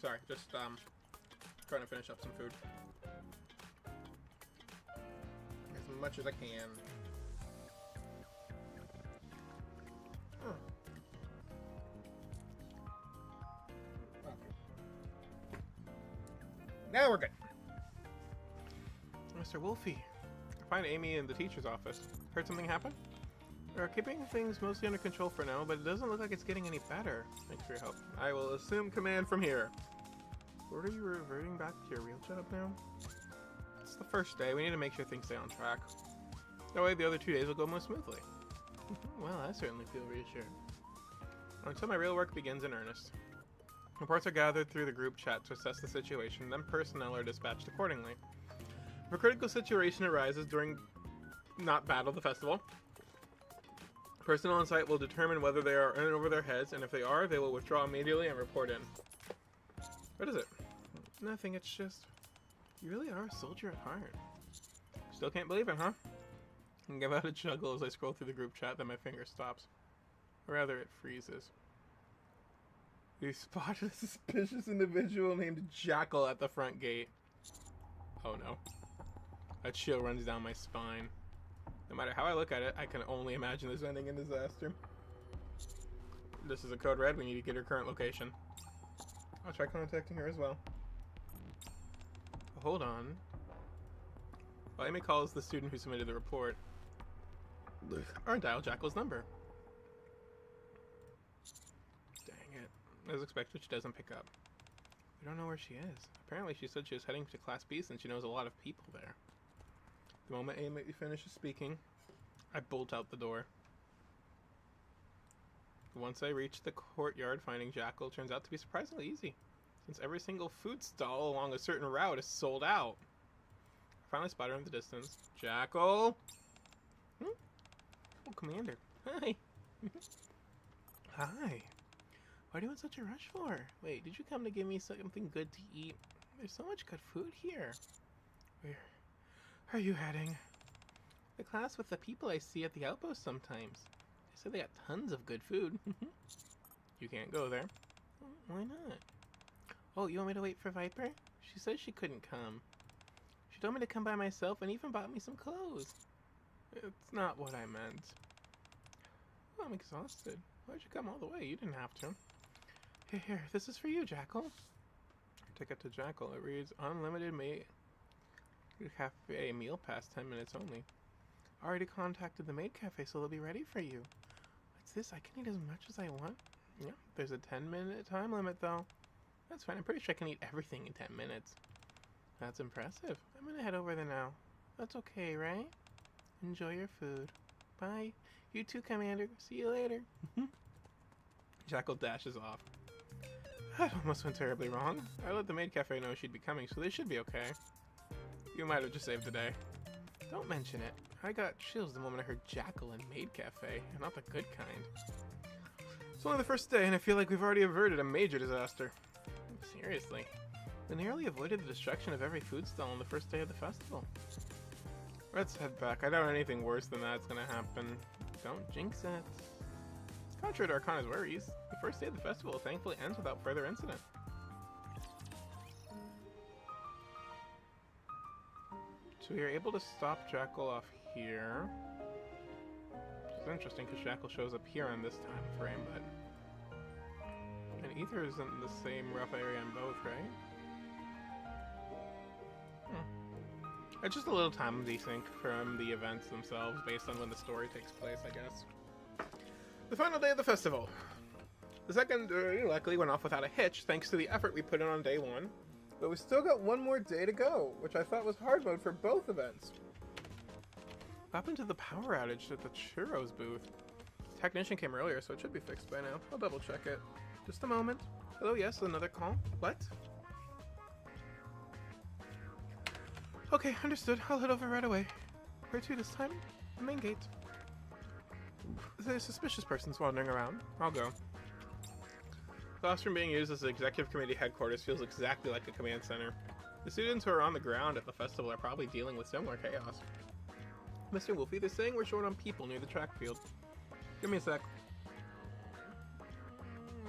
Sorry, just trying to finish up some food. As much as I can. Now we're good. Mr. Wolfie, I find Amy in the teacher's office. Heard something happen? We're keeping things mostly under control for now, but it doesn't look like it's getting any better. Thanks for your help. I will assume command from here. What are you reverting back to your real job now? It's the first day. We need to make sure things stay on track. That way the other 2 days will go more smoothly. Well, I certainly feel reassured. Until my real work begins in earnest. Reports are gathered through the group chat to assess the situation, then personnel are dispatched accordingly. If a critical situation arises during not battle the festival, personnel on site will determine whether they are in over their heads, and if they are, they will withdraw immediately and report in. What is it? Nothing, it's just... You really are a soldier at heart. Still can't believe it, huh? I give out a chuckle as I scroll through the group chat, then my finger stops. Or rather, it freezes. We spotted a suspicious individual named Jackal at the front gate. Oh no. A chill runs down my spine. No matter how I look at it, I can only imagine this ending in disaster. This is a code red. We need to get her current location. I'll try contacting her as well. Hold on. Well, Amy calls the student who submitted the report. Or dial Jackal's number. Dang it. As expected, she doesn't pick up. We don't know where she is. Apparently she said she was heading to Class B since she knows a lot of people there. The moment Amy finishes speaking, I bolt out the door. Once I reach the courtyard, finding Jackal turns out to be surprisingly easy, since every single food stall along a certain route is sold out. I finally spot her in the distance. Jackal! Oh, Commander. Hi. Hi. What are you in such a rush for? Wait, did you come to give me something good to eat? There's so much good food here. Where are you heading? The class with the people I see at the outpost sometimes. They said they got tons of good food. You can't go there. Why not? Oh, you want me to wait for Viper? She said she couldn't come. She told me to come by myself and even bought me some clothes. It's not what I meant. Oh, I'm exhausted. Why'd you come all the way? You didn't have to. Here, this is for you, Jackal. Ticket to Jackal. It reads, unlimited cafe meal pass, 10 minutes only. Already contacted the maid cafe, so they'll be ready for you. What's this? I can eat as much as I want? Yeah, there's a 10-minute time limit, though. That's fine. I'm pretty sure I can eat everything in 10 minutes. That's impressive. I'm gonna head over there now. That's okay, right? Enjoy your food. Bye. You too, Commander. See you later. Jackal dashes off. That almost went terribly wrong. I let the maid cafe know she'd be coming, so they should be okay. You might have just saved the day. Don't mention it. I got chills the moment I heard Jackal and maid cafe, and not the good kind. It's only the first day, and I feel like we've already averted a major disaster. Seriously. We nearly avoided the destruction of every food stall on the first day of the festival. Let's head back. I doubt anything worse than that's gonna happen. Don't jinx it. Contrary to Arcana's worries, the first day of the festival thankfully ends without further incident. So we are able to stop Jackal off here. Which is interesting because Jackal shows up here on this time frame, but... And Ether is in the same rough area on both, right? It's just a little time desync from the events themselves based on when the story takes place, I guess. The final day of the festival. The second day luckily went off without a hitch thanks to the effort we put in on day one. But we still got one more day to go, which I thought was hard mode for both events. What happened to the power outage at the Churros booth? The technician came earlier, so it should be fixed by now. I'll double check it. Just a moment. Hello, yes, another call. What? Okay, understood. I'll head over right away. Where to this time? The main gate. There's suspicious persons wandering around. I'll go. The classroom being used as the executive committee headquarters feels exactly like a command center. The students who are on the ground at the festival are probably dealing with similar chaos. Mr. Wolfie, they're saying we're short on people near the track field. Give me a sec.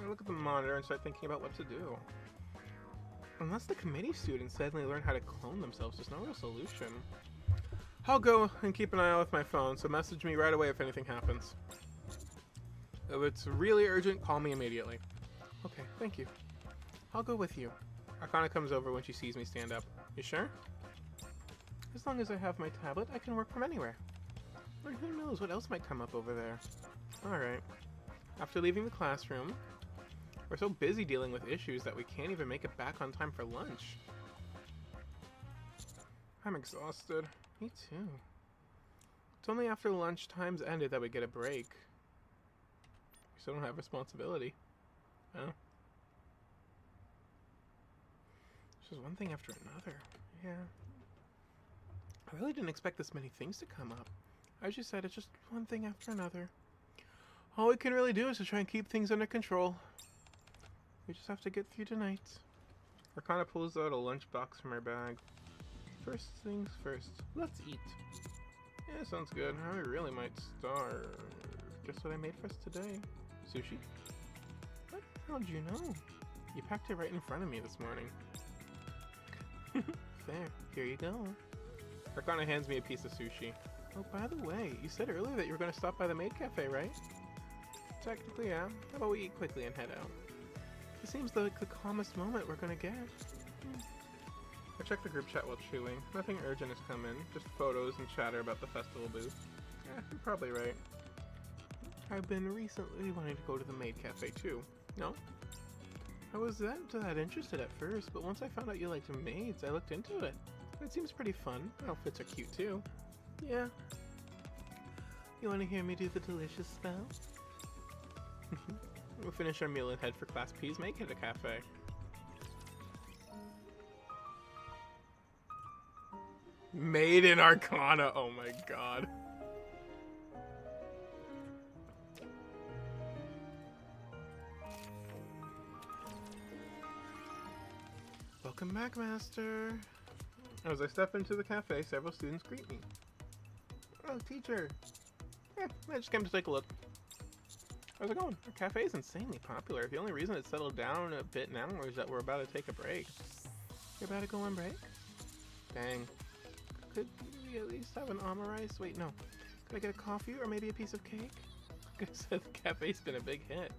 I look at the monitor and start thinking about what to do. Unless the committee students suddenly learn how to clone themselves, there's no real solution. I'll go and keep an eye out with my phone, so message me right away if anything happens. If it's really urgent, call me immediately. Okay, thank you. I'll go with you. Arcana comes over when she sees me stand up. You sure? As long as I have my tablet, I can work from anywhere. Or who knows what else might come up over there. Alright. After leaving the classroom, we're so busy dealing with issues that we can't even make it back on time for lunch. I'm exhausted. Me too. It's only after lunch time's ended that we get a break. We still don't have responsibility. Well. It's just one thing after another. Yeah. I really didn't expect this many things to come up. As you said, it's just one thing after another. All we can really do is to try and keep things under control. We just have to get through tonight. Arcana pulls out a lunchbox from her bag. First things first, let's eat. Yeah, sounds good. I really might starve. Guess what I made for us today? Sushi? What? How'd you know? You packed it right in front of me this morning. There, here you go. Arcana hands me a piece of sushi. Oh, by the way, you said earlier that you were going to stop by the maid cafe, right? Technically, yeah. How about we eat quickly and head out? It seems like the calmest moment we're going to get. I checked the group chat while chewing. Nothing urgent has come in. Just photos and chatter about the festival booth. Yeah, you're probably right. I've been recently wanting to go to the maid cafe too. No? I wasn't that interested at first, but once I found out you liked maids, I looked into it. It seems pretty fun. Outfits are cute too. Yeah. You want to hear me do the delicious spell? We'll finish our meal and head for Class P's Make It a Cafe. Made in Arcana. Oh my god. Welcome back, Master. As I step into the cafe, several students greet me. Oh, teacher. Yeah, I just came to take a look. How's it going? Our cafe is insanely popular. The only reason it's settled down a bit now is that we're about to take a break. You're about to go on break? Dang. Could we at least have an omurice? Wait, no. Could I get a coffee or maybe a piece of cake? Like I said, the cafe's been a big hit.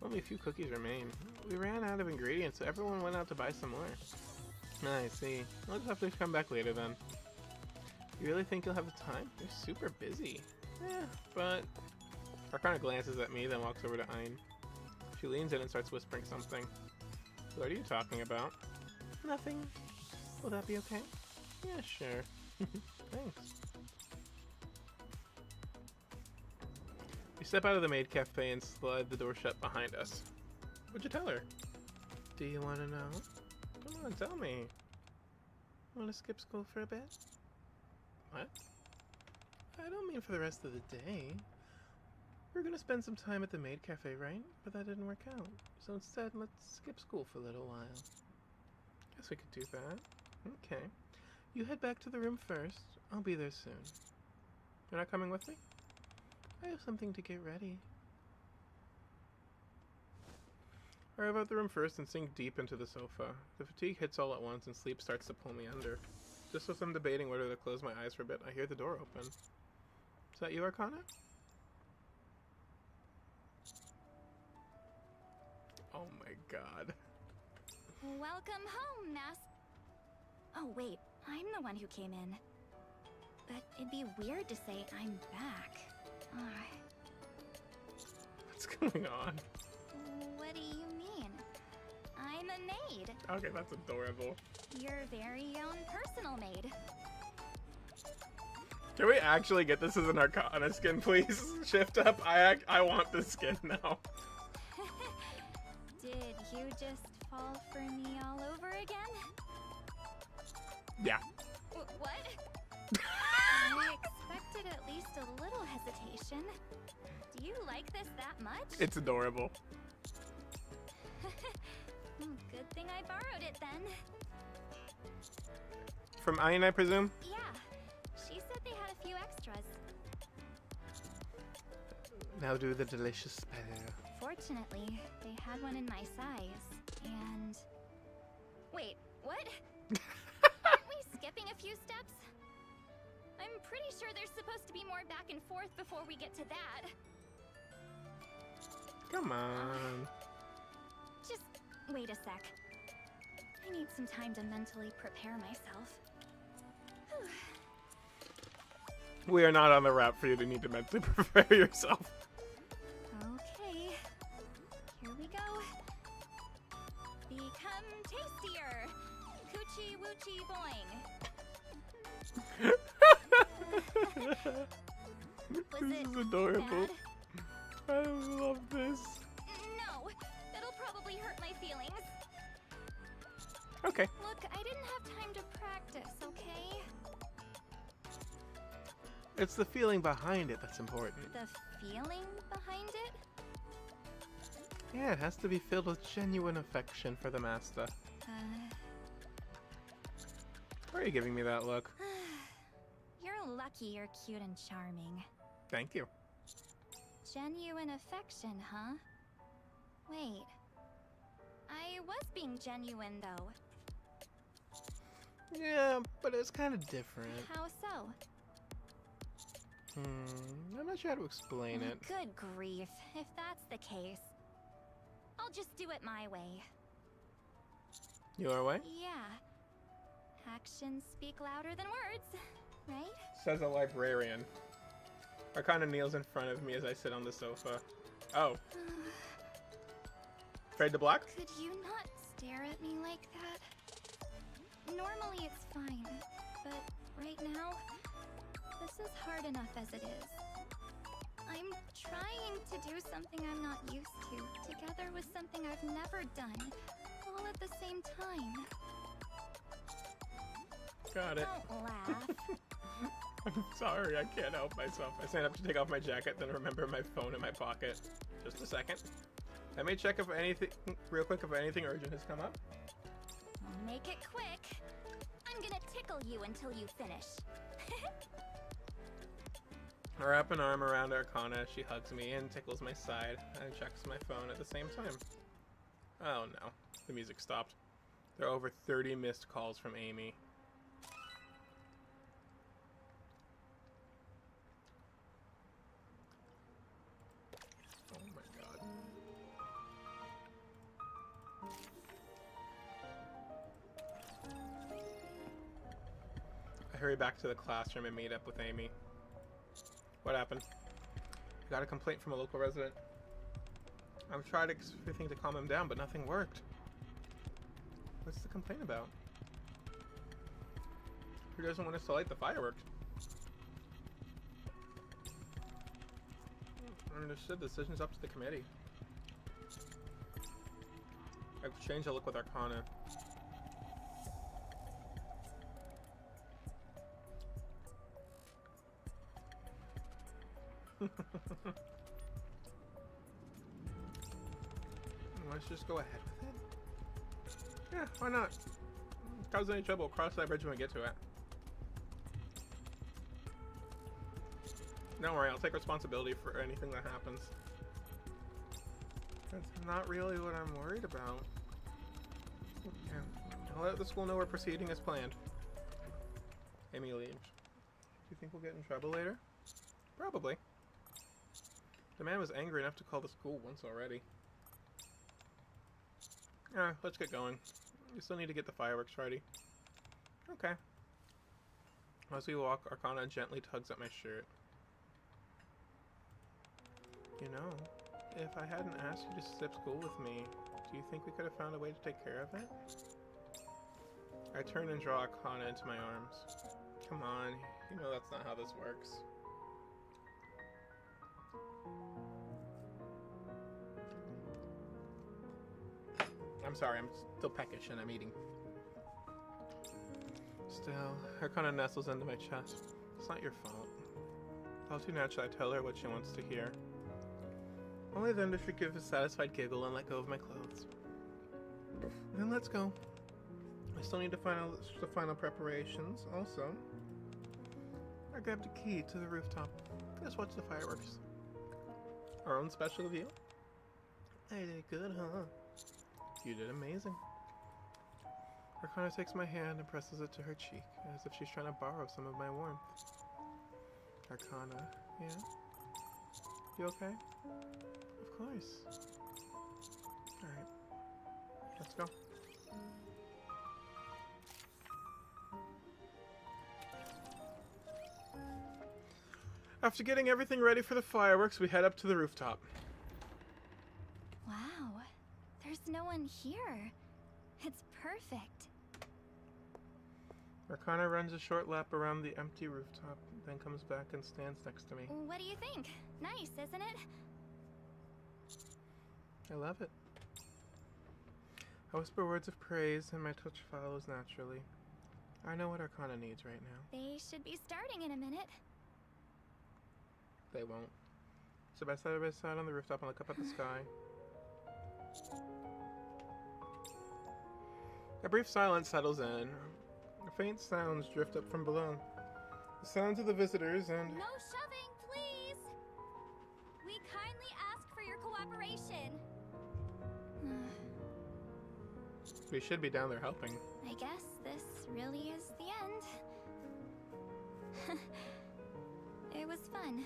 Only a few cookies remain. We ran out of ingredients, so everyone went out to buy some more. I see. I'll just have to come back later then. You really think you'll have the time? You're super busy. Yeah, but... Arcana glances at me, then walks over to Ein. She leans in and starts whispering something. What are you talking about? Nothing. Will that be okay? Yeah, sure. Thanks. We step out of the maid cafe and slide the door shut behind us. What'd you tell her? Do you want to know? Come on, tell me. Want to skip school for a bit? What? I don't mean for the rest of the day. We were gonna spend some time at the maid cafe, right? But that didn't work out. So instead, let's skip school for a little while. Guess we could do that. Okay. You head back to the room first. I'll be there soon. You're not coming with me? I have something to get ready. I arrive at the room first and sink deep into the sofa. The fatigue hits all at once and sleep starts to pull me under. Just as I'm debating whether to close my eyes for a bit, I hear the door open. Is that you, Arcana? Oh my god. Welcome home, Mas. Oh wait, I'm the one who came in. But it'd be weird to say I'm back. What's going on? What do you mean? I'm a maid. Okay, that's adorable. Your very own personal maid. Can we actually get this as an Arcana skin, please? Shift up. I want this skin now. Did you just fall for me all over again? Yeah. What? I expected at least a little hesitation. Do you like this that much? It's adorable. Good thing I borrowed it then. From Ein, I presume? Yeah. She said they had a few extras. Now do the delicious spell. Fortunately, they had one in my size, and... Wait, what? Aren't we skipping a few steps? I'm pretty sure there's supposed to be more back and forth before we get to that. Come on. Just wait a sec. I need some time to mentally prepare myself. We are not on the route for you to need to mentally prepare yourself. Okay, here we go. Become tastier. Coochie woochie boing. Was This it is adorable. bad? I love this. No, it'll probably hurt my feelings. Okay. Look, I didn't have time to practice, okay? It's the feeling behind it that's important. The feeling behind it? Yeah, it has to be filled with genuine affection for the master. Why are you giving me that look? You're lucky you're cute and charming. Thank you. Genuine affection, huh? Wait. I was being genuine, though. Yeah, but it's kind of different. How so? I'm not sure how to explain it. Good grief. If that's the case, I'll just do it my way. Your way? Yeah. Actions speak louder than words, right? Says a librarian. Arcana kneels in front of me as I sit on the sofa. Oh. Afraid to block? Could you not stare at me like that? Normally it's fine, but right now, this is hard enough as it is. I'm trying to do something I'm not used to, together with something I've never done, all at the same time. Got it. Don't laugh. I'm sorry, I can't help myself. I stand up to take off my jacket, then remember my phone in my pocket. Just a second. Let me check if anything, real quick, if anything urgent has come up. Make it quick. I'm gonna tickle you until you finish. I wrap an arm around Arcana as she hugs me and tickles my side and checks my phone at the same time. Oh no, the music stopped. There are over 30 missed calls from Amy. Oh my god. I hurry back to the classroom and meet up with Amy. What happened? I got a complaint from a local resident. I've tried everything to calm him down, but nothing worked. What's the complaint about? Who doesn't want us to light the fireworks? Understood. The decision's up to the committee. I've changed the look with Arcana. Let's just go ahead with it. Yeah, why not? Cause any trouble, cross that bridge when we get to it. Don't worry, I'll take responsibility for anything that happens. That's not really what I'm worried about. Yeah, I'll let the school know we're proceeding as planned. Amy leaves. Do you think we'll get in trouble later? Probably. The man was angry enough to call the school once already. Let's get going. We still need to get the fireworks ready. Okay. As we walk, Arcana gently tugs at my shirt. You know, if I hadn't asked you to skip school with me, do you think we could have found a way to take care of it? I turn and draw Arcana into my arms. Come on, you know that's not how this works. I'm sorry, I'm still peckish and I'm eating. Still, Arcana nestles into my chest. It's not your fault. All too naturally, I tell her what she wants to hear. Only then does she give a satisfied giggle and let go of my clothes. Then let's go. I still need to the final preparations. Also, I grabbed a key to the rooftop. Let's watch the fireworks. Our own special view. I did good, huh? You did amazing. Arcana takes my hand and presses it to her cheek, as if she's trying to borrow some of my warmth. Arcana, yeah? You okay? Of course. Alright. Let's go. After getting everything ready for the fireworks, we head up to the rooftop. Wow, there's no one here. It's perfect. Arcana runs a short lap around the empty rooftop, then comes back and stands next to me. What do you think? Nice, isn't it? I love it. I whisper words of praise and my touch follows naturally. I know what Arcana needs right now. They should be starting in a minute. They won't. So side by side on the rooftop and look up at the sky. A brief silence settles in. Faint sounds drift up from below. The sounds of the visitors and... No shoving, please! We kindly ask for your cooperation. We should be down there helping. I guess this really is the end. It was fun.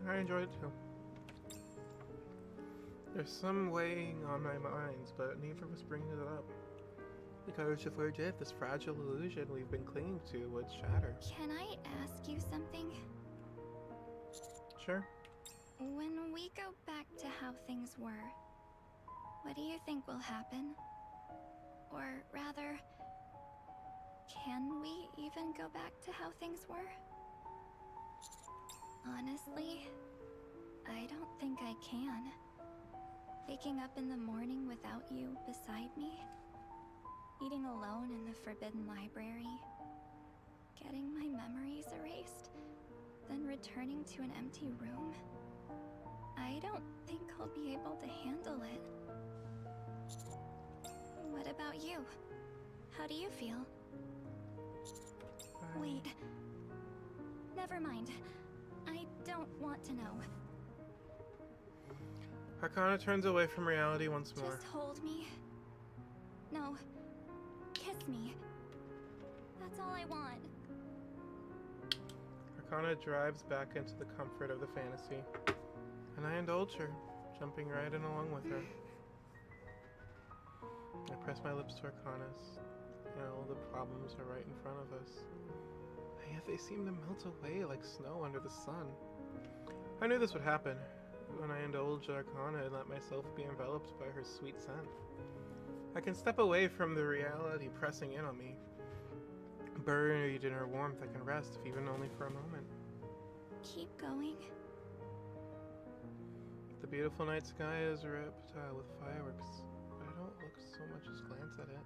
I enjoyed it too. There's some weighing on my minds, but neither of us brings it up. Because if we're dead, this fragile illusion we've been clinging to would shatter. Can I ask you something? Sure. When we go back to how things were, what do you think will happen? Or rather, can we even go back to how things were? Honestly, I don't think I can. Waking up in the morning without you beside me, eating alone in the forbidden library, getting my memories erased, then returning to an empty room. I don't think I'll be able to handle it. What about you? How do you feel? Wait. Never mind. I don't want to know. Arcana turns away from reality once more. Just hold me. No. Kiss me. That's all I want. Arcana drives back into the comfort of the fantasy, and I indulge her, jumping right in along with her. I press my lips to Arcana's. You know, the problems are right in front of us. And yet they seem to melt away like snow under the sun. I knew this would happen when I indulged Arcana and let myself be enveloped by her sweet scent. I can step away from the reality pressing in on me. Buried in her warmth, I can rest, if even only for a moment. Keep going. The beautiful night sky is ripped with fireworks, but I don't look so much as glance at it.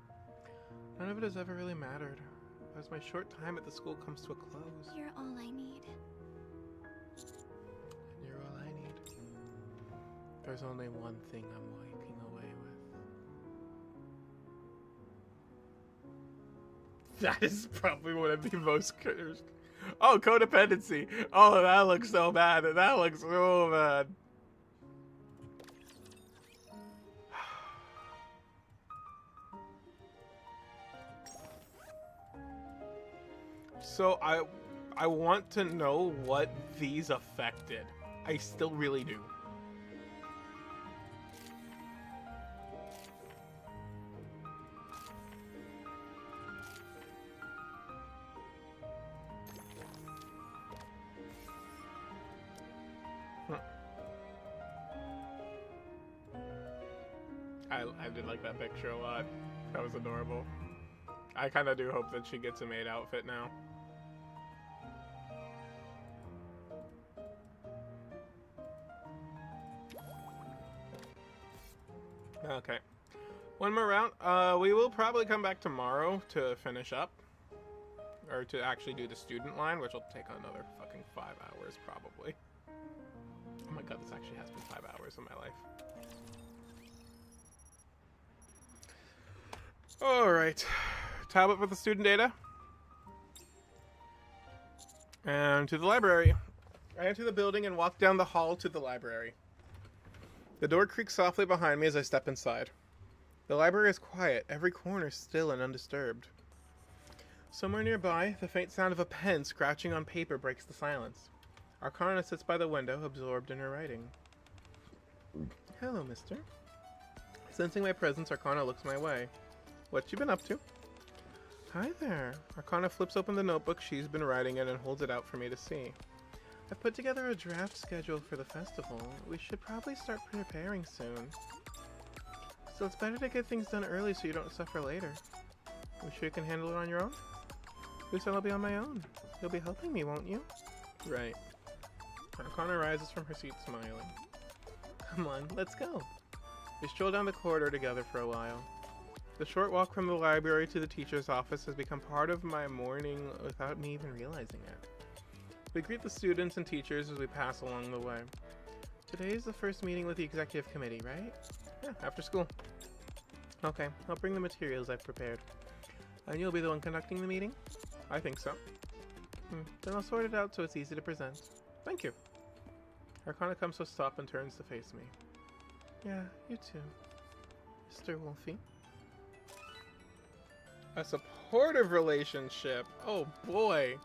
None of it has ever really mattered, as my short time at the school comes to a close. You're all I need. And you're all I need. There's only one thing I'm walking away with. That is probably one of the most... Oh, codependency! Oh, that looks so bad. That looks so bad. So I want to know what these affected. I still really do. I did like that picture a lot. That was adorable. I kind of do hope that she gets a maid outfit now. Okay. One more round. We will probably come back tomorrow to finish up. Or to actually do the student line, which will take another fucking 5 hours probably. Oh my god, this actually has been 5 hours of my life. Alright. Tablet with the student data. And to the library. I enter the building and walk down the hall to the library. The door creaks softly behind me as I step inside. The library is quiet, every corner still and undisturbed. Somewhere nearby, the faint sound of a pen scratching on paper breaks the silence. Arcana sits by the window, absorbed in her writing. Hello, mister. Sensing my presence, Arcana looks my way. What you been up to? Hi there. Arcana flips open the notebook she's been writing in and holds it out for me to see. I've put together a draft schedule for the festival. We should probably start preparing soon. So it's better to get things done early so you don't suffer later. You sure you can handle it on your own? Who said I'll be on my own? You'll be helping me, won't you? Right. Arcana rises from her seat smiling. Come on, let's go. We stroll down the corridor together for a while. The short walk from the library to the teacher's office has become part of my morning without me even realizing it. We greet the students and teachers as we pass along the way. Today is the first meeting with the executive committee, right? Yeah, after school. Okay, I'll bring the materials I've prepared. And you'll be the one conducting the meeting? I think so. Then I'll sort it out so it's easy to present. Thank you. Arcana comes to a stop and turns to face me. Yeah, you too, Mr. Wolfie. A supportive relationship. Oh boy.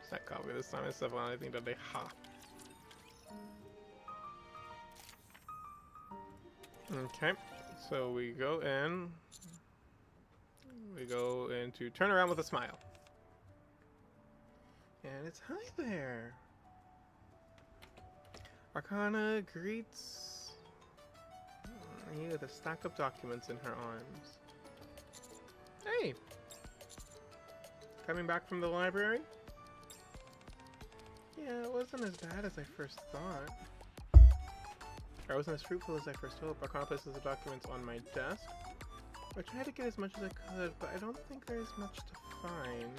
It's not copy this time. It's on anything today. Ha. Okay, so we go in. We go into turn around with a smile. And it's hi there. Arcana greets you with a stack of documents in her arms. Hey! Coming back from the library? Yeah, it wasn't as bad as I first thought. I wasn't as fruitful as I first hoped. Arcana places the documents on my desk. I tried to get as much as I could, but I don't think there's much to find.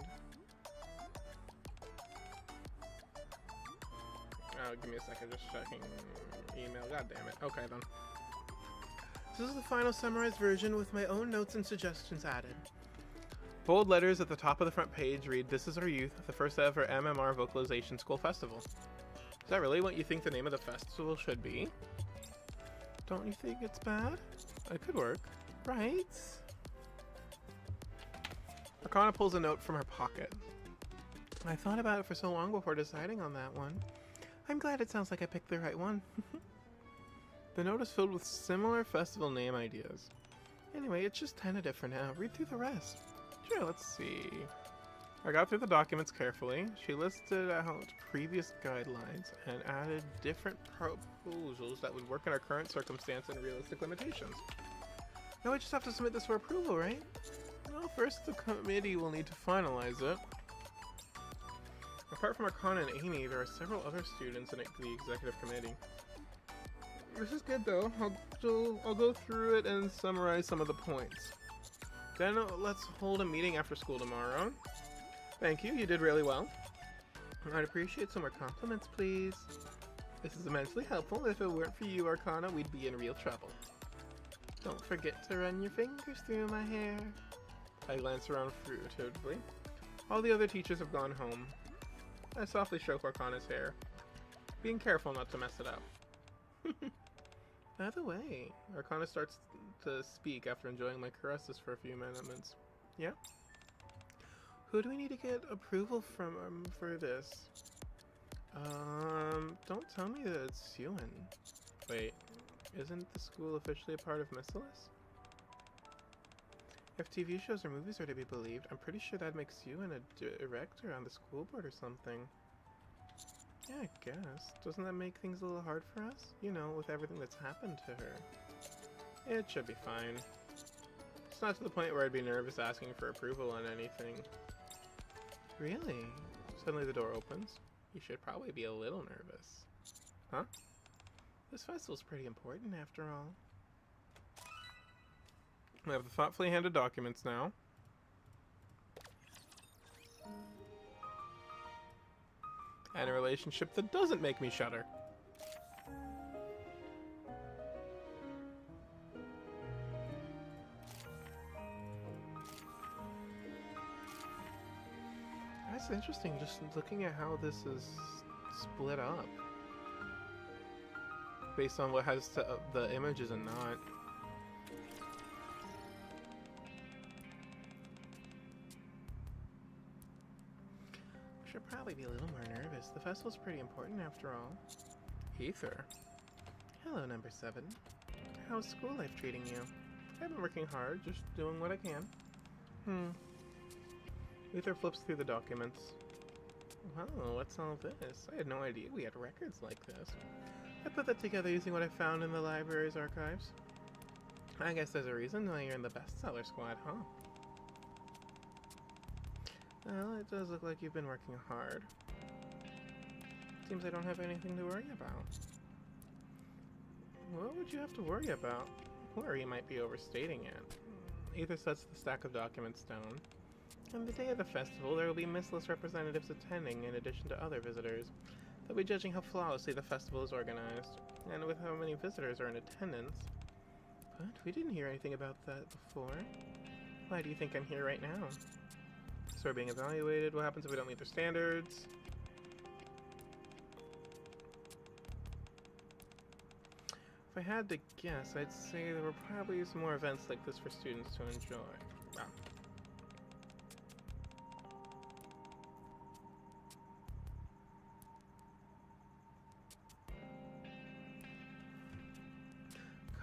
Oh, give me a second, just checking email. God damn it. Okay then. This is the final summarized version with my own notes and suggestions added. Bold letters at the top of the front page read, "This is our youth, the first ever MMR Vocalization School Festival." Is that really what you think the name of the festival should be? Don't you think it's bad? It could work, right? Arcana pulls a note from her pocket. I thought about it for so long before deciding on that one. I'm glad it sounds like I picked the right one. The note is filled with similar festival name ideas. Anyway, it's just tentative for now. Read through the rest. Sure, let's see. I got through the documents carefully. She listed out previous guidelines and added different proposals that would work in our current circumstance and realistic limitations. Now we just have to submit this for approval, right? Well, first the committee will need to finalize it. Apart from Arcana and Amy, there are several other students in the executive committee. This is good though. I'll go through it and summarize some of the points. Then let's hold a meeting after school tomorrow. Thank you, you did really well. I'd appreciate some more compliments, please. This is immensely helpful. If it weren't for you, Arcana, we'd be in real trouble. Don't forget to run your fingers through my hair. I glance around furtively. All the other teachers have gone home. I softly stroke Arcana's hair, being careful not to mess it up. By the way, Arcana starts to speak after enjoying my caresses for a few minutes. Yeah? Who do we need to get approval from for this? Don't tell me that it's Ewan. Wait, isn't the school officially a part of Miscellaneous? If TV shows or movies are to be believed, I'm pretty sure that makes Ewan a director on the school board or something. Yeah, I guess. Doesn't that make things a little hard for us? You know, with everything that's happened to her. It should be fine. It's not to the point where I'd be nervous asking for approval on anything. Really? Suddenly the door opens. You should probably be a little nervous. Huh? This festival's pretty important after all. I have the thoughtfully handed documents now. And a relationship that doesn't make me shudder. That's interesting, just looking at how this is split up. Based on what has to, the images and not. Should probably be a little more nervous. The festival's pretty important after all. Ether. Hello, number 7. How's school life treating you? I've been working hard, just doing what I can. Ether flips through the documents. Wow, what's all this? I had no idea we had records like this. I put that together using what I found in the library's archives. I guess there's a reason why you're in the bestseller squad, huh? Well, it does look like you've been working hard. Seems I don't have anything to worry about. What would you have to worry about? Worry might be overstating it. Ether sets the stack of documents down. On the day of the festival, there will be missless representatives attending in addition to other visitors. They'll be judging how flawlessly the festival is organized, and with how many visitors are in attendance. But we didn't hear anything about that before. Why do you think I'm here right now? So we're being evaluated. What happens if we don't meet their standards? If I had to guess, I'd say there were probably some more events like this for students to enjoy. Wow.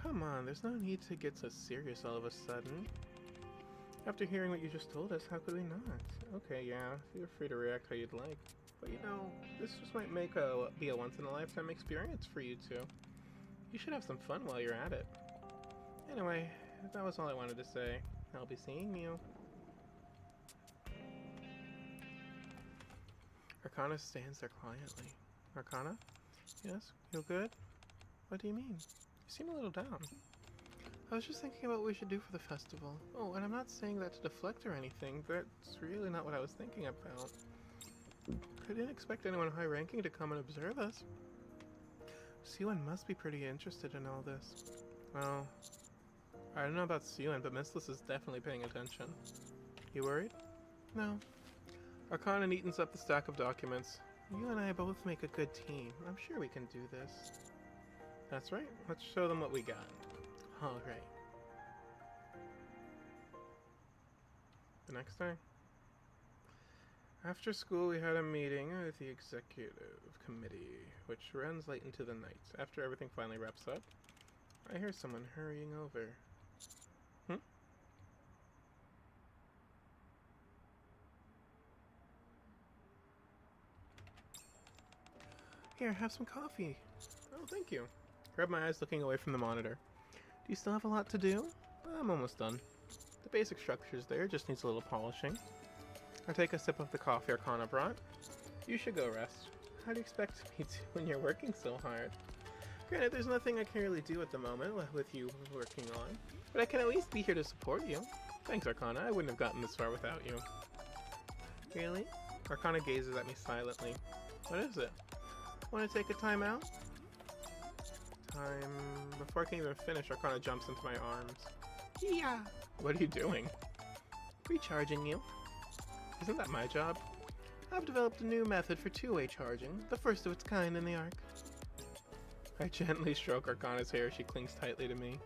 Come on, there's no need to get so serious all of a sudden. After hearing what you just told us, how could we not? Okay, yeah, feel free to react how you'd like. But you know, this just might be a once-in-a-lifetime experience for you two. You should have some fun while you're at it. Anyway, that was all I wanted to say. I'll be seeing you. Arcana stands there quietly. Arcana? Yes? Feel good? What do you mean? You seem a little down. I was just thinking about what we should do for the festival. Oh, and I'm not saying that to deflect or anything. That's really not what I was thinking about. I didn't expect anyone high-ranking to come and observe us. Siwan must be pretty interested in all this. Well, I don't know about Siwan, but Mistless is definitely paying attention. You worried? No. Arcana neatens up the stack of documents. You and I both make a good team. I'm sure we can do this. That's right. Let's show them what we got. Alright. The next day. After school, we had a meeting with the executive committee, which runs late into the night. After everything finally wraps up, I hear someone hurrying over. Here, have some coffee. Oh, thank you. Grab my eyes looking away from the monitor. Do you still have a lot to do? I'm almost done. The basic structure's there, just needs a little polishing. I take a sip of the coffee Arcana brought. You should go rest. How do you expect me to when you're working so hard? Granted, there's nothing I can really do at the moment with you working on, but I can at least be here to support you. Thanks, Arcana. I wouldn't have gotten this far without you. Really? Arcana gazes at me silently. What is it? Want to take a time out? Before I can even finish, Arcana jumps into my arms. Yeah! What are you doing? Recharging you. Isn't that my job? I've developed a new method for two-way charging, the first of its kind in the Ark. I gently stroke Arcana's hair. She clings tightly to me.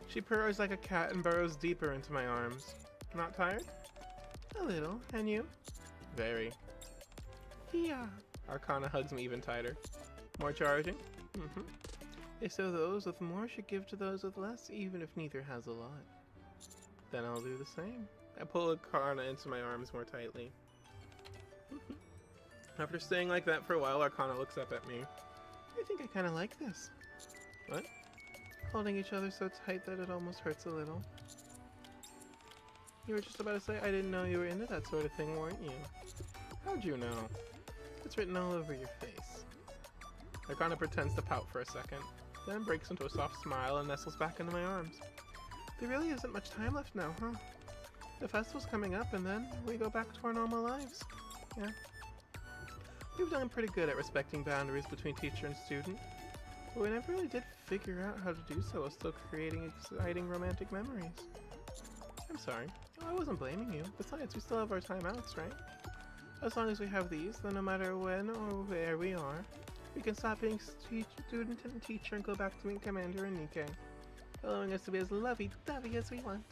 She purrs like a cat and burrows deeper into my arms. Not tired? A little. And you? Very. Yeah. Arcana hugs me even tighter. More charging? Mm-hmm. They say those with more should give to those with less, even if neither has a lot. Then I'll do the same. I pull Arcana into my arms more tightly. After staying like that for a while, Arcana looks up at me. I think I kind of like this. What? Holding each other so tight that it almost hurts a little. You were just about to say I didn't know you were into that sort of thing, weren't you? How'd you know? It's written all over your face. Arcana pretends to pout for a second, then breaks into a soft smile and nestles back into my arms. There really isn't much time left now, huh? The festival's coming up and then we go back to our normal lives. Yeah. We've done pretty good at respecting boundaries between teacher and student, but we never really did figure out how to do so while still creating exciting romantic memories. I'm sorry. Oh, I wasn't blaming you. Besides, we still have our timeouts, right? As long as we have these, then no matter when or where we are, we can stop being student and teacher and go back to being Commander and Nikke, allowing us to be as lovey-dovey as we want.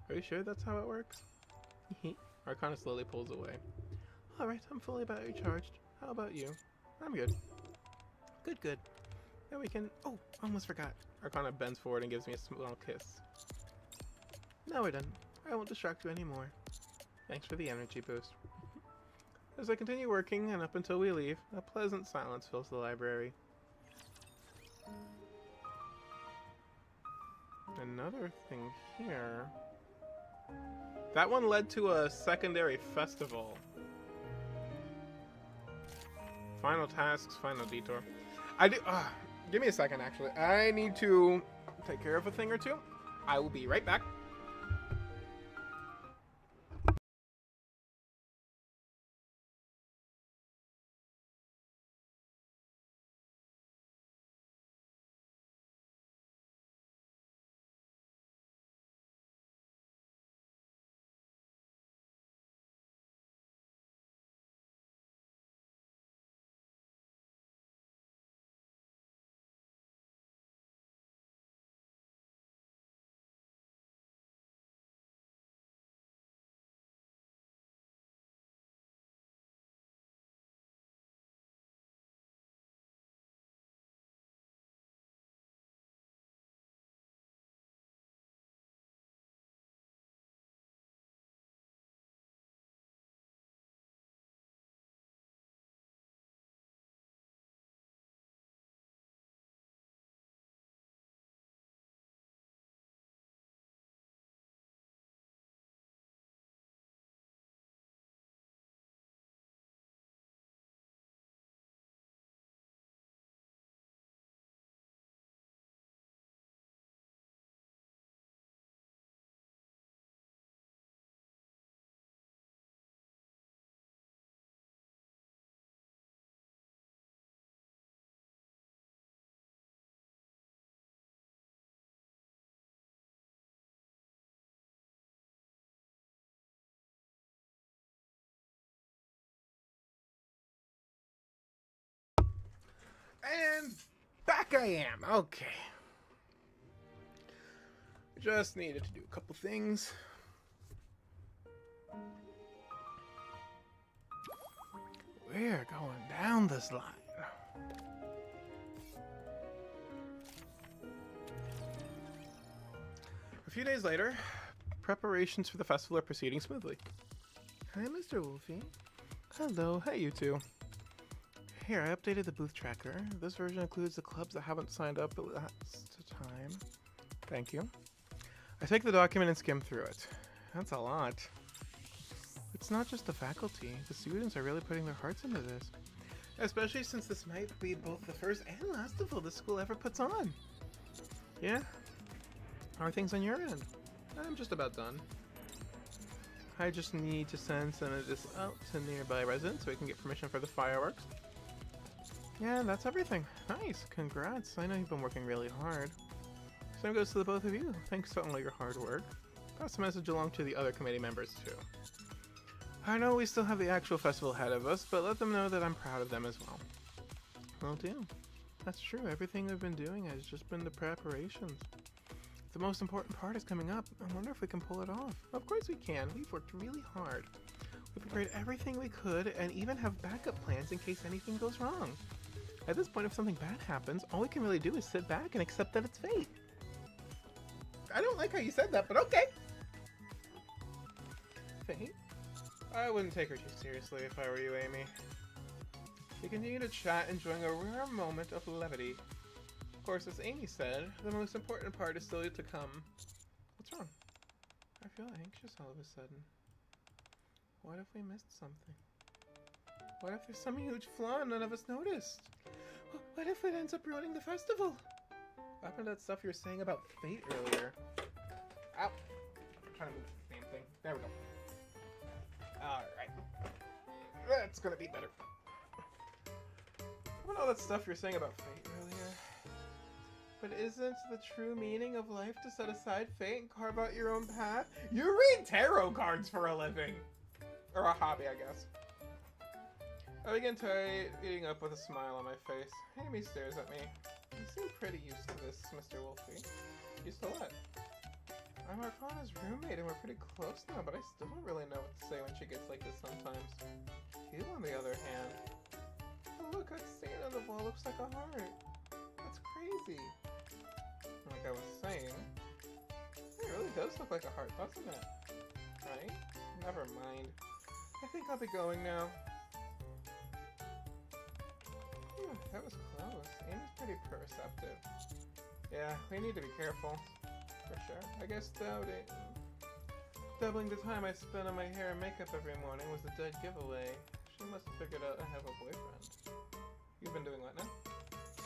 Are you sure that's how it works? Arcana slowly pulls away. Alright, I'm fully battery charged. How about you? I'm good. Good, good. Now we can... Oh, almost forgot. Arcana bends forward and gives me a small kiss. Now we're done. I won't distract you anymore. Thanks for the energy boost. As I continue working, and up until we leave, a pleasant silence fills the library. Another thing here... That one led to a secondary festival. Final tasks, final detour. I do. Give me a second, actually. I need to take care of a thing or two. I will be right back. And back I am. Okay. Just needed to do a couple things. We're going down this line. A few days later, preparations for the festival are proceeding smoothly. Hi, Mr. Wolfie. Hello. Hey, you two. Here, I updated the booth tracker. This version includes the clubs that haven't signed up at last time. Thank you. I take the document and skim through it. That's a lot. It's not just the faculty. The students are really putting their hearts into this. Especially since this might be both the first and last festival the school ever puts on. Yeah? How are things on your end? I'm just about done. I just need to send some of this out to nearby residents so we can get permission for the fireworks. Yeah, that's everything. Nice. Congrats. I know you've been working really hard. Same goes to the both of you. Thanks for all your hard work. Pass the message along to the other committee members too. I know we still have the actual festival ahead of us, but let them know that I'm proud of them as well. Will do. That's true. Everything we've been doing has just been the preparations. The most important part is coming up. I wonder if we can pull it off. Of course we can. We've worked really hard. We prepared everything we could and even have backup plans in case anything goes wrong. At this point, if something bad happens, all we can really do is sit back and accept that it's fate. I don't like how you said that, but okay. Fate? I wouldn't take her too seriously if I were you, Amy. We continue to chat, enjoying a rare moment of levity. Of course, as Amy said, the most important part is still to come. What's wrong? I feel anxious all of a sudden. What if we missed something? What if there's some huge flaw and none of us noticed? What if it ends up ruining the festival? What happened to that stuff you were saying about fate earlier? Ow! I'm trying to move the damn thing. There we go. Alright. That's gonna be better. What all that stuff you were saying about fate earlier? But isn't the true meaning of life to set aside fate and carve out your own path? You read tarot cards for a living! Or a hobby, I guess. I begin eating up with a smile on my face. Amy stares at me. You seem pretty used to this, Mr. Wolfie. Used to what? I'm Arcana's roommate and we're pretty close now, but I still don't really know what to say when she gets like this sometimes. You, on the other hand. Oh look, that stain on the wall looks like a heart. That's crazy. Like I was saying, it really does look like a heart, doesn't it? Right? Never mind. I think I'll be going now. Whew, that was close. Amy's pretty perceptive. Yeah, we need to be careful. For sure. I guess Doubling the time I spend on my hair and makeup every morning was a dead giveaway. She must have figured out I have a boyfriend. You've been doing what now?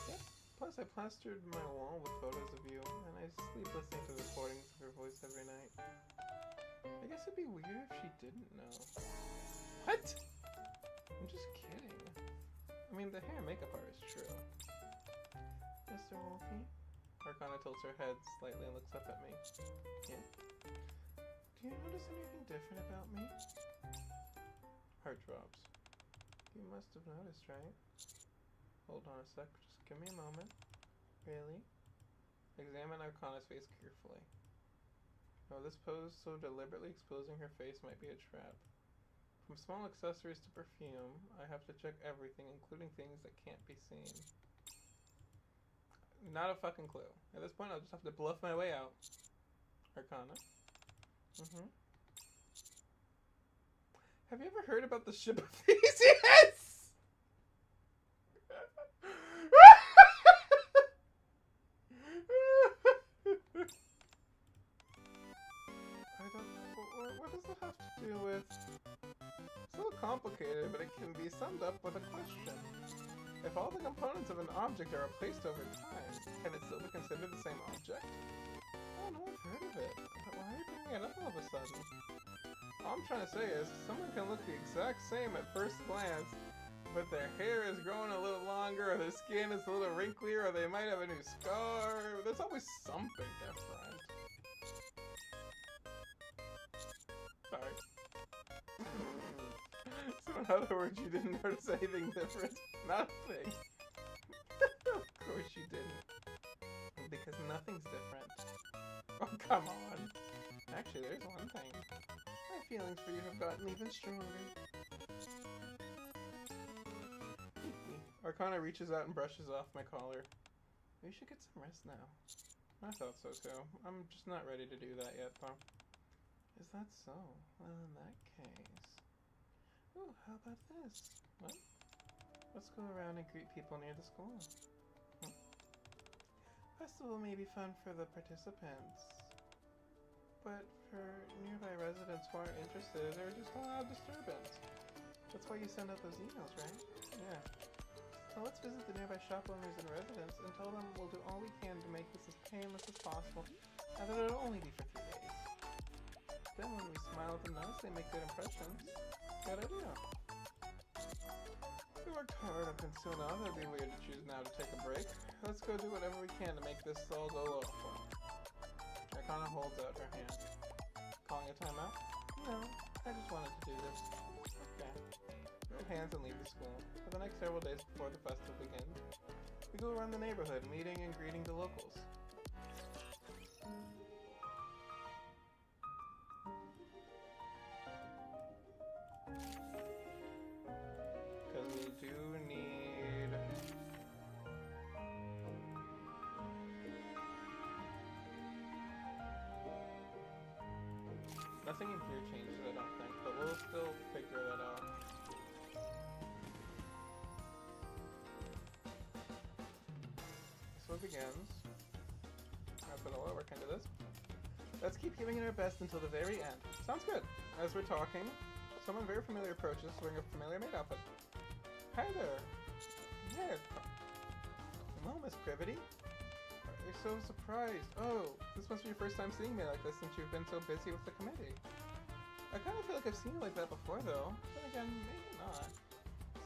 Yeah. Plus, I plastered my wall with photos of you, and I sleep listening to recordings of your voice every night. I guess it'd be weird if she didn't know. What? I'm just kidding. I mean, the hair and makeup part is true. Mr. Wolfie? Arcana tilts her head slightly and looks up at me. Yeah? Do you notice anything different about me? Heart drops. You must have noticed, right? Hold on a sec, just give me a moment. Really? Examine Arcana's face carefully. Oh, this pose so deliberately exposing her face might be a trap. From small accessories to perfume, I have to check everything, including things that can't be seen. Not a fucking clue. At this point, I'll just have to bluff my way out. Arcana. Have you ever heard about the ship of Theseus? I don't know. What does that have to do with? It's a little complicated, but it can be summed up with a question. If all the components of an object are replaced over time, can it still be considered the same object? Oh no, I've heard of it. But why are you bringing it up all of a sudden? All I'm trying to say is, someone can look the exact same at first glance, but their hair is growing a little longer, or their skin is a little wrinklier, or they might have a new scar. There's always something different. Sorry. So in other words, you didn't notice anything different? Nothing. Of course you didn't. Because nothing's different. Oh, come on. Actually, there's one thing. My feelings for you have gotten even stronger. Arcana reaches out and brushes off my collar. We should get some rest now. I thought so too. I'm just not ready to do that yet, though. Is that so? Well, in that case... Ooh, how about this? What? Let's go around and greet people near the school. Festival may be fun for the participants, but for nearby residents who aren't interested, they're just a loud disturbance. That's why you send out those emails, right? Yeah. So let's visit the nearby shop owners and residents and tell them we'll do all we can to make this as painless as possible, and that it'll only be for 3 days. Then when we smile at them nicely and make good impressions, good idea. We worked hard up until now. That'd be weird to choose now to take a break. Let's go do whatever we can to make this all go lawful. Arcana holds out her hand. Calling a timeout? No, I just wanted to do this. Okay. We hold hands and leave the school. For the next several days before the festival begins, we go around the neighborhood, meeting and greeting the locals. Do need nothing in here changes, I don't think, but we'll still figure that out. So it begins. I put a lot of work into this. Let's keep giving it our best until the very end. Sounds good. As we're talking, someone very familiar approaches wearing a familiar maid outfit. Hi there. Hey. Hello, Miss Privity. You're so surprised. Oh, this must be your first time seeing me like this since you've been so busy with the committee. I kind of feel like I've seen you like that before, though. Then again, maybe not.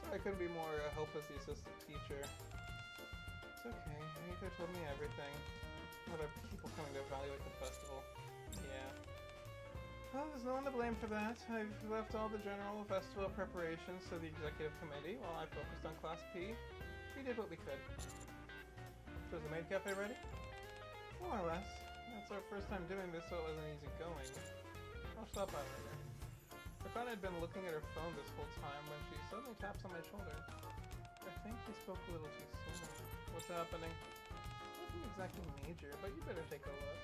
Sorry I couldn't be more help as the assistant teacher. It's okay. Nikke told me everything. Other people coming to evaluate the festival. Yeah. Well, there's no one to blame for that. I've left all the general festival preparations to the executive committee while I focused on Class P. We did what we could. So is the maid cafe ready? More or less. It's our first time doing this, so it wasn't easy going. I'll stop by later. Arcana had been looking at her phone this whole time when she suddenly taps on my shoulder. I think we spoke a little too soon. What's happening? Nothing exactly major, but you better take a look.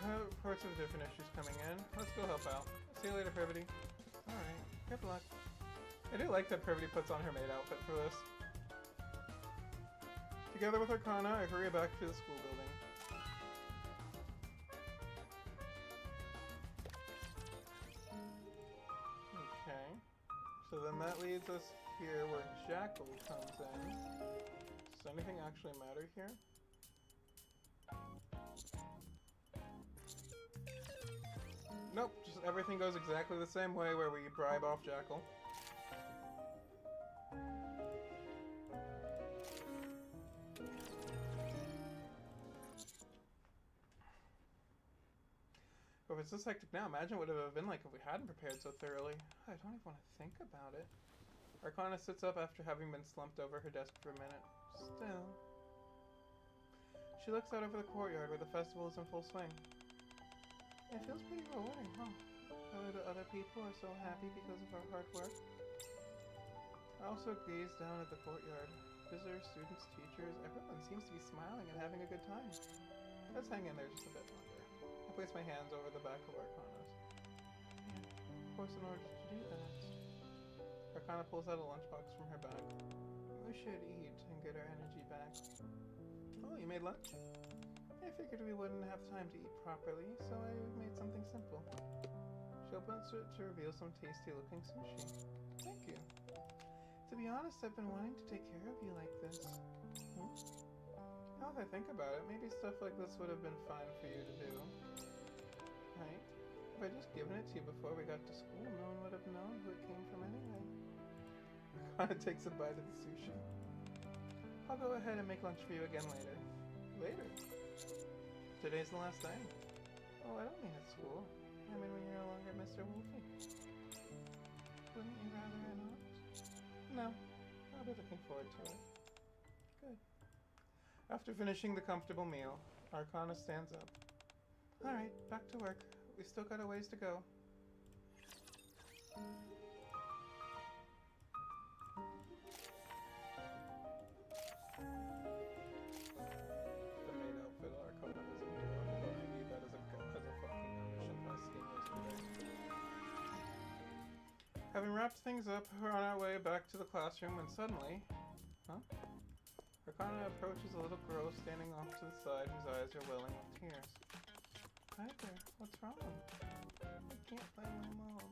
Reports of different issues coming in. Let's go help out. See you later, Privity. Alright, good luck. I do like that Privity puts on her maid outfit for this. Together with Arcana, I hurry back to the school building. So then that leads us here where Jackal comes in. Does anything actually matter here? Nope, just everything goes exactly the same way where we bribe off Jackal. But if it's this hectic now, imagine what it would have been like if we hadn't prepared so thoroughly. I don't even want to think about it. Arcana sits up after having been slumped over her desk for a minute. Still. She looks out over the courtyard where the festival is in full swing. It feels pretty rewarding, huh? The other people are so happy because of our hard work. I also gaze down at the courtyard. Visitors, students, teachers, everyone seems to be smiling and having a good time. Let's hang in there just a bit longer. I place my hands over the back of Arcana's. Of course, in order to do that, Arcana pulls out a lunchbox from her bag. We should eat and get our energy back. Oh, you made lunch? I figured we wouldn't have time to eat properly, so I made something simple. She opens it to reveal some tasty-looking sushi. Thank you. To be honest, I've been wanting to take care of you like this. Now that I think about it, maybe stuff like this would have been fine for you to do. Right? If I'd just given it to you before we got to school, no one would have known who it came from anyway. Arcana takes a bite of the sushi. I'll go ahead and make lunch for you again later. Later? Today's the last day. Oh, I don't mean at school. I mean when you're no longer Mr. Wolfie. Wouldn't you rather I not? No. I'll be looking forward to it. Good. After finishing the comfortable meal, Arcana stands up. Alright, back to work. We still got a ways to go. The maid outfit Arcana is adorable, but I need that as a fucking commission by Steam yesterday. Having wrapped things up, we're on our way back to the classroom when suddenly... Huh? Arcana approaches a little girl standing off to the side whose eyes are welling with tears. Hi there, what's wrong? I can't find my mom.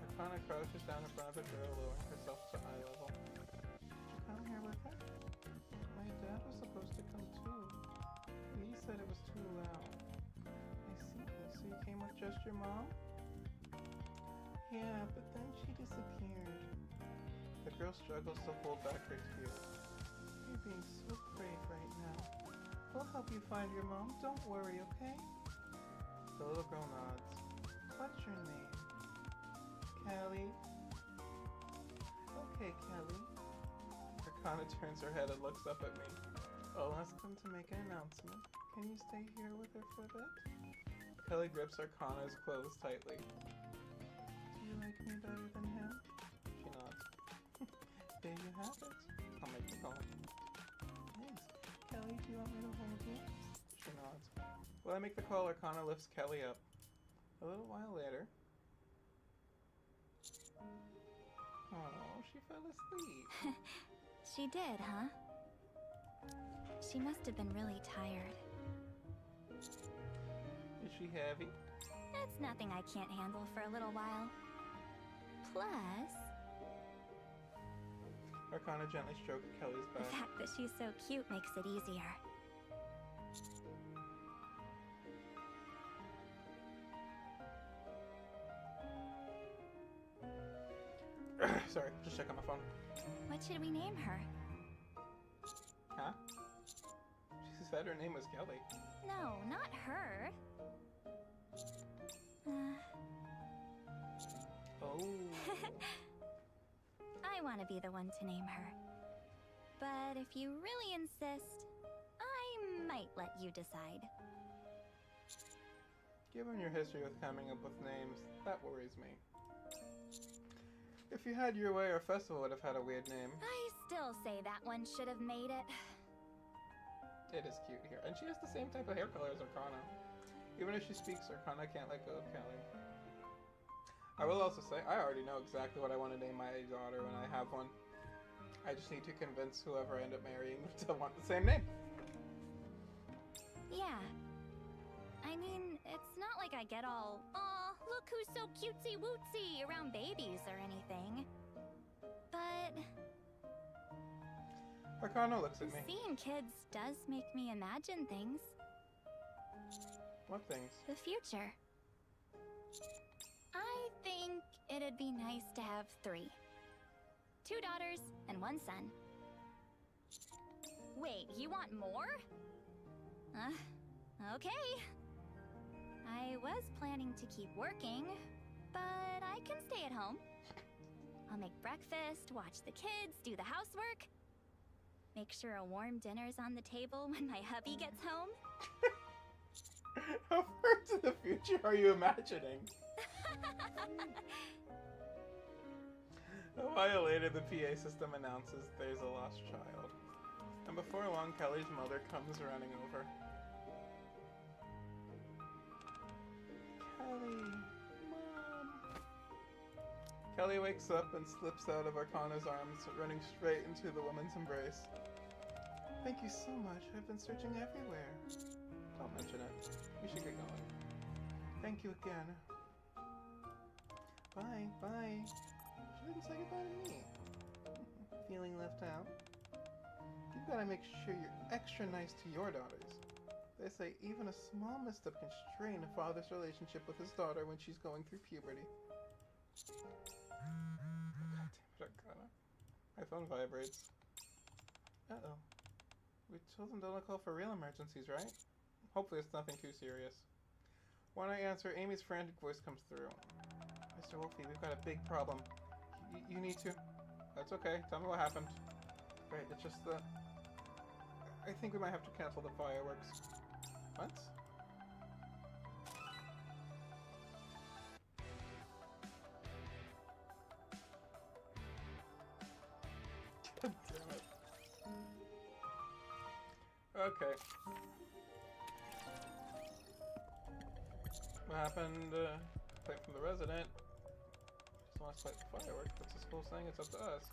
Arcana crouches down in front of the girl, lowering herself to eye level. Did you come here with her? My dad was supposed to come too. But he said it was too loud. I see, so you came with just your mom? Yeah, but then she disappeared. The girl struggles to hold back her tears. You're being so brave right now. We'll help you find your mom. Don't worry, okay? The little girl nods. What's your name? Kelly. Okay, Kelly. Arcana turns her head and looks up at me. I'll ask them to make an announcement. Can you stay here with her for a bit? Kelly grips Arcana's clothes tightly. Do you like me better than him? She nods. There you have it. I'll make the call. Thanks. Kelly, do you want me to hold you? She nods. While I make the call, Arcana lifts Kelly up. A little while later... Oh, she fell asleep. She did, huh? She must have been really tired. Is she heavy? That's nothing I can't handle for a little while. Plus, Arcana gently stroked Kelly's the back. fact that she's so cute makes it easier. Sorry, just checking my phone. What should we name her? Huh? She said her name was Kelly. No, not her. Oh. I want to be the one to name her. But if you really insist, I might let you decide. Given your history with coming up with names, that worries me. If you had your way, our festival would have had a weird name. I still say that one should have made it. It is cute here. And she has the same type of hair color as Arcana. Even if she speaks, Arcana can't let go of Kelly. I will also say, I already know exactly what I want to name my daughter when I have one. I just need to convince whoever I end up marrying to want the same name. Yeah. I mean, it's not like I get all, "Aw, look who's so cutesy-wootsy" around babies or anything. But Arcana looks at me. seeing kids does make me imagine things. What things? The future. I think it'd be nice to have 3. 2 daughters and 1 son. Wait, you want more? Okay. I was planning to keep working, but I can stay at home. I'll make breakfast, watch the kids, do the housework. Make sure a warm dinner's on the table when my hubby gets home. How far into the future are you imagining? A while later, the PA system announces there's a lost child. And before long, Kelly's mother comes running over. Kelly, Mom. Kelly wakes up and slips out of Arcana's arms, running straight into the woman's embrace. Thank you so much. I've been searching everywhere. Don't mention it. We should get going. Thank you again. Bye, bye. She didn't say goodbye to me. Feeling left out? You've got to make sure you're extra nice to your daughters. They say even a small misstep can strain a father's relationship with his daughter when she's going through puberty. God damn it, Arcana. My phone vibrates. Uh-oh. We told them don't call for real emergencies, right? Hopefully it's nothing too serious. When I answer, Amy's frantic voice comes through. Mr. Wolfie, we've got a big problem. You need to... That's okay. Tell me what happened. Right, it's just the... I think we might have to cancel the fireworks. What? God damn it. Okay. What happened? Complaint from the resident. Just wants to light the fireworks. That's the school saying it's up to us.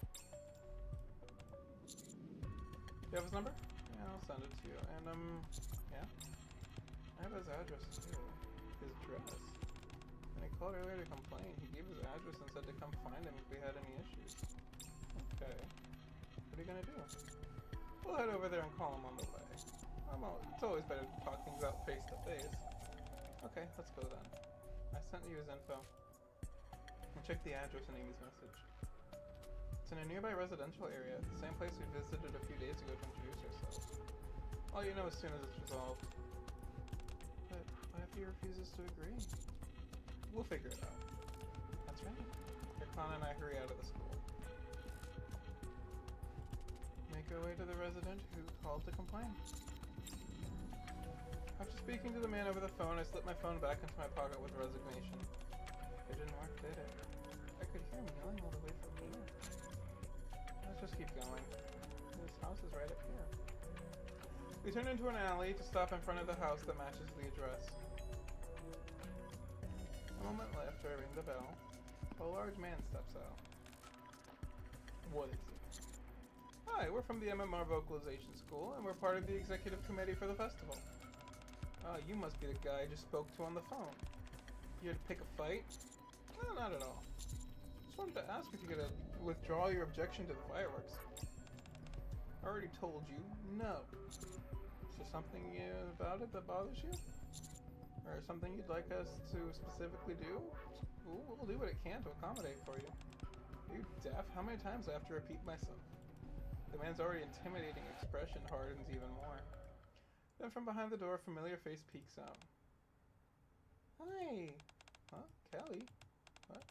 You have his number? Yeah, I'll send it to you. And, yeah? I have his address, too. His address. When I called earlier to complain, he gave his address and said to come find him if we had any issues. Okay. What are you gonna do? We'll head over there and call him on the way. It's always better to talk things out face to face. Okay, let's go then. I sent you his info. And check the address in Amy's message. It's in a nearby residential area, the same place we visited a few days ago to introduce ourselves. I'll let you know as soon as it's resolved. But what if he refuses to agree? We'll figure it out. That's right. Arcana and I hurry out of the school. Make our way to the resident who called to complain. After speaking to the man over the phone, I slipped my phone back into my pocket with resignation. It didn't work, did it? I could hear him yelling all the way from here. Let's just keep going. This house is right up here. We turn into an alley to stop in front of the house that matches the address. A moment later, I ring the bell. A large man steps out. What is it? Hi, we're from the MMR Vocalization School, and we're part of the executive committee for the festival. You must be the guy I just spoke to on the phone. You here to pick a fight? No, not at all. Just wanted to ask if you could withdraw your objection to the fireworks. I already told you, no. Is there something about it that bothers you? Or something you'd like us to specifically do? We'll do what it can to accommodate for you. Are you deaf? How many times do I have to repeat myself? The man's already intimidating expression hardens even more. Then from behind the door, a familiar face peeks out. Hi! Huh? Kelly? What?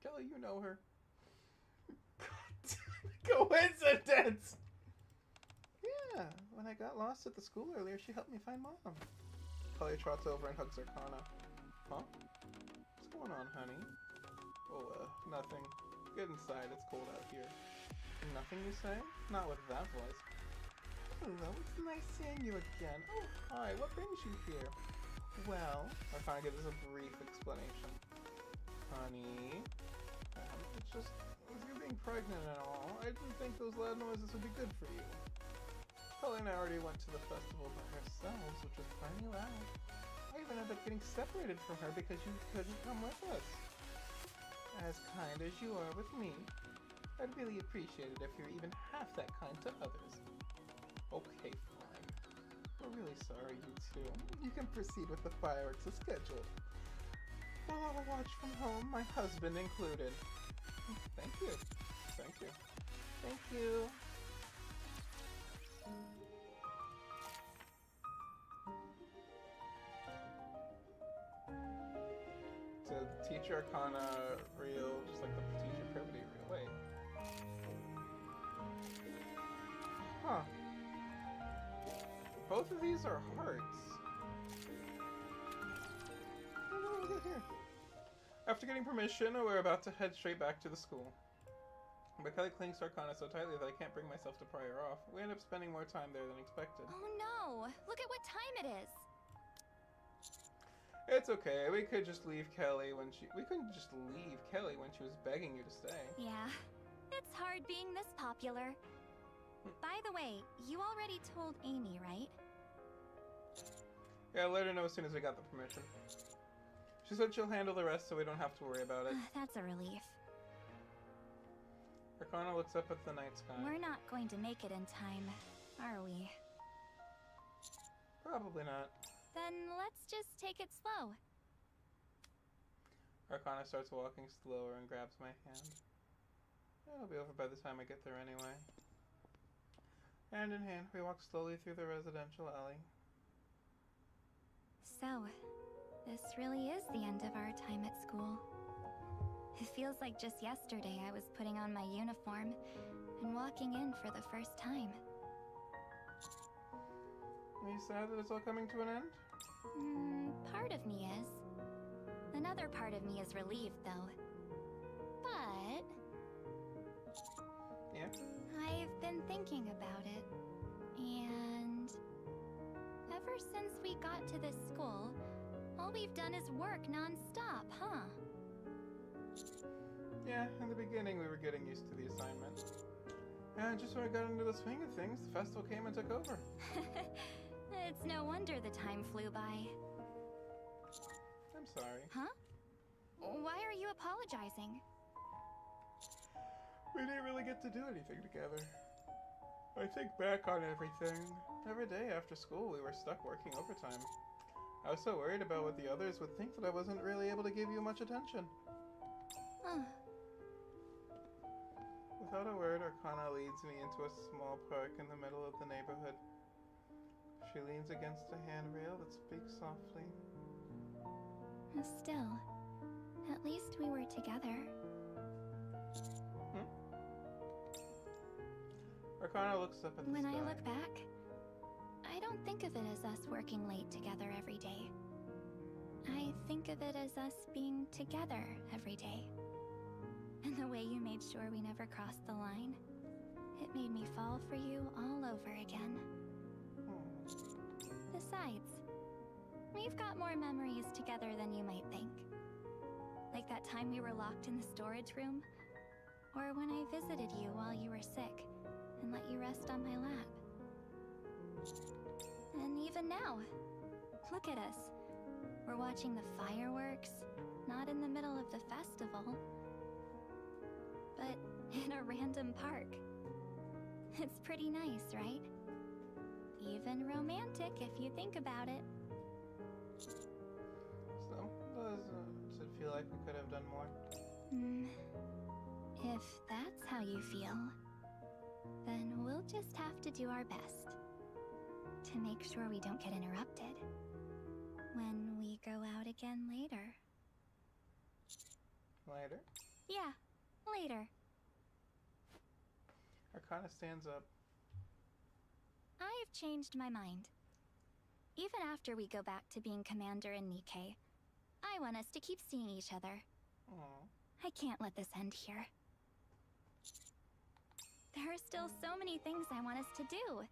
Kelly, you know her. Coincidence! Yeah, when I got lost at the school earlier, she helped me find Mom. Kelly trots over and hugs Arcana. Huh? What's going on, honey? Oh, nothing. Get inside, it's cold out here. Nothing, you say? Not with that voice. Hello, it's nice seeing you again. Oh, hi, what brings you here? Well, Arcana gives us a brief explanation. Honey, it's just, with you being pregnant and all, I didn't think those loud noises would be good for you. Kelly and I already went to the festival by ourselves, which was plenty loud. I even ended up getting separated from her because you couldn't come with us. As kind as you are with me, I'd really appreciate it if you're even half that kind to others. Okay, fine. We're really sorry, you two. You can proceed with the fireworks as scheduled. While I'll watch from home, my husband included. Thank you. Thank you. Thank you. So teacher Arcana reel, just like the teacher Privity reel. Wait. Huh. Both of these are hearts. Oh, look at here. After getting permission, we're about to head straight back to the school. But Kelly clings to Arcana so tightly that I can't bring myself to pry her off. We end up spending more time there than expected. Oh no! Look at what time it is! It's okay. We could just leave Kelly when she... We couldn't just leave Kelly when she was begging you to stay. Yeah, it's hard being this popular. By the way, you already told Amy, right? Yeah, I'll let her know as soon as I got the permission. She said she'll handle the rest so we don't have to worry about it. That's a relief. Arcana looks up at the night sky. We're not going to make it in time, are we? Probably not. Then let's just take it slow. Arcana starts walking slower and grabs my hand. It'll be over by the time I get there anyway. Hand in hand, we walk slowly through the residential alley. So, this really is the end of our time at school. It feels like just yesterday I was putting on my uniform and walking in for the first time. Are you sad that it's all coming to an end? Part of me is. Another part of me is relieved, though. But... Yeah? I've been thinking about it, and... ever since we got to this school, all we've done is work non-stop, huh? Yeah, in the beginning we were getting used to the assignment. And just when I got into the swing of things, the festival came and took over. It's no wonder the time flew by. I'm sorry. Huh? Why are you apologizing? We didn't really get to do anything together. I think back on everything. Every day after school we were stuck working overtime. I was so worried about what the others would think that I wasn't really able to give you much attention. Without a word, Arcana leads me into a small park in the middle of the neighborhood. She leans against a handrail that speaks softly. Still, at least we were together. Arcana looks up at the When sky. I look back, I don't think of it as us working late together every day. I think of it as us being together every day. And the way you made sure we never crossed the line, it made me fall for you all over again. Besides, we've got more memories together than you might think. Like that time we were locked in the storage room, or when I visited you while you were sick and let you rest on my lap. And even now, look at us. We're watching the fireworks, not in the middle of the festival, but in a random park. It's pretty nice, right? Even romantic if you think about it. So, does it feel like we could have done more? If that's how you feel, then we'll just have to do our best to make sure we don't get interrupted when we go out again later. Later? Yeah, later. Arcana stands up. I've changed my mind. Even after we go back to being Commander and Nikke, I want us to keep seeing each other. Aww. I can't let this end here. There are still so many things I want us to do.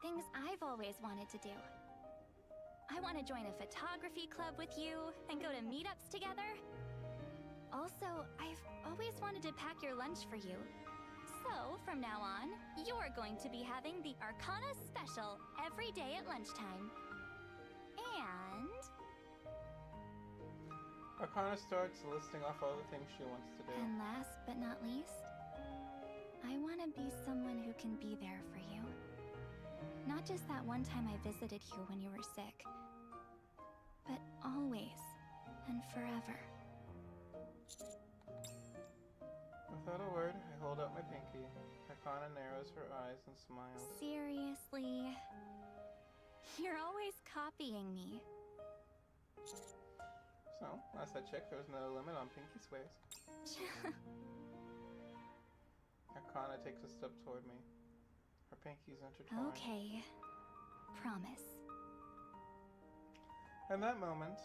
Things I've always wanted to do. I want to join a photography club with you and go to meetups together. Also, I've always wanted to pack your lunch for you. So, from now on, you're going to be having the Arcana Special every day at lunchtime. And... Arcana starts listing off all the things she wants to do. And last but not least, I want to be someone who can be there for you. Not just that one time I visited you when you were sick, but always and forever. Without a word, I hold out my pinky. Arcana narrows her eyes and smiles. Seriously? You're always copying me. So, last I checked, there was no limit on pinky swears. Arcana takes a step toward me. Her pinkies intertwine. Okay. Promise. In that moment,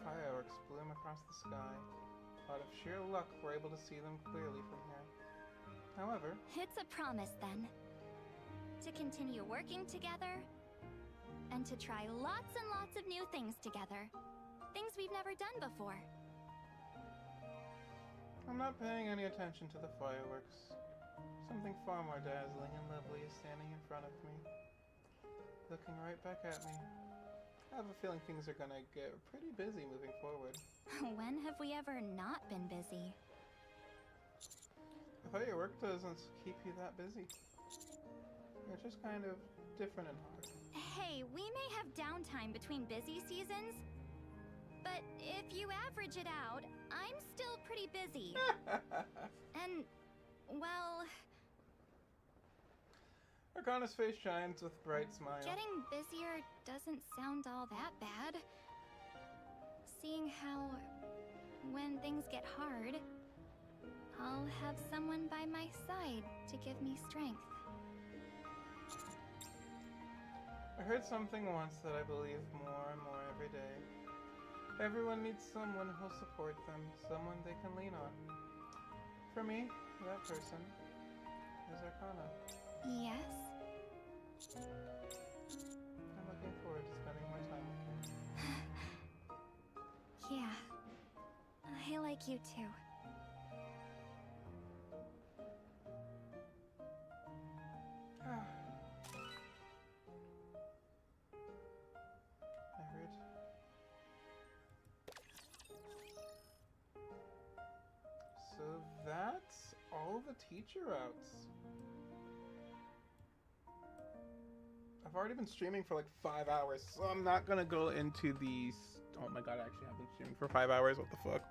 fireworks bloom across the sky. Out of sheer luck, we're able to see them clearly from here. However, It's a promise then. To continue working together, and to try lots and lots of new things together. Things we've never done before. I'm not paying any attention to the fireworks. Something far more dazzling and lovely is standing in front of me, looking right back at me. I have a feeling things are gonna get pretty busy moving forward. When have we ever not been busy? I thought your work doesn't keep you that busy. You're just kind of different and hard. Hey, we may have downtime between busy seasons, but if you average it out, I'm still pretty busy. And, well, Arcana's face shines with a bright smile. getting busier doesn't sound all that bad. Seeing how, when things get hard, I'll have someone by my side to give me strength. I heard something once that I believe more and more every day. Everyone needs someone who'll support them, someone they can lean on. For me, that person is Arcana. Yes? I'm looking forward to spending more time with you. Yeah. I like you too. So that's all the teacher outs. I've already been streaming for like 5 hours, so I'm not gonna go into these. Oh my god, I actually have been streaming for 5 hours. What the fuck?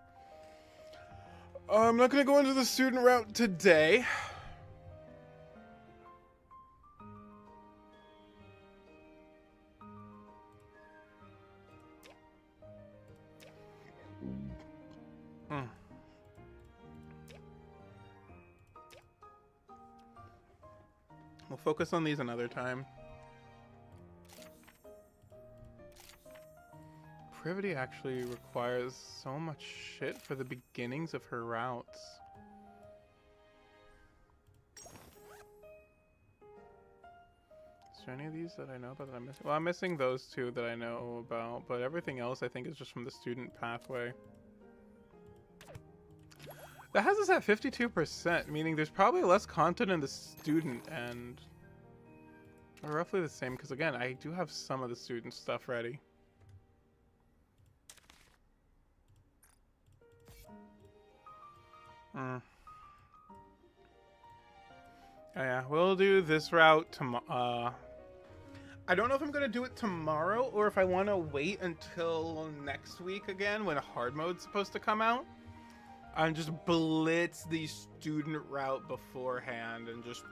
I'm not gonna go into the student route today. We'll focus on these another time. Privity actually requires so much shit for the beginnings of her routes. Is there any of these that I know about that I'm missing? Well, I'm missing those two that I know about, but everything else I think is just from the student pathway. That has us at 52%, meaning there's probably less content in the student end. Or roughly the same, because again, I do have some of the student stuff ready. Oh yeah, we'll do this route tomorrow. I don't know if I'm gonna do it tomorrow or if I want to wait until next week again when hard mode's supposed to come out. And just blitz the student route beforehand and just,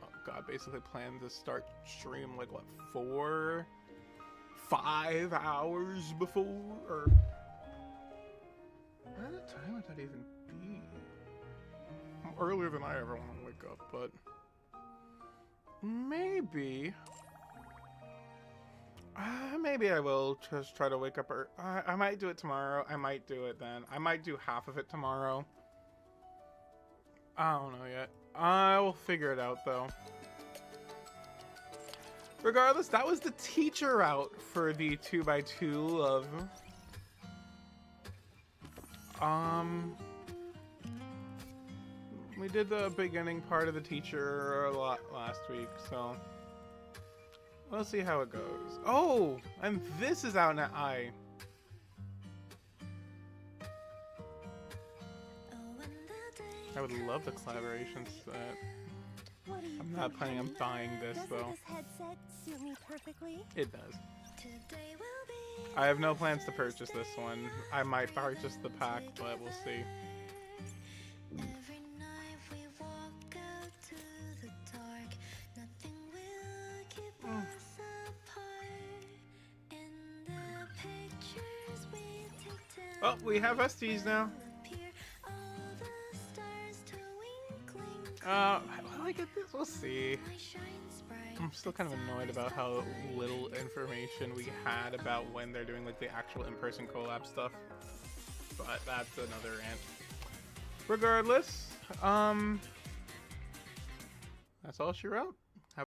oh god, basically plan to start stream like what, 4, 5 hours before? Or what time would that even be? Earlier than I ever want to wake up, but maybe. Maybe I will just try to wake up. I might do it tomorrow. I might do it then. I might do half of it tomorrow. I don't know yet. I will figure it out though. Regardless, that was the teacher route for the 2x2 of we did the beginning part of the teacher a lot last week, so we'll see how it goes. Oh, and this is out now. I would love the collaboration set. What are you I'm not planning on thinking? buying this Doesn't though. this headset suit me perfectly? It does. I have no plans to purchase this one. I might purchase the pack, but we'll see. Oh, we have STs now. Will I get this? We'll see. I'm still kind of annoyed about how little information we had about when they're doing like the actual in-person collab stuff. But that's another rant. Regardless, that's all she wrote.